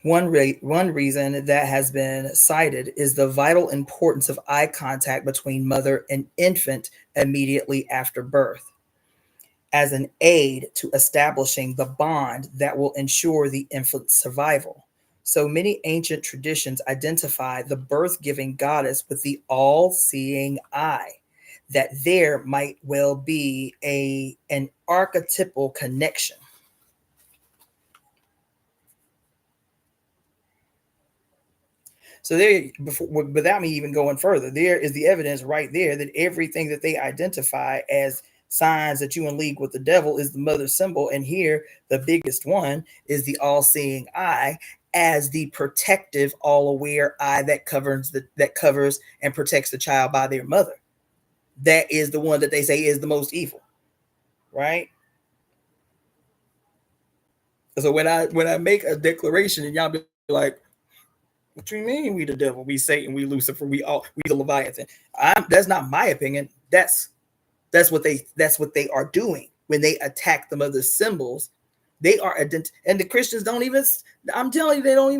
One reason that has been cited is the vital importance of eye contact between mother and infant immediately after birth, as an aid to establishing the bond that will ensure the infant's survival. So many ancient traditions identify the birth giving goddess with the all seeing eye, that there might well be an archetypal connection. So there, without me even going further, there is the evidence right there that everything that they identify as signs that you in league with the devil is the mother symbol. And here, the biggest one is the all-seeing eye, as the protective, all-aware eye that covers and protects the child by their mother. That is the one that they say is the most evil, right? So when I make a declaration and y'all be like, what you mean we the devil, we Satan, we Lucifer, we the Leviathan? That's not my opinion. That's what they are doing when they attack the mother's symbols. They are and the Christians don't even. I'm telling you, they don't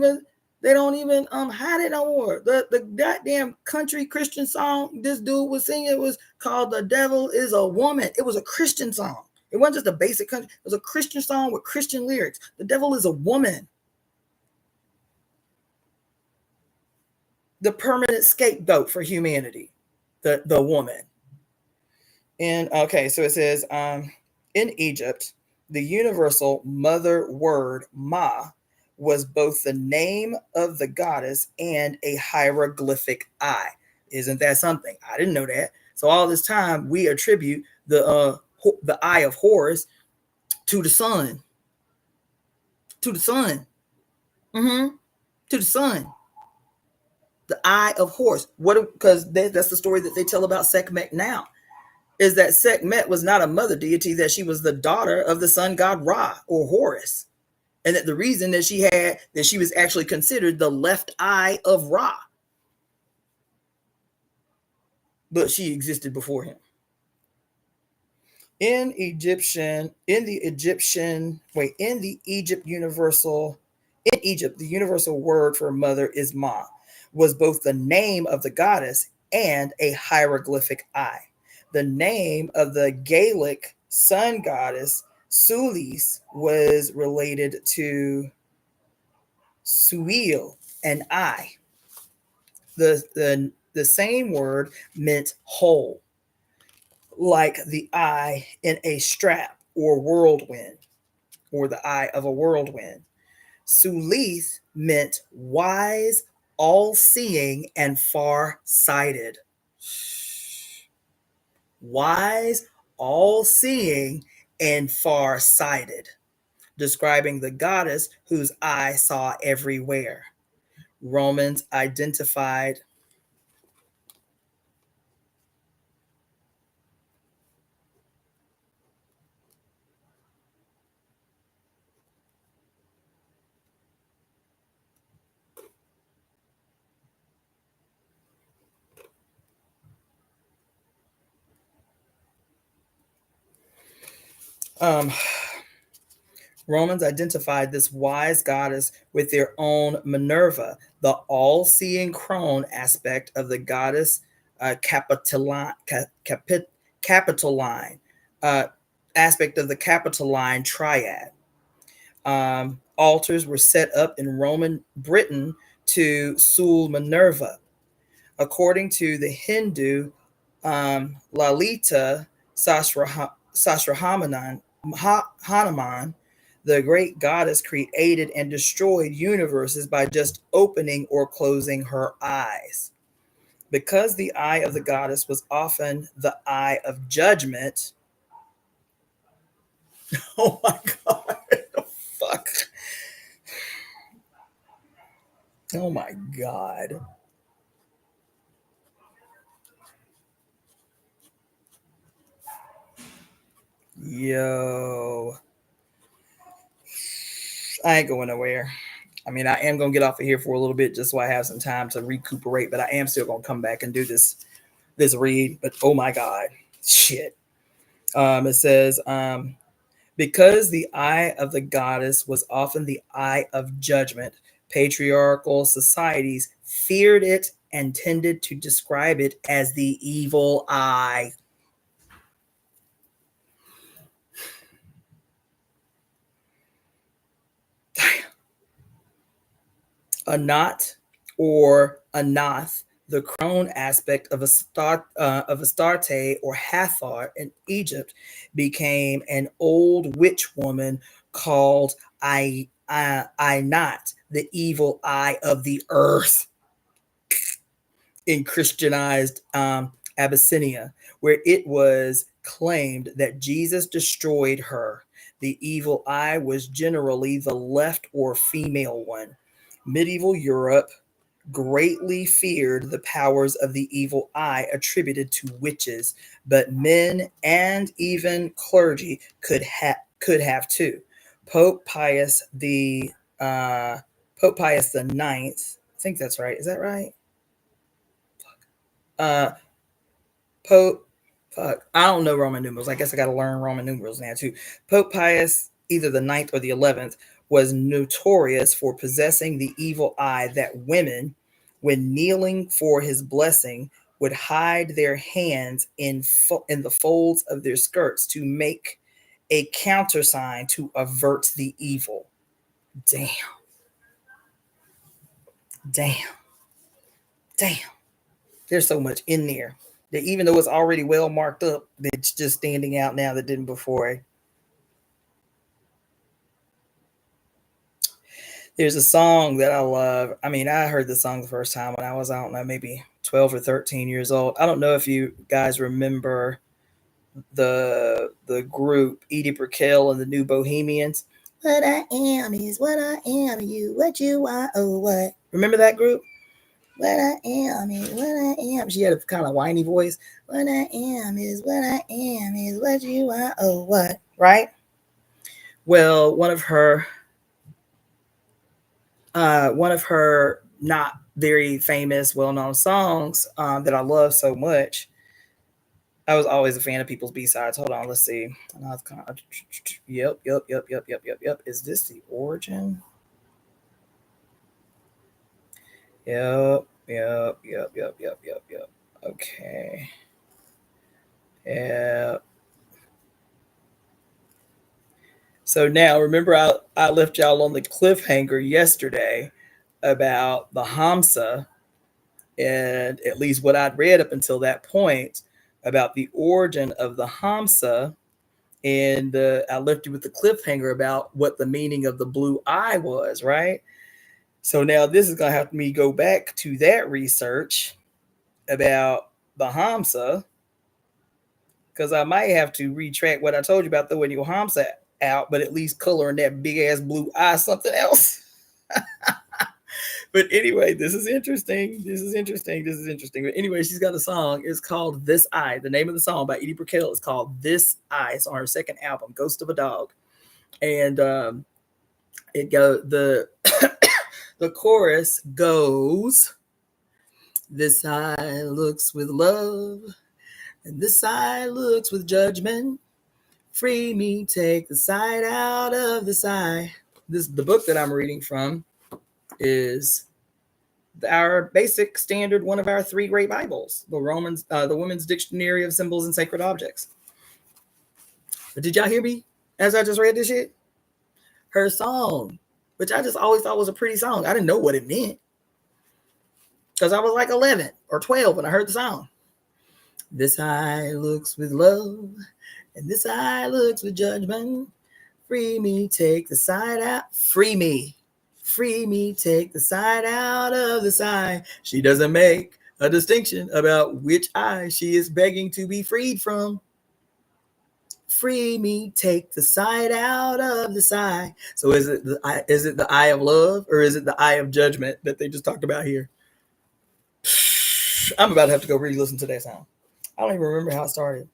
even hide it no more. The goddamn country Christian song this dude was singing was called "The Devil Is a Woman." It was a Christian song. It wasn't just a basic country. It was a Christian song with Christian lyrics. The devil is a woman. The permanent scapegoat for humanity, the woman. And okay, so it says, in Egypt, the universal mother word Ma was both the name of the goddess and a hieroglyphic eye. Isn't that something? I didn't know that. So all this time we attribute the eye of Horus to the sun. To the sun. To the sun. The eye of Horus. Because that's the story that they tell about Sekhmet now. Is that Sekhmet was not a mother deity, that she was the daughter of the sun god Ra, or Horus. And that the reason that she was actually considered the left eye of Ra. But she existed before him. In the Egypt, the universal word for mother is Ma, was both the name of the goddess and a hieroglyphic eye. The name of the Gaelic sun goddess Sulis was related to Suil, an eye. The same word meant whole, like the eye in a strap or whirlwind, or the eye of a whirlwind. Sulis meant wise, all-seeing, and far-sighted. Wise, all-seeing, and far-sighted, describing the goddess whose eye saw everywhere. Romans identified this wise goddess with their own Minerva, the all-seeing crone aspect of the goddess Capitoline, aspect of the Capitoline triad. Altars were set up in Roman Britain to Sul Minerva. According to the Hindu Lalita Sahasrahamanan, Hanuman, the great goddess, created and destroyed universes by just opening or closing her eyes. Because the eye of the goddess was often the eye of judgment. Oh my God. Fuck. Oh my God. Yo. I ain't going nowhere. I mean, I am going to get off of here for a little bit just so I have some time to recuperate, but I am still going to come back and do this read. But oh my God. Shit. It says, because the eye of the goddess was often the eye of judgment, patriarchal societies feared it and tended to describe it as the evil eye. Anat or Anath, the crone aspect of Astarte or Hathor in Egypt, became an old witch woman called Inat, the evil eye of the earth, in Christianized Abyssinia, where it was claimed that Jesus destroyed her. The evil eye was generally the left or female one. Medieval Europe greatly feared the powers of the evil eye attributed to witches, but men and even clergy could have too. Pope Pius the Ninth, I think that's right. Is that right? Uh, Pope, fuck, I don't know Roman numerals. I guess I got to learn Roman numerals now too. Pope Pius, either the 9th or the 11th, was notorious for possessing the evil eye that women, when kneeling for his blessing, would hide their hands in the folds of their skirts to make a countersign to avert the evil. Damn. Damn. Damn. There's so much in there that even though it's already well marked up, it's just standing out now that didn't before. There's a song that I love. I mean, I heard the song the first time when I was, I don't know, maybe 12 or 13 years old. I don't know if you guys remember the group Edie Brickell and the New Bohemians. What I am is what I am, you what you are, oh what. Remember that group? What I am is what I am. She had a kind of whiny voice. What I am is what I am is what you are, oh what, right? Well, one of her not very famous, well-known songs that I love so much. I was always a fan of people's B-sides. Hold on, let's see. Yep. Is this the origin? Yep. Okay. Yeah. So now, remember, I left y'all on the cliffhanger yesterday about the Hamsa, and at least what I'd read up until that point about the origin of the Hamsa. And I left you with the cliffhanger about what the meaning of the blue eye was, right? So now this is going to have me go back to that research about the Hamsa, because I might have to retract what I told you about throwing your Hamsa out, but at least coloring that big ass blue eye something else. But anyway, this is interesting. But anyway, she's got a song. It's called This Eye. The name of the song by Edie Brickell is called This Eye. It's on her second album, Ghost of a Dog. And it goes, the the chorus goes, this eye looks with love, and this eye looks with judgment. Free me, take the sight out of this eye. The book that I'm reading from is our basic standard, one of our 3 great Bibles, the Women's Dictionary of Symbols and Sacred Objects. But did y'all hear me as I just read this shit? Her song, which I just always thought was a pretty song. I didn't know what it meant because I was like 11 or 12 when I heard the song. This eye looks with love, And this eye looks with judgment. Free me, take the side out. Free me. Free me, take the side out of the eye. She doesn't make a distinction about which eye she is begging to be freed from. Free me, take the side out of the eye. So is it the eye of love, or is it the eye of judgment that they just talked about here? I'm about to have to go re-listen to that sound. I don't even remember how it started.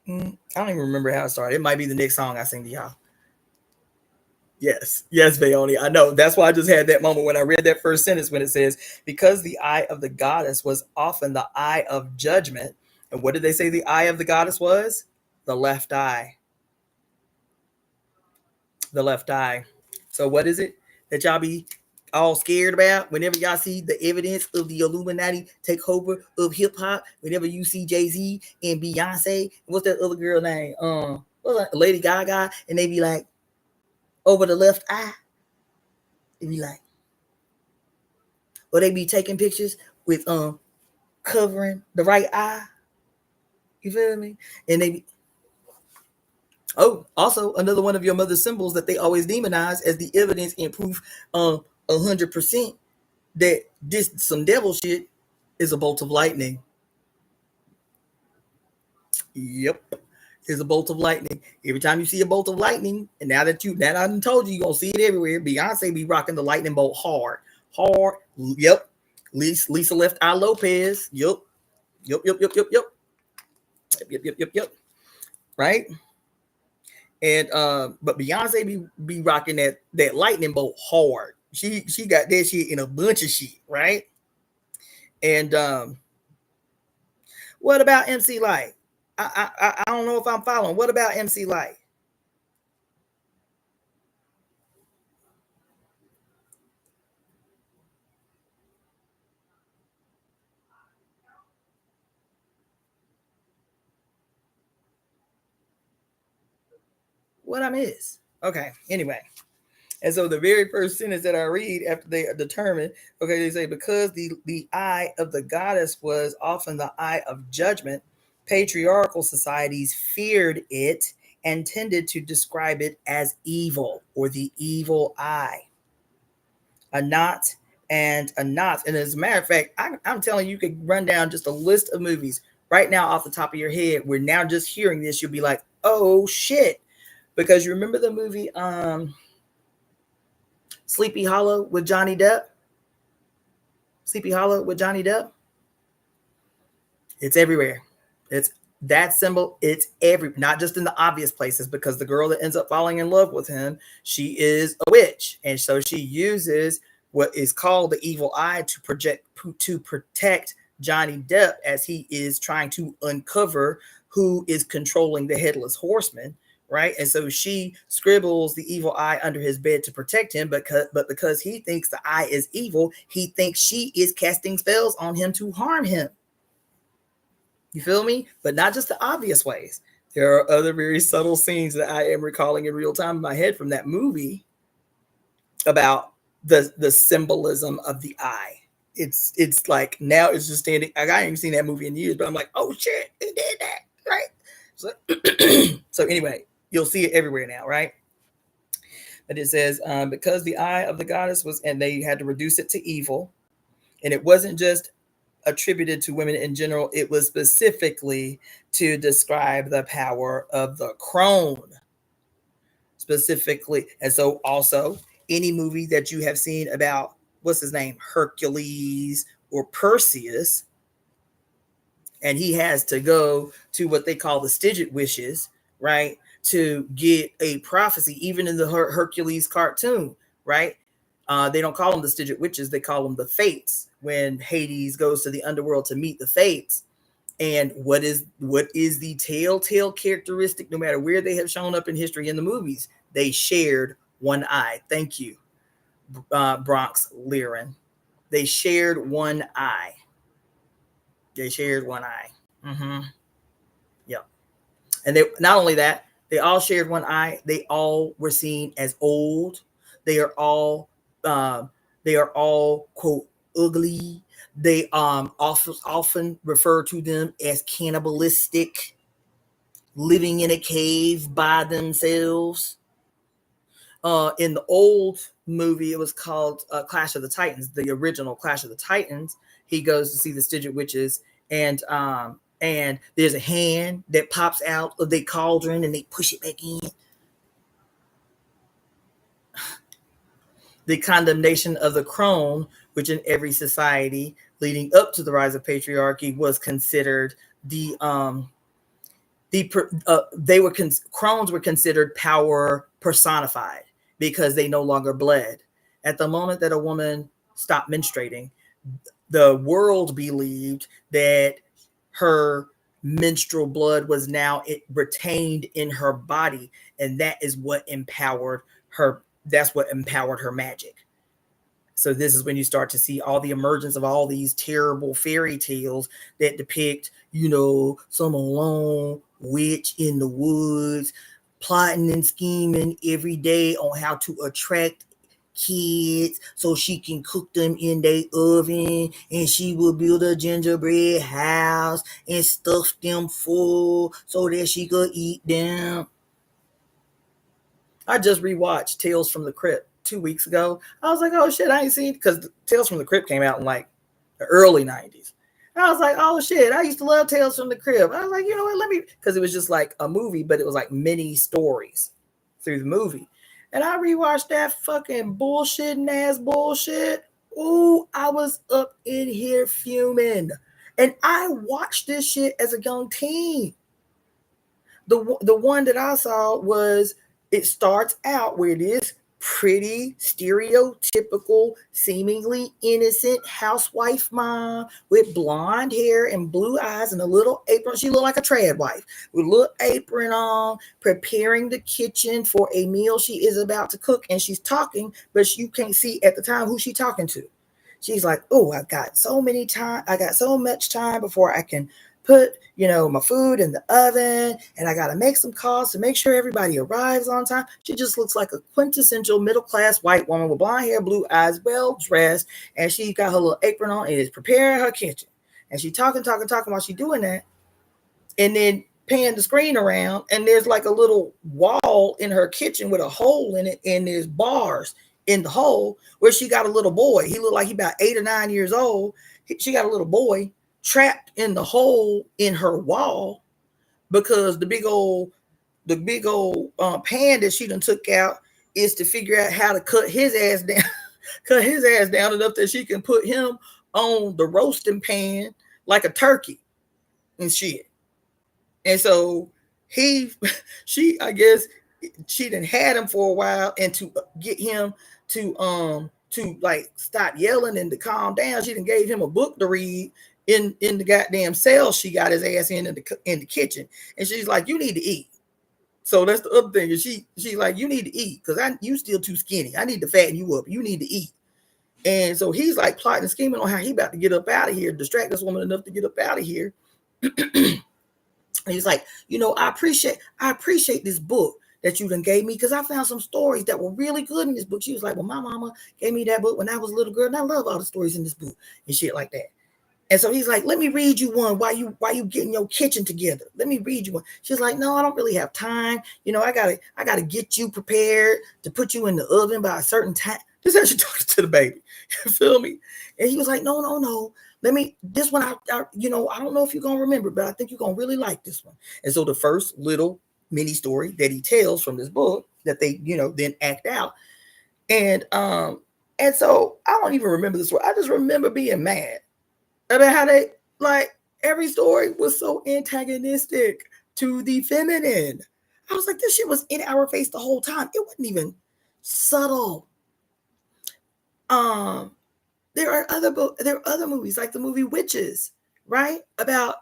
I don't even remember how it started. It might be the next song I sing to y'all. Yes, Bayoni. I know. That's why I just had that moment when I read that first sentence when it says, because the eye of the goddess was often the eye of judgment. And what did they say the eye of the goddess was? The left eye. The left eye. So what is it that y'all be all scared about whenever y'all see the evidence of the Illuminati take over of hip hop? Whenever you see Jay-Z and Beyonce, what's that other girl name? Lady Gaga, and they be like, over the left eye. They be like, or they be taking pictures with covering the right eye. You feel me? And they be, also another one of your mother's symbols that they always demonize as the evidence and proof 100% that this some devil shit is a bolt of lightning. Yep. Is a bolt of lightning. Every time you see a bolt of lightning, and now that I done told you're gonna see it everywhere. Beyonce be rocking the lightning bolt hard. Yep. Lisa Left Eye Lopez. Yep. Right. And but Beyonce be rocking that lightning bolt hard. She got that shit in a bunch of shit, right? And what about MC Light? I don't know if I'm following. What about MC Light? What I miss? Okay. Anyway, and so the very first sentence that I read after they determine, okay, they say because the eye of the goddess was often the eye of judgment, patriarchal societies feared it and tended to describe it as evil or the evil eye. A knot and a knot. And as a matter of fact, I'm telling you, you could run down just a list of movies right now off the top of your head. We're now just hearing this. You'll be like, oh shit. Because you remember the movie Sleepy Hollow with Johnny Depp? Sleepy Hollow with Johnny Depp? It's everywhere. It's that symbol. It's not just in the obvious places, because the girl that ends up falling in love with him, she is a witch. And so she uses what is called the evil eye to protect Johnny Depp as he is trying to uncover who is controlling the headless horseman. Right. And so she scribbles the evil eye under his bed to protect him, but because he thinks the eye is evil, he thinks she is casting spells on him to harm him. You feel me? But not just the obvious ways. There are other very subtle scenes that I am recalling in real time in my head from that movie about the symbolism of the eye. It's like now it's just standing. I haven't even seen that movie in years, but I'm like, oh shit, he did that, right? So, so anyway, you'll see it everywhere now, right? But it says because the eye of the goddess was, and they had to reduce it to evil, and it wasn't just attributed to women in general. It was specifically to describe the power of the crone, specifically. And so also any movie that you have seen about, what's his name, Hercules or Perseus, and he has to go to what they call the Stygian wishes, right, to get a prophecy, even in the Hercules cartoon, right? They don't call them the Stygian witches, they call them the fates, when Hades goes to the underworld to meet the fates. And what is the telltale characteristic, no matter where they have shown up in history in the movies? They shared one eye. Thank you, Bronx Lyran. They shared one eye. They shared one eye. Mm-hmm. Yep. And they, not only that, they all shared one eye. They all were seen as old. They are all quote ugly. They often refer to them as cannibalistic, living in a cave by themselves. In the old movie, it was called Clash of the Titans, the original Clash of the Titans. He goes to see the Stygian witches, and there's a hand that pops out of their cauldron, and they push it back in. The condemnation of the crone, which in every society leading up to the rise of patriarchy was considered crones were considered power personified because they no longer bled. At the moment that a woman stopped menstruating, the world believed that her menstrual blood was now retained in her body, and that is what empowered her. That's what empowered her magic. So this is when you start to see all the emergence of all these terrible fairy tales that depict, some alone witch in the woods, plotting and scheming every day on how to attract kids so she can cook them in their oven, and she will build a gingerbread house and stuff them full so that she could eat them. I just rewatched Tales from the Crypt 2 weeks ago. I was like, oh shit, I ain't seen, because Tales from the Crypt came out in like the early 90s. I was like, oh shit, I used to love Tales from the Crypt. I was like, you know what, because it was just like a movie, but it was like mini stories through the movie. And I rewatched that fucking bullshitting ass bullshit. Ooh, I was up in here fuming. And I watched this shit as a young teen. The one that I saw was, it starts out where this pretty, stereotypical, seemingly innocent housewife mom with blonde hair and blue eyes and a little apron. She looked like a trad wife with a little apron on, preparing the kitchen for a meal she is about to cook. And she's talking, but you can't see at the time who she's talking to. She's like, oh, I got so much time before I can put, my food in the oven, and I got to make some calls to make sure everybody arrives on time. She just looks like a quintessential middle-class white woman with blonde hair, blue eyes, well-dressed, and she got her little apron on and is preparing her kitchen. And she talking while she's doing that, and then pan the screen around, and there's like a little wall in her kitchen with a hole in it, and there's bars in the hole where she got a little boy. He looked like he about 8 or 9 years old. She got a little boy trapped in the hole in her wall because the big old pan that she done took out is to figure out how to cut his ass down enough that she can put him on the roasting pan like a turkey and shit. And so I guess she done had him for a while, and to get him to like stop yelling and to calm down, she done gave him a book to read in the goddamn cell she got his ass in the kitchen. And she's like, you need to eat. So that's the other thing. She's like, you need to eat because you still too skinny. I need to fatten you up. You need to eat. And so he's like plotting and scheming on how he about to get up out of here, distract this woman enough to get up out of here. He's like, I appreciate this book that you done gave me, because I found some stories that were really good in this book. She was like, well, my mama gave me that book when I was a little girl, and I love all the stories in this book and shit like that. And so he's like, let me read you one while you getting your kitchen together. Let me read you one. She's like, no, I don't really have time. I gotta get you prepared to put you in the oven by a certain time. This is how she talking to the baby. You feel me? And he was like, no. This one, I don't know if you're gonna remember, but I think you're gonna really like this one. And so the first little mini story that he tells from this book that they, then act out. And so I don't even remember this story. I just remember being mad about how they, like, every story was so antagonistic to the feminine. I was like, this shit was in our face the whole time. It wasn't even subtle. There are other movies, like the movie Witches, right? About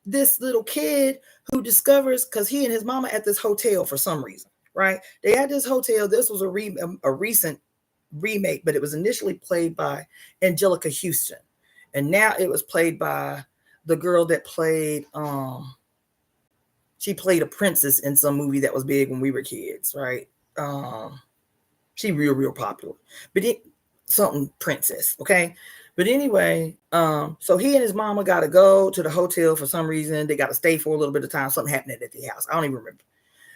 this little kid who discovers, because he and his mama at this hotel for some reason, right? They had this hotel. This was a recent remake, but it was initially played by Angelica Houston. And now it was played by the girl that played, she played a princess in some movie that was big when we were kids, right? She real popular. But something princess, okay? But anyway, so he and his mama got to go to the hotel for some reason. They got to stay for a little bit of time. Something happened at the house. I don't even remember.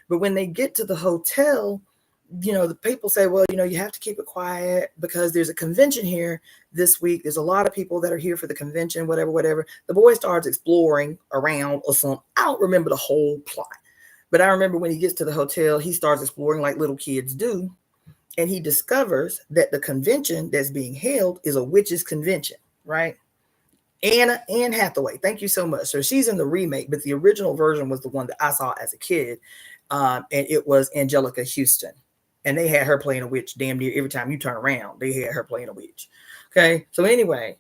But when they get to the hotel, the people say, well, you have to keep it quiet because there's a convention here this week. There's a lot of people that are here for the convention, whatever, whatever. The boy starts exploring around or something. I don't remember the whole plot. But I remember when he gets to the hotel, he starts exploring like little kids do. And he discovers that the convention that's being held is a witches convention, right? Anne Hathaway, thank you so much. So she's in the remake, but the original version was the one that I saw as a kid. And it was Angelica Houston. And they had her playing a witch damn near every time you turn around. They had her playing a witch. Okay. So anyway,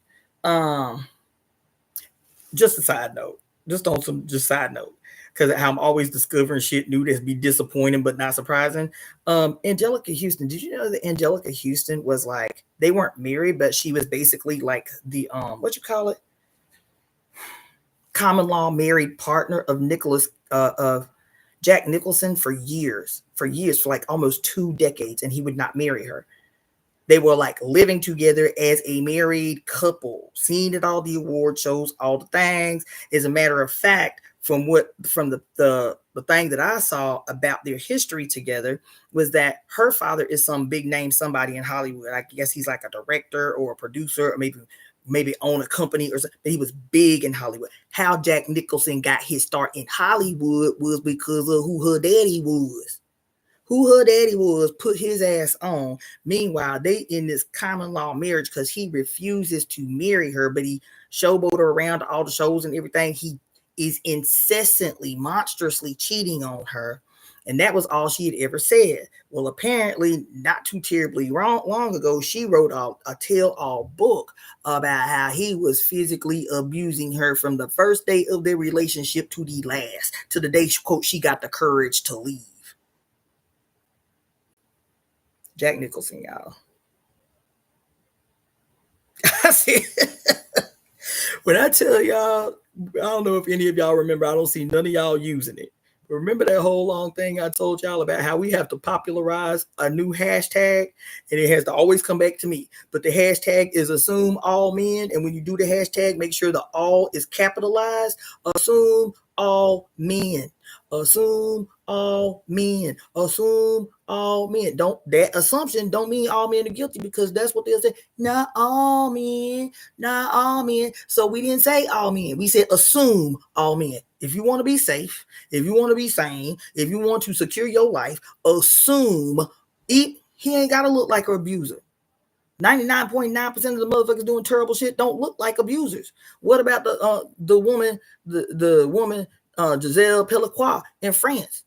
just a side note. Just side note. Because I'm always discovering shit new that's be disappointing but not surprising. Angelica Houston, did you know that Angelica Houston was like, they weren't married, but she was basically like the what you call it? Common law married partner of Jack Nicholson for years, for like almost 2 decades, and he would not marry her. They were like living together as a married couple, seen at all the award shows, all the things. As a matter of fact, from the thing that I saw about their history together was that her father is some big name somebody in Hollywood. I guess he's like a director or a producer, or maybe own a company or something. But he was big in Hollywood. How Jack Nicholson got his start in Hollywood was because of who her daddy was. Who her daddy was put his ass on. Meanwhile, they in this common law marriage because he refuses to marry her, but he showboat her around to all the shows and everything. He is incessantly, monstrously cheating on her. And that was all she had ever said. Well, apparently, not too terribly long ago, she wrote a tell-all book about how he was physically abusing her from the first day of their relationship to the last, to the day, quote, she got the courage to leave. Jack Nicholson, y'all. I see. When I tell y'all, I don't know if any of y'all remember, I don't see none of y'all using it. But remember that whole long thing I told y'all about how we have to popularize a new hashtag and it has to always come back to me. But the hashtag is assume all men. And when you do the hashtag, make sure the all is capitalized. Assume all men. Assume all men. Assume all men. That assumption don't mean all men are guilty, because that's what they'll say. Not all men, not all men. So we didn't say all men. We said assume all men. If you want to be safe, if you want to be sane, if you want to secure your life, assume he ain't got to look like an abuser. 99.9% of the motherfuckers doing terrible shit don't look like abusers. What about the woman, the woman Giselle Pellecroix in France?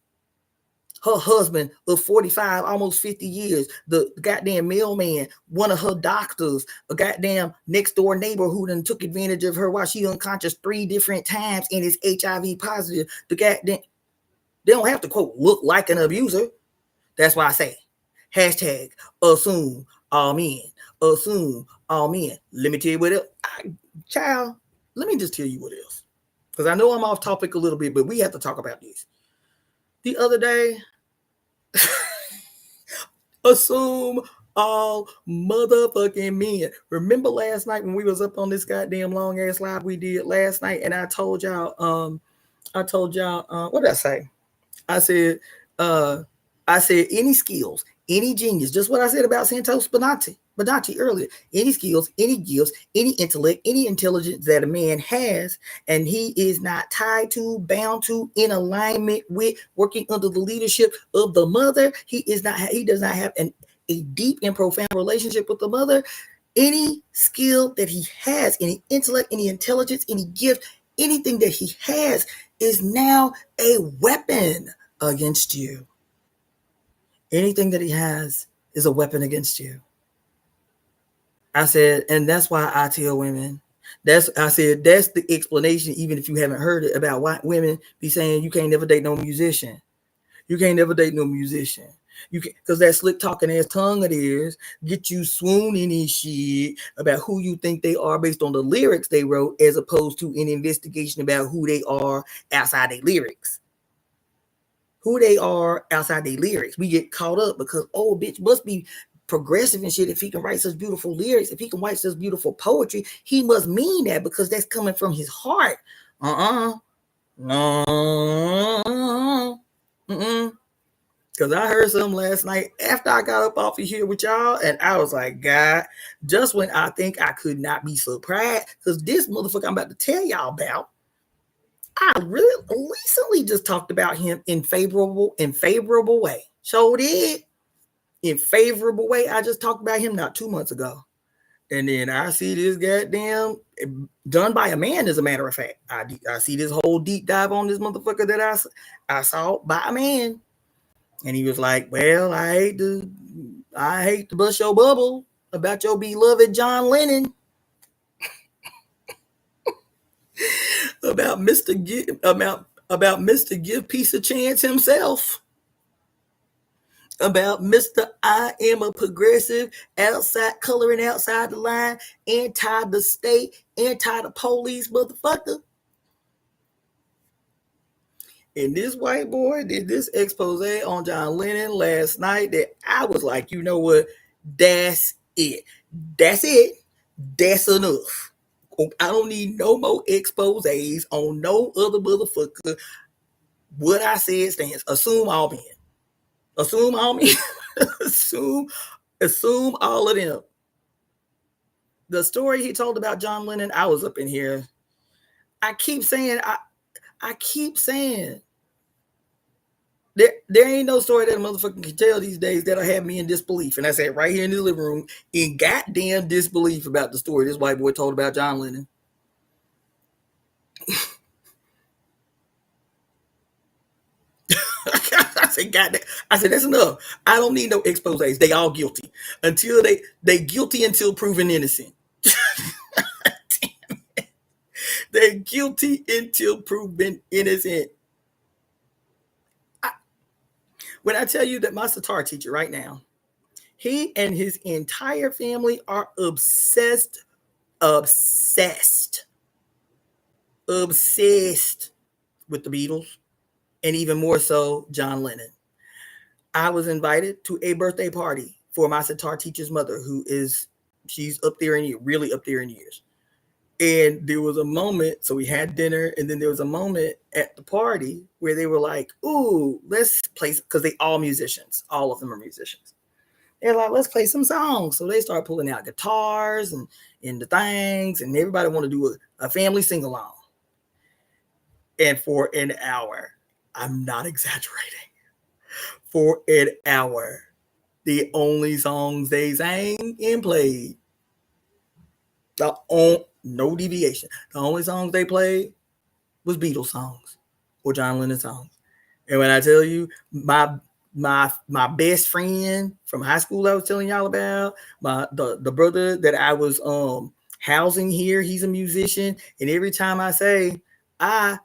Her husband of 45, almost 50 years, the goddamn mailman, one of her doctors, a goddamn next door neighbor who done took advantage of her while she unconscious 3 different times and is HIV positive. The goddamn, they don't have to, quote, look like an abuser. That's why I say, hashtag assume all men. Assume all men. Let me tell you what else. Child, let me just tell you what else. Because I know I'm off topic a little bit, but we have to talk about this. The other day, assume all motherfucking men. Remember last night when we was up on this goddamn long ass live we did last night, and I told y'all, what did I say? I said any skills, any genius, just what I said about Santos Bonacci earlier. Any skills, any gifts, any intellect, any intelligence that a man has, and he is not tied to, bound to, in alignment with, working under the leadership of the mother, he does not have a deep and profound relationship with the mother. Any skill that he has, any intellect, any intelligence, any gift, anything that he has is now a weapon against you. Anything that he has is a weapon against you. I said, and that's why I tell women, that's the explanation, even if you haven't heard it, about why women be saying you can't never date no musician. You can't never date no musician. You can, because that slick talking ass tongue of theirs get you swooning and shit about who you think they are based on the lyrics they wrote, as opposed to an investigation about who they are outside their lyrics. Who they are outside their lyrics. We get caught up because, oh, bitch must be progressive and shit, if he can write such beautiful lyrics, if he can write such beautiful poetry, he must mean that because that's coming from his heart. No. Because I heard something last night after I got up off of here with y'all, and I was like, God, just when I think I could not be surprised, because this motherfucker I'm about to tell y'all about, I really recently just talked about him in favorable way. So did. In favorable way. I just talked about him not 2 months ago. And then I see this goddamn done by a man, as a matter of fact. I see this whole deep dive on this motherfucker that I saw by a man. And he was like, well, I hate to bust your bubble about your beloved John Lennon. about Mr. Give Peace a Chance himself. About Mr. I am a progressive, outside coloring outside the line, anti the state, anti the police motherfucker. And this white boy did this expose on John Lennon last night that I was like, you know what? That's it. That's it. That's enough. I don't need no more exposes on no other motherfucker. What I said stands. Assume all men. Assume all men. assume all of them. The story he told about John Lennon, I was up in here. I keep saying there ain't no story that a motherfucker can tell these days that'll have me in disbelief. And I said right here in the living room in goddamn disbelief about the story this white boy told about John Lennon. I said, goddamn. I said, that's enough. I don't need no exposés. They all guilty. Until they guilty until proven innocent. They're guilty until proven innocent. When I tell you that my sitar teacher right now, he and his entire family are obsessed with the Beatles, and even more so John Lennon. I was invited to a birthday party for my sitar teacher's mother, she's up there really up there in years. And there was a moment, so we had dinner, and then there was a moment at the party where they were like, ooh, let's play, because they all musicians. All of them are musicians. They're like, let's play some songs. So they start pulling out guitars and the things, and everybody want to do a family sing-along. And for an hour, I'm not exaggerating, for an hour, the only songs they sang and played, no deviation. The only songs they played was Beatles songs or John Lennon songs. And when I tell you, my best friend from high school I was telling y'all about, the brother that I was housing here, he's a musician. And every time I say, I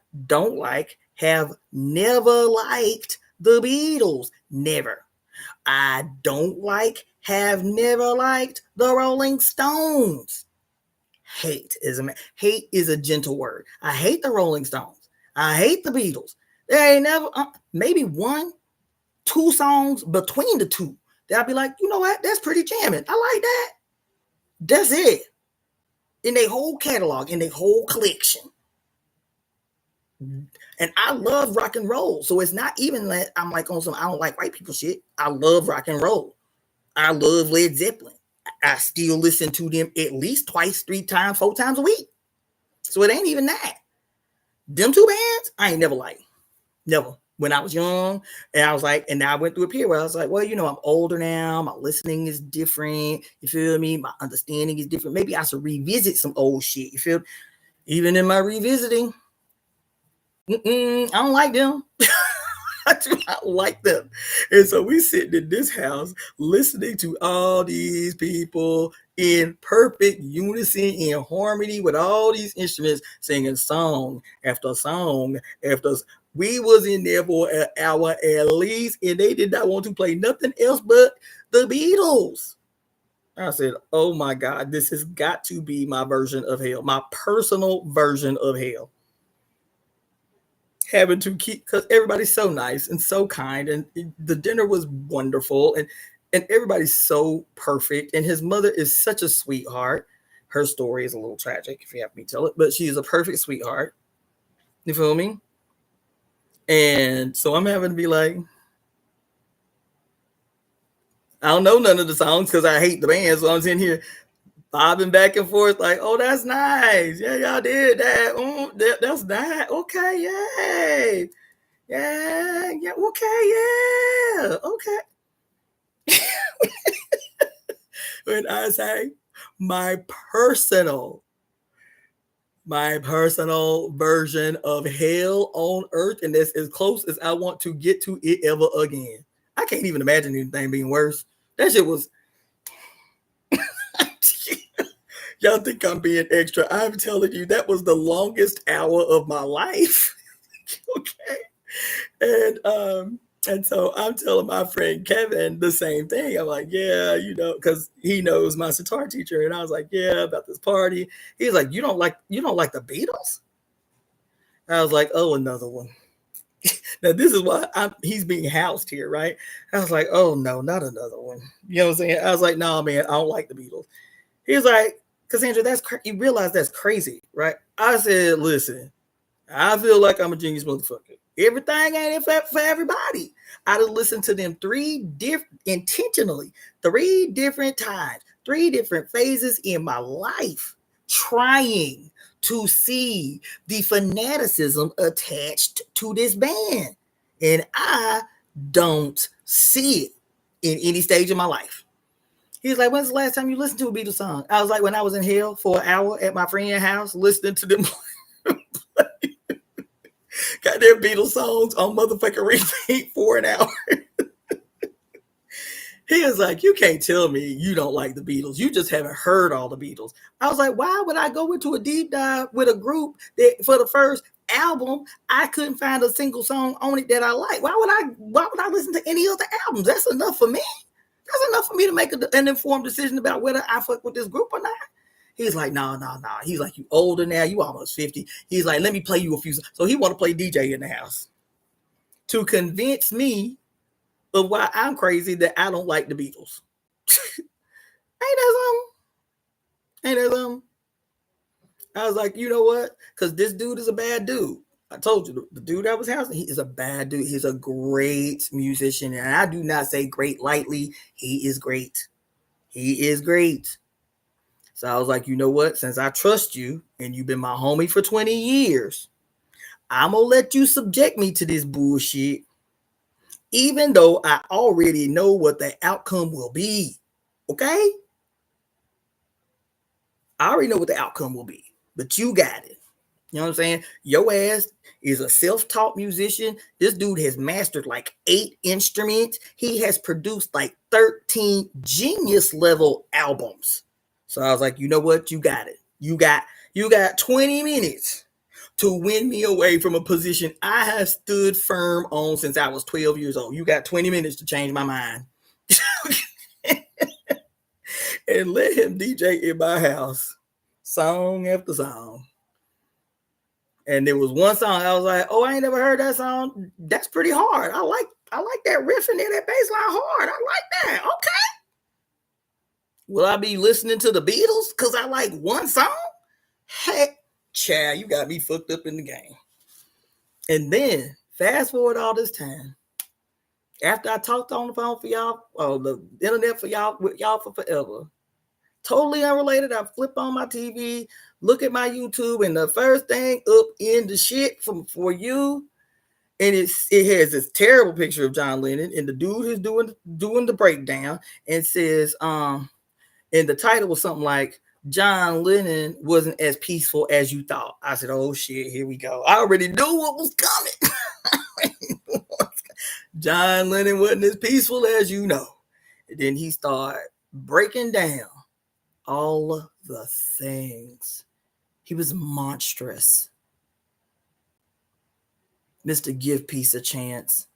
have never liked the Beatles. Never. I have never liked the Rolling Stones. Hate is a gentle word. I hate the Rolling Stones. I hate the Beatles. There ain't never maybe 1-2 songs between the two that I'd be like, you know what? That's pretty jamming. I like that. That's it. In their whole catalog, in their whole collection. And I love rock and roll. So it's not even that I'm like on some I don't like white people shit. I love rock and roll. I love Led Zeppelin. I still listen to them at least twice, 3 times, 4 times a week. So it ain't even that. Them 2 bands, I ain't never liked. Never. When I was young, and I was like, and now I went through a period where I was like, well, I'm older now. My listening is different. You feel me? My understanding is different. Maybe I should revisit some old shit. You feel me? Even in my revisiting, I don't like them. I do not like them. And so we sitting in this house listening to all these people in perfect unison, in harmony with all these instruments, singing song after song after. We was in there for an hour at least, and they did not want to play nothing else but the Beatles. I said, oh my God, this has got to be my version of hell, my personal version of hell. Having to keep, because everybody's so nice and so kind, and the dinner was wonderful, and And everybody's so perfect. And his mother is such a sweetheart. Her story is a little tragic, if you have me tell it, but she's a perfect sweetheart. You feel me? And so I'm having to be like, I don't know none of the songs because I hate the band. So I'm sitting here bobbing back and forth, like, oh, that's nice. Yeah, y'all did that. That's nice. Okay, yay. Yeah, okay, yeah. Okay. When I say my personal version of hell on earth, and that's as close as I want to get to it ever again. I can't even imagine anything being worse. That shit was. Y'all think I'm being extra? I'm telling you, that was the longest hour of my life. Okay, and so I'm telling my friend Kevin the same thing. I'm like, yeah, because he knows my sitar teacher, and I was like, yeah, about this party. He's like, you don't like the Beatles? I was like, oh, another one. Now this is why he's being housed here, right? I was like, oh no, not another one. You know what I'm saying? I was like, no, man, I don't like the Beatles. He was like, Cassandra, you realize that's crazy, right? I said, listen, I feel like I'm a genius motherfucker. Everything ain't for everybody. I done listened to them intentionally, 3 different times, 3 different phases in my life, trying to see the fanaticism attached to this band. And I don't see it in any stage of my life. He's like, when's the last time you listened to a Beatles song? I was like, when I was in hell for an hour at my friend's house, listening to them got their Beatles songs on motherfucking repeat for an hour. He was like, you can't tell me you don't like the Beatles. You just haven't heard all the Beatles. I was like, why would I go into a deep dive with a group that for the first album, I couldn't find a single song on it that I like? Why would I listen to any other albums? That's enough for me. That's enough for me to make an informed decision about whether I fuck with this group or not. He's like, no. He's like, you older now. You almost 50. He's like, let me play you a few. So he want to play DJ in the house to convince me of why I'm crazy that I don't like the Beatles. Ain't that something? Ain't that something? I was like, you know what? Because this dude is a bad dude. I told you, the dude that was housing, he is a bad dude. He's a great musician. And I do not say great lightly. He is great. He is great. So I was like, you know what? Since I trust you and you've been my homie for 20 years, I'm going to let you subject me to this bullshit, even though I already know what the outcome will be. Okay? I already know what the outcome will be, but you got it. You know what I'm saying? Your ass is a self-taught musician. This dude has mastered like 8 instruments. He has produced like 13 genius level albums. So I was like, you know what? You got it. You got 20 minutes to win me away from a position I have stood firm on since I was 12 years old. You got 20 minutes to change my mind. And let him DJ in my house, song after song. And there was one song I was like, oh, I ain't never heard that song. That's pretty hard. I like that riff in there, that bass line hard. I like that. Okay. Will I be listening to the Beatles because I like one song? Heck, child, you got me fucked up in the game. And then fast forward all this time. After I talked on the phone for y'all, or the internet for y'all, with y'all for forever, totally unrelated, I flip on my TV, look at my YouTube, and the first thing up in the shit for you, and it has this terrible picture of John Lennon, and the dude who's doing the breakdown, and says, and the title was something like, John Lennon wasn't as peaceful as you thought. I said, oh shit, here we go. I already knew what was coming. John Lennon wasn't as peaceful as you know. And then he started breaking down all the things. He was monstrous. Mr. Give Peace a Chance.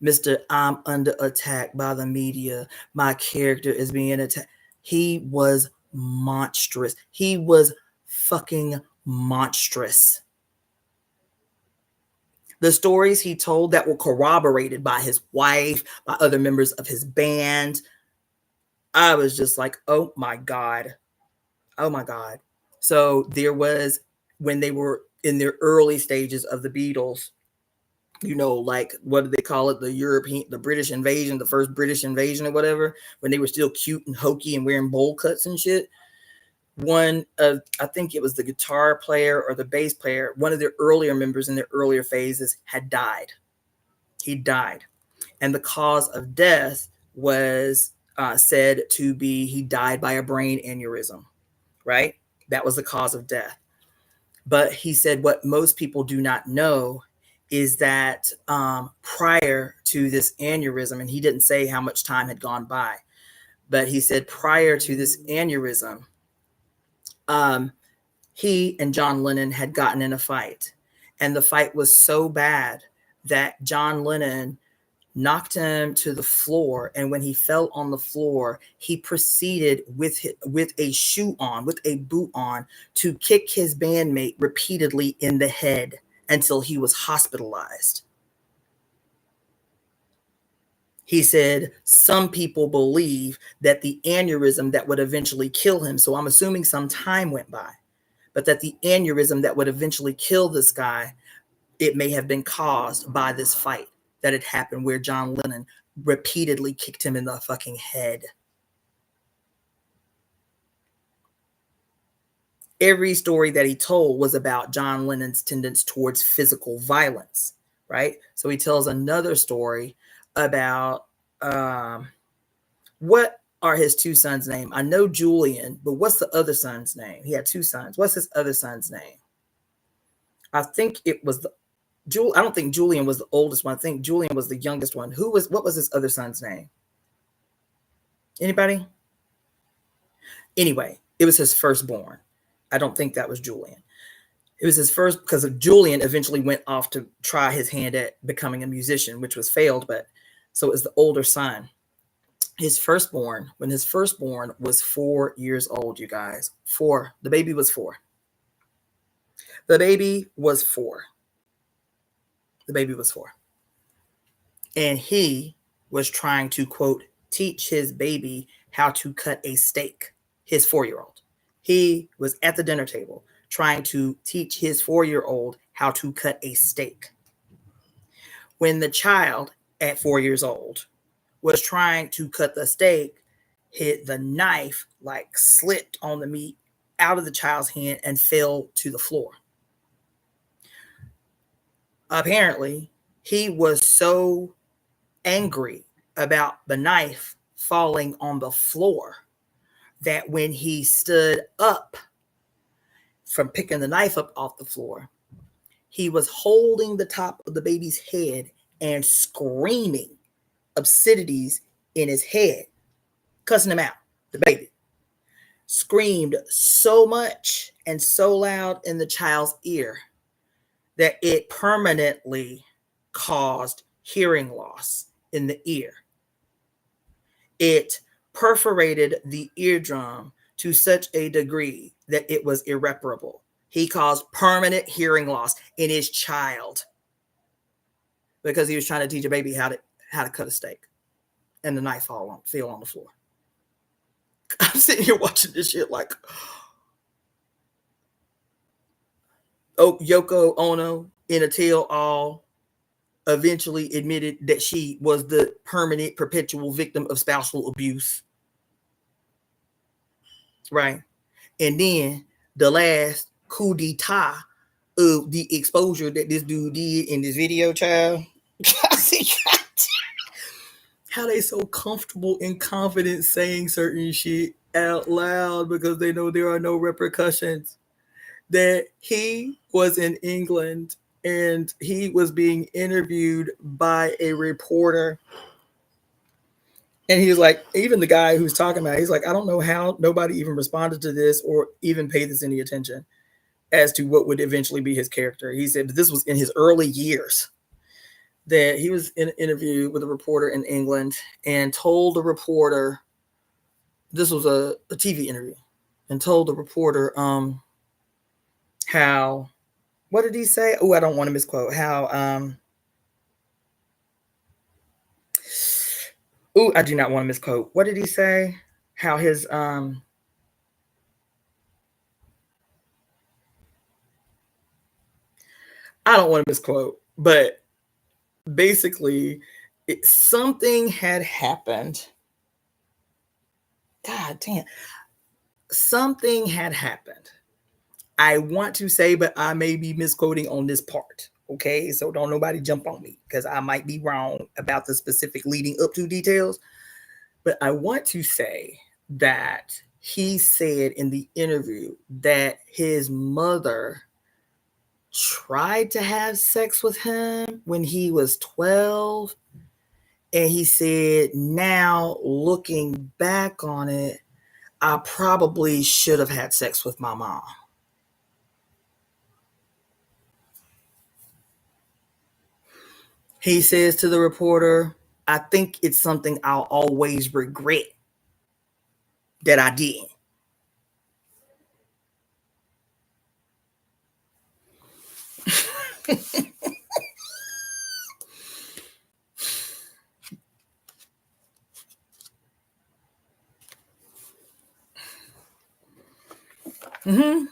Mr. I'm under attack by the media. My character is being attacked. He was monstrous. He was fucking monstrous. The stories he told that were corroborated by his wife, by other members of his band, I was just like, oh my God. Oh my God. So there was, when they were in their early stages of the Beatles, you know, like, what do they call it? The British invasion, the first British invasion or whatever, when they were still cute and hokey and wearing bowl cuts and shit. One of, I think it was the guitar player or the bass player, one of their earlier members in their earlier phases had died. He died. And the cause of death was said to be he died by a brain aneurysm, right? That was the cause of death. But he said what most people do not know is that prior to this aneurysm, and he didn't say how much time had gone by, but he said prior to this aneurysm, he and John Lennon had gotten in a fight. And the fight was so bad that John Lennon knocked him to the floor. And when he fell on the floor, he proceeded with a shoe on, with a boot on, to kick his bandmate repeatedly in the head until he was hospitalized. He said some people believe that the aneurysm that would eventually kill him, so I'm assuming some time went by, but that the aneurysm that would eventually kill this guy, it may have been caused by this fight that had happened where John Lennon repeatedly kicked him in the fucking head. Every story that he told was about John Lennon's tendency towards physical violence, right? So he tells another story about what are his two sons' name? I know Julian, but what's the other son's name? He had two sons. What's his other son's name? I think it was I don't think Julian was the oldest one. I think Julian was the youngest one. What was his other son's name? Anybody? Anyway, it was his firstborn. I don't think that was Julian. It was his first, because Julian eventually went off to try his hand at becoming a musician, which was failed. But so it was the older son. His firstborn, when his firstborn was 4 years old, you guys, 4. The baby was 4. The baby was 4. The baby was 4. And he was trying to, quote, teach his baby how to cut a steak, his 4-year-old. He was at the dinner table trying to teach his 4-year-old how to cut a steak. When the child at 4 years old was trying to cut the steak, the knife like slipped on the meat out of the child's hand and fell to the floor. Apparently, he was so angry about the knife falling on the floor that when he stood up from picking the knife up off the floor, he was holding the top of the baby's head and screaming obscenities in his head, cussing him out. The baby screamed so much and so loud in the child's ear that it permanently caused hearing loss in the ear. It perforated the eardrum to such a degree that it was irreparable. He caused permanent hearing loss in his child because he was trying to teach a baby how to cut a steak, and the knife fell on the floor. I'm sitting here watching this shit like, oh, Yoko Ono in a tell-all eventually admitted that she was the permanent, perpetual victim of spousal abuse. Right? And then the last coup d'etat of the exposure that this dude did in this video, child. How they so comfortable and confident saying certain shit out loud because they know there are no repercussions. That he was in England and he was being interviewed by a reporter. And he was like, even the guy who's talking about it, he's like, I don't know how nobody even responded to this or even paid this any attention as to what would eventually be his character. He said this was in his early years, that he was in an interview with a reporter in England and told the reporter, this was a TV interview, and told the reporter how, what did he say? Oh, I don't want to misquote. How, I do not want to misquote. What did he say? how his I don't want to misquote, but basically something had happened. God damn. Something had happened. I want to say, but I may be misquoting on this part. Okay, so don't nobody jump on me because I might be wrong about the specific leading up to details. But I want to say that he said in the interview that his mother tried to have sex with him when he was 12. And he said, now looking back on it, I probably should have had sex with my mom. He says to the reporter, I think it's something I'll always regret that I did. Mm-hmm.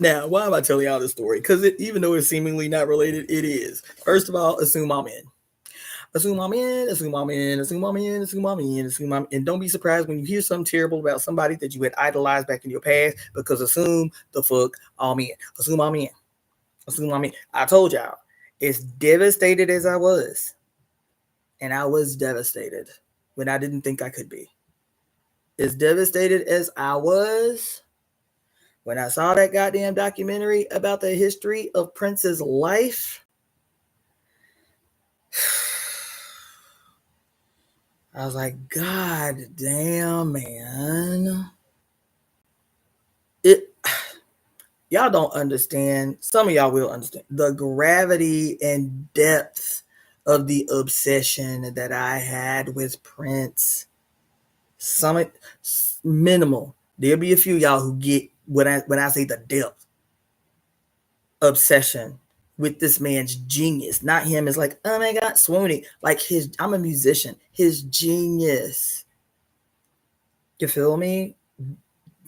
Now, why am I telling y'all this story? Because even though it's seemingly not related, it is. First of all, assume I'm in. Assume I'm in, assume I'm in, assume I'm in, assume I'm in, assume I'm in. And don't be surprised when you hear something terrible about somebody that you had idolized back in your past, because assume the fuck I'm in. Assume I'm in. Assume I'm in. I told y'all, as devastated as I was, and I was devastated when I didn't think I could be. As devastated as I was when I saw that goddamn documentary about the history of Prince's life, I was like, God damn, man. Y'all don't understand. Some of y'all will understand the gravity and depth of the obsession that I had with Prince. Some minimal. There'll be a few y'all who get when I say the depth obsession with this man's genius. Not him as like, oh my god, swooning. Like I'm a musician. His genius. You feel me?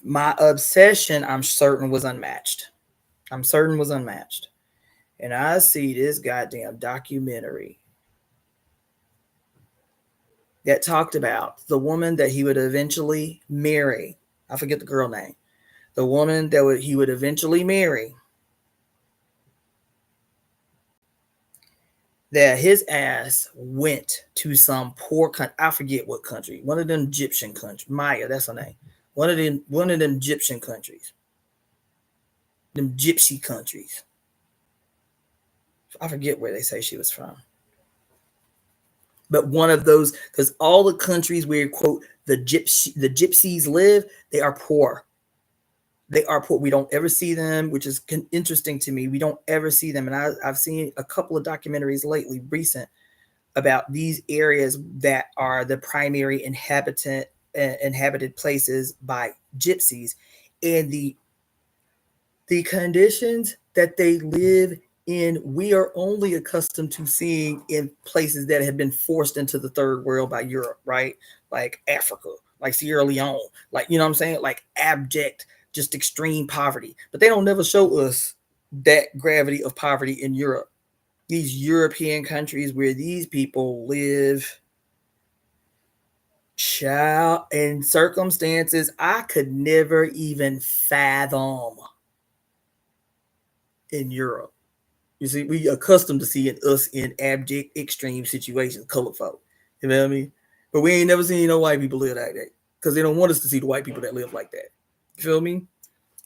My obsession, I'm certain, was unmatched. And I see this goddamn documentary that talked about the woman that he would eventually marry. I forget the girl name. The woman that he would eventually marry. That his ass went to some poor country. I forget what country. One of them Egyptian countries. Maya, that's her name. One of them Egyptian countries. Them gypsy countries. I forget where they say she was from. But one of those, because all the countries where, quote, the gypsies live, they are poor. They are poor. We don't ever see them, which is interesting to me. We don't ever see them. And I've seen a couple of documentaries lately, recent, about these areas that are the primary inhabited places by gypsies, and the conditions that they live in, we are only accustomed to seeing in places that have been forced into the third world by Europe, right? Like Africa, like Sierra Leone, like, you know what I'm saying? Like abject, just extreme poverty. But they don't never show us that gravity of poverty in Europe. These European countries where these people live, child, in circumstances I could never even fathom in Europe. You see, we accustomed to seeing us in abject, extreme situations, colored folk. You know what I mean? But we ain't never seen no white people live like that, because they don't want us to see the white people that live like that. You feel me?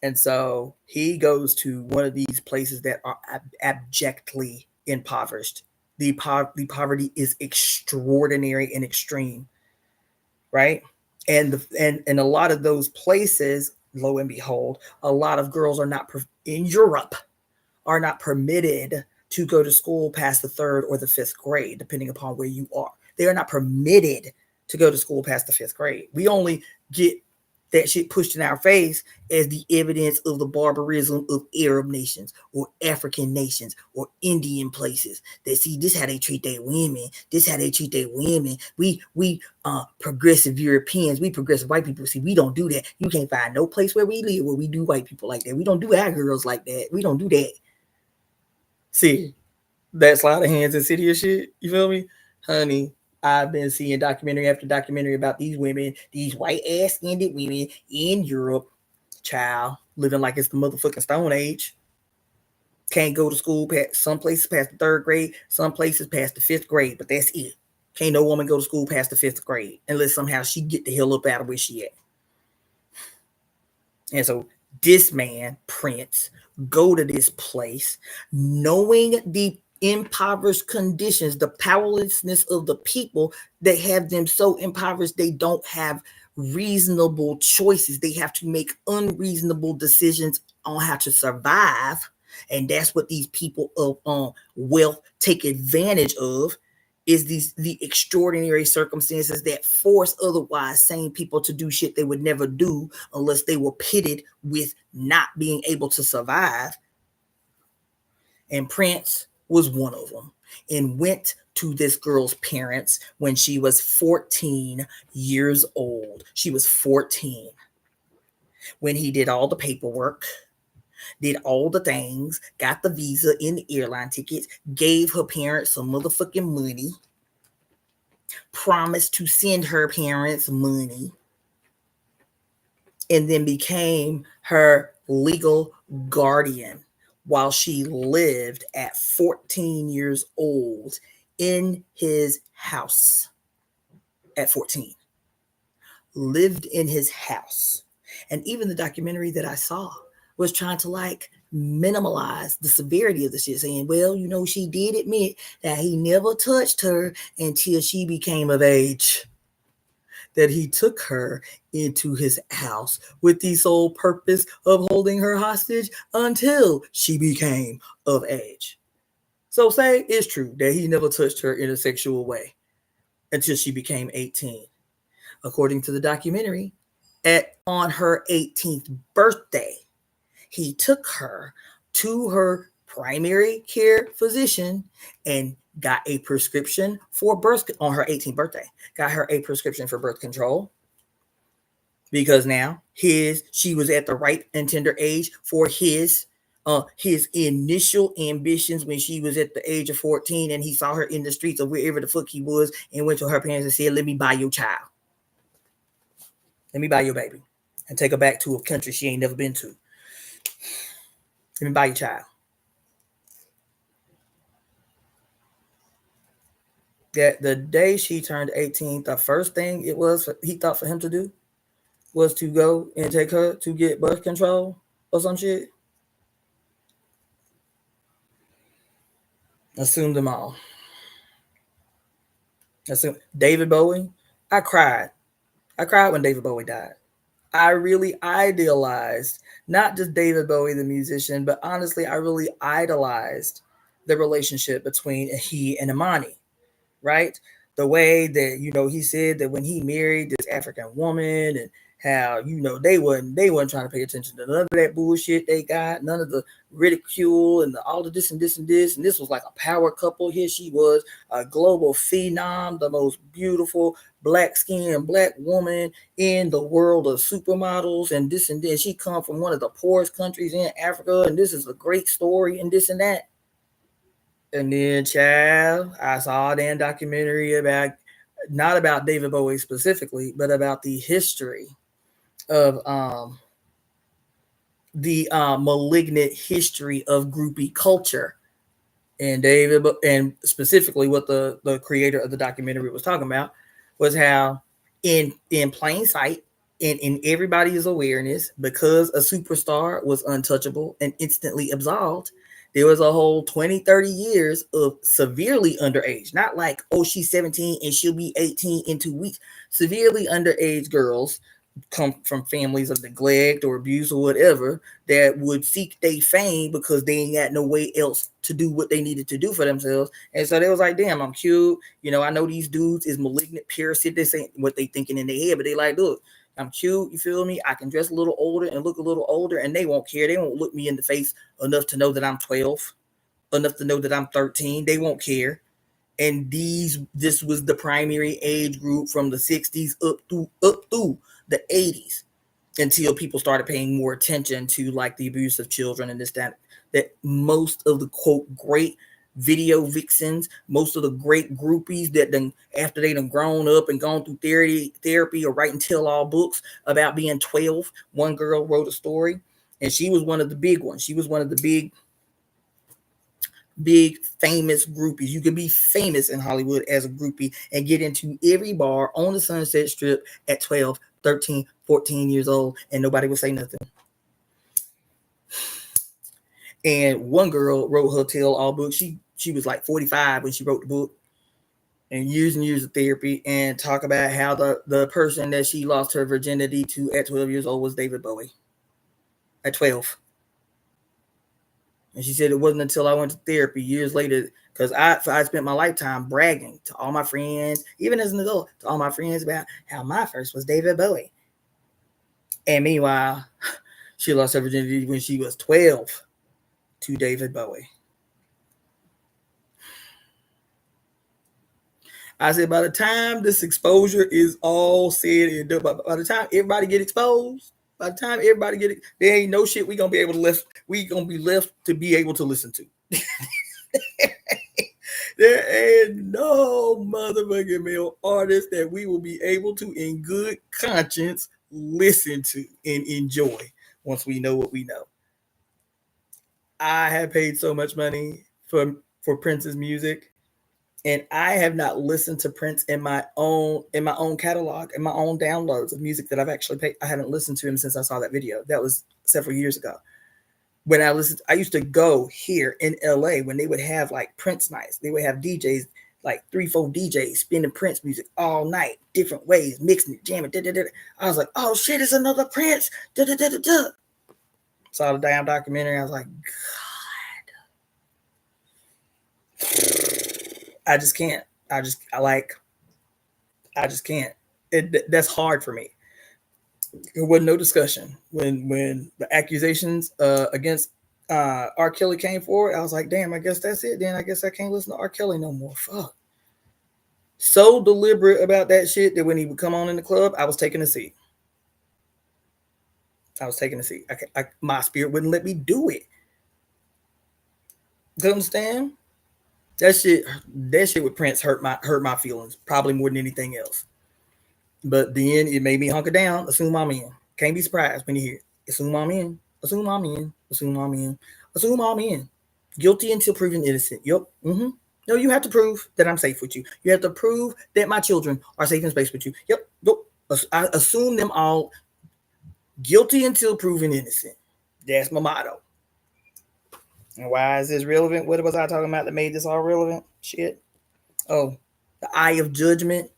And so he goes to one of these places that are abjectly impoverished. The poverty is extraordinary and extreme, right? And a lot of those places, lo and behold, a lot of girls are not in Europe are not permitted to go to school past the 3rd or the 5th grade, depending upon where you are. They are not permitted to go to school past the 5th grade. We only get that shit pushed in our face as the evidence of the barbarism of Arab nations or African nations or Indian places. That see, this how they treat their women. This how they treat their women. We progressive Europeans, we progressive white people. See, we don't do that. You can't find no place where we live where we do white people like that. We don't do our girls like that. We don't do that. See, that slide of hands and city of shit. You feel me, honey? I've been seeing documentary after documentary about these women, these white ass ended women in Europe, child, living like it's the motherfucking Stone Age. Can't go to school past some places past the 3rd grade, some places past the 5th grade, but that's it. Can't no woman go to school past the 5th grade unless somehow she get the hell up out of where she at. And so this man, Prince, go to this place knowing the impoverished conditions, the powerlessness of the people that have them so impoverished they don't have reasonable choices. They have to make unreasonable decisions on how to survive. And that's what these people of wealth take advantage of, is the extraordinary circumstances that force otherwise sane people to do shit they would never do unless they were pitted with not being able to survive. And Prince was one of them, and went to this girl's parents when she was 14 years old. She was 14 when he did all the paperwork, did all the things, got the visa and the airline tickets, gave her parents some motherfucking money, promised to send her parents money, and then became her legal guardian while she lived at 14 years old in his house. At 14, lived in his house. And even the documentary that I saw was trying to like minimize the severity of the shit, saying, well, you know, she did admit that he never touched her until she became of age, that he took her into his house with the sole purpose of holding her hostage until she became of age. So say it's true that he never touched her in a sexual way until she became 18. According to the documentary, on her 18th birthday, he took her to her primary care physician and got a prescription for birth on her 18th birthday. Got her a prescription for birth control, because now she was at the ripe and tender age for his initial ambitions when she was at the age of 14, and he saw her in the streets of wherever the fuck he was and went to her parents and said, let me buy your child. Let me buy your baby and take her back to a country she ain't never been to. Let me buy your child. That the day she turned 18, the first thing he thought for him to do was to go and take her to get birth control or some shit. Assumed them all. David Bowie. I cried when David Bowie died. I really idealized not just David Bowie, the musician, but honestly, I really idolized the relationship between he and Imani, right? The way that, you know, he said that when he married this African woman, and how, you know, they wasn't trying to pay attention to none of that bullshit they got, none of the ridicule and all of this and this and this. And this was like a power couple. Here she was, a global phenom, the most beautiful black-skinned black woman in the world of supermodels and this and this. She come from one of the poorest countries in Africa, and this is a great story and this and that. And then, child, I saw a damn documentary not about David Bowie specifically, but about the history of the malignant history of groupie culture. And specifically what the creator of the documentary was talking about was how in plain sight and in everybody's awareness, because a superstar was untouchable and instantly absolved, there was a whole 20, 30 years of severely underage. Not like, oh, she's 17 and she'll be 18 in 2 weeks. Severely underage girls come from families of neglect or abuse or whatever that would seek their fame because they ain't got no way else to do what they needed to do for themselves. And so they was like, damn, I'm cute. You know, I know these dudes is malignant parasites. This ain't what they thinking in their head, but they like, look, I'm cute, you feel me? I can dress a little older and look a little older, and they won't care. They won't look me in the face enough to know that I'm 12, enough to know that I'm 13. They won't care. And this was the primary age group from the 60s up through the 80s, until people started paying more attention to like the abuse of children and this, that most of the quote great video vixens, most of the great groupies that then after they done grown up and gone through therapy or writing tell-all books about being 12. One girl wrote a story, and she was one of the big ones. She was one of the big famous groupies. You can be famous in Hollywood as a groupie and get into every bar on the Sunset Strip at 12, 13, 14 years old, and nobody would say nothing. And one girl wrote her tell-all book. She was like 45 when she wrote the book, and years of therapy, and talk about how the person that she lost her virginity to at 12 years old was David Bowie at 12. And she said it wasn't until I went to therapy years later, because I spent my lifetime bragging to all my friends, even as an adult, to all my friends about how my first was David Bowie. And meanwhile, she lost her virginity when she was 12 to David Bowie. I said, by the time this exposure is all said and done, by the time everybody get exposed, by the time everybody get it, there ain't no shit we gonna be able to left. We gonna be left to be able to listen to. There ain't no motherfucking male artist that we will be able to, in good conscience, listen to and enjoy once we know what we know. I have paid so much money for Prince's music, and I have not listened to Prince in my own catalog, in my own downloads of music that I've actually paid. I haven't listened to him since I saw that video. That was several years ago. When I used to go here in LA when they would have like Prince nights. They would have DJs, like 3-4 DJs spinning Prince music all night, different ways, mixing it, jamming. I was like, oh shit, it's another Prince. Saw the damn documentary. I was like, I just can't. I just can't. That's hard for me. There wasn't no discussion when the accusations against R. Kelly came forward. I was like, damn, I guess that's it. Then I guess I can't listen to R. Kelly no more. Fuck. So deliberate about that shit that when he would come on in the club, I was taking a seat. My spirit wouldn't let me do it. Do you understand? That shit with Prince hurt my feelings probably more than anything else. But then it made me hunker down, assume I'm in. Can't be surprised when you hear it. Assume I'm in. Assume I'm in. Assume I'm in. Assume I'm in. Guilty until proven innocent. Yep. Mm-hmm. No, you have to prove that I'm safe with you. You have to prove that my children are safe in space with you. Yep. Nope. I assume them all guilty until proven innocent. That's my motto. And why is this relevant? What was I talking about that made this all relevant? Shit. Oh, the eye of judgment.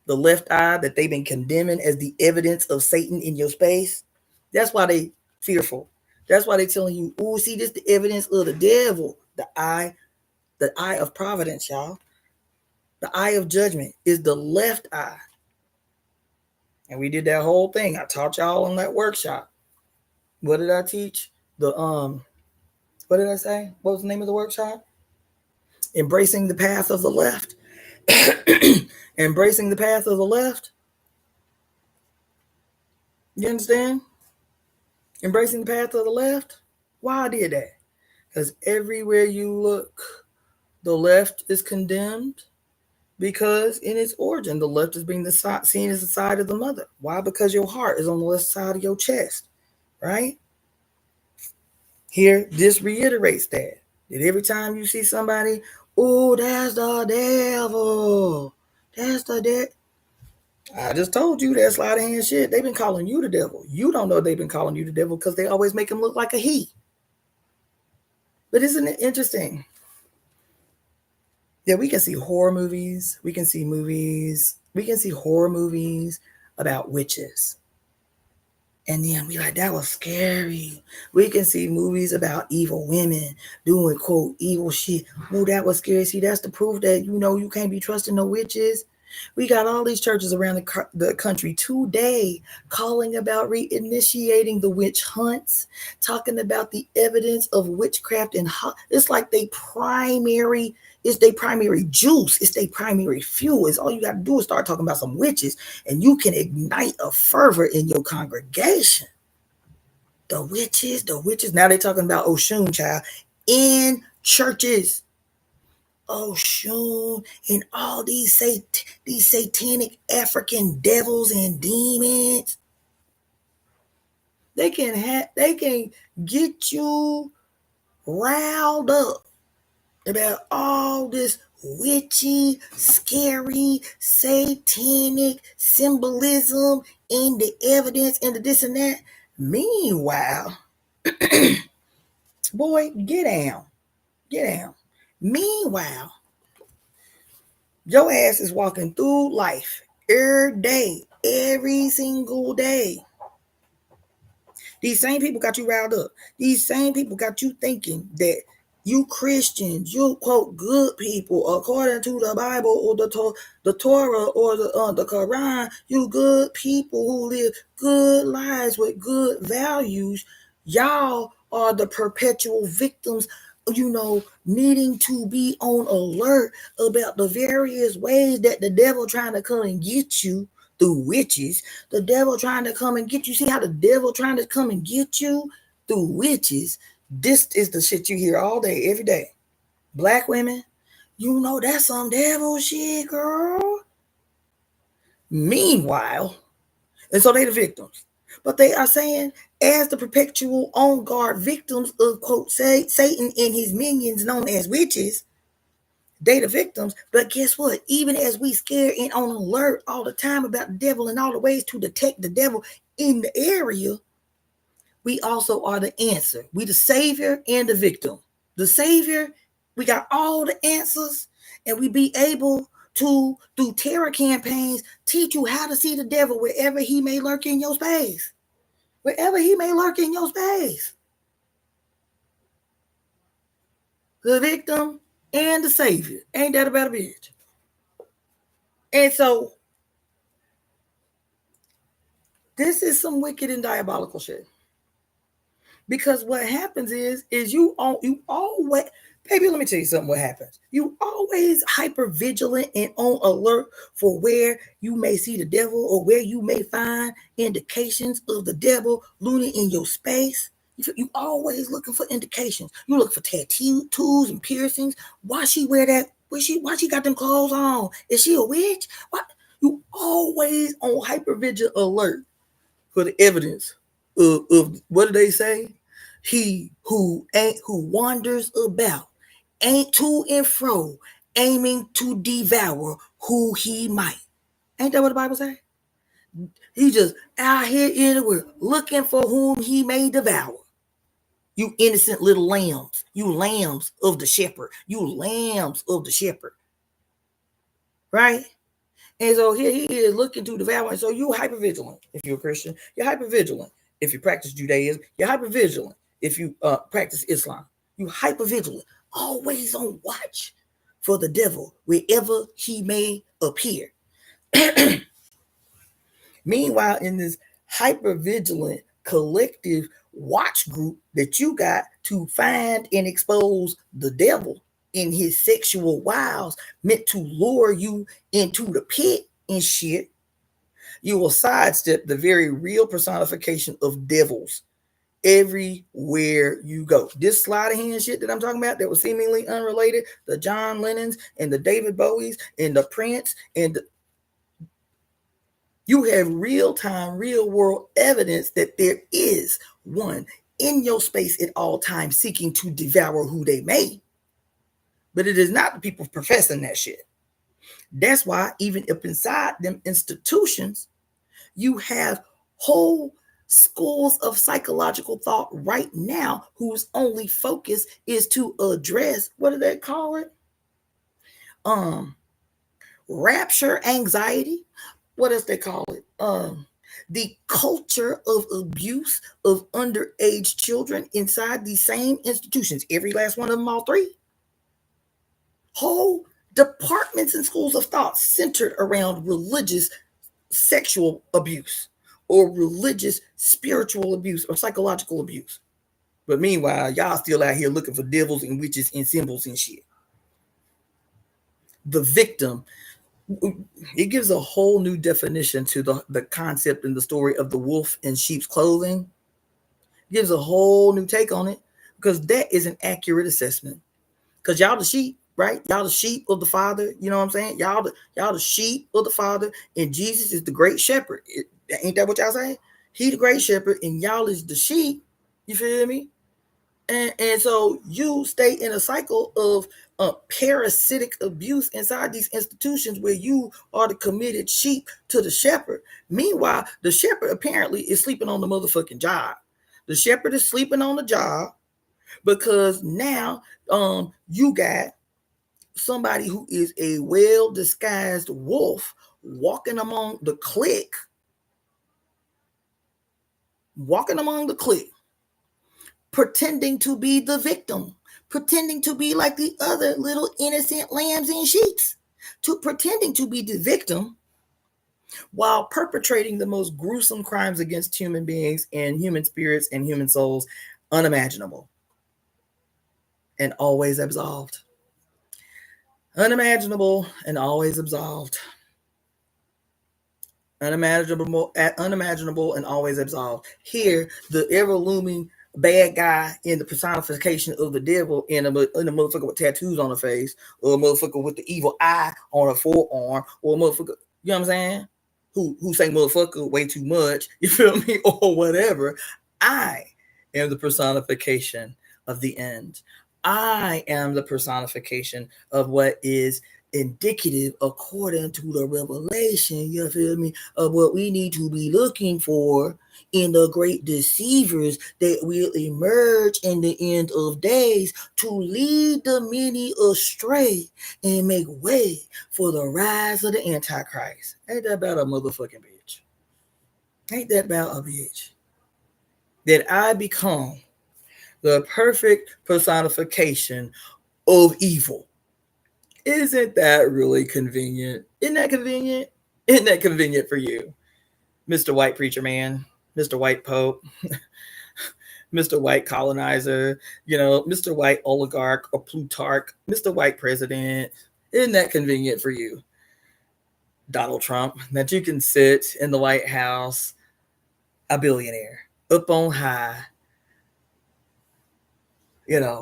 The left eye that they've been condemning as the evidence of Satan in your space. That's why they fearful. That's why they telling you, oh, see, this the evidence of the devil. The eye of providence, y'all. The eye of judgment is the left eye. And we did that whole thing. I taught y'all on that workshop. What did I teach? What did I say? What was the name of the workshop? Embracing the path of the left. Embracing the path of the left. You understand? Embracing the path of the left. Why I did that? Because everywhere you look, the left is condemned, because in its origin, the left is being seen as the side of the mother. Why? Because your heart is on the left side of your chest, right? Here, this reiterates that every time you see somebody, oh, that's the devil. That's the devil. I just told you that sleight of hand shit. They've been calling you the devil. You don't know they've been calling you the devil because they always make him look like a he. But isn't it interesting? Yeah, we can see horror movies. We can see horror movies about witches. And then we like, that was scary. We can see movies about evil women doing, quote, evil shit. Oh, that was scary. See, that's the proof that, you can't be trusting no witches. We got all these churches around the country today calling about reinitiating the witch hunts, talking about the evidence of witchcraft and it's like it's their primary juice, it's their primary fuel. It's all you got to do is start talking about some witches, and you can ignite a fervor in your congregation. The witches. Now they're talking about Oshun, child, in churches. Oshun and all these satanic African devils and demons. They can get you riled up about all this witchy, scary, satanic symbolism and the evidence and the this and that. Meanwhile, boy, get down. Meanwhile, your ass is walking through life every day, every single day. These same people got you riled up. These same people got you thinking that you Christians, you quote good people according to the Bible or the Torah or the Quran. You good people who live good lives with good values. Y'all are the perpetual victims, needing to be on alert about the various ways that the devil trying to come and get you through witches. The devil trying to come and get you. See how the devil trying to come and get you through witches? This is the shit you hear all day, every day. Black women, that's some devil shit, girl. Meanwhile, and so they the victims. But they are saying, as the perpetual on guard victims of, quote, Satan and his minions known as witches, they the victims. But guess what? Even as we scared and on alert all the time about the devil and all the ways to detect the devil in the area, we also are the answer. We the savior and the victim. The savior, we got all the answers, and we be able to, through terror campaigns, teach you how to see the devil wherever he may lurk in your space. Wherever he may lurk in your space. The victim and the savior. Ain't that about a bitch? And so, this is some wicked and diabolical shit. Because what happens is you always, baby, let me tell you something what happens. You always hyper vigilant and on alert for where you may see the devil or where you may find indications of the devil looming in your space. You always looking for indications. You look for tattoos and piercings. Why she wear that? Why she got them clothes on? Is she a witch? What? You always on hyper vigilant alert for the evidence of what do they say? He who wanders about, ain't to and fro, aiming to devour who he might. Ain't that what the Bible say? He just out here in the world looking for whom he may devour. You innocent little lambs. You lambs of the shepherd. You lambs of the shepherd. Right? And so here he is looking to devour. And so you hypervigilant if you're a Christian. You're hypervigilant if you practice Judaism. You're hypervigilant if you practice Islam. You hypervigilant. Always on watch for the devil wherever he may appear. Meanwhile, in this hypervigilant collective watch group that you got to find and expose the devil in his sexual wiles meant to lure you into the pit and shit, you will sidestep the very real personification of devils everywhere you go. This sleight of hand shit that I'm talking about that was seemingly unrelated, the John Lennons and the David Bowies and the Prince and you have real-time, real-world evidence that there is one in your space at all times seeking to devour who they may. But it is not the people professing that shit. That's why even up inside them institutions, you have whole schools of psychological thought right now whose only focus is to address, what do they call it? Rapture anxiety. What else they call it? The culture of abuse of underage children inside these same institutions. Every last one of them, all three. Hold departments and schools of thought centered around religious sexual abuse or religious spiritual abuse or psychological abuse. But meanwhile, y'all still out here looking for devils and witches and symbols and shit. The victim, it gives a whole new definition to the concept and the story of the wolf in sheep's clothing. It gives a whole new take on it because that is an accurate assessment. Because y'all the sheep, right? Y'all the sheep of the Father. You know what I'm saying? Y'all the sheep of the Father, and Jesus is the great shepherd. Ain't that what y'all saying? He the great shepherd, and y'all is the sheep. You feel me? And so you stay in a cycle of parasitic abuse inside these institutions where you are the committed sheep to the shepherd. Meanwhile, the shepherd apparently is sleeping on the motherfucking job. The shepherd is sleeping on the job because now you got somebody who is a well-disguised wolf walking among the clique, pretending to be the victim, pretending to be like the other little innocent lambs and sheep, pretending to be the victim while perpetrating the most gruesome crimes against human beings and human spirits and human souls unimaginable, and always absolved. Unimaginable and always absolved. Unimaginable and always absolved. Here, the ever-looming bad guy in the personification of the devil in a motherfucker with tattoos on the face, or a motherfucker with the evil eye on her forearm, or a motherfucker, you know what I'm saying? Who say motherfucker way too much, you feel me, or whatever. I am the personification of the end. I am the personification of what is indicative according to the revelation, you feel me, of what we need to be looking for in the great deceivers that will emerge in the end of days to lead the many astray and make way for the rise of the Antichrist. Ain't that about a motherfucking bitch? Ain't that about a bitch? That I become the perfect personification of evil. Isn't that really convenient? Isn't that convenient? Isn't that convenient for you, Mr. White Preacher Man, Mr. White Pope, Mr. White Colonizer, Mr. White Oligarch or Plutarch, Mr. White President? Isn't that convenient for you, Donald Trump, that you can sit in the White House, a billionaire, up on high,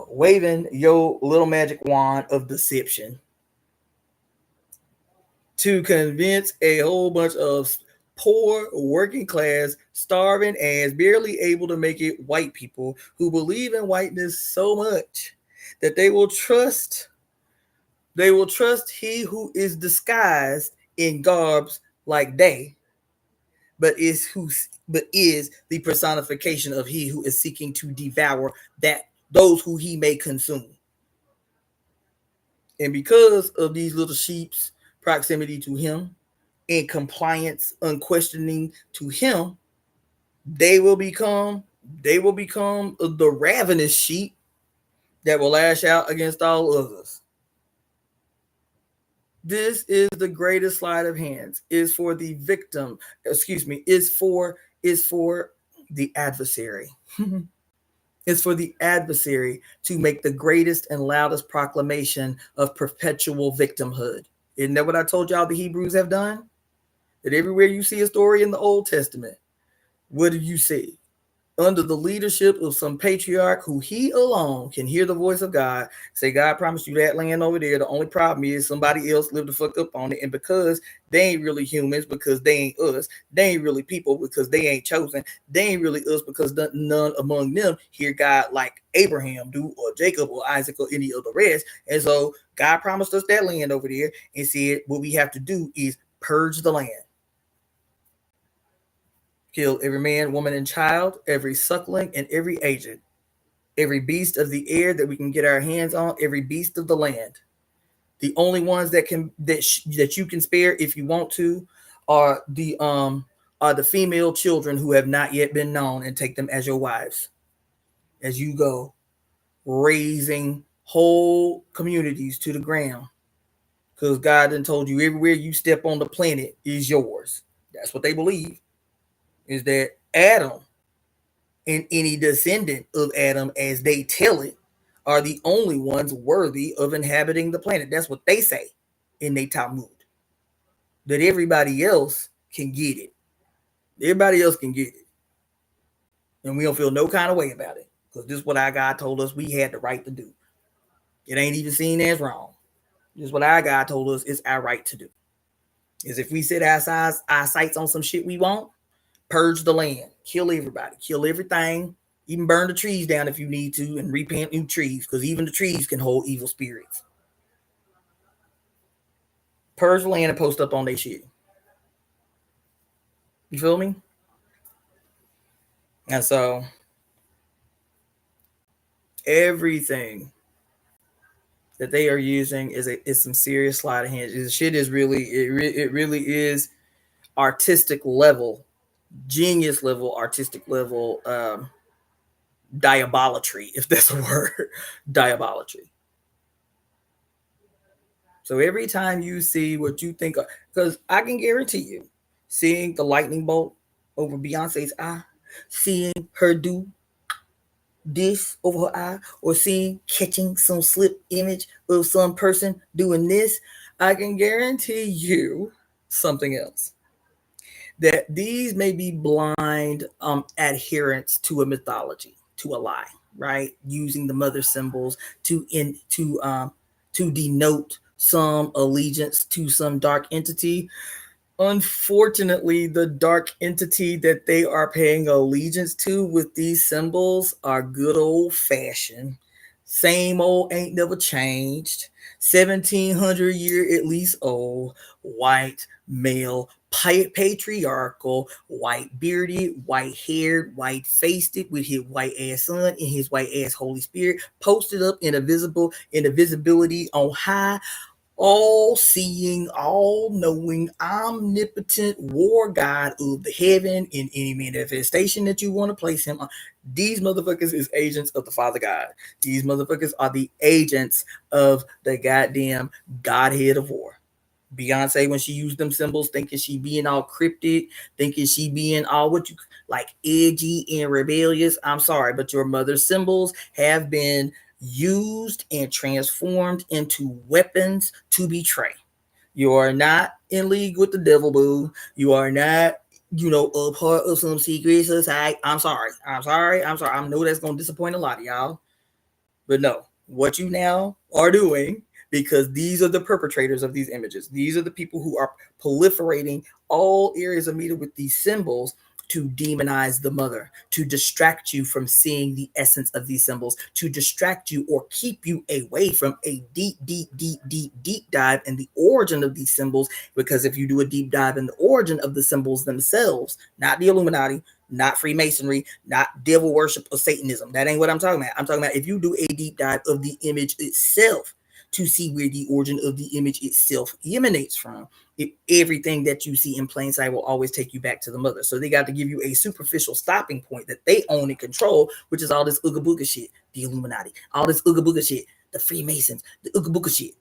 waving your little magic wand of deception to convince a whole bunch of poor, working class, starving ass, barely able to make it white people who believe in whiteness so much that they will trust he who is disguised in garbs like they, but is the personification of he who is seeking to devour those who he may consume. And because of these little sheep's proximity to him and compliance unquestioning to him, they will become the ravenous sheep that will lash out against all others. This is the greatest sleight of hands. Is for the victim, is for the adversary. It's for the adversary to make the greatest and loudest proclamation of perpetual victimhood. Isn't that what I told y'all the Hebrews have done? That everywhere you see a story in the Old Testament, what do you see? Under the leadership of some patriarch who he alone can hear the voice of God, say, God promised you that land over there. The only problem is somebody else lived the fuck up on it. And because they ain't really humans, because they ain't us, they ain't really people because they ain't chosen, they ain't really us because none among them hear God like Abraham do, or Jacob or Isaac or any of the rest. And so God promised us that land over there and said what we have to do is purge the land. Kill every man, woman, and child, every suckling, and every agent, every beast of the air that we can get our hands on, every beast of the land. The only ones that you can spare if you want to are the female children who have not yet been known, and take them as your wives as you go raising whole communities to the ground. because God done told you everywhere you step on the planet is yours. That's what they believe, is that Adam and any descendant of Adam, as they tell it, are the only ones worthy of inhabiting the planet. That's what they say in their Talmud. That everybody else can get it. Everybody else can get it. And we don't feel no kind of way about it. Because this is what our God told us we had the right to do. It ain't even seen as wrong. This is what our God told us it's our right to do. Is if we set our sights on some shit we want, purge the land, kill everybody, kill everything, even burn the trees down if you need to, and replant new trees, because even the trees can hold evil spirits. Purge the land and post up on their shit. You feel me? And so everything that they are using is some serious sleight of hand. This shit is really it really is artistic level, genius level, artistic level, diabolatry, if that's a word. Diabolatry. So every time you see what you think, because I can guarantee you, seeing the lightning bolt over Beyonce's eye, seeing her do this over her eye, or seeing catching some slip image of some person doing this, I can guarantee you something else. That these may be blind adherents to a mythology, to a lie, right? Using the mother symbols to denote some allegiance to some dark entity. Unfortunately, the dark entity that they are paying allegiance to with these symbols are good old fashioned, same old, ain't never changed, 1700 year at least old, white, male, patriarchal, white bearded, white haired, white faced with his white ass son and his white ass Holy Spirit posted up in a visibility on high, all seeing, all knowing, omnipotent war god of the heaven in any manifestation that you want to place him on. These motherfuckers is agents of the Father God. These motherfuckers are the agents of the goddamn Godhead of war. Beyonce, when she used them symbols, thinking she being all cryptic, thinking she being all what you like edgy and rebellious. I'm sorry, but your mother's symbols have been used and transformed into weapons to betray. You are not in league with the devil, boo. You are not, a part of some secret society. I'm sorry. I know that's going to disappoint a lot of y'all. But no, what you now are doing, because these are the perpetrators of these images. These are the people who are proliferating all areas of media with these symbols to demonize the mother, to distract you from seeing the essence of these symbols, to distract you or keep you away from a deep dive in the origin of these symbols. Because if you do a deep dive in the origin of the symbols themselves, not the Illuminati, not Freemasonry, not devil worship or Satanism, that ain't what I'm talking about. I'm talking about if you do a deep dive of the image itself to see where the origin of the image itself emanates from, everything that you see in plain sight will always take you back to the mother. So they got to give you a superficial stopping point that they own and control, which is all this Ooga Booga shit, the Illuminati, all this Ooga Booga shit, the Freemasons, the Ooga Booga shit,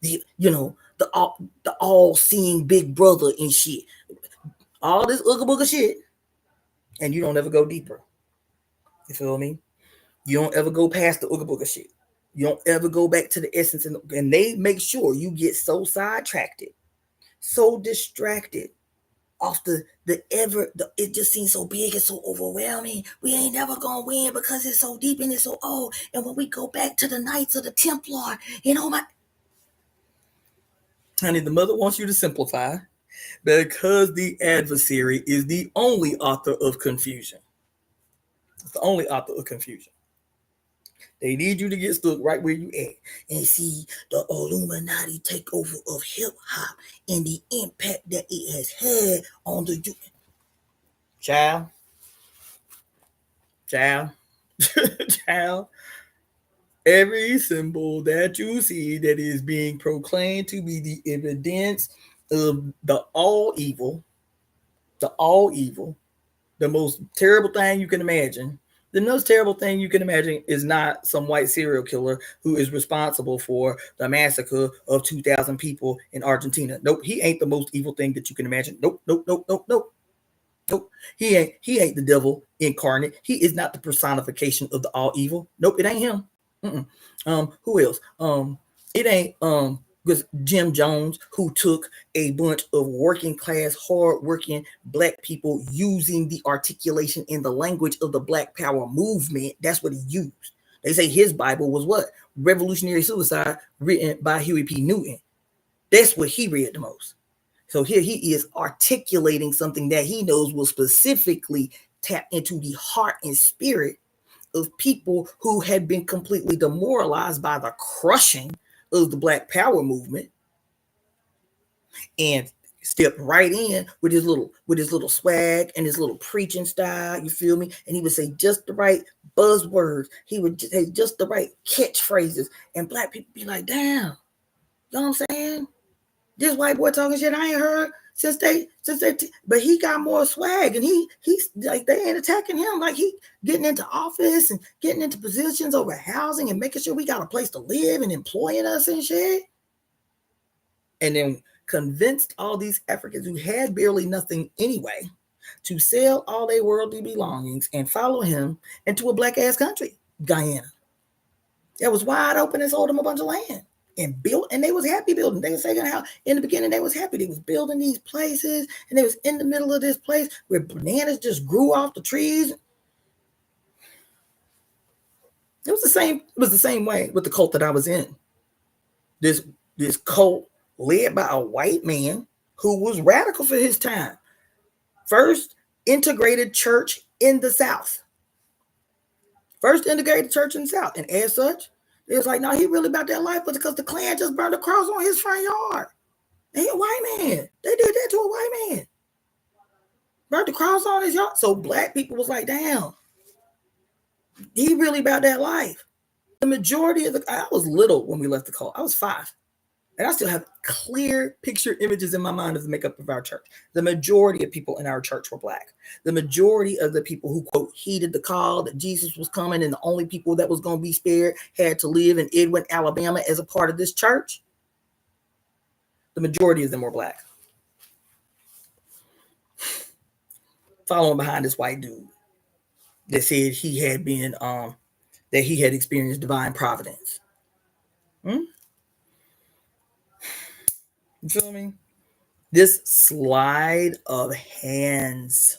the all-seeing big brother and shit, all this Ooga Booga shit, and you don't ever go deeper. You feel me? You don't ever go past the Ooga Booga shit. You don't ever go back to the essence, and they make sure you get so sidetracked, so distracted off it just seems so big and so overwhelming. We ain't never gonna win because it's so deep and it's so old. And when we go back to the Knights of the Templar, honey, the mother wants you to simplify because the adversary is the only author of confusion. It's the only author of confusion. They need you to get stuck right where you at and see the Illuminati takeover of hip hop and the impact that it has had on the youth. Child. Every symbol that you see that is being proclaimed to be the evidence of the all evil, the most terrible thing you can imagine, The most terrible thing you can imagine is not some white serial killer who is responsible for the massacre of 2,000 people in Argentina. Nope, he ain't the most evil thing that you can imagine. Nope, nope, nope, nope, nope. Nope. He ain't the devil incarnate. He is not the personification of the all evil. Nope, it ain't him. Who else? It ain't was Jim Jones, who took a bunch of working class, hard working black people using the articulation in the language of the Black Power movement. That's what he used. They say his Bible was what? Revolutionary Suicide, written by Huey P. Newton. That's what he read the most. So here he is articulating something that he knows will specifically tap into the heart and spirit of people who had been completely demoralized by the crushing of the Black Power movement, and stepped right in with his little swag and his little preaching style. You feel me? And he would say just the right buzzwords. He would say just the right catchphrases, and black people be like, "Damn, you know what I'm saying? This white boy talking shit I ain't heard since they but he got more swag, and he's like, they ain't attacking him, like he getting into office and getting into positions over housing and making sure we got a place to live and employing us and shit." And then convinced all these Africans who had barely nothing anyway to sell all their worldly belongings and follow him into a black ass country, Guyana. That was wide open and sold them a bunch of land. And built, and they was happy building. They were saying how in the beginning they was happy. They was building these places, and they was in the middle of this place where bananas just grew off the trees. It was the same. It was the same way with the cult that I was in. This cult led by a white man who was radical for his time. First integrated church in the South. First integrated church in the South, and as such, it was like, no, he really about that life, but because the Klan just burned a cross on his front yard. And he a white man. They did that to a white man. Burned the cross on his yard. So black people was like, damn, he really about that life. The majority of I was little when we left the cult. I was 5. And I still have clear picture images in my mind of the makeup of our church. The majority of people in our church were black. The majority of the people who, quote, heeded the call that Jesus was coming and the only people that was going to be spared had to live in Edwin, Alabama as a part of this church, the majority of them were black. Following behind this white dude that said he had been, that he had experienced divine providence. You feel me? This slide of hands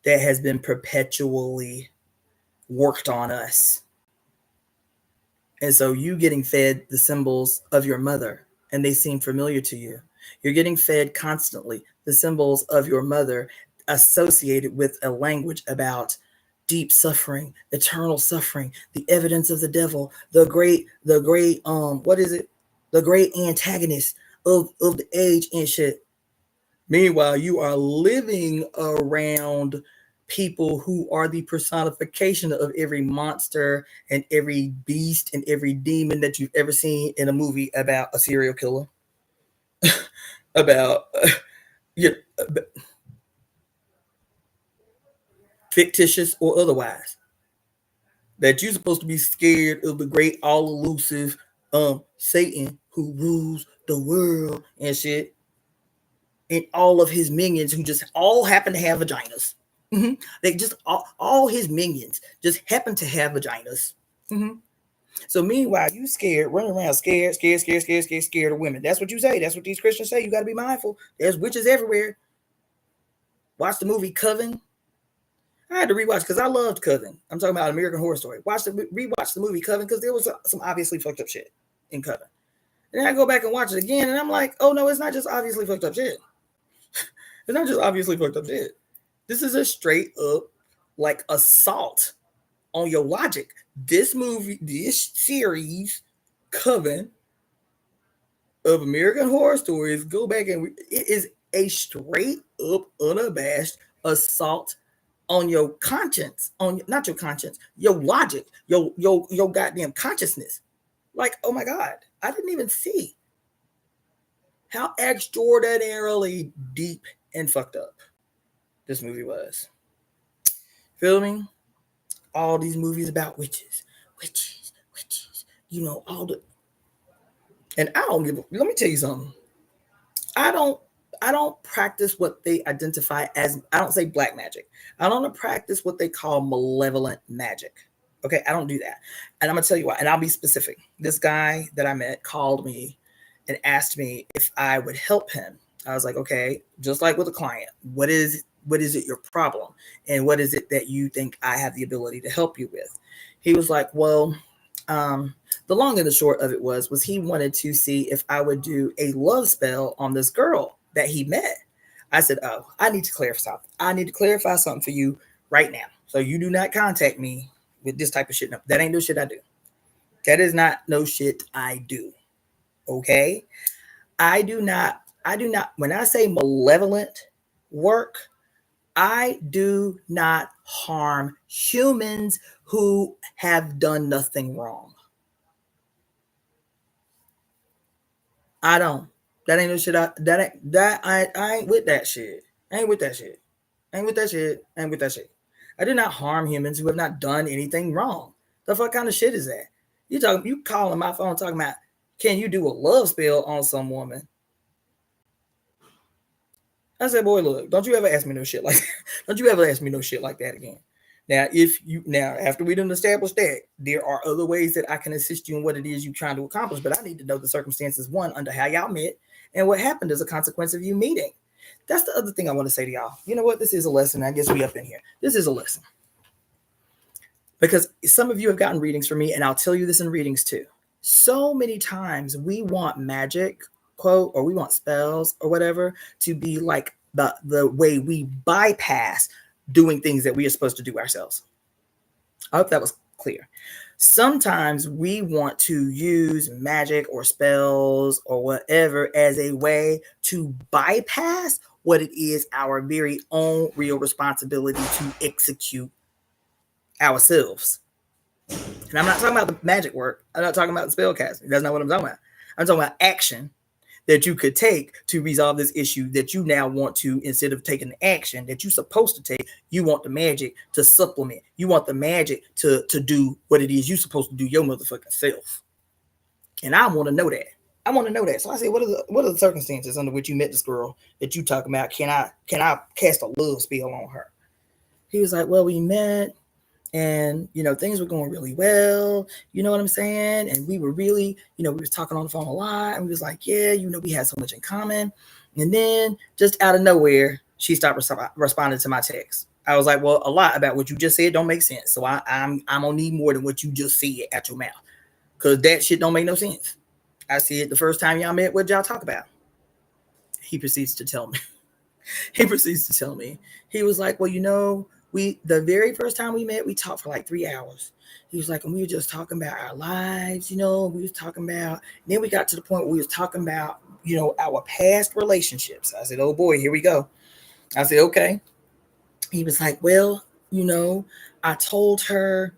that has been perpetually worked on us. And so you getting fed the symbols of your mother, and they seem familiar to you. You're getting fed constantly the symbols of your mother associated with a language about deep suffering, eternal suffering, the evidence of the devil, the great, what is it? The great antagonist of the age and shit. Meanwhile, you are living around people who are the personification of every monster and every beast and every demon that you've ever seen in a movie about a serial killer, about fictitious or otherwise. That you're supposed to be scared of the great all elusive Satan who rules the world and shit, and all of his minions who just all happen to have vaginas. They just all his minions just happen to have vaginas. So meanwhile, you scared, running around scared of women. That's what you say. That's what these Christians say. You got to be mindful. There's witches everywhere. Watch the movie Coven. I had to rewatch because I loved Coven. I'm talking about American Horror Story. Rewatch the movie Coven because there was some obviously fucked up shit in Coven. And then I go back and watch it again, and I'm like, oh no, it's not just obviously fucked up shit. It's not just obviously fucked up shit. This is a straight up like assault on your logic. This movie, this series, Coven of American Horror Stories, go back and it is a straight up, unabashed assault on your conscience, on not your conscience, your logic, your goddamn consciousness. Like, oh my God, I didn't even see how extraordinarily deep and fucked up this movie was. Feel me? all these movies about witches, all the, and I don't give let me tell you something. I don't practice what they identify as, I don't say black magic. I don't practice what they call malevolent magic. Okay, I don't do that. And I'm gonna tell you why, and I'll be specific. This guy that I met called me and asked me if I would help him. I was like, okay, just like with a client, what is it your problem? And what is it that you think I have the ability to help you with? He was like, well, the long and the short of it was he wanted to see if I would do a love spell on this girl that he met. I said, oh, I need to clarify something. I need to clarify something for you right now. So you do not contact me with this type of shit. No, that ain't no shit I do. That is not no shit I do. Okay? I do not, when I say malevolent work, I do not harm humans who have done nothing wrong. I don't. That ain't no shit. I ain't with that shit. I ain't with that shit. I ain't with that shit. I ain't with that shit. I do not harm humans who have not done anything wrong. The fuck kind of shit is that? You calling my phone talking about, can you do a love spell on some woman? I said, boy, look, don't you ever ask me no shit like that. Don't you ever ask me no shit like that again. Now, after we done established that, there are other ways that I can assist you in what it is you're trying to accomplish, but I need to know the circumstances, one, under how y'all met, and what happened as a consequence of you meeting. That's the other thing I want to say to y'all. You know what? This is a lesson. I guess we up in here. This is a lesson. Because some of you have gotten readings from me, and I'll tell you this in readings too. So many times we want magic, quote, or we want spells or whatever to be like the way we bypass doing things that we are supposed to do ourselves. I hope that was clear. Sometimes we want to use magic or spells or whatever as a way to bypass what it is our very own real responsibility to execute ourselves. And I'm not talking about the magic work. I'm not talking about the spell casting. That's not what I'm talking about. I'm talking about action that you could take to resolve this issue that you now want to, instead of taking the action that you're supposed to take, you want the magic to supplement. You want the magic to do what it is you're supposed to do your motherfucking self. And I want to know that. I want to know that. So I said, what are the circumstances under which you met this girl that you talking about? Can I cast a love spell on her? He was like, well, we met, and things were going really well, you know what I'm saying, and we were really, we were talking on the phone a lot, and we was like, yeah, we had so much in common. And then just out of nowhere, she stopped responding to my text. I was like, well, a lot about what you just said don't make sense, so I'm gonna need more than what you just said at your mouth, because that shit don't make no sense. I said, the first time y'all met, what y'all talk about? He proceeds to tell me. He was like, well, the very first time we met, we talked for like 3 hours. He was like, and we were just talking about our lives, we was talking about, then we got to the point where we was talking about, our past relationships. I said, oh boy, here we go. I said, okay. He was like, well, I told her,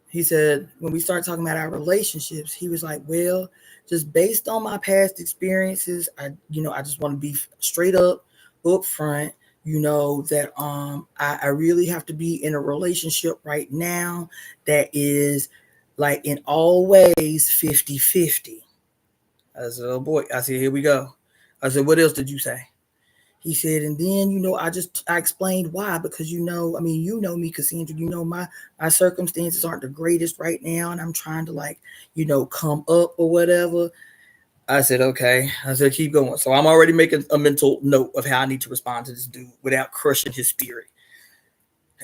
he said, when we started talking about our relationships, he was like, well, just based on my past experiences, I just want to be straight up front, that I really have to be in a relationship right now that is like in all ways 50-50. I said, oh boy. I said, here we go. I said, what else did you say? He said, and then, I explained why, because, me, Cassandra, my circumstances aren't the greatest right now, and I'm trying to come up or whatever. I said, okay. I said, keep going. So I'm already making a mental note of how I need to respond to this dude without crushing his spirit.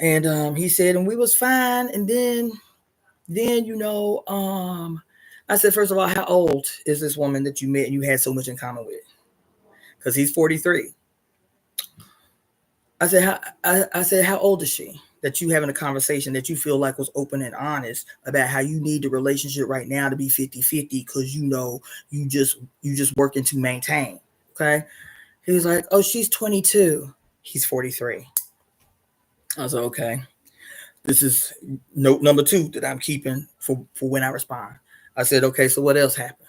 And he said, and we was fine. And then, I said, first of all, how old is this woman that you met and you had so much in common with? Because he's 43. I said, how old is she? That you having a conversation that you feel like was open and honest about how you need the relationship right now to be 50-50 because you just working to maintain. Okay. He was like, oh, she's 22. He's 43. I was like, okay. This is note number 2 that I'm keeping for when I respond. I said, okay, so what else happened?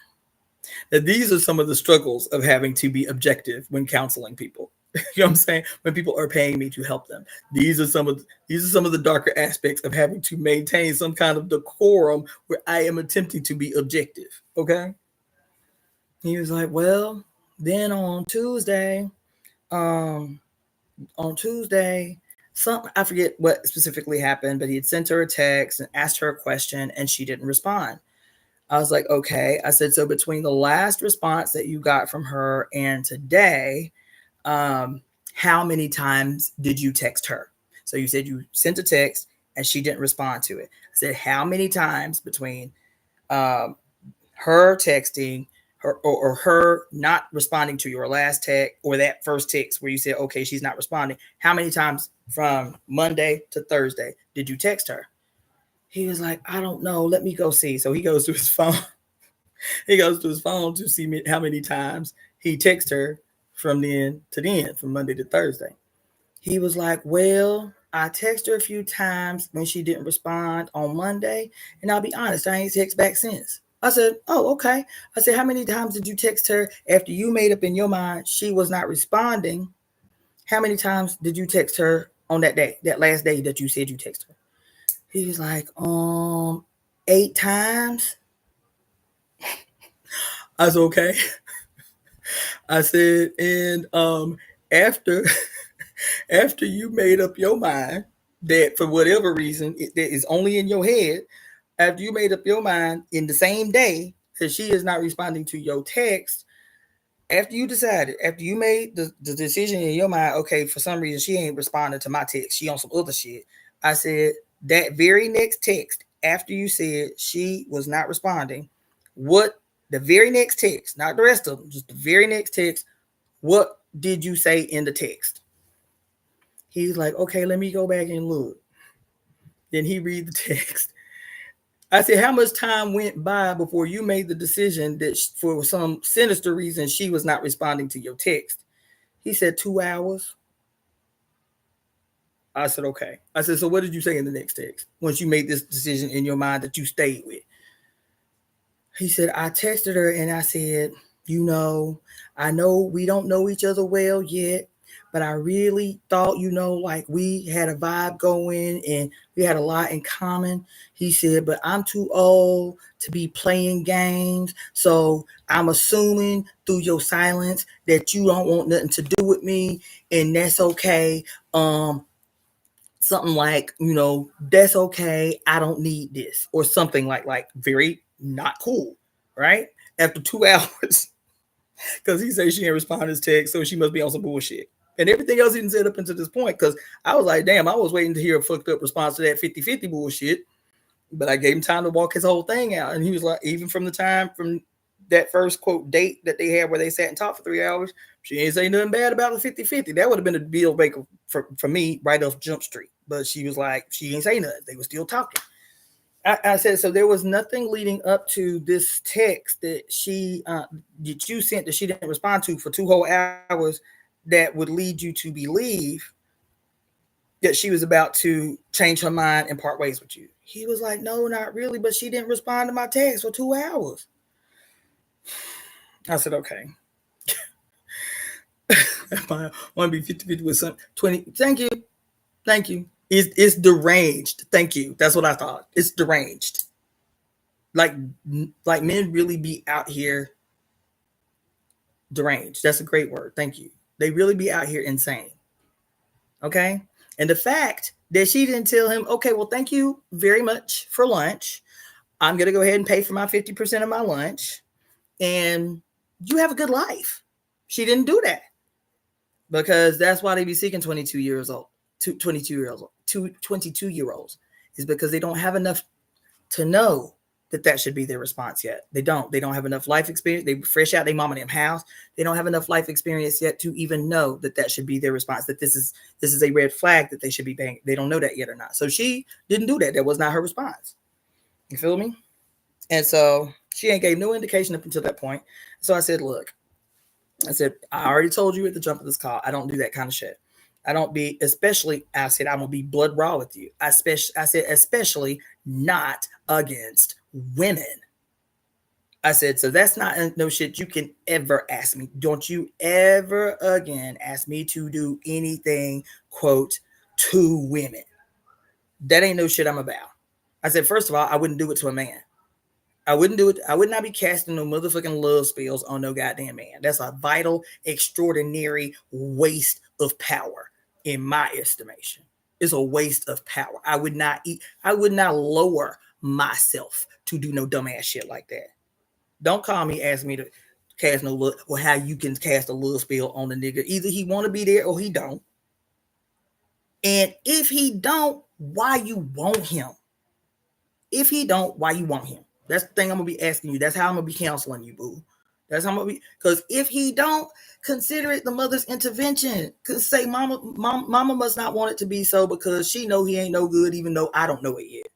Now, these are some of the struggles of having to be objective when counseling people. You know what I'm saying? When people are paying me to help them. These are some of the darker aspects of having to maintain some kind of decorum where I am attempting to be objective. Okay. He was like, well, then um, on Tuesday, something I forget what specifically happened, but he had sent her a text and asked her a question and she didn't respond. I was like, okay. I said, so between the last response that you got from her and today, how many times did you text her? So you said you sent a text and she didn't respond to it. I said, how many times between um, her texting her or her not responding to your last text or that first text where you said, okay, she's not responding. How many times from Monday to Thursday did you text her? He was like, I don't know. Let me go see. So he goes to his phone. He goes to his phone to see how many times he texts her from then to then, from Monday to Thursday. He was like, well, I texted her a few times when she didn't respond on Monday. And I'll be honest, I ain't text back since. I said, oh, okay. I said, how many times did you text her after you made up in your mind she was not responding? How many times did you text her on that day, that last day that you said you texted her? He was like, 8 times. I was okay. I said, and after after you made up your mind that for whatever reason that is only in your head, after you made up your mind in the same day that she is not responding to your text, after you decided, after you made the decision in your mind, okay, for some reason she ain't responding to my text, she on some other shit. I said that very next text after you said she was not responding, what the very next text, not the rest of them, just the very next text, what did you say in the text? He's like, okay, let me go back and look. Then he read the text. I said, how much time went by before you made the decision that for some sinister reason she was not responding to your text? He said 2 hours. I said, okay. I said, so what did you say in the next text once you made this decision in your mind that you stayed with? He said, I texted her and I said, I know we don't know each other well yet, but I really thought, like we had a vibe going and we had a lot in common. He said, but I'm too old to be playing games. So I'm assuming through your silence that you don't want nothing to do with me. And that's okay. Something like, that's okay. I don't need this or something like very not cool. Right. After 2 hours, because he says she ain't respond to his text, so she must be on some bullshit. And everything else he didn't set up until this point, because I was like, damn, I was waiting to hear a fucked up response to that 50-50 bullshit. But I gave him time to walk his whole thing out. And he was like, even from the time from that first quote date that they had where they sat and talked for 3 hours, she ain't say nothing bad about the 50-50. That would have been a deal breaker for me right off Jump Street. But she was like, she ain't say nothing. They were still talking. I said, so there was nothing leading up to this text that that you sent that she didn't respond to for 2 whole hours that would lead you to believe that she was about to change her mind and part ways with you. He was like, no, not really, but she didn't respond to my text for 2 hours. I said, okay. I want to be 50-50 with some 20. Thank you. Thank you. It's deranged. Thank you. That's what I thought. It's deranged. Like men really be out here deranged. That's a great word. Thank you. They really be out here insane. Okay. And the fact that she didn't tell him, okay, well, thank you very much for lunch. I'm going to go ahead and pay for my 50% of my lunch and you have a good life. She didn't do that because that's why they be seeking 22 years old, 22-year-olds is because they don't have enough to know that should be their response yet. They don't have enough life experience. They fresh out their mom and them house. They don't have enough life experience yet to even know that should be their response, that this is a red flag that they should be paying. They don't know that yet or not. So she didn't do that. That was not her response. You feel me? And so she ain't gave no indication up until that point. So I said, look, I already told you at the jump of this call, I don't do that kind of shit. I don't be, especially, I said, I'm going to be blood raw with you. I said, especially not against women. I said, so that's not no shit you can ever ask me. Don't you ever again ask me to do anything, quote, to women. That ain't no shit I'm about. I said, first of all, I wouldn't do it to a man. I wouldn't do it. I would not be casting no motherfucking love spells on no goddamn man. That's a vital, extraordinary waste of power, in my estimation. It's a waste of power. I would not lower myself to do no dumbass shit like that. Don't call me, ask me to cast no love, or how you can cast a love spell on a nigga. Either he want to be there or he don't. And if he don't, why you want him? If he don't, why you want him? That's the thing I'm gonna be asking you. That's how I'm gonna be counseling you, boo. That's how I'm gonna be. Because if he don't, consider it the mother's intervention. Cause say mama must not want it to be so because she know he ain't no good, even though I don't know it yet.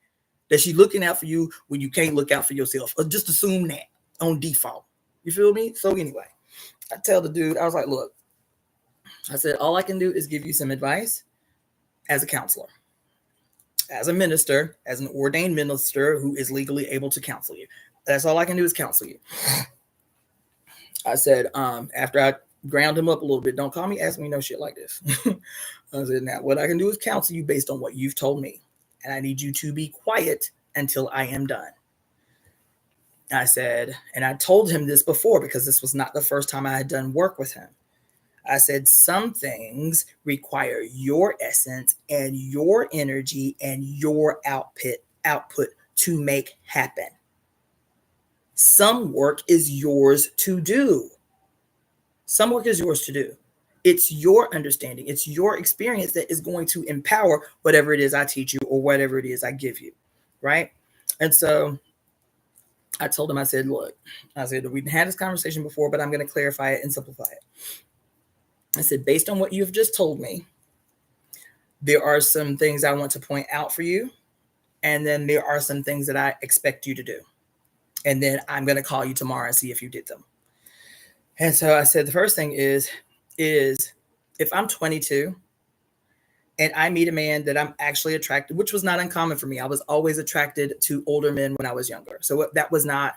That she looking out for you when you can't look out for yourself. Or just assume that on default. You feel me? So anyway, I tell the dude, I was like, look, I said, all I can do is give you some advice as a counselor, as a minister, as an ordained minister who is legally able to counsel you. That's all I can do is counsel you. I said, after I ground him up a little bit, don't call me, ask me no shit like this. I said, now what I can do is counsel you based on what you've told me. And I need you to be quiet until I am done. I said, and I told him this before because this was not the first time I had done work with him. I said, some things require your essence and your energy and your output to make happen. Some work is yours to do. Some work is yours to do. It's your understanding. It's your experience that is going to empower whatever it is I teach you or whatever it is I give you. Right. And so I told him, I said, look, I said, we've had this conversation before, but I'm going to clarify it and simplify it. I said, based on what you've just told me, there are some things I want to point out for you. And then there are some things that I expect you to do. And then I'm going to call you tomorrow and see if you did them. And so I said, the first thing is if I'm 22 and I meet a man that I'm actually attracted, which was not uncommon for me. I was always attracted to older men when I was younger. So that was not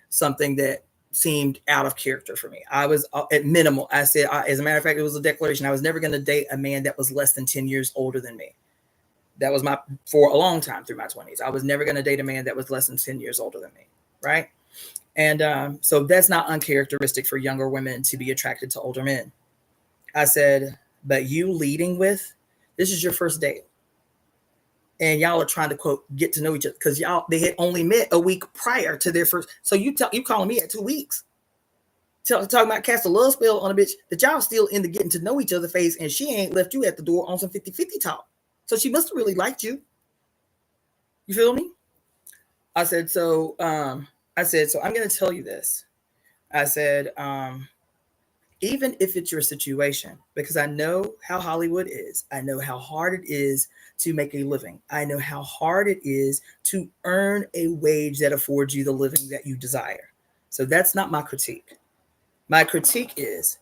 something that seemed out of character for me. I was at minimal. I said, as a matter of fact, it was a declaration. I was never going to date a man that was less than 10 years older than me. That was for a long time through my 20s. I was never going to date a man that was less than 10 years older than me. Right. And so that's not uncharacteristic for younger women to be attracted to older men. I said, but you leading with, this is your first date. And y'all are trying to, quote, get to know each other because they had only met a week prior to their first. So you calling me at 2 weeks. Talking about cast a love spell on a bitch that y'all still in the getting to know each other phase. And she ain't left you at the door on some 50-50 talk. So she must have really liked you. You feel me? I said, so I'm going to tell you this. I said, even if it's your situation, because I know how Hollywood is, I know how hard it is to make a living. I know how hard it is to earn a wage that affords you the living that you desire. So that's not my critique. My critique is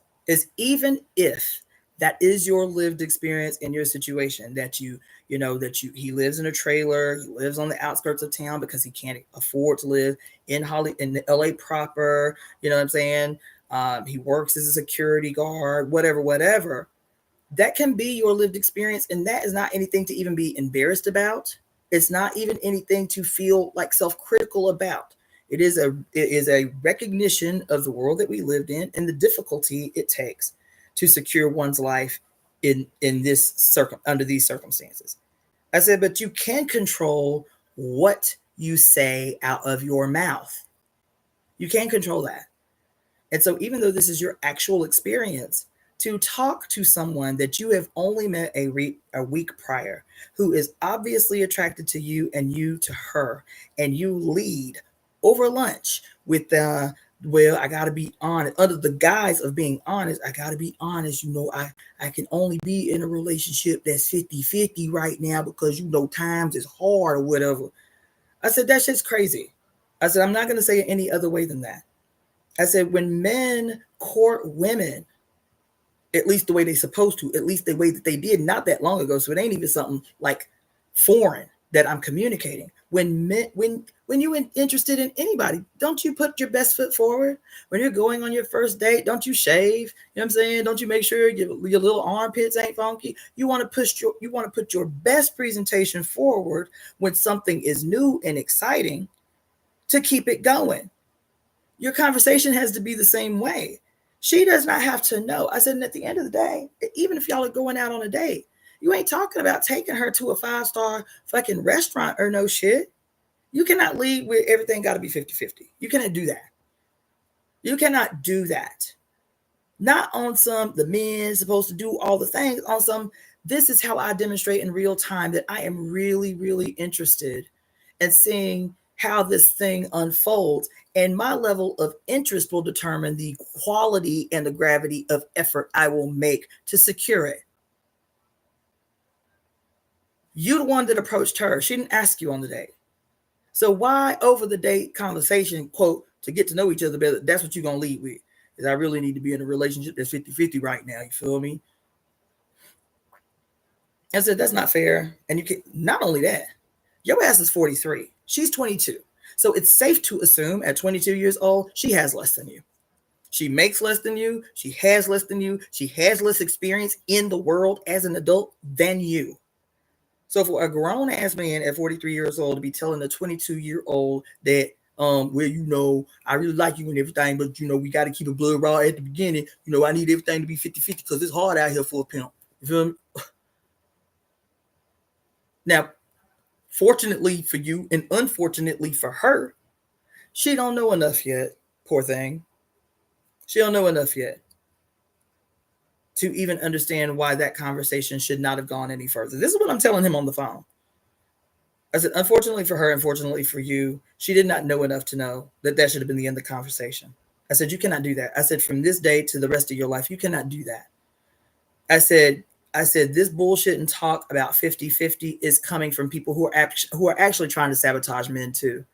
even if that is your lived experience in your situation, that he lives in a trailer, he lives on the outskirts of town because he can't afford to live in the LA proper, you know what I'm saying? He works as a security guard, whatever. That can be your lived experience. And that is not anything to even be embarrassed about. It's not even anything to feel like self-critical about. It is a recognition of the world that we lived in and the difficulty it takes to secure one's life under these circumstances. I said, but you can control what you say out of your mouth. You can control that. And so even though this is your actual experience, to talk to someone that you have only met a week prior, who is obviously attracted to you and you to her, and you lead over lunch with I got to be honest, under the guise of being honest, I got to be honest, I can only be in a relationship that's 50-50 right now because, times is hard or whatever. I said, that shit's crazy. I said, I'm not going to say it any other way than that. I said, when men court women, at least the way they're supposed to, at least the way that they did not that long ago, so it ain't even something like foreign, that I'm communicating. When you're interested in anybody, don't you put your best foot forward? When you're going on your first date, don't you shave? You know what I'm saying? Don't you make sure your little armpits ain't funky? You want to put your best presentation forward when something is new and exciting to keep it going. Your conversation has to be the same way. She does not have to know. I said, and at the end of the day, even if y'all are going out on a date, you ain't talking about taking her to a 5-star fucking restaurant or no shit. You cannot leave where everything got to be 50-50. You cannot do that. You cannot do that. Not on some, the men supposed to do all the things. On some, this is how I demonstrate in real time that I am really, really interested in seeing how this thing unfolds. And my level of interest will determine the quality and the gravity of effort I will make to secure it. You're the one that approached her. She didn't ask you on the date. So why over the date conversation, quote, to get to know each other better, that's what you're going to lead with. Is I really need to be in a relationship that's 50-50 right now. You feel me? I said, that's not fair. And you can, not only that, your ass is 43. She's 22. So it's safe to assume at 22 years old, she has less than you. She makes less than you. She has less than you. She has less experience in the world as an adult than you. So for a grown ass man at 43 years old to be telling a 22-year-old that, well, you know, I really like you and everything, but you know, we got to keep it blood raw at the beginning. You know, I need everything to be 50-50 because it's hard out here for a pimp. You feel me? Now, fortunately for you and unfortunately for her, she don't know enough yet. Poor thing. She don't know enough yet to even understand why that conversation should not have gone any further. This is what I'm telling him on the phone. I said, unfortunately for her, unfortunately for you, she did not know enough to know that that should have been the end of the conversation. I said, you cannot do that. I said, from this day to the rest of your life, you cannot do that. I said, this bullshit and talk about 50-50 is coming from people who are actually trying to sabotage men too.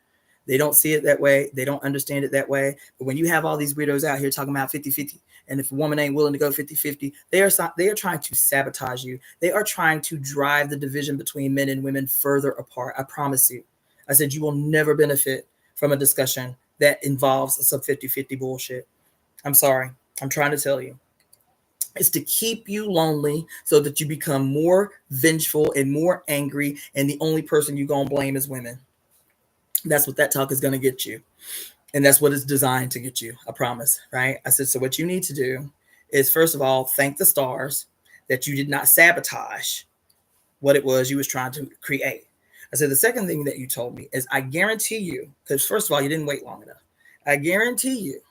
They don't see it that way. They don't understand it that way. But when you have all these weirdos out here talking about 50-50, and if a woman ain't willing to go 50-50, they are trying to sabotage you. They are trying to drive the division between men and women further apart. I promise you. I said, you will never benefit from a discussion that involves some 50-50 bullshit. I'm sorry. I'm trying to tell you. It's to keep you lonely so that you become more vengeful and more angry, and the only person you're going to blame is women. That's what that talk is going to get you. And that's what it's designed to get you. I promise. Right. I said, so what you need to do is, first of all, thank the stars that you did not sabotage what it was you was trying to create. I said, the second thing that you told me is, I guarantee you, because first of all, you didn't wait long enough. I guarantee you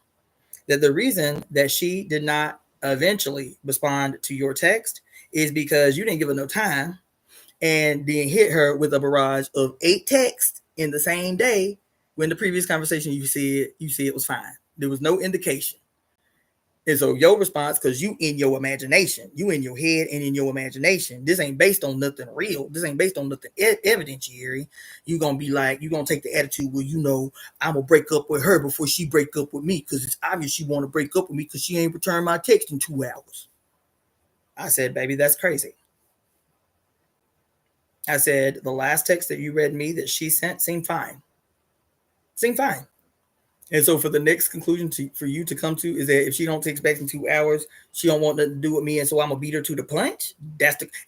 that the reason that she did not eventually respond to your text is because you didn't give her no time and then hit her with a barrage of 8 texts in the same day, when the previous conversation you see it was fine. There was no indication. And so your response, because you in your imagination, you in your head and in your imagination, this ain't based on nothing real. This ain't based on nothing evidentiary. You gonna be like, you gonna take the attitude, well, you know, I'm gonna break up with her before she break up with me, because it's obvious she want to break up with me because she ain't returned my text in 2 hours. I said, baby, that's crazy. I said, the last text that you read me that she sent seemed fine. Seemed fine. And so for the next conclusion for you to come to is that if she don't text back in 2 hours, she don't want nothing to do with me, and so I'm gonna beat her to the punch.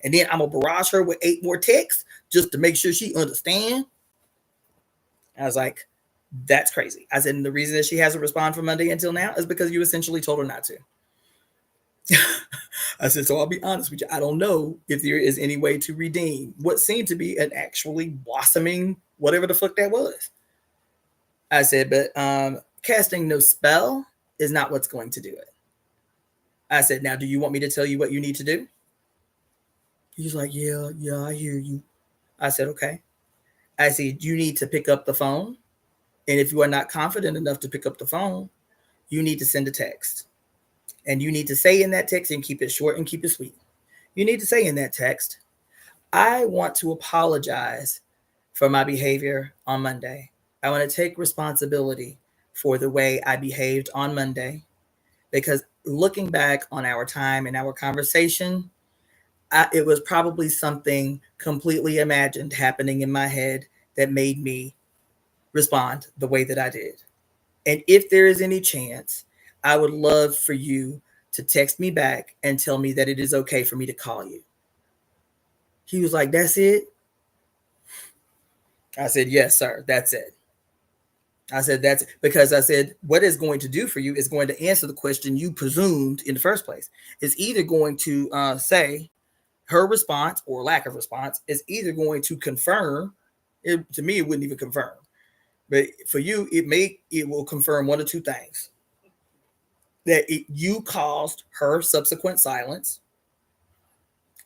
And then I'm gonna barrage her with 8 more texts just to make sure she understand. I was like, that's crazy. I said, and the reason that she hasn't responded from Monday until now is because you essentially told her not to. I said, so I'll be honest with you. I don't know if there is any way to redeem what seemed to be an actually blossoming whatever the fuck that was. I said, but casting no spell is not what's going to do it. I said, now, do you want me to tell you what you need to do? He's like, yeah, I hear you. I said, okay. I said, you need to pick up the phone. And if you are not confident enough to pick up the phone, you need to send a text. And you need to say in that text, and keep it short and keep it sweet. You need to say in that text, I want to apologize for my behavior on Monday. I want to take responsibility for the way I behaved on Monday, because looking back on our time and our conversation, it was probably something completely imagined happening in my head that made me respond the way that I did. And if there is any chance, I would love for you to text me back and tell me that it is okay for me to call you. He was like, that's it? I said, yes, sir, that's it. I said, that's because I said, what it's going to do for you is going to answer the question you presumed in the first place. It's either going to say her response or lack of response is either going to confirm it. To me, it wouldn't even confirm, but for you, it will confirm one of two things: that you caused her subsequent silence,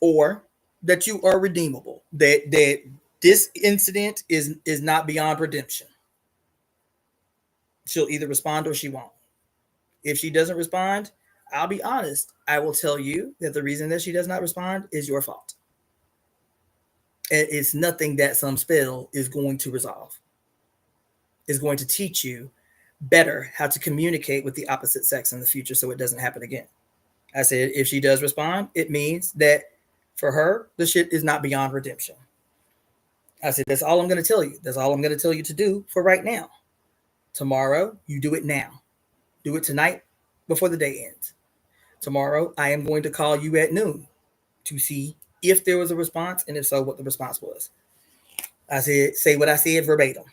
or that you are redeemable. That this incident is not beyond redemption. She'll either respond or she won't. If she doesn't respond, I'll be honest. I will tell you that the reason that she does not respond is your fault. It's nothing that some spell is going to resolve. It's going to teach you better how to communicate with the opposite sex in the future so it doesn't happen again. I said, if she does respond, it means that for her, the shit is not beyond redemption. I said, that's all I'm going to tell you. That's all I'm going to tell you to do for right now. Tomorrow, you do it now. Do it tonight before the day ends. Tomorrow, I am going to call you at noon to see if there was a response, and if so, what the response was. I said, say what I said verbatim.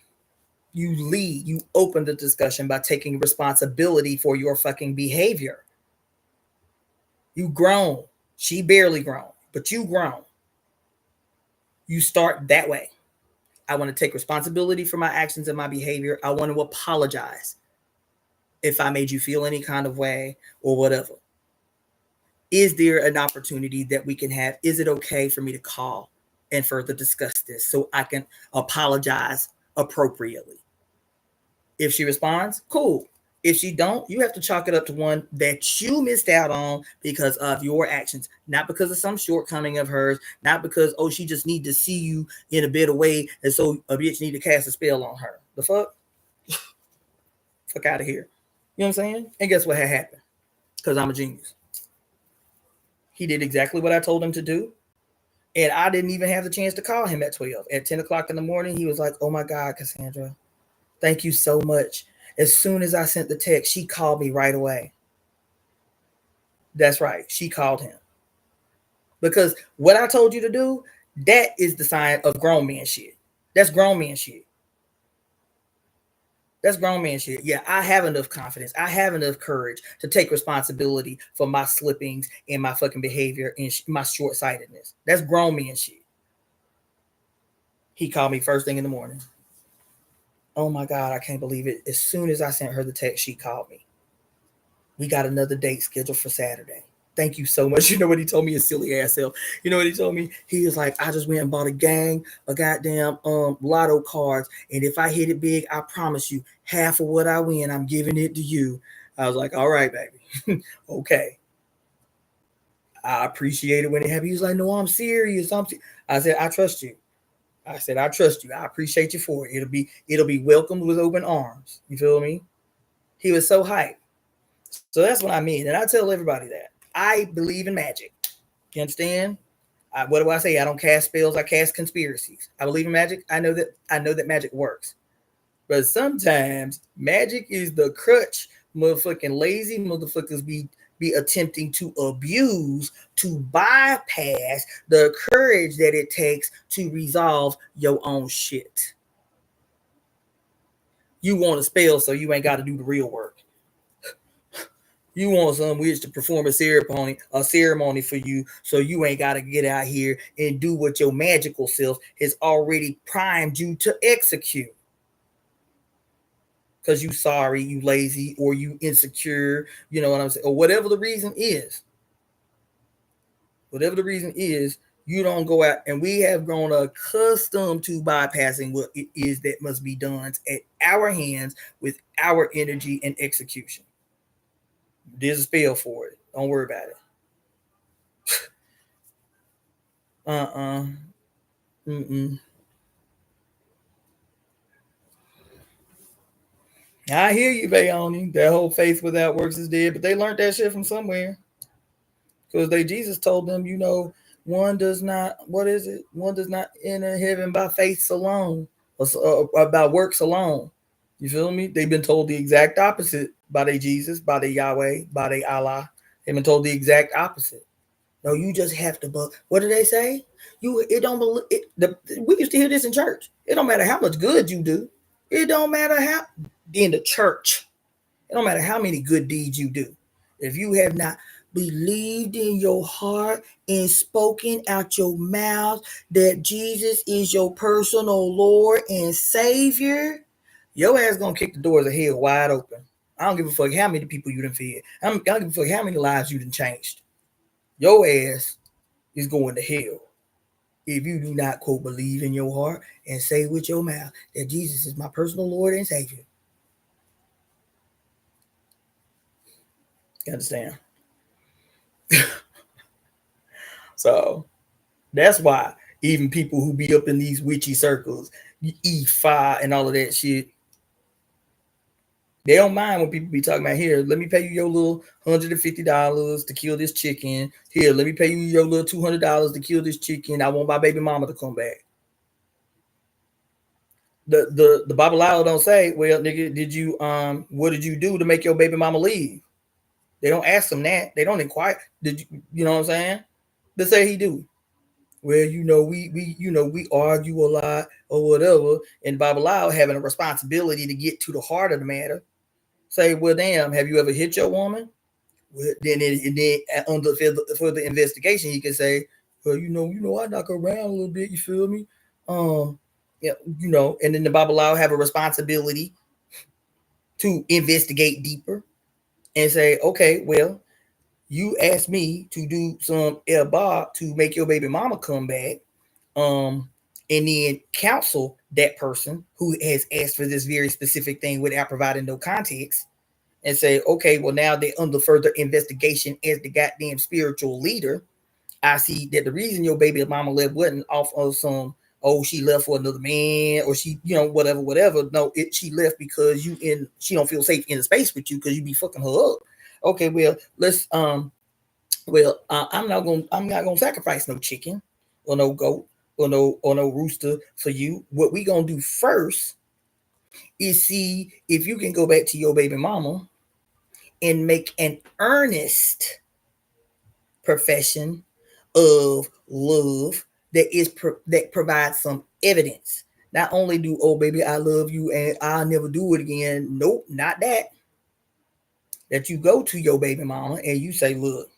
You open the discussion by taking responsibility for your fucking behavior. You grown. She barely grown, but you grown. You start that way. I want to take responsibility for my actions and my behavior. I want to apologize if I made you feel any kind of way or whatever. Is there an opportunity that we can have? Is it okay for me to call and further discuss this so I can apologize appropriately? If she responds, cool. If she don't, you have to chalk it up to one that you missed out on because of your actions, not because of some shortcoming of hers, not because, oh, she just need to see you in a better way, and so a bitch need to cast a spell on her. The fuck? Fuck out of here. You know what I'm saying? And guess what had happened? Because I'm a genius. He did exactly what I told him to do. And I didn't even have the chance to call him at 12. At 10 o'clock in the morning, he was like, oh my God, Cassandra, thank you so much. As soon as I sent the text, she called me right away. That's right. She called him. Because what I told you to do, that is the sign of grown man shit. That's grown man shit. That's grown man shit. Yeah, I have enough confidence. I have enough courage to take responsibility for my slippings and my fucking behavior and my short-sightedness. That's grown man shit. He called me first thing in the morning. Oh my God, I can't believe it. As soon as I sent her the text, she called me. We got another date scheduled for Saturday. Thank you so much. You know what he told me? A silly ass self. You know what he told me? He was like, I just went and bought a gang of goddamn lotto cards. And if I hit it big, I promise you, half of what I win, I'm giving it to you. I was like, all right, baby. Okay. I appreciate it when it happened. He was like, no, I'm serious. I said, I trust you. I said, I trust you. I appreciate you for it. It'll be welcomed with open arms. You feel me? He was so hyped. So that's what I mean. And I tell everybody that. I believe in magic. You understand? What do I say? I don't cast spells. I cast conspiracies. I believe in magic. I know that magic works. But sometimes magic is the crutch motherfucking lazy motherfuckers be attempting to abuse to bypass the courage that it takes to resolve your own shit. You want a spell so you ain't got to do the real work. You want some witch to perform a ceremony for you so you ain't got to get out here and do what your magical self has already primed you to execute. Because you sorry, you lazy, or you insecure, you know what I'm saying? Or whatever the reason is. Whatever the reason is, you don't go out, and we have grown accustomed to bypassing what it is that must be done at our hands with our energy and execution. There's a spell for it. Don't worry about it. Mm-mm. I hear you, Bayoni. That whole faith without works is dead, but they learned that shit from somewhere. Because Jesus told them, one does not, what is it? One does not enter heaven by faith alone, or by works alone. You feel me? They've been told the exact opposite by their Jesus, by their Yahweh, by their Allah. They've been told the exact opposite. No, you just have to. But what do they say? It don't believe. We used to hear this in church. It don't matter how much good you do. It don't matter how in the church. It don't matter how many good deeds you do. If you have not believed in your heart and spoken out your mouth that Jesus is your personal Lord and Savior, your ass gonna kick the doors of hell wide open. I don't give a fuck how many people you done fed. I don't give a fuck how many lives you done changed. Your ass is going to hell if you do not, quote, believe in your heart and say with your mouth that Jesus is my personal Lord and Savior. You understand? So that's why even people who be up in these witchy circles, E5 and all of that shit, they don't mind when people be talking about, here, let me pay you your little $150 to kill this chicken. Here, let me pay you your little $200 to kill this chicken. I want my baby mama to come back. The Bible don't say, well, nigga, what did you do to make your baby mama leave? They don't ask them that. They don't inquire. Did you know what I'm saying? They say he do. Well, we argue a lot or whatever, and Bible having a responsibility to get to the heart of the matter. Say, well, damn, have you ever hit your woman? Well, then under further investigation, he can say, well, I knock her around a little bit. You feel me? Yeah, and then the Bible have a responsibility to investigate deeper and say, okay, well, you asked me to do some bob to make your baby mama come back, and then counsel that person who has asked for this very specific thing without providing no context, and say, okay, well, now they're under further investigation as the goddamn spiritual leader. I see that the reason your baby mama left wasn't off of some, oh, she left for another man, or she, whatever. No, she left because she don't feel safe in the space with you because you be fucking her up. Okay, well, let's I'm not gonna sacrifice no chicken or no goat or no rooster for you. What we gonna do first is see if you can go back to your baby mama and make an earnest profession of love that provides some evidence. Not only do, oh baby, I love you and I'll never do it again. Nope, not that. That you go to your baby mama and you say, look,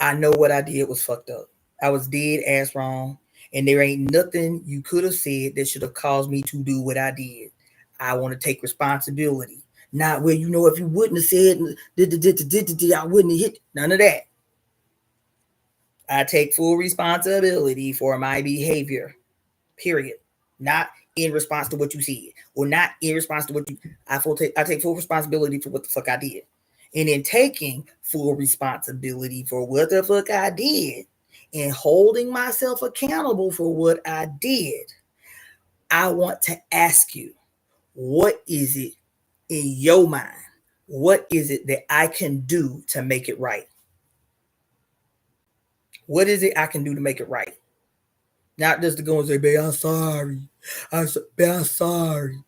I know what I did was fucked up. I was dead ass wrong. And there ain't nothing you could have said that should have caused me to do what I did. I want to take responsibility. Not where, if you wouldn't have said, I wouldn't have hit. None of that. I take full responsibility for my behavior. Period. Not in response to what you said. Or not in response to what you... I take full responsibility for what the fuck I did. And in taking full responsibility for what the fuck I did and holding myself accountable for what I did, I want to ask you, what is it in your mind? What is it that I can do to make it right? What is it I can do to make it right? Not just to go and say, babe, I'm sorry. I'm sorry.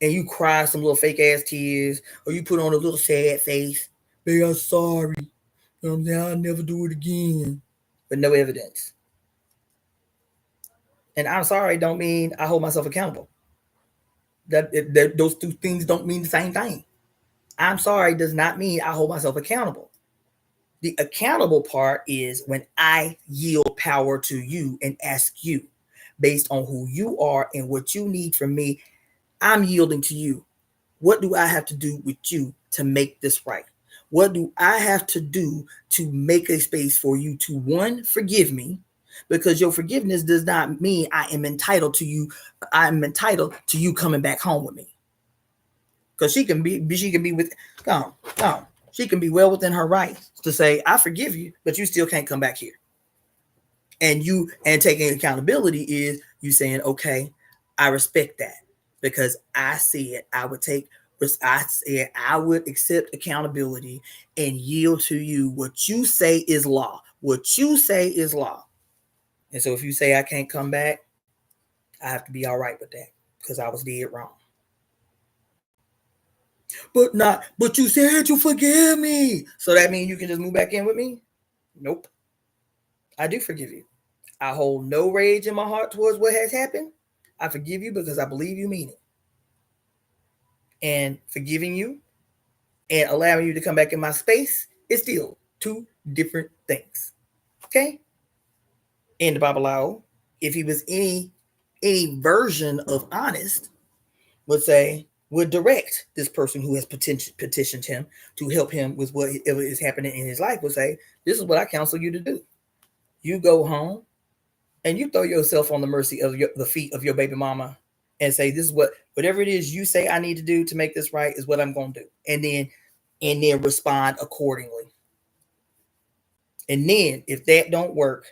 And you cry some little fake ass tears, or you put on a little sad face. Babe, I'm sorry. You know what I'm saying? I'll never do it again. But no evidence. And I'm sorry don't mean I hold myself accountable. That those two things don't mean the same thing. I'm sorry does not mean I hold myself accountable. The accountable part is when I yield power to you and ask you, based on who you are and what you need from me, I'm yielding to you. What do I have to do with you to make this right? What do I have to do to make a space for you to, one, forgive me? Because your forgiveness does not mean I am entitled to you. I'm entitled to you coming back home with me. Because she can be with, come on. She can be well within her rights to say, I forgive you, but you still can't come back here. And taking accountability is you saying, okay, I respect that because I said I would accept accountability and yield to you what you say is law. What you say is law. And so if you say I can't come back, I have to be all right with that because I was dead wrong. But you said you forgive me. So that means you can just move back in with me? Nope. I do forgive you. I hold no rage in my heart towards what has happened. I forgive you because I believe you mean it. And forgiving you and allowing you to come back in my space is still two different things. Okay? In the Bible, if he was any version of honest, would direct this person who has petitioned him to help him with whatever is happening in his life, would say, this is what I counsel you to do. You go home and you throw yourself on the mercy of the feet of your baby mama and say, this is whatever it is you say I need to do to make this right is what I'm going to do. And then respond accordingly. And then if that don't work,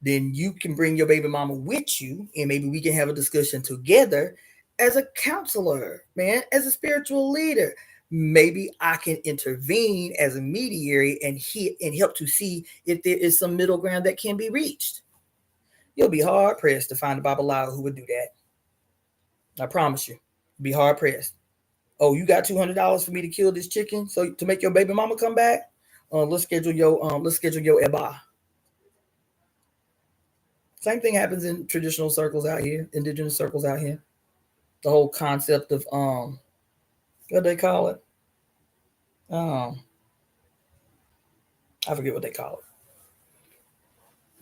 then you can bring your baby mama with you and maybe we can have a discussion together as a counselor, man, as a spiritual leader. Maybe I can intervene as a mediator and help to see if there is some middle ground that can be reached. You'll be hard pressed to find a Babalawo who would do that. I promise you. Be hard pressed. Oh, you got $200 for me to kill this chicken so to make your baby mama come back? Let's schedule your Eba. Same thing happens in traditional circles out here, indigenous circles out here. The whole concept of what they call it? I forget what they call it.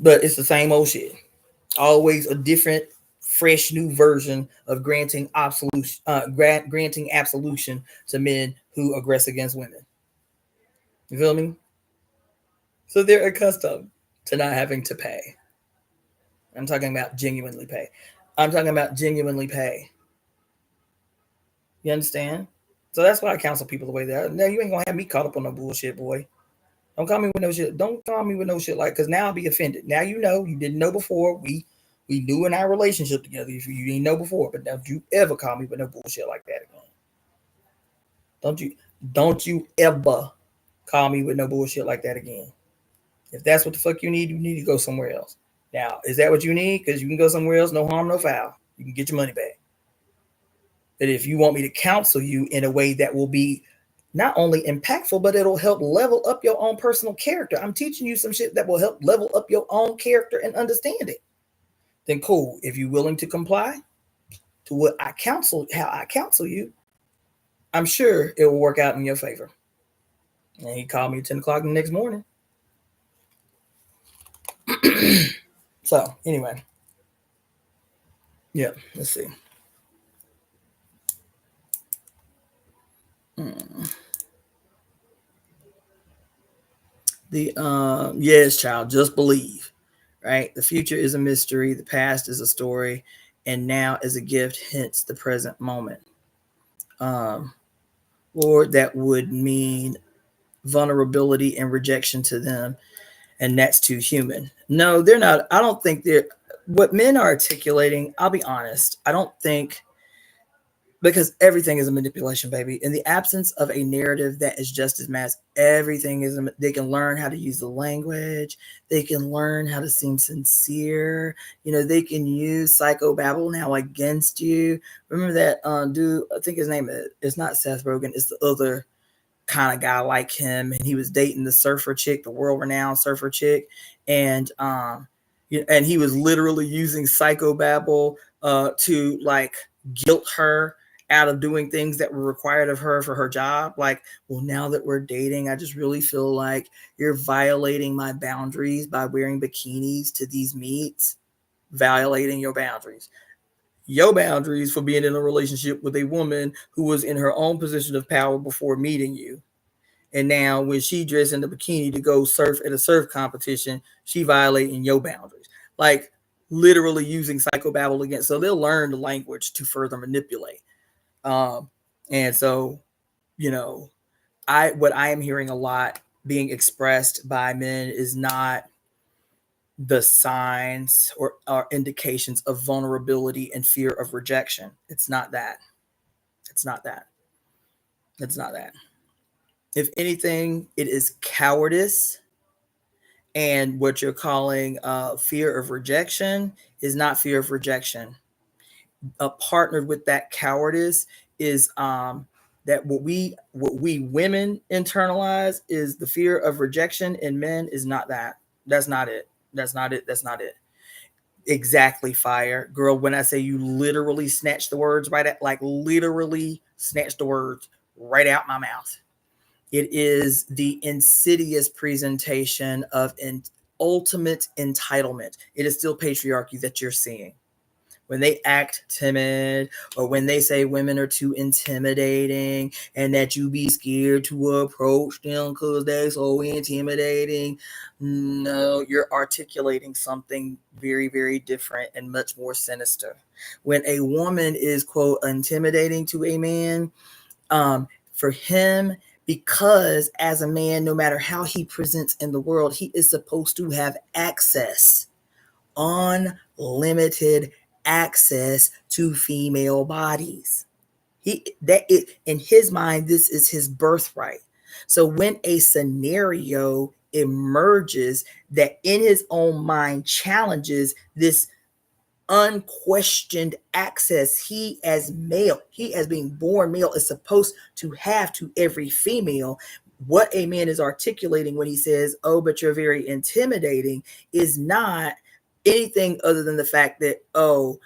But it's the same old shit. Always a different, fresh, new version of granting absolution to men who aggress against women. You feel me? So they're accustomed to not having to pay. I'm talking about genuinely pay. You understand? So that's why I counsel people the way they are. Now you ain't gonna have me caught up on no bullshit, boy. Don't call me with no shit. Don't call me with no shit because now I'll be offended. Now you know you didn't know before. We knew in our relationship together. If you didn't know before, but don't you ever call me with no bullshit like that again. Don't you ever call me with no bullshit like that again. If that's what the fuck you need to go somewhere else. Now, is that what you need? Because you can go somewhere else, no harm, no foul. You can get your money back. But if you want me to counsel you in a way that will be not only impactful, but it'll help level up your own personal character. I'm teaching you some shit that will help level up your own character and understanding. Then cool. If you're willing to comply to what I counsel, how I counsel you, I'm sure it will work out in your favor. And he called me at 10 o'clock the next morning. So anyway. Yeah, let's see. Yes, child, just believe. Right? The future is a mystery, the past is a story, and now is a gift, hence the present moment. Lord, that would mean vulnerability and rejection to them, and that's too human. No, they're not. I don't think they're what men are articulating. I'll be honest. I don't think because everything is a manipulation, baby. In the absence of a narrative that is just as mass, everything is. They can learn how to use the language. They can learn how to seem sincere. They can use psychobabble now against you. Remember that dude? I think his name is not Seth Rogen. It's the other kind of guy like him, and he was dating the surfer chick, the world-renowned surfer chick, and he was literally using psychobabble to like guilt her out of doing things that were required of her for her job. Like, well, now that we're dating, I just really feel like you're violating my boundaries by wearing bikinis to these meets, violating your boundaries. Your boundaries for being in a relationship with a woman who was in her own position of power before meeting you. And now when she dressed in a bikini to go surf at a surf competition, she violating your boundaries. Like literally using psychobabble against. So they'll learn the language to further manipulate. And so, what I am hearing a lot being expressed by men is not the signs or indications of vulnerability and fear of rejection. It's not that. It's not that. It's not that. If anything, it is cowardice And what you're calling fear of rejection is not fear of rejection. Partnered with that cowardice is that what we women internalize is the fear of rejection in men is not that. That's not it. That's not it. That's not it. Exactly, fire girl. When I say you literally snatch the words right at, like literally snatch the words right out my mouth. It is the insidious presentation of an ultimate entitlement. It is still patriarchy that you're seeing. When they act timid, or when they say women are too intimidating and that you be scared to approach them because they're so intimidating, no, you're articulating something very, very different and much more sinister. When a woman is, quote, intimidating to a man, for him, because as a man, no matter how he presents in the world, he is supposed to have access, unlimited access to female bodies. In his mind, this is his birthright. So when a scenario emerges that in his own mind challenges this unquestioned access he as male, he as being born male, is supposed to have to every female, what a man is articulating when he says, oh, but you're very intimidating, is not anything other than the fact that, oh,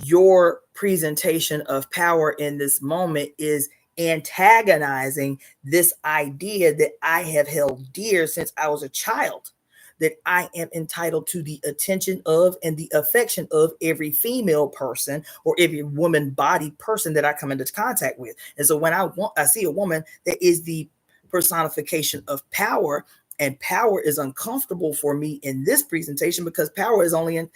your presentation of power in this moment is antagonizing this idea that I have held dear since I was a child, that I am entitled to the attention of and the affection of every female person or every woman body person that I come into contact with. And so when I see a woman that is the personification of power, and power is uncomfortable for me in this presentation, because power is only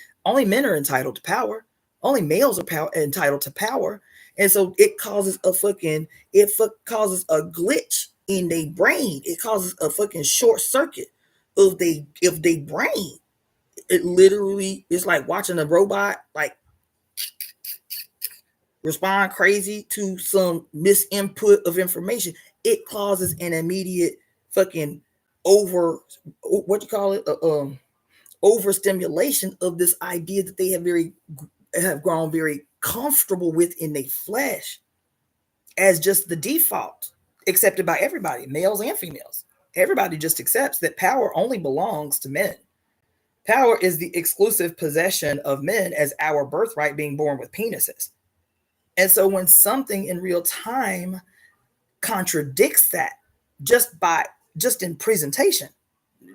men are entitled to power. Only males are entitled to power. And so it causes causes a glitch in their brain. It causes a fucking short circuit of they brain. It literally is like watching a robot like respond crazy to some misinput of information. It causes an immediate fucking overstimulation of this idea that they have grown very comfortable with in their flesh as just the default, accepted by everybody, males and females. Everybody just accepts that power only belongs to men. Power is the exclusive possession of men as our birthright, being born with penises. And so when something in real time contradicts that, just in presentation,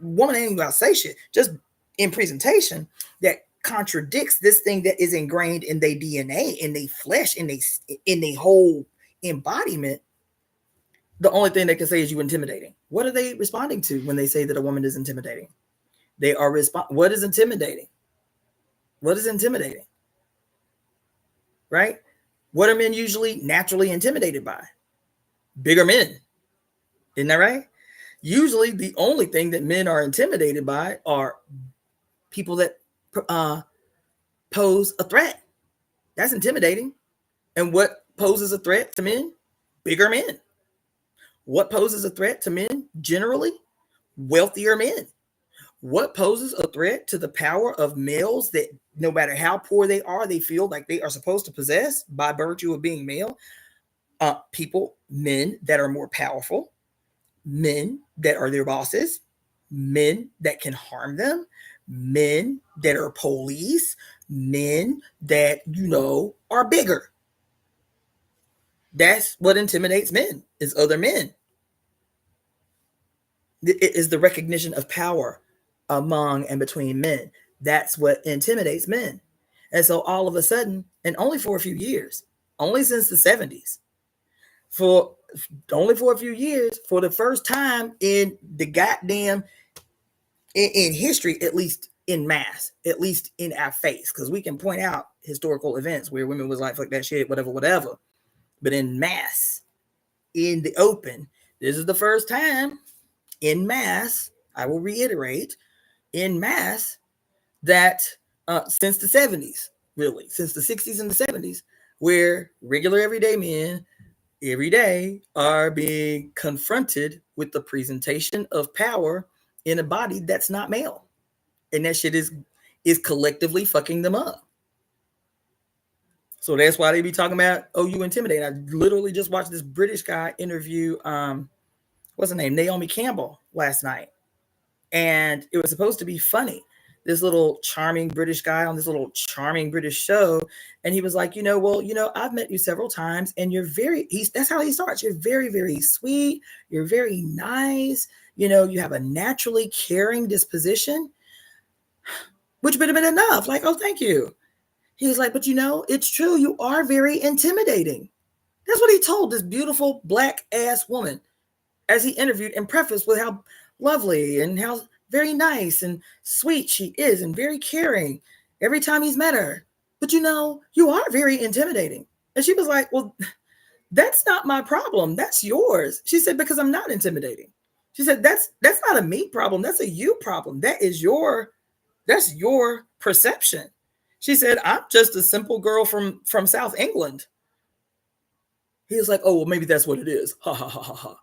woman ain't even about to say shit, just in presentation, that contradicts this thing that is ingrained in their DNA, in their flesh, in their whole embodiment, the only thing they can say is you intimidating. What are they responding to when they say that a woman is intimidating? They are what is intimidating? What is intimidating? Right? What are men usually naturally intimidated by? Bigger men. Isn't that right? Usually the only thing that men are intimidated by are people that pose a threat. That's intimidating. And what poses a threat to men? Bigger men. What poses a threat to men generally? Wealthier men. What poses a threat to the power of males that no matter how poor they are, they feel like they are supposed to possess by virtue of being male? Men that are more powerful, men that are their bosses, men that can harm them, men that are police, men that, are bigger. That's what intimidates men, is other men. It is the recognition of power among and between men. That's what intimidates men. And so all of a sudden, and only for a few years, only since the 70s, for a few years, for the first time in the goddamn, in history, at least in mass, at least in our face, because we can point out historical events where women was like, fuck that shit, whatever. But in mass, in the open, this is the first time in mass, I will reiterate, in mass, that since the 70s, really, since the 60s and the 70s, where regular everyday men every day are being confronted with the presentation of power in a body that's not male. And that shit is collectively fucking them up. So that's why they be talking about, oh, you intimidate. I literally just watched this British guy interview, what's her name? Naomi Campbell last night. And it was supposed to be funny. This little charming British guy on this little charming British show. And he was like, well, I've met you several times and you're that's how he starts. You're very, very sweet. You're very nice. You have a naturally caring disposition, which would have been enough. Like, oh, thank you. He was like, but it's true. You are very intimidating. That's what he told this beautiful black ass woman as he interviewed and prefaced with how lovely and how very nice and sweet she is and very caring every time he's met her. But you are very intimidating. And she was like, well, that's not my problem. That's yours. She said, because I'm not intimidating. She said, that's not a me problem. That's a you problem. That's your perception. She said, I'm just a simple girl from South England. He was like, oh, well, maybe that's what it is. Ha, ha, ha, ha, ha.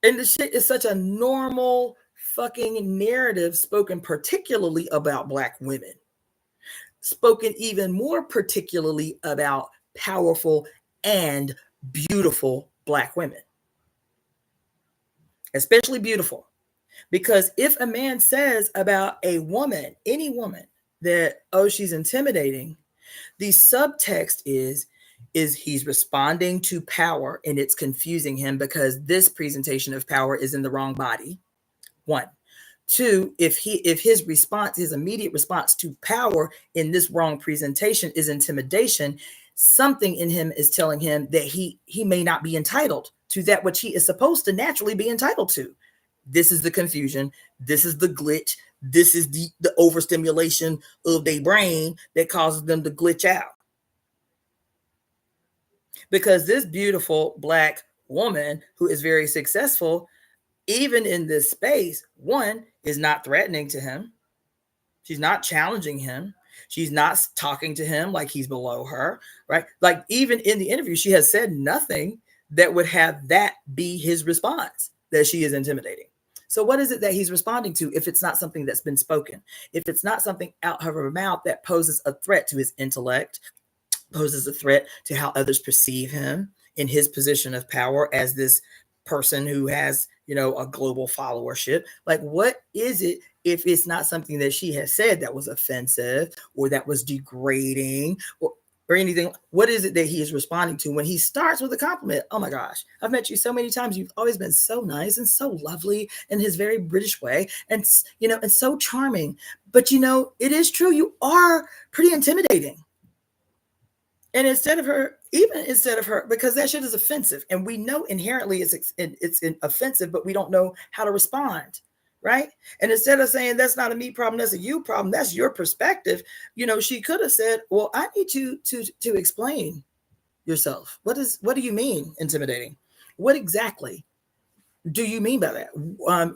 And the shit is such a normal fucking narrative spoken particularly about Black women. Spoken even more particularly about powerful and beautiful Black women. Especially beautiful. Because if a man says about a woman, any woman, that, oh, she's intimidating, the subtext is he's responding to power and it's confusing him because this presentation of power is in the wrong body. 1. 2, if his immediate response to power in this wrong presentation is intimidation, something in him is telling him that he may not be entitled to that which he is supposed to naturally be entitled to. This is the confusion. This is the glitch. This is the overstimulation of their brain that causes them to glitch out. Because this beautiful Black woman who is very successful, even in this space, 1, is not threatening to him. She's not challenging him. She's not talking to him like he's below her, right? Like even in the interview, she has said nothing that would have that be his response, that she is intimidating. So what is it that he's responding to if it's not something that's been spoken? If it's not something out of her mouth that poses a threat to his intellect, poses a threat to how others perceive him in his position of power as this person who has, a global followership. Like, what is it if it's not something that she has said that was offensive or that was degrading or anything? What is it that he is responding to when he starts with a compliment? Oh my gosh, I've met you so many times. You've always been so nice and so lovely in his very British way and, and so charming. But, it is true. You are pretty intimidating. And instead of her, because that shit is offensive. And we know inherently it's offensive, but we don't know how to respond. Right. And instead of saying that's not a me problem, that's a you problem, that's your perspective. She could have said, well, I need you to explain yourself. What do you mean intimidating? What exactly do you mean by that?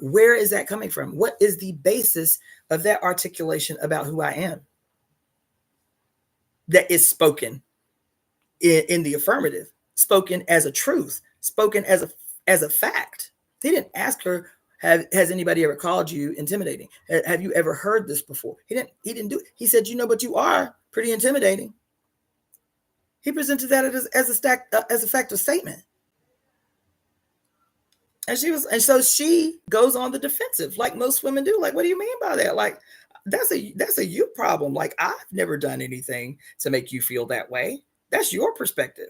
Where is that coming from? What is the basis of that articulation about who I am that is spoken in the affirmative, spoken as a truth, spoken as a fact? He didn't ask her, has anybody ever called you intimidating? Have you ever heard this before? He didn't do it. He said, but you are pretty intimidating. He presented that as a factual statement. And so she goes on the defensive, like most women do. Like, what do you mean by that? Like, that's a you problem. Like, I've never done anything to make you feel that way. That's your perspective.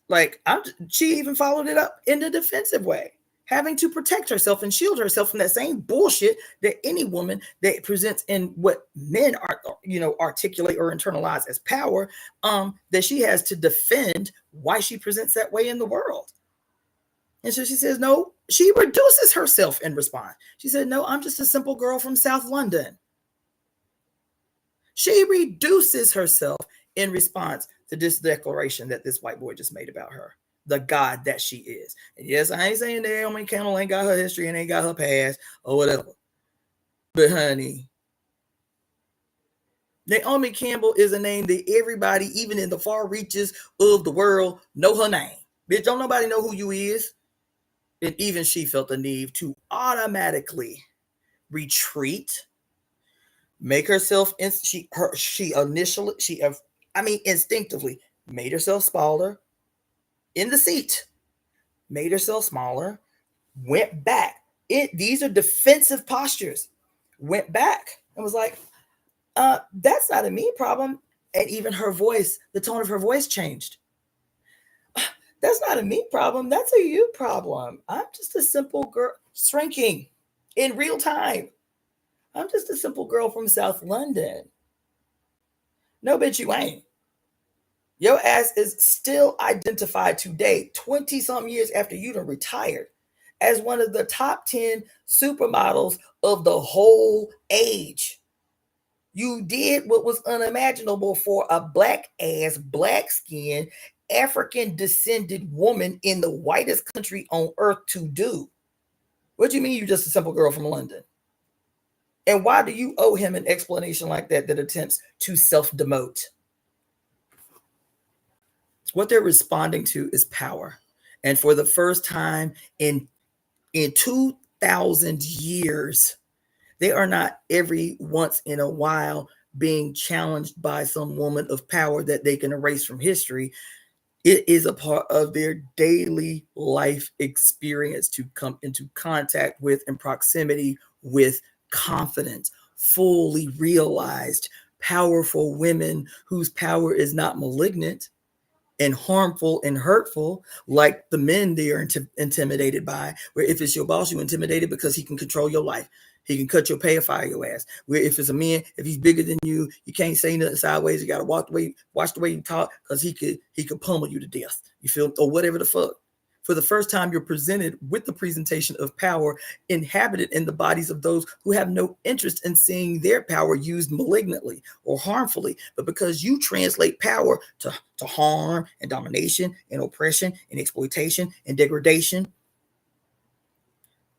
Like, she even followed it up in a defensive way, having to protect herself and shield herself from that same bullshit that any woman that presents in what men are, articulate or internalize as power, that she has to defend why she presents that way in the world. And so she says, no, she reduces herself in response. She said, no, I'm just a simple girl from South London. She reduces herself in response to this declaration that this white boy just made about her, the God that she is. And yes, I ain't saying Naomi Campbell ain't got her history and ain't got her past or whatever. But honey, Naomi Campbell is a name that everybody, even in the far reaches of the world, know her name. Bitch, don't nobody know who you is. And even she felt the need to automatically retreat, make herself instinctively made herself smaller in the seat, made herself smaller, went back. These are defensive postures. Went back and was like, that's not a me problem. And even her voice, the tone of her voice changed. That's not a me problem. That's a you problem. I'm just a simple girl shrinking in real time. I'm just a simple girl from South London. No, bitch, you ain't. Your ass is still identified today, 20 some years after you done retired, as one of the top 10 supermodels of the whole age. You did what was unimaginable for a black ass, black skin, African descended woman in the whitest country on earth to do. What do you mean you're just a simple girl from London? And why do you owe him an explanation like that attempts to self-demote? What they're responding to is power. And for the first time in 2,000 years, they are not every once in a while being challenged by some woman of power that they can erase from history. It is a part of their daily life experience to come into contact with and proximity with confident, fully realized, powerful women whose power is not malignant and harmful and hurtful, like the men they are intimidated by, where if it's your boss, you're intimidated because he can control your life. He can cut your pay or fire your ass. Where if it's a man, if he's bigger than you, you can't say nothing sideways. You got to watch the way you talk, because he could pummel you to death. You feel, or whatever the fuck. For the first time, you're presented with the presentation of power inhabited in the bodies of those who have no interest in seeing their power used malignantly or harmfully, but because you translate power to harm and domination and oppression and exploitation and degradation,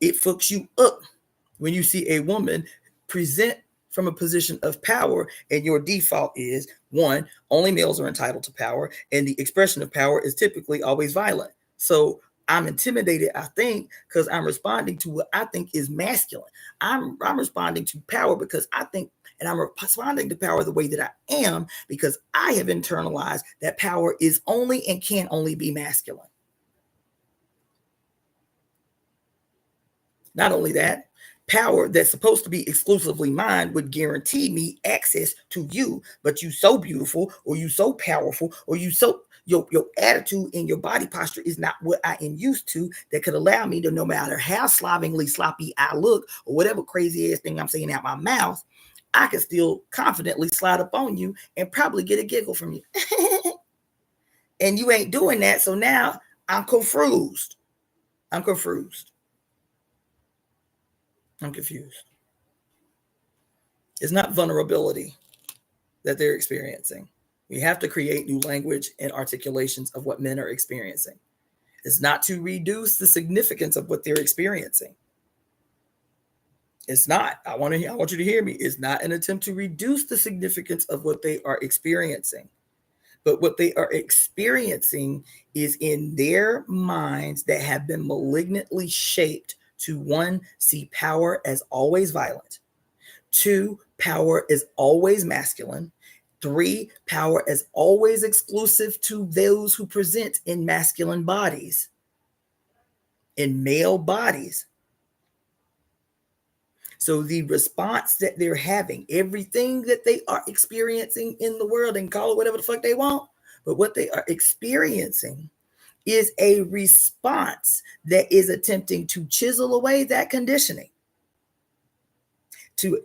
it fucks you up when you see a woman present from a position of power, and your default is, one, only males are entitled to power, and the expression of power is typically always violent. So I'm intimidated, I think, because I'm responding to what I think is masculine. I'm responding to power because I think, and I'm responding to power the way that I am because I have internalized that power is only and can only be masculine. Not only that, power that's supposed to be exclusively mine would guarantee me access to you, but you so beautiful, or you so powerful, or you so your attitude and your body posture is not what I am used to, that could allow me to, no matter how sloppy I look, or whatever crazy ass thing I'm saying out my mouth, I can still confidently slide up on you and probably get a giggle from you. And you ain't doing that, so now I'm confused. I'm confused. It's not vulnerability that they're experiencing. We have to create new language and articulations of what men are experiencing. It's not to reduce the significance of what they're experiencing. It's not. I want you to hear me. It's not an attempt to reduce the significance of what they are experiencing. But what they are experiencing is in their minds that have been malignantly shaped to, one, see power as always violent. 2, power is always masculine. 3, power is always exclusive to those who present in masculine bodies, in male bodies. So the response that they're having, everything that they are experiencing in the world, and call it whatever the fuck they want, but what they are experiencing is a response that is attempting to chisel away that conditioning, to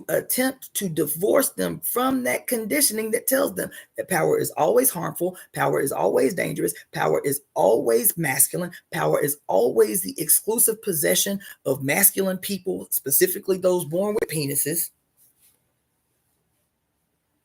attempt to divorce them from that conditioning that tells them that power is always harmful, power is always dangerous, power is always masculine, power is always the exclusive possession of masculine people, specifically those born with penises.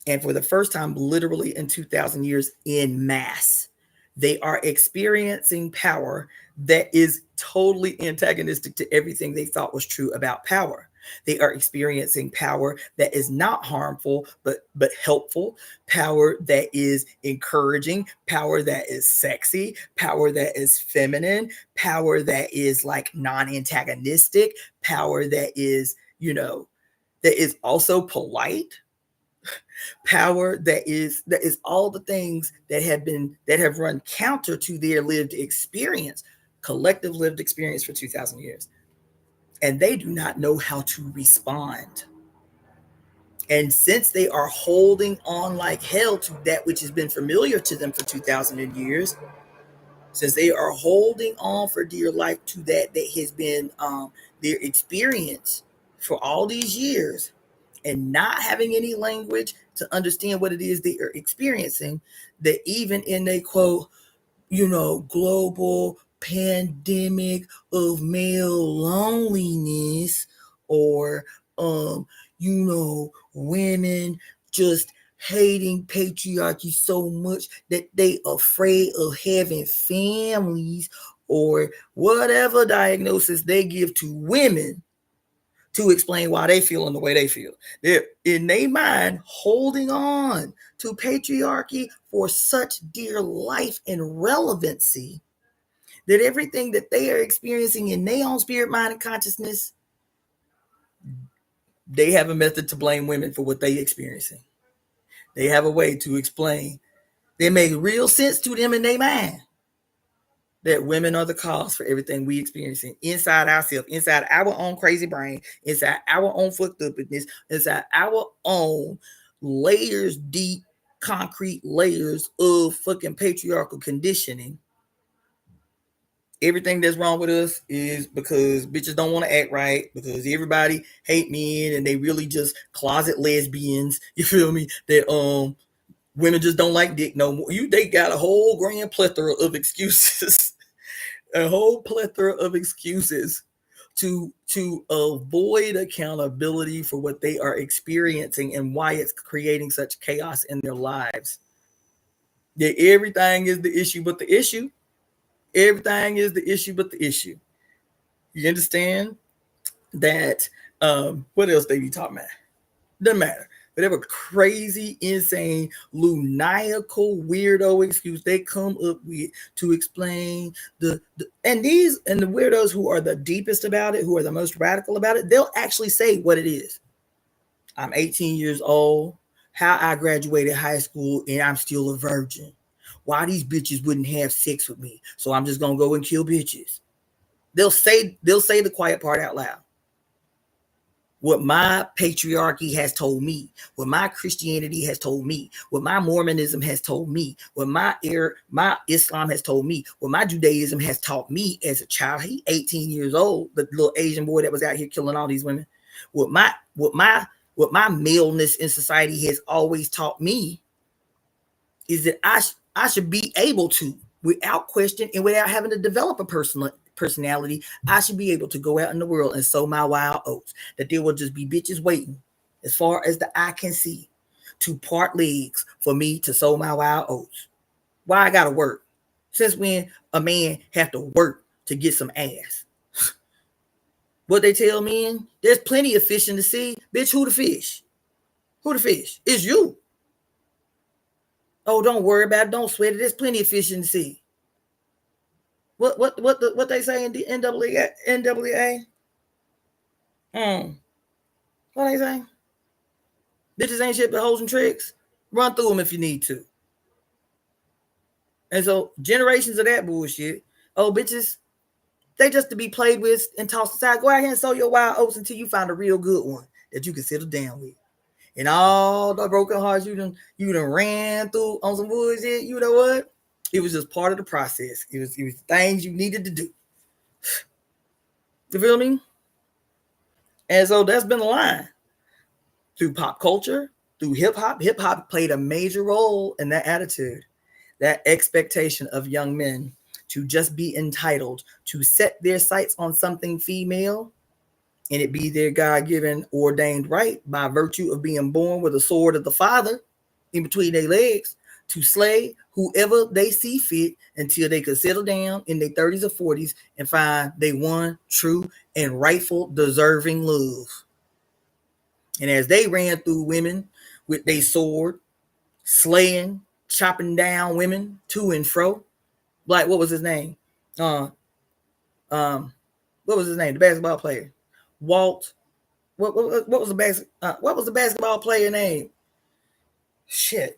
And for the first time, literally in 2,000 years, in mass, they are experiencing power that is totally antagonistic to everything they thought was true about power. They are experiencing power that is not harmful, but helpful, power that is encouraging, power that is sexy, power that is feminine, power that is like non-antagonistic, power that is, that is also polite, power that is all the things that have run counter to their lived experience, collective lived experience for 2,000 years. And they do not know how to respond. And since they are holding on like hell to that which has been familiar to them for 2,000 years, since they are holding on for dear life to that has been their experience for all these years, and not having any language to understand what it is they are experiencing, that even in a quote, global pandemic of male loneliness, or women just hating patriarchy so much that they afraid of having families, or whatever diagnosis they give to women to explain why they feel in the way they feel. They're in their mind holding on to patriarchy for such dear life and relevancy that everything that they are experiencing in their own spirit, mind, and consciousness, they have a method to blame women for what they're experiencing. They have a way to explain. They make real sense to them in their mind that women are the cause for everything we experiencing inside ourselves, inside our own crazy brain, inside our own fucked upness, inside our own layers, deep, concrete layers of fucking patriarchal conditioning. Everything that's wrong with us is because bitches don't want to act right, because everybody hate men and they really just closet lesbians. You feel me? That women just don't like dick no more. They got a whole grand plethora of excuses. A whole plethora of excuses to avoid accountability for what they are experiencing and why it's creating such chaos in their lives. That everything is the issue but the issue. Everything is the issue but the issue. You understand that? What else they be talking about? Doesn't matter. But they have a crazy, insane, lunatical, weirdo excuse they come up with to explain the weirdos who are the deepest about it, who are the most radical about it, they'll actually say what it is. I'm 18 years old. How I graduated high school and I'm still a virgin. Why these bitches wouldn't have sex with me? So I'm just gonna go and kill bitches. They'll say the quiet part out loud. What my patriarchy has told me, what my Christianity has told me, what my Mormonism has told me, what my Islam has told me, what my Judaism has taught me as a child. He 18 years old, the little Asian boy that was out here killing all these women. What my maleness in society has always taught me is that I should be able to, without question and without having to develop a personality, I should be able to go out in the world and sow my wild oats. That there will just be bitches waiting, as far as the eye can see, to part legs for me to sow my wild oats. Why I gotta work? Since when a man have to work to get some ass? What they tell men? There's plenty of fish in the sea. Bitch, who the fish? Who the fish? It's you. Oh, don't worry about it. Don't sweat it. There's plenty of fish in the sea. What they say in the NWA? What they say? Bitches ain't shit but hoes and tricks. Run through them if you need to. And so generations of that bullshit. Oh, bitches, they just to be played with and tossed aside. Go out here and sow your wild oats until you find a real good one that you can settle down with. And all the broken hearts you done ran through on some bullshit, you know what? It was just part of the process. It was things you needed to do. You feel me? And so that's been the line. Through pop culture, through hip hop. Hip hop played a major role in that attitude, that expectation of young men to just be entitled, to set their sights on something female, and it be their God-given ordained right by virtue of being born with a sword of the Father in between their legs, to slay whoever they see fit until they could settle down in their 30s or 40s and find they one true and rightful deserving love. And as they ran through women with their sword, slaying, chopping down women to and fro, like what was his name? What was his name? The basketball player, Walt. What was the basketball player name? Shit,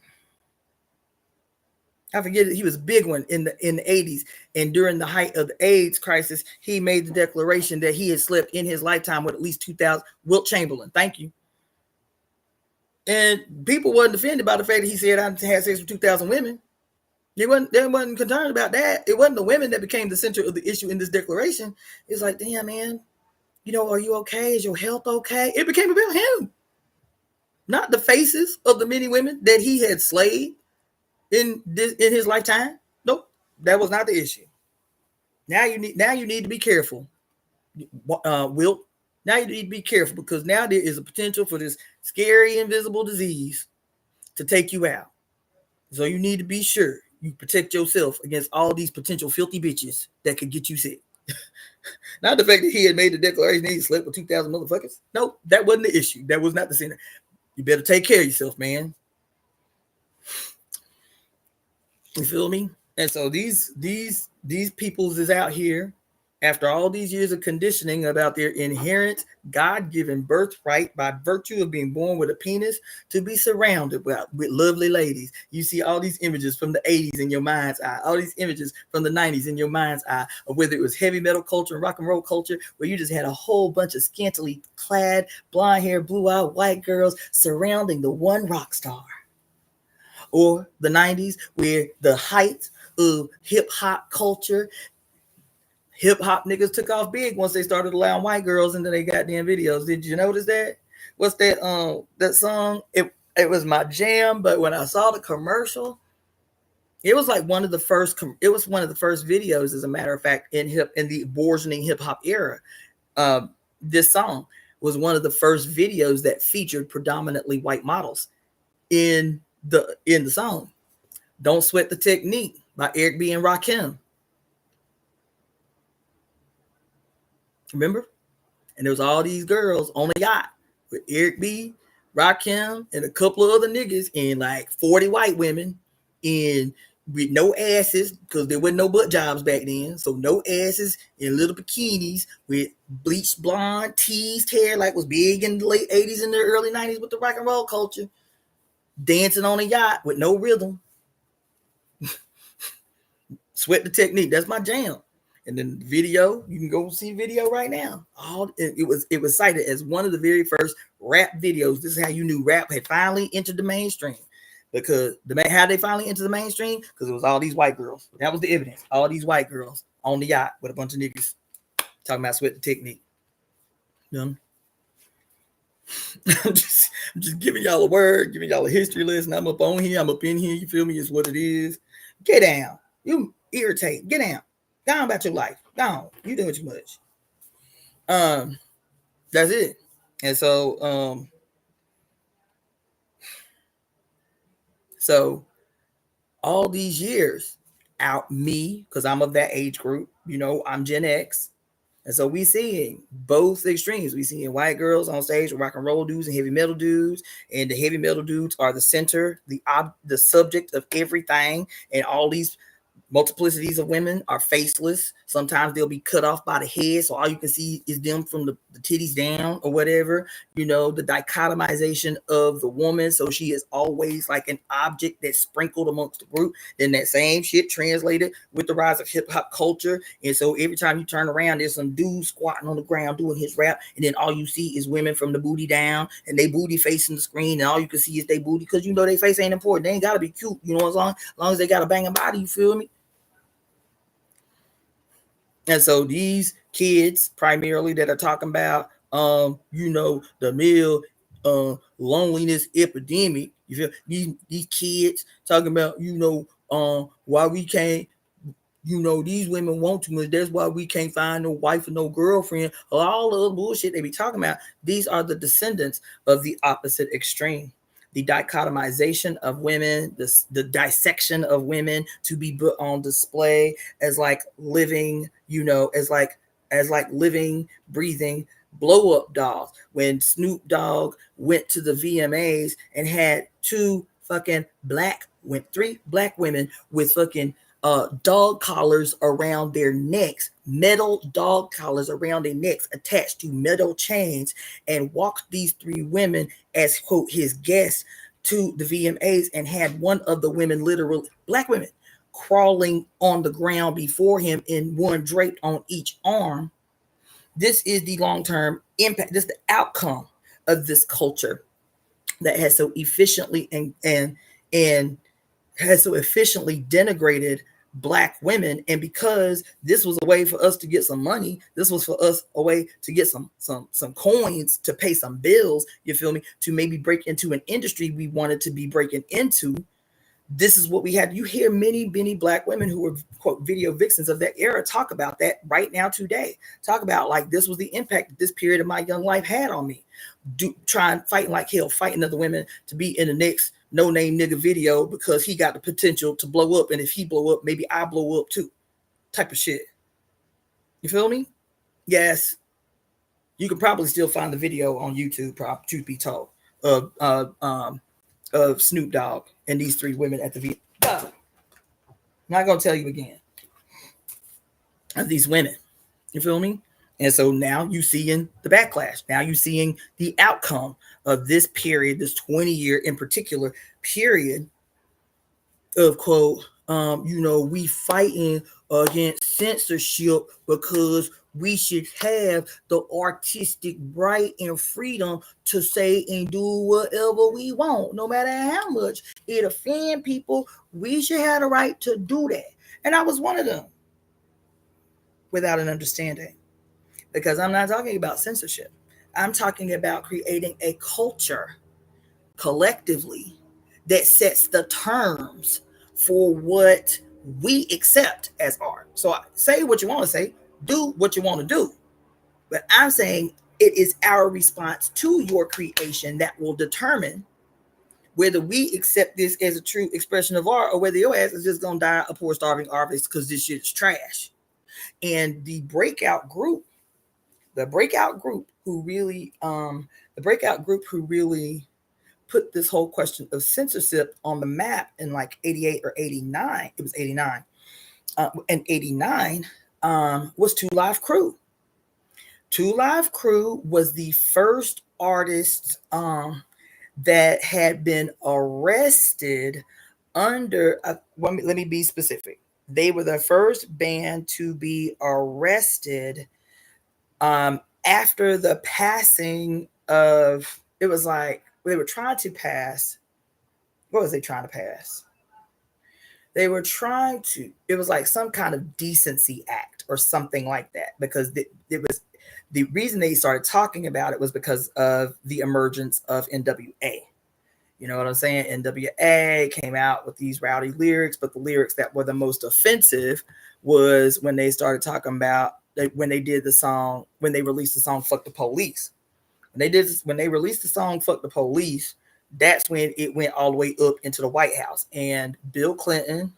I forget it. He was a big one in the 80s, and during the height of the AIDS crisis, he made the declaration that he had slept in his lifetime with at least 2,000. Wilt Chamberlain, thank you. And people wasn't offended by the fact that he said I had sex with 2,000 women. They wasn't concerned about that. It wasn't the women that became the center of the issue in this declaration. It's like, damn, man, are you okay? Is your health okay? It became about him, not the faces of the many women that he had slayed in his lifetime. Nope, that was not the issue. Now you need to be careful, Wilt. Now you need to be careful, because now there is a potential for this scary invisible disease to take you out. So you need to be sure you protect yourself against all these potential filthy bitches that could get you sick. Not the fact that he had made the declaration he slept with 2,000 motherfuckers. No, that wasn't the issue. That was not the center. You better take care of yourself, man. You feel me? And so these peoples is out here after all these years of conditioning about their inherent God-given birthright by virtue of being born with a penis to be surrounded with lovely ladies. You see all these images from the 80s in your mind's eye, all these images from the 90s in your mind's eye, of whether it was heavy metal culture and rock and roll culture, where you just had a whole bunch of scantily clad, blonde hair, blue-eyed white girls surrounding the one rock star. Or the 90s, where the height of hip-hop culture, hip-hop niggas took off big once they started allowing white girls into their goddamn videos. Did you notice that? What's that that song? It was my jam, but when I saw the commercial, it was like one of the first videos, as a matter of fact, in the burgeoning hip-hop era. This song was one of the first videos that featured predominantly white models in the song. Don't Sweat the Technique by Eric B. and Rakim. Remember? And there was all these girls on a yacht with Eric B., Rakim, and a couple of other niggas, and like 40 white women, and with no asses, because there wasn't no butt jobs back then. So no asses, in little bikinis with bleached blonde, teased hair, like was big in the late 80s and the early 90s with the rock and roll culture, dancing on a yacht with no rhythm. Sweat the Technique, that's my jam. And then the video, you can go see video right now. It was cited as one of the very first rap videos. This is how you knew rap had finally entered the mainstream. Because how they finally entered the mainstream? Because it was all these white girls. That was the evidence. All these white girls on the yacht with a bunch of niggas talking about Sweat the Technique. You know? I'm just giving y'all a word, giving y'all a history lesson. I'm up on here. I'm up in here. You feel me? It's what it is. Get down. You irritate. Get down. Go on about your life. Go on. You doing too much. That's it. And so, all these years out me, because I'm of that age group, I'm Gen X. And so we seeing both extremes. We seeing white girls on stage with rock and roll dudes and heavy metal dudes. And the heavy metal dudes are the center, the subject of everything. And all these multiplicities of women are faceless. Sometimes they'll be cut off by the head, so all you can see is them from the titties down or whatever. The dichotomization of the woman, so she is always like an object that's sprinkled amongst the group. Then that same shit translated with the rise of hip-hop culture, and so every time you turn around, there's some dude squatting on the ground doing his rap, and then all you see is women from the booty down, and they booty facing the screen, and all you can see is they booty, because they face ain't important. They ain't gotta be cute, as long as they got a banging body, you feel me? And so these kids primarily that are talking about, the male loneliness epidemic, you feel these kids talking about, why we can't, these women want too much. That's why we can't find no wife or no girlfriend. All the other bullshit they be talking about. These are the descendants of the opposite extreme. The dichotomization of women, the dissection of women to be put on display as like living, as like living, breathing blow up dolls. When Snoop Dogg went to the VMAs and had three black women with fucking dog collars around their necks, metal dog collars around their necks attached to metal chains, and walked these three women as, quote, his guests to the VMAs, and had one of the women, literally black women, crawling on the ground before him and one draped on each arm. This is the long-term impact. This is the outcome of this culture that has so efficiently and has so efficiently denigrated black women. And because this was a way for us to get some money, this was for us a way to get some coins to pay some bills, you feel me, to maybe break into an industry we wanted to be breaking into. This is what we had. You hear many black women who were, quote, video vixens of that era talk about that right now today. Talk about, like, this was the impact that this period of my young life had on me. Fighting like hell, fighting other women to be in the next no-name nigga video because he got the potential to blow up. And if he blow up, maybe I blow up too. Type of shit. You feel me? Yes. You can probably still find the video on YouTube, truth be told, of Snoop Dogg and these three women at the video. Not gonna tell you again. Of these women. You feel me? And so now you seeing the backlash. Now you seeing the outcome of this period, this 20-year in particular period of, quote, we fighting against censorship because we should have the artistic right and freedom to say and do whatever we want, no matter how much it offend people. We should have the right to do that. And I was one of them without an understanding, because I'm not talking about censorship. I'm talking about creating a culture collectively that sets the terms for what we accept as art. So say what you want to say, do what you want to do. But I'm saying it is our response to your creation that will determine whether we accept this as a true expression of art or whether your ass is just going to die a poor starving artist because this shit is trash. And the breakout group who really put this whole question of censorship on the map in like 88 or 89. It was 89. And 89 was Two Live Crew. Two Live Crew was the first artist that had been arrested under, let me be specific. They were the first band to be arrested after the passing of, it was like, they were trying to pass, what was they trying to pass? They were trying to, it was like some kind of decency act or something like that, because it was, the reason they started talking about it was because of the emergence of NWA. You know what I'm saying? NWA came out with these rowdy lyrics, but the lyrics that were the most offensive was when they started talking about, when they did the song, when they released the song Fuck the Police. When they released the song Fuck the Police, that's when it went all the way up into the White House. And Bill Clinton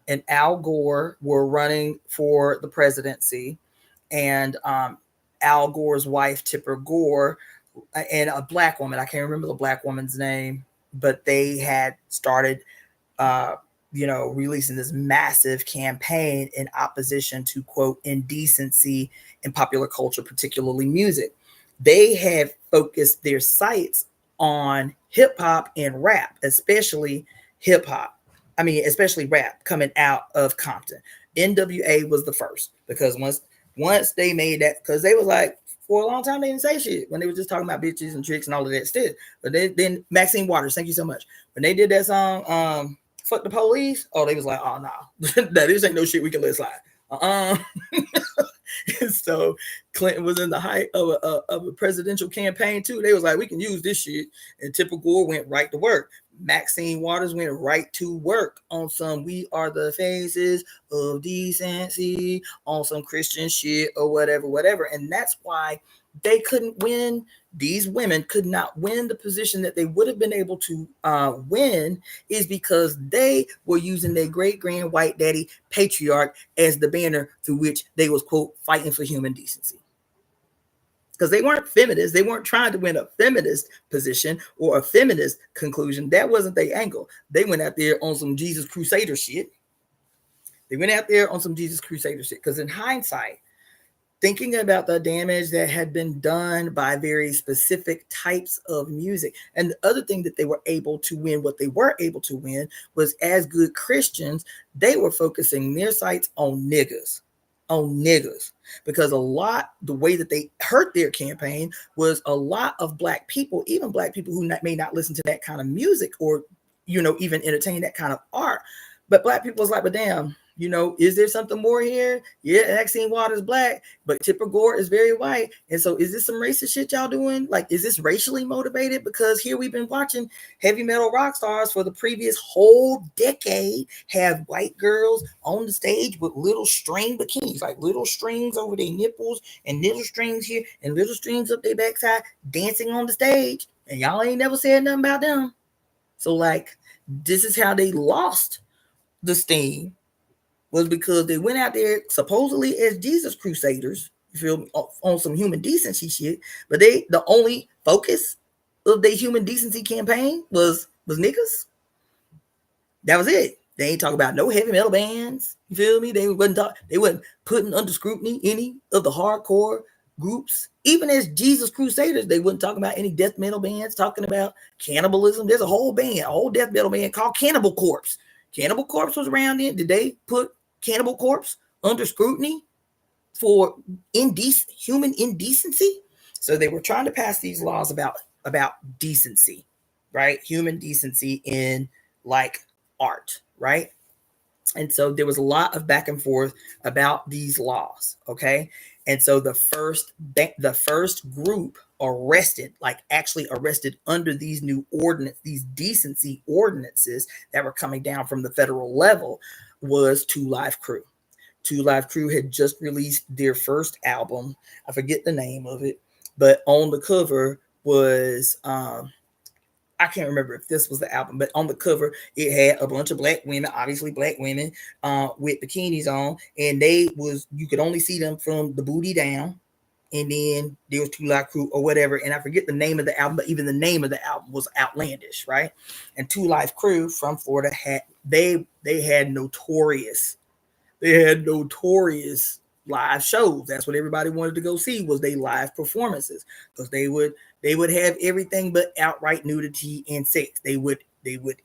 and Al Gore were running for the presidency. And Al Gore's wife, Tipper Gore, and a black woman, I can't remember the black woman's name, but they had started, releasing this massive campaign in opposition to, quote, indecency in popular culture, particularly music. They have focused their sights on hip hop and rap, especially hip hop. I mean, especially rap coming out of Compton. NWA was the first, because once they made that, because they was like, for a long time, they didn't say shit when they were just talking about bitches and tricks and all of that stuff. But then Maxine Waters, thank you so much. When they did that song, Fuck the Police, oh, they was like, oh, no, this ain't no shit we can let slide. So Clinton was in the height of a presidential campaign too. They was like, we can use this shit. And Tipper Gore went right to work. Maxine Waters went right to work on some "We Are the Faces of Decency," on some Christian shit or whatever. And that's why they couldn't win. These women could not win the position that they would have been able to win, is because they were using their great grand white daddy patriarch as the banner through which they was, quote, fighting for human decency. because they weren't feminists. They weren't trying to win a feminist position or a feminist conclusion. That wasn't their angle. They went out there on some Jesus Crusader shit. Because in hindsight, thinking about the damage that had been done by very specific types of music. And the other thing that they were able to win, what they were able to win, was as good Christians, they were focusing their sights on niggas. Because the way that they hurt their campaign was a lot of Black people, even Black people who may not listen to that kind of music or, even entertain that kind of art. But Black people was like, but damn, is there something more here? Yeah, Maxine Waters Black, but Tipper Gore is very white. And so is this some racist shit y'all doing? Like, is this racially motivated? Because here we've been watching heavy metal rock stars for the previous whole decade have white girls on the stage with little string bikinis, like little strings over their nipples and little strings here and little strings up their backside dancing on the stage. And y'all ain't never said nothing about them. So like, this is how they lost the steam, was because they went out there supposedly as Jesus Crusaders, you feel me, on some human decency shit, but the only focus of their human decency campaign was niggas. That was it. They ain't talking about no heavy metal bands, you feel me? They wasn't putting under scrutiny any of the hardcore groups. Even as Jesus Crusaders, they wouldn't talk about any death metal bands talking about cannibalism. There's a whole death metal band called Cannibal Corpse. Cannibal Corpse was around then. Did they put Cannibal Corpse under scrutiny for human indecency? So they were trying to pass these laws about decency, right? Human decency in like art, right? And so there was a lot of back and forth about these laws, okay? And so the first group actually arrested under these new these decency ordinances that were coming down from the federal level, was Two Live Crew. Two Live Crew had just released their first album. I forget the name of it, but on the cover was I can't remember if this was the album, but on the cover, it had a bunch of Black women, obviously Black women, with bikinis on, and you could only see them from the booty down, and then there was Two Live Crew or whatever, and I forget the name of the album, but even the name of the album was outlandish, right? And Two Live Crew from Florida had notorious live shows. That's what everybody wanted to go see, was they live performances, because they would have everything but outright nudity and sex. They would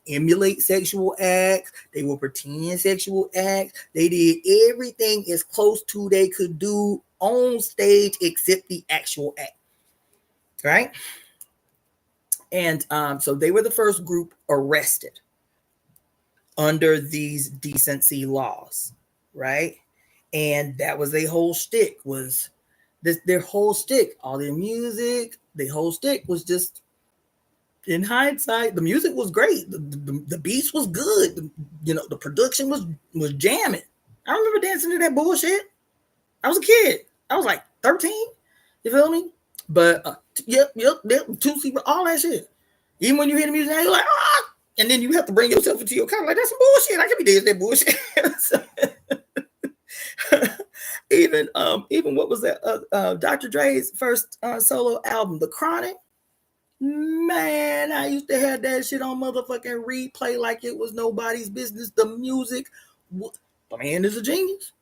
emulate sexual acts. They would pretend sexual acts. They did everything as close to they could do on stage except the actual act, right? And so they were the first group arrested under these decency laws, right? And that was their whole shtick, was their whole shtick, all their music, their whole shtick was just, in hindsight, the music was great. The beats was good. The production was jamming. I remember dancing to that bullshit. I was a kid. I was like 13. You feel me? But yep, Tootsie, all that shit. Even when you hear the music, you're like, ah! And then you have to bring yourself into your car. Like, that's some bullshit. I can be dancing that bullshit. Even what was that? Dr. Dre's first solo album, The Chronic. Man, I used to have that shit on motherfucking replay like it was nobody's business. The music, the man is a genius.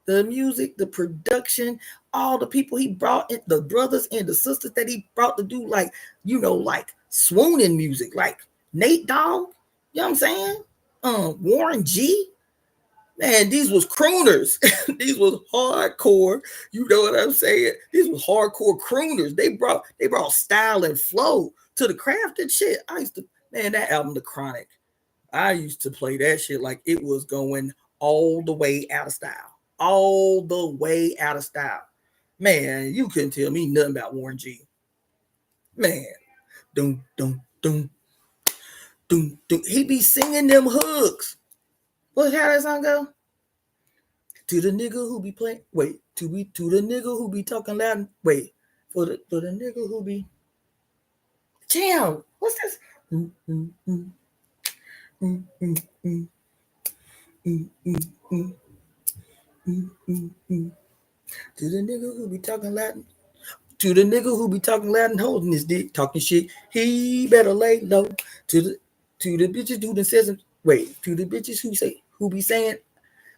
The music, the production, all the people he brought in, the brothers and the sisters that he brought to do like swooning music, like Nate Dogg, you know what I'm saying? Warren G. Man, these was crooners. These was hardcore. You know what I'm saying? These was hardcore crooners. They brought style and flow to the craft and shit. That album, The Chronic, I used to play that shit like it was going all the way out of style. All the way out of style. Man, you couldn't tell me nothing about Warren G. Man, doom, doom, doom, doom, doom. He be singing them hooks. What's how that song go? To the nigga who be playing, to the nigga who be talking loud, for the nigga who be, damn, what's this? To the nigga who be talking loud, To the nigga who be talking loud and holding his dick, talking shit, he better lay low. To the bitches who done says wait, to the bitches who be saying,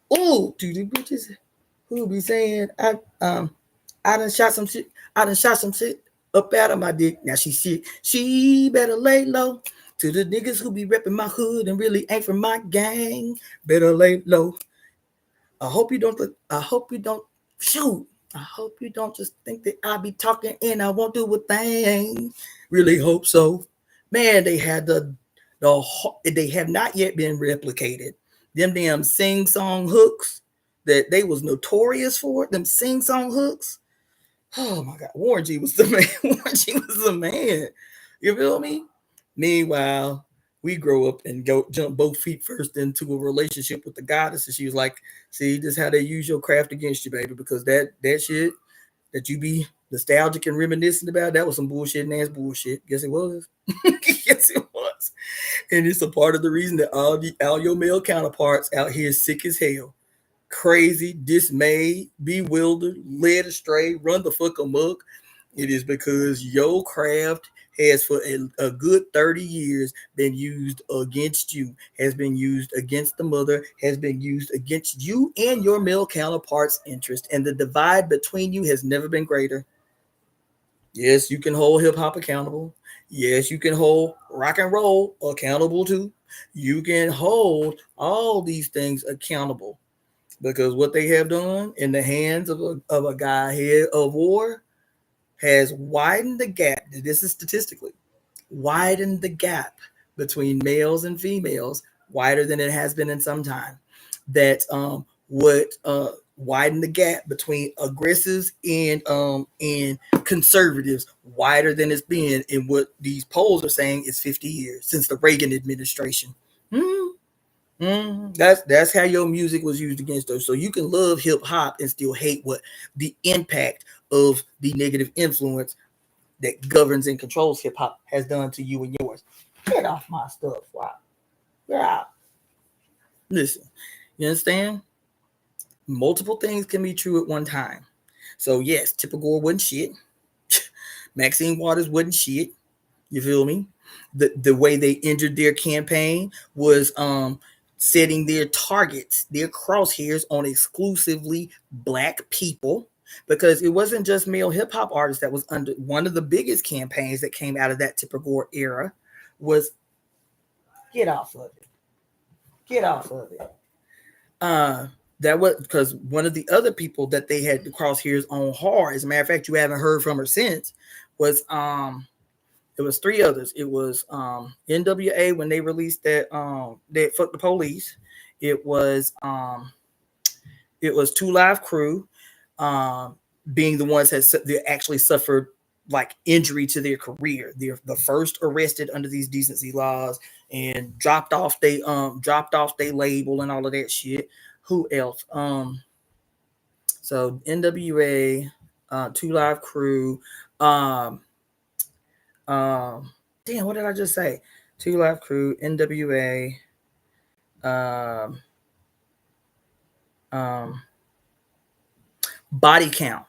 oh, to the bitches who be saying, I done shot some shit, up out of my dick. Now she sick. She better lay low. To the niggas who be repping my hood and really ain't from my gang, better lay low. I hope you don't. Shoot. I hope you don't just think that I be talking and I won't do a thing. Really hope so. Man, they had they have not yet been replicated. Them damn sing song hooks that they was notorious for. Them sing song hooks. Oh my God, Warren G was the man. Warren G was the man. You feel me? Meanwhile, we grow up and go jump both feet first into a relationship with the goddess, and she was like, "See, this is how they use your craft against you, baby, because that shit that you be nostalgic and reminiscent about, that was some bullshit and ass bullshit. Guess it was. Yes, it was, and it's a part of the reason that all your male counterparts out here sick as hell." Crazy, dismayed, bewildered, led astray, run the fuck amok. It is because your craft has for a good 30 years been used against you, has been used against the mother, has been used against you and your male counterparts' interest. And the divide between you has never been greater. Yes, you can hold hip hop accountable. Yes, you can hold rock and roll accountable too. You can hold all these things accountable because what they have done in the hands of a guy head of war has widened the gap. This is statistically widened the gap between males and females wider than it has been in some time. That would widen the gap between aggressives and conservatives wider than it's been in what these polls are saying is 50 years since the Reagan administration. That's how your music was used against us. So you can love hip hop and still hate what the impact of the negative influence that governs and controls hip hop has done to you and yours. Get off my stuff, wow. Get out. Listen, you understand? Multiple things can be true at one time. So yes, Tipper Gore wasn't shit. Maxine Waters wasn't shit. You feel me? The way they injured their campaign was setting their targets, their crosshairs on exclusively black people, because it wasn't just male hip hop artists that was under one of the biggest campaigns that came out of that Tipper Gore era was get off of it. Get off of it. That was because one of the other people that they had the crosshairs on hard, as a matter of fact, you haven't heard from her since, was it was three others. It was NWA when they released that Fuck the Police. It was 2 Live Crew being the ones that actually suffered like injury to their career. They're the first arrested under these decency laws and dropped off they label and all of that shit. Who else? So NWA, 2 Live Crew, damn, what did I just say? 2 Live Crew, NWA, Body Count.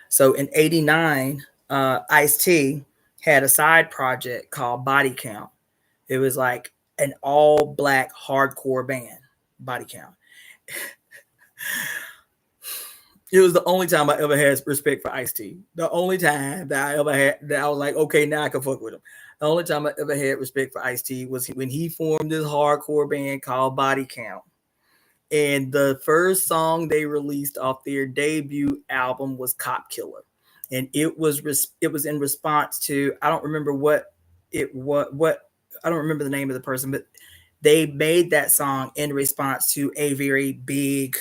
So in '89, Ice-T had a side project called Body Count. It was like an all black hardcore band, Body Count. It was the only time I ever had respect for Ice-T. The only time that I ever had that I was like, okay, now I can fuck with him. The only time I ever had respect for Ice-T was when he formed this hardcore band called Body Count. And the first song they released off their debut album was Cop Killer. And it was in response to, I don't remember I don't remember the name of the person, but they made that song in response to a very big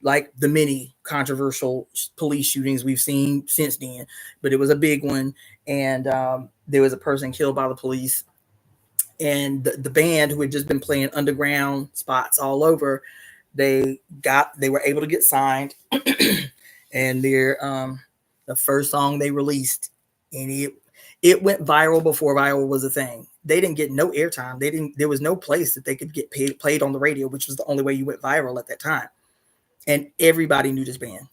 like the many controversial police shootings we've seen since then, but it was a big one. And there was a person killed by the police, and the band, who had just been playing underground spots all over, they were able to get signed. And their the first song they released, and it went viral before viral was a thing. They didn't get no airtime. There was no place that they could get played on the radio, which was the only way you went viral at that time. And everybody knew this band.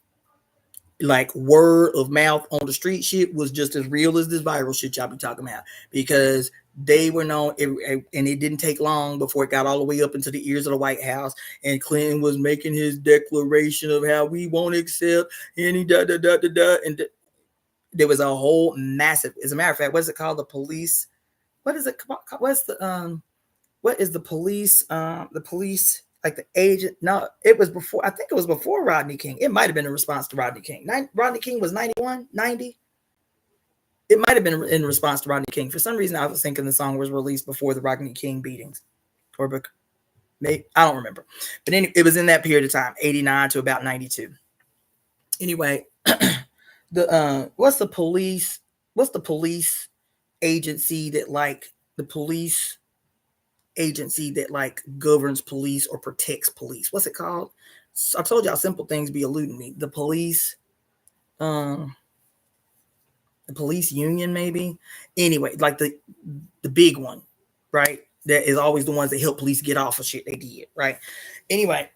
like word of mouth on the street shit was just as real as this viral shit y'all be talking about, because they were known, and it didn't take long before it got all the way up into the ears of the White House, and Clinton was making his declaration of how we won't accept any and there was a whole massive, as a matter of fact, what's it called, the police, what is it, what is the police, like the agent? No, it was before. I think it was before Rodney King. It might have been in response to Rodney King. Rodney King was 91, 90. It might have been in response to Rodney King. For some reason, I was thinking the song was released before the Rodney King beatings, or maybe, I don't remember. But anyway, it was in that period of time, 89 to about 92. Anyway, what's the police agency that like the police agency that like governs police or protects police? What's it called? I told y'all simple things be eluding me. The police union, maybe. Anyway, like the big one, right? That is always the ones that help police get off of shit they did, right? Anyway,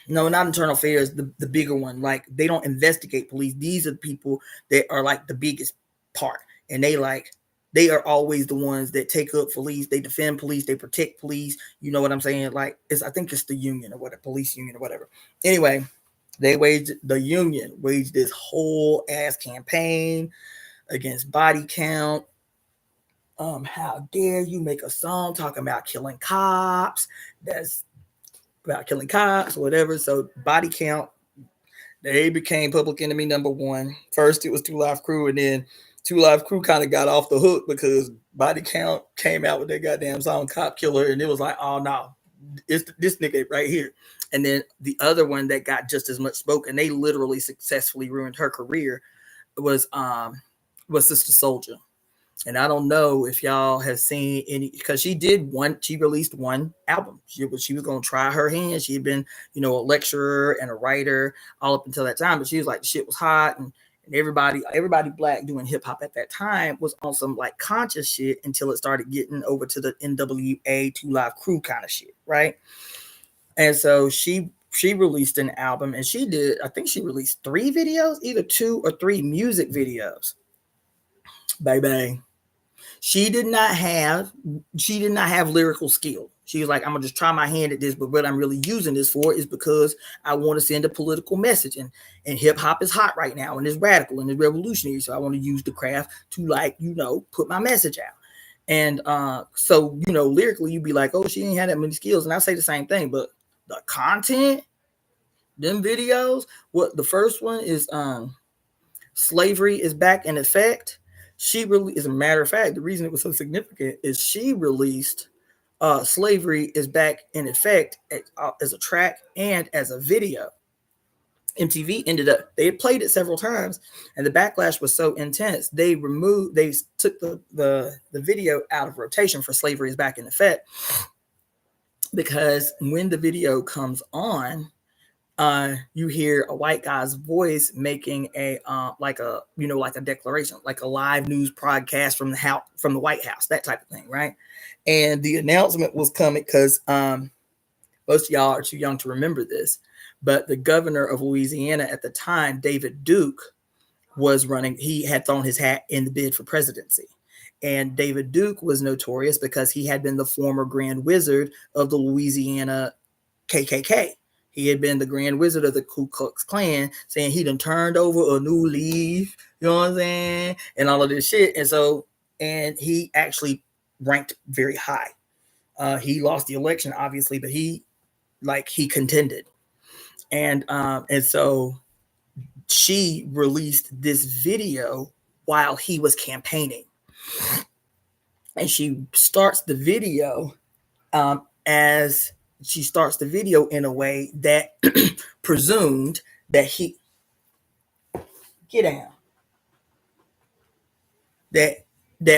no, not internal affairs, the bigger one. Like, they don't investigate police. These are the people that are like the biggest part, and they are always the ones that take up police, they defend police, they protect police. You know what I'm saying? Like, I think it's the union or whatever, police union or whatever. Anyway, the union waged this whole ass campaign against body count. How dare you make a song talking about killing cops? That's about killing cops, whatever. So body count, they became public enemy number one. First, it was 2 Live Crew, and then 2 Live Crew kind of got off the hook because body count came out with their goddamn song Cop Killer, and it was like, oh no, it's this nigga right here. And then the other one that got just as much smoke, and they literally successfully ruined her career, was Sister Soldier. And I don't know if y'all have seen any, because she released one album. She was going to try her hand. She had been, a lecturer and a writer all up until that time, but she was like, shit was hot, and everybody black doing hip hop at that time was on some like conscious shit until it started getting over to the NWA 2 Live Crew kind of shit, right? And so she released an album, and I think she released 3 videos, either 2 or 3 music videos. Baby. She did not have lyrical skill. She was like, I'm gonna just try my hand at this, but what I'm really using this for is because I want to send a political message, and hip hop is hot right now, and it's radical and it's revolutionary. So I want to use the craft to put my message out. And so lyrically, you'd be like, oh, she ain't had that many skills, and I say the same thing, but the content, them videos, what the first one is, Slavery is Back in Effect. She really, as a matter of fact, the reason it was so significant is she released Slavery is Back in Effect as a track and as a video. MTV they had played it several times, and the backlash was so intense, they took the video out of rotation for Slavery is Back in Effect, because when the video comes on, you hear a white guy's voice making a declaration, like a live news broadcast from the White House, that type of thing, right? And the announcement was coming because most of y'all are too young to remember this, but the governor of Louisiana at the time, David Duke, was running. He had thrown his hat in the bid for presidency. And David Duke was notorious because he had been the former Grand Wizard of the Louisiana KKK. He had been the Grand Wizard of the Ku Klux Klan, saying he done turned over a new leaf, you know what I'm saying, and all of this shit. And he actually ranked very high. He lost the election, obviously, but he contended. And so she released this video while he was campaigning. And she starts the video in a way that presumed that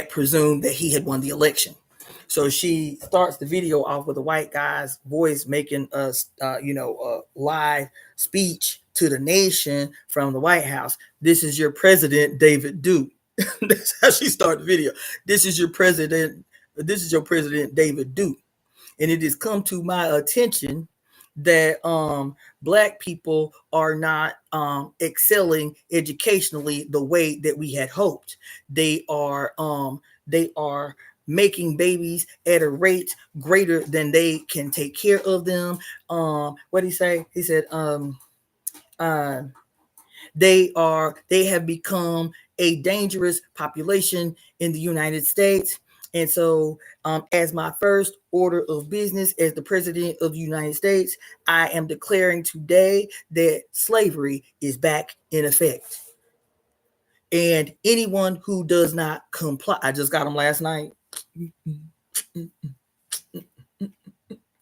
presumed that he had won the election. So she starts the video off with a white guy's voice making a live speech to the nation from the White House. This is your president, David Duke. That's how she started the video. This is your president, David Duke. And it has come to my attention that black people are not excelling educationally the way that we had hoped. They are making babies at a rate greater than they can take care of them. What did he say? He said uh, they have become a dangerous population in the United States. And so, as my first order of business as the president of the United States, I am declaring today that slavery is back in effect. And anyone who does not comply, I just got them last night.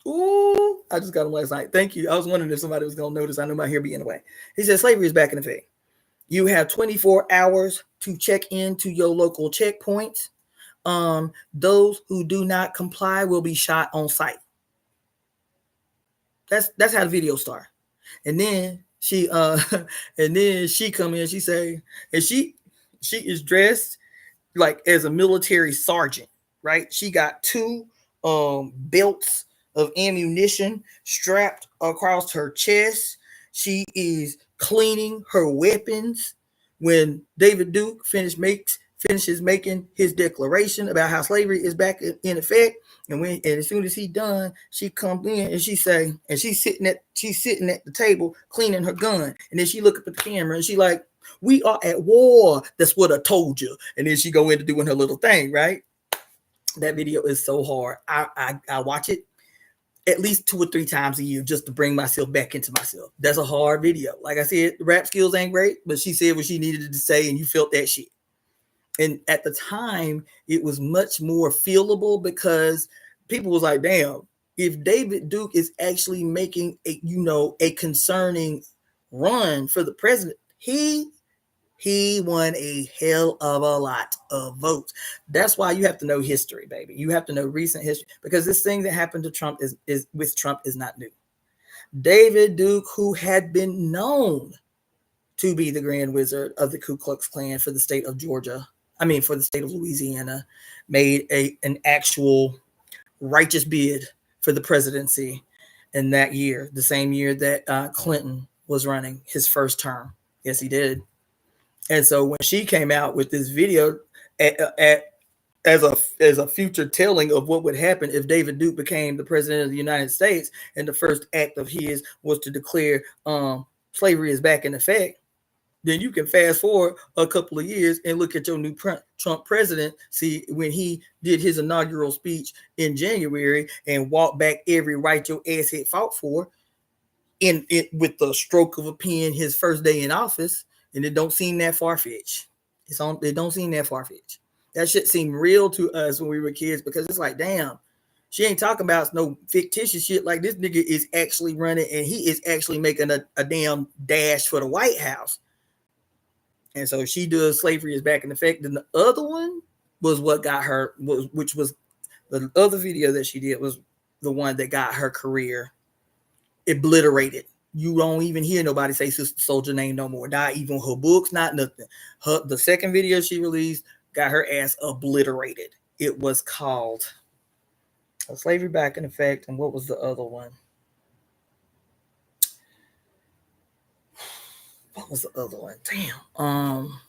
Ooh, I just got them last night. Thank you. I was wondering if somebody was going to notice. I knew my hair be in the way. He said slavery is back in effect. You have 24 hours to check into your local checkpoints. Those who do not comply will be shot on sight. That's how the video starts. And then she come in, she say, and she is dressed like as a military sergeant, right? She got two belts of ammunition strapped across her chest. She is cleaning her weapons. When David Duke finishes making his declaration about how slavery is back in effect, and as soon as he done, she comes in and she say, and she's sitting at the table cleaning her gun, and then she look up at the camera and she like, we are at war. That's what I told you. And then she go into doing her little thing, right? That video is so hard. I watch it at least 2 or 3 times a year just to bring myself back into myself. That's a hard video. Like I said, the rap skills ain't great, but she said what she needed to say and you felt that shit. And at the time, it was much more feelable because people was like, damn, if David Duke is actually making a concerning run for the president, he won a hell of a lot of votes. That's why you have to know history, baby. You have to know recent history, because this thing that happened to Trump is not new. David Duke, who had been known to be the Grand Wizard of the Ku Klux Klan for the state of for the state of Louisiana, made an actual righteous bid for the presidency in that year, the same year that Clinton was running his first term. Yes, he did. And so when she came out with this video as a future telling of what would happen if David Duke became the president of the United States, and the first act of his was to declare slavery is back in effect, then you can fast forward a couple of years and look at your new Trump president. See, when he did his inaugural speech in January and walked back every right your ass had fought for in it with the stroke of a pen his first day in office. And it don't seem that far-fetched. It don't seem that far-fetched. That shit seemed real to us when we were kids, because it's like, damn, she ain't talking about no fictitious shit. Like, this nigga is actually running and he is actually making a damn dash for the White House. And so she does slavery is back in effect. Then the other one was what got her, which was the other video that she did, was the one that got her career obliterated. You don't even hear nobody say Sister Soldier name no more. Not even her books, not nothing. The second video she released got her ass obliterated. It was called Slavery Back in Effect. And what was the other one? What was the other one? Damn.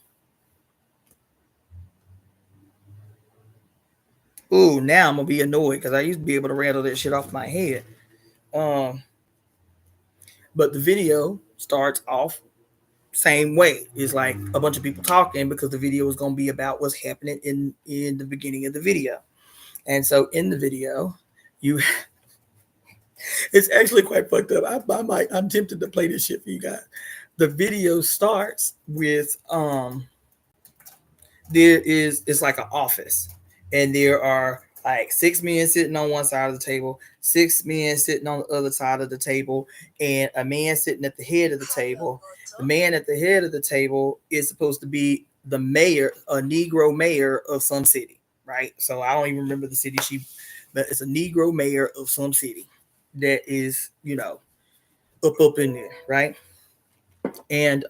Ooh, now I'm gonna be annoyed because I used to be able to rattle that shit off my head. But the video starts off same way. It's like a bunch of people talking, because the video is going to be about what's happening in the beginning of the video. And so in the video, it's actually quite fucked up. I'm tempted to play this shit for you guys. The video starts with it's like an office, and there are like 6 men sitting on one side of the table, 6 men sitting on the other side of the table, and a man sitting at the head of the table. The man at the head of the table is supposed to be the mayor, a Negro mayor of some city, right? So I don't even remember the city but it's a Negro mayor of some city that is, up in there, right? And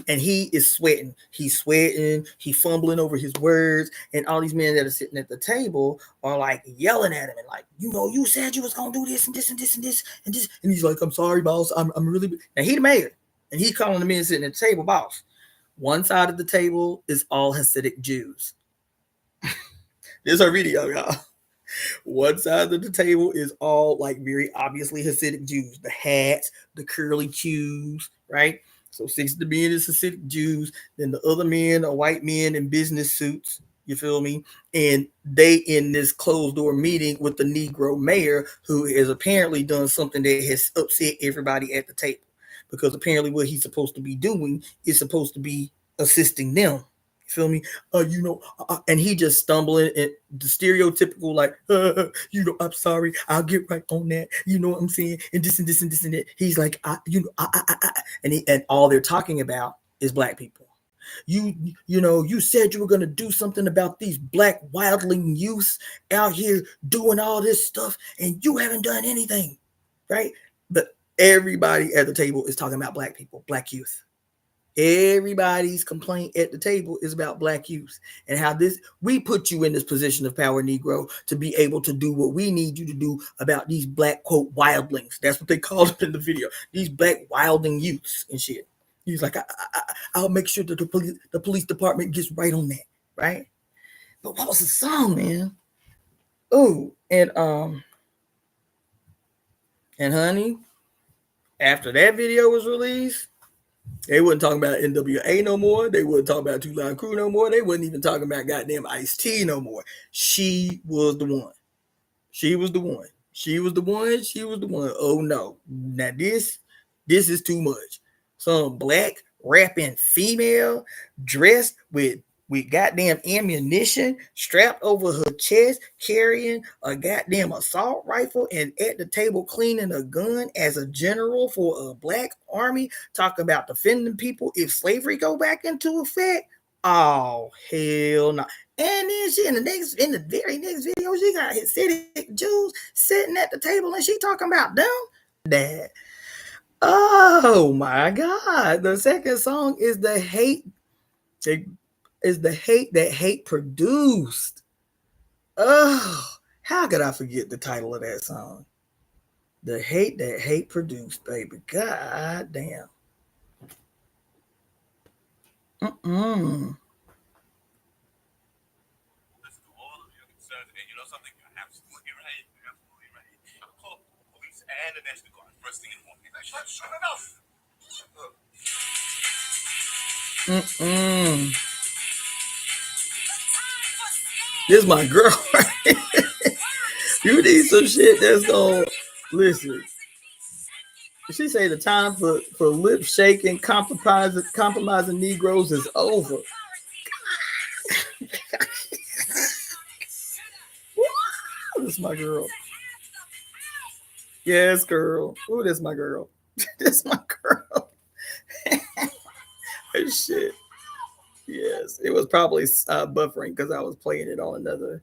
he is sweating. He's sweating. He's fumbling over his words, and all these men that are sitting at the table are like yelling at him and like, you said you was gonna do this and this and this and this and this, and he's like, I'm sorry, boss. I'm really. Now he the mayor, and he's calling the men sitting at the table boss. One side of the table is all Hasidic Jews. There's our video, y'all. One side of the table is all like very obviously Hasidic Jews, the hats, the curly cues, right? So 6 of the men is Hasidic Jews. Then the other men are white men in business suits. You feel me? And they in this closed door meeting with the Negro mayor, who has apparently done something that has upset everybody at the table. Because apparently what he's supposed to be doing is supposed to be assisting them. You feel me? And he just stumbling and the stereotypical like, I'm sorry, I'll get right on that. You know what I'm saying? And this and this and this and that. He's like, and all they're talking about is black people. You said you were gonna do something about these black wildling youths out here doing all this stuff, and you haven't done anything, right? But everybody at the table is talking about black people, black youth. Everybody's complaint at the table is about black youth and how we put you in this position of power, Negro, to be able to do what we need you to do about these black, quote, wildlings. That's what they called it in the video. These black wilding youths and shit. He's like, I'll make sure that the police department gets right on that, right? But what was the song, man? Oh, and honey, after that video was released, they wasn't talking about NWA no more. They wasn't talking about Two Line Crew no more. They wasn't even talking about goddamn Ice-T no more. She was the one. She was the one. She was the one. She was the one. Oh no. Now this is too much. Some black rapping female dressed with goddamn ammunition strapped over her chest, carrying a goddamn assault rifle, and at the table cleaning a gun as a general for a black army, talking about defending people if slavery go back into effect. Oh hell no! And then she in the very next video, she got Hasidic Jews sitting at the table, and she talking about them. That. Oh my God! The second song is the hate. Is the hate that hate produced. Oh, how could I forget the title of that song? The hate that hate produced, baby. God damn. Mm-mm. Listen to all of your concerns, and you know something? You're absolutely right. You're absolutely right. I'm calling the police and the National Guard first thing in the morning. Shut enough. Mm-mm. This is my girl. You need some shit that's gonna listen. She say the time for lip shaking, compromising Negroes is over. This is my girl. Yes, girl. Oh, that's my girl. That's my girl. Shit. Yes, it was probably buffering because I was playing it on another.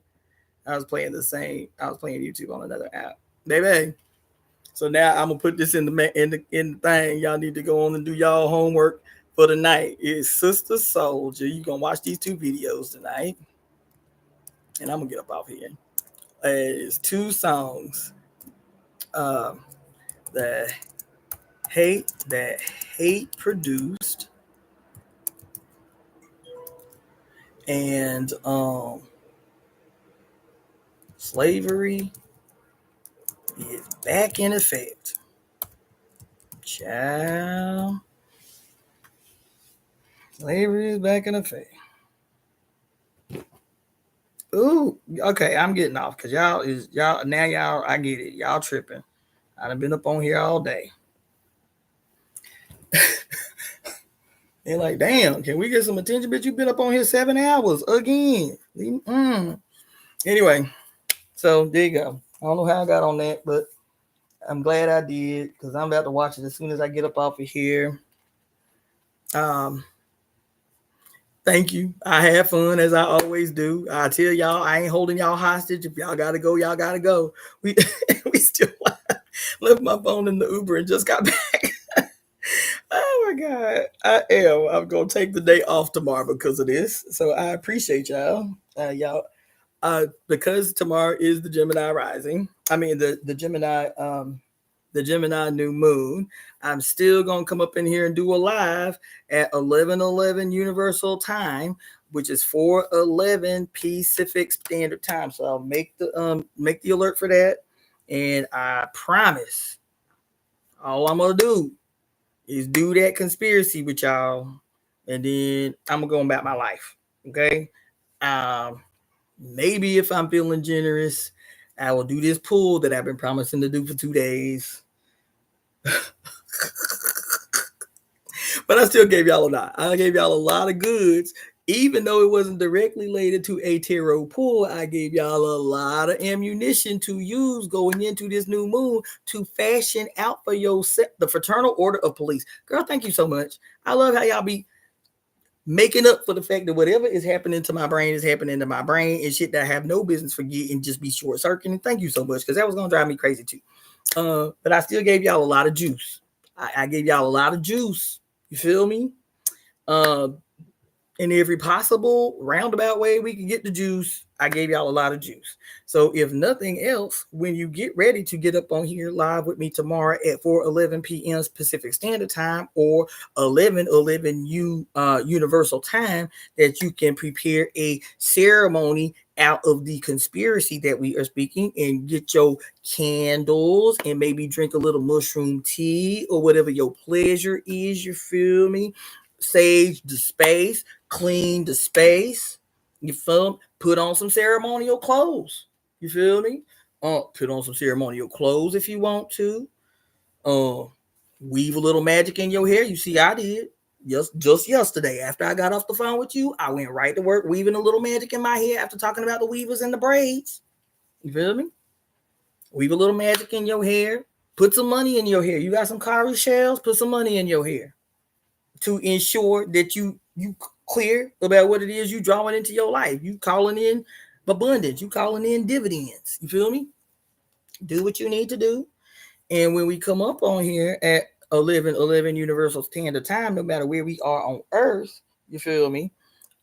I was playing YouTube on another app, baby. So now I'm gonna put this in the thing. Y'all need to go on and do y'all homework for the night. It's Sister Soldier. You gonna watch these 2 videos tonight, and I'm gonna get up off here. It's 2 songs. The hate produced, and slavery is back in effect. Child. Slavery is back in effect. Ooh, okay, I'm getting off because y'all I get it. Y'all tripping. I done been up on here all day. They're like, damn, can we get some attention? Bitch, you've been up on here 7 hours again. Anyway, so there you go. I don't know how I got on that, but I'm glad I did because I'm about to watch it as soon as I get up off of here. Thank you. I had fun as I always do. I tell y'all, I ain't holding y'all hostage. If y'all gotta go, y'all gotta go. We still left my phone in the Uber and just got back. Oh my God. I am. I'm gonna take the day off tomorrow because of this. So I appreciate y'all. Because tomorrow is the Gemini rising. I mean the Gemini new moon. I'm still gonna come up in here and do a live at 11:11 Universal Time, which is 4:11 Pacific Standard Time. So I'll make the alert for that, and I promise all I'm gonna do is do that conspiracy with y'all, and then I'm gonna go about my life. Okay. Um, Maybe if I'm feeling generous, I will do this pull that I've been promising to do for 2 days. But I still gave y'all a lot. I gave y'all a lot of goods. Even though it wasn't directly related to a tarot pull, I gave y'all a lot of ammunition to use going into this new moon to fashion out for yourself the Fraternal Order of Police. Girl, thank you so much. I love how y'all be making up for the fact that whatever is happening to my brain is happening to my brain and shit that I have no business forgetting, just be short circuiting. Thank you so much, because that was gonna drive me crazy too. But I still gave y'all a lot of juice. I gave y'all a lot of juice. You feel me? Uh, in every possible roundabout way we can get the juice, I gave y'all a lot of juice. So if nothing else, when you get ready to get up on here live with me tomorrow at 4:11 p.m. Pacific Standard Time or 11:11 Universal Time, that you can prepare a ceremony out of the conspiracy that we are speaking, and get your candles and maybe drink a little mushroom tea or whatever your pleasure is. You feel me? Sage the space, clean the space. You feel me? Put on some ceremonial clothes. You feel me? Put on some ceremonial clothes if you want to. Uh, Weave a little magic in your hair. You see, I did. Just yesterday, after I got off the phone with you, I went right to work weaving a little magic in my hair after talking about the weavers and the braids. You feel me? Weave a little magic in your hair. Put some money in your hair. You got some cowrie shells? Put some money in your hair to ensure that you clear about what it is you drawing into your life. You calling in abundance. You calling in dividends. You feel me? Do what you need to do. And when we come up on here at 11:11 Universal Standard Time, no matter where we are on Earth, you feel me?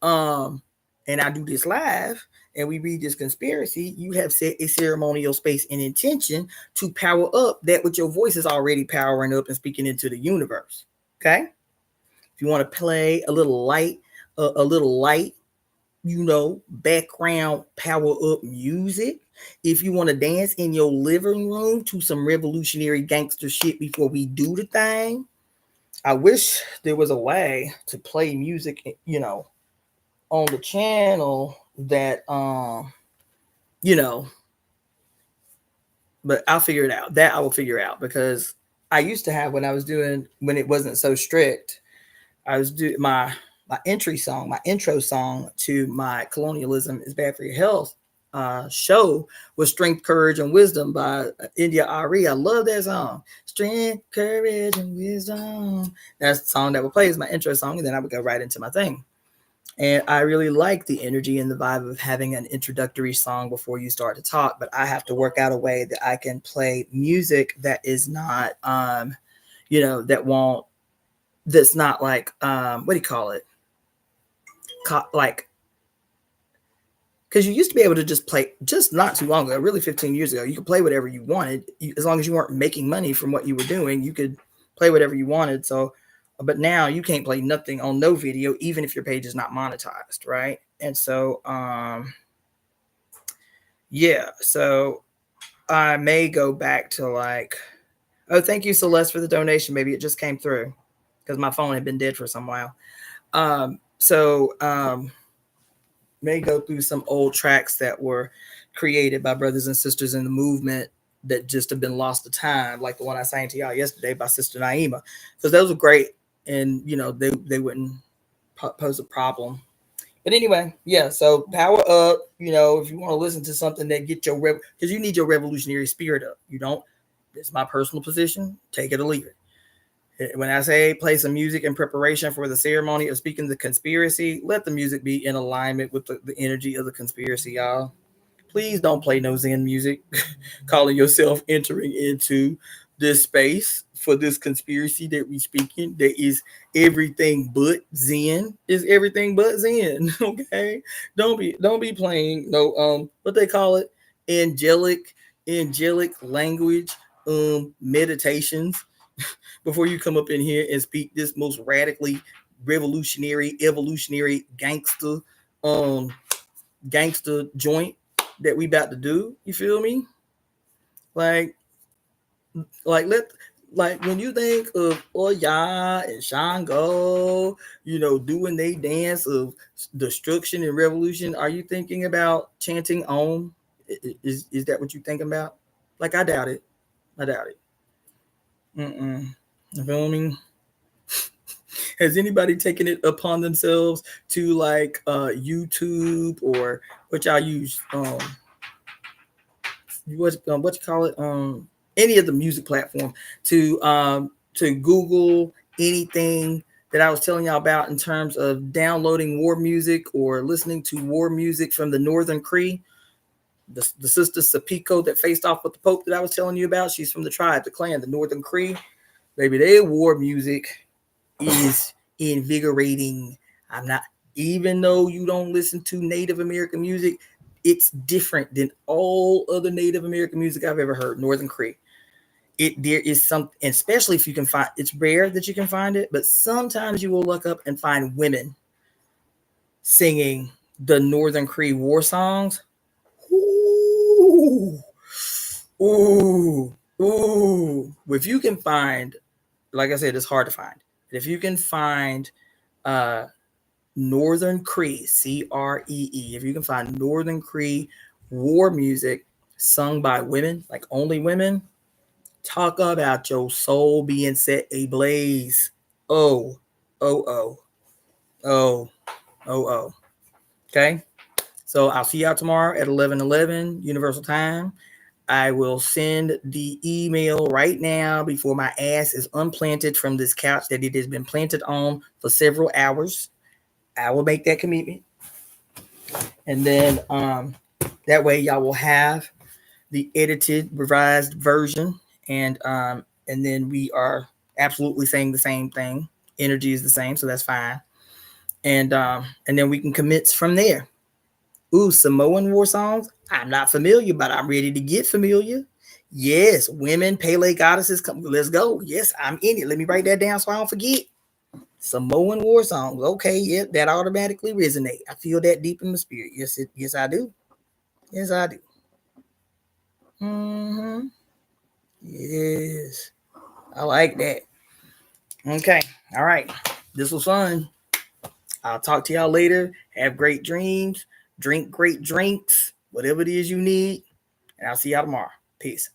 And I do this live and we read this conspiracy, you have set a ceremonial space and intention to power up that which your voice is already powering up and speaking into the universe. Okay? If you want to play a little light, background power up music. If you want to dance in your living room to some revolutionary gangster shit before we do the thing. I wish there was a way to play music, on the channel that, but I'll figure it out. That I will figure out, because I used to have, when it wasn't so strict, I was doing my intro song to my Colonialism is Bad for Your Health show was Strength, Courage, and Wisdom by India Ari. I love that song. Strength, Courage, and Wisdom. That's the song that would play as my intro song, and then I would go right into my thing. And I really like the energy and the vibe of having an introductory song before you start to talk, but I have to work out a way that I can play music that is not, that's not like, what do you call it? Like, because you used to be able to just play, just not too long ago, really 15 years ago, you could play whatever you wanted. As long as you weren't making money from what you were doing, you could play whatever you wanted. So, but now you can't play nothing on no video, even if your page is not monetized, right? And so, yeah, so I may go back to like, oh, thank you, Celeste, for the donation. Maybe it just came through because my phone had been dead for some while. May go through some old tracks that were created by brothers and sisters in the movement that just have been lost to time, like the one I sang to y'all yesterday by Sister Naima, because those were great, and they wouldn't pose a problem. But anyway, yeah. So power up. If you want to listen to something that get your because you need your revolutionary spirit up. You don't. It's my personal position. Take it or leave it. When I say play some music in preparation for the ceremony of speaking the conspiracy, let the music be in alignment with the energy of the conspiracy, y'all. Please don't play no Zen music, calling yourself entering into this space for this conspiracy that we speaking that is everything but Zen. Is everything but Zen. Okay. Don't be playing no what they call it, angelic language meditations before you come up in here and speak this most radically revolutionary evolutionary um gangster joint that we about to do. You feel me? Like let like when you think of Oya and Shango, doing they dance of destruction and revolution, are you thinking about chanting Om? Is that what you thinking about? Like I doubt it. I doubt it. Mm-mm. You feel me? Has anybody taken it upon themselves to like YouTube or what y'all use? What you call it? Any of the music platform to Google anything that I was telling y'all about in terms of downloading war music or listening to war music from the Northern Cree. The sister Sapiko that faced off with the Pope that I was telling you about, she's from the tribe, the clan, the Northern Cree. Baby, their war music is invigorating. I'm not, even though you don't listen to Native American music, it's different than all other Native American music I've ever heard. Northern Cree. There is some, especially if you can find, it's rare that you can find it, but sometimes you will look up and find women singing the Northern Cree war songs. Ooh, ooh. If you can find, like I said, it's hard to find. If you can find Northern Cree, Cree, if you can find Northern Cree war music sung by women, like only women, talk about your soul being set ablaze. Oh, oh, oh, oh, oh, oh. Okay. So I'll see y'all tomorrow at 11:11 Universal Time. I will send the email right now before my ass is unplanted from this couch that it has been planted on for several hours. I will make that commitment. And then that way y'all will have the edited, revised version. And then we are absolutely saying the same thing. Energy is the same, so that's fine. And then we can commit from there. Ooh, Samoan war songs. I'm not familiar, but I'm ready to get familiar. Yes, women, Pele goddesses, come. Let's go. Yes, I'm in it. Let me write that down so I don't forget. Samoan war songs. Okay, yep, that automatically resonate. I feel that deep in my spirit. Yes, I do. Yes, I do. Mm-hmm. Yes, I like that. Okay, all right. This was fun. I'll talk to y'all later. Have great dreams. Drink great drinks. Whatever it is you need. And I'll see y'all tomorrow. Peace.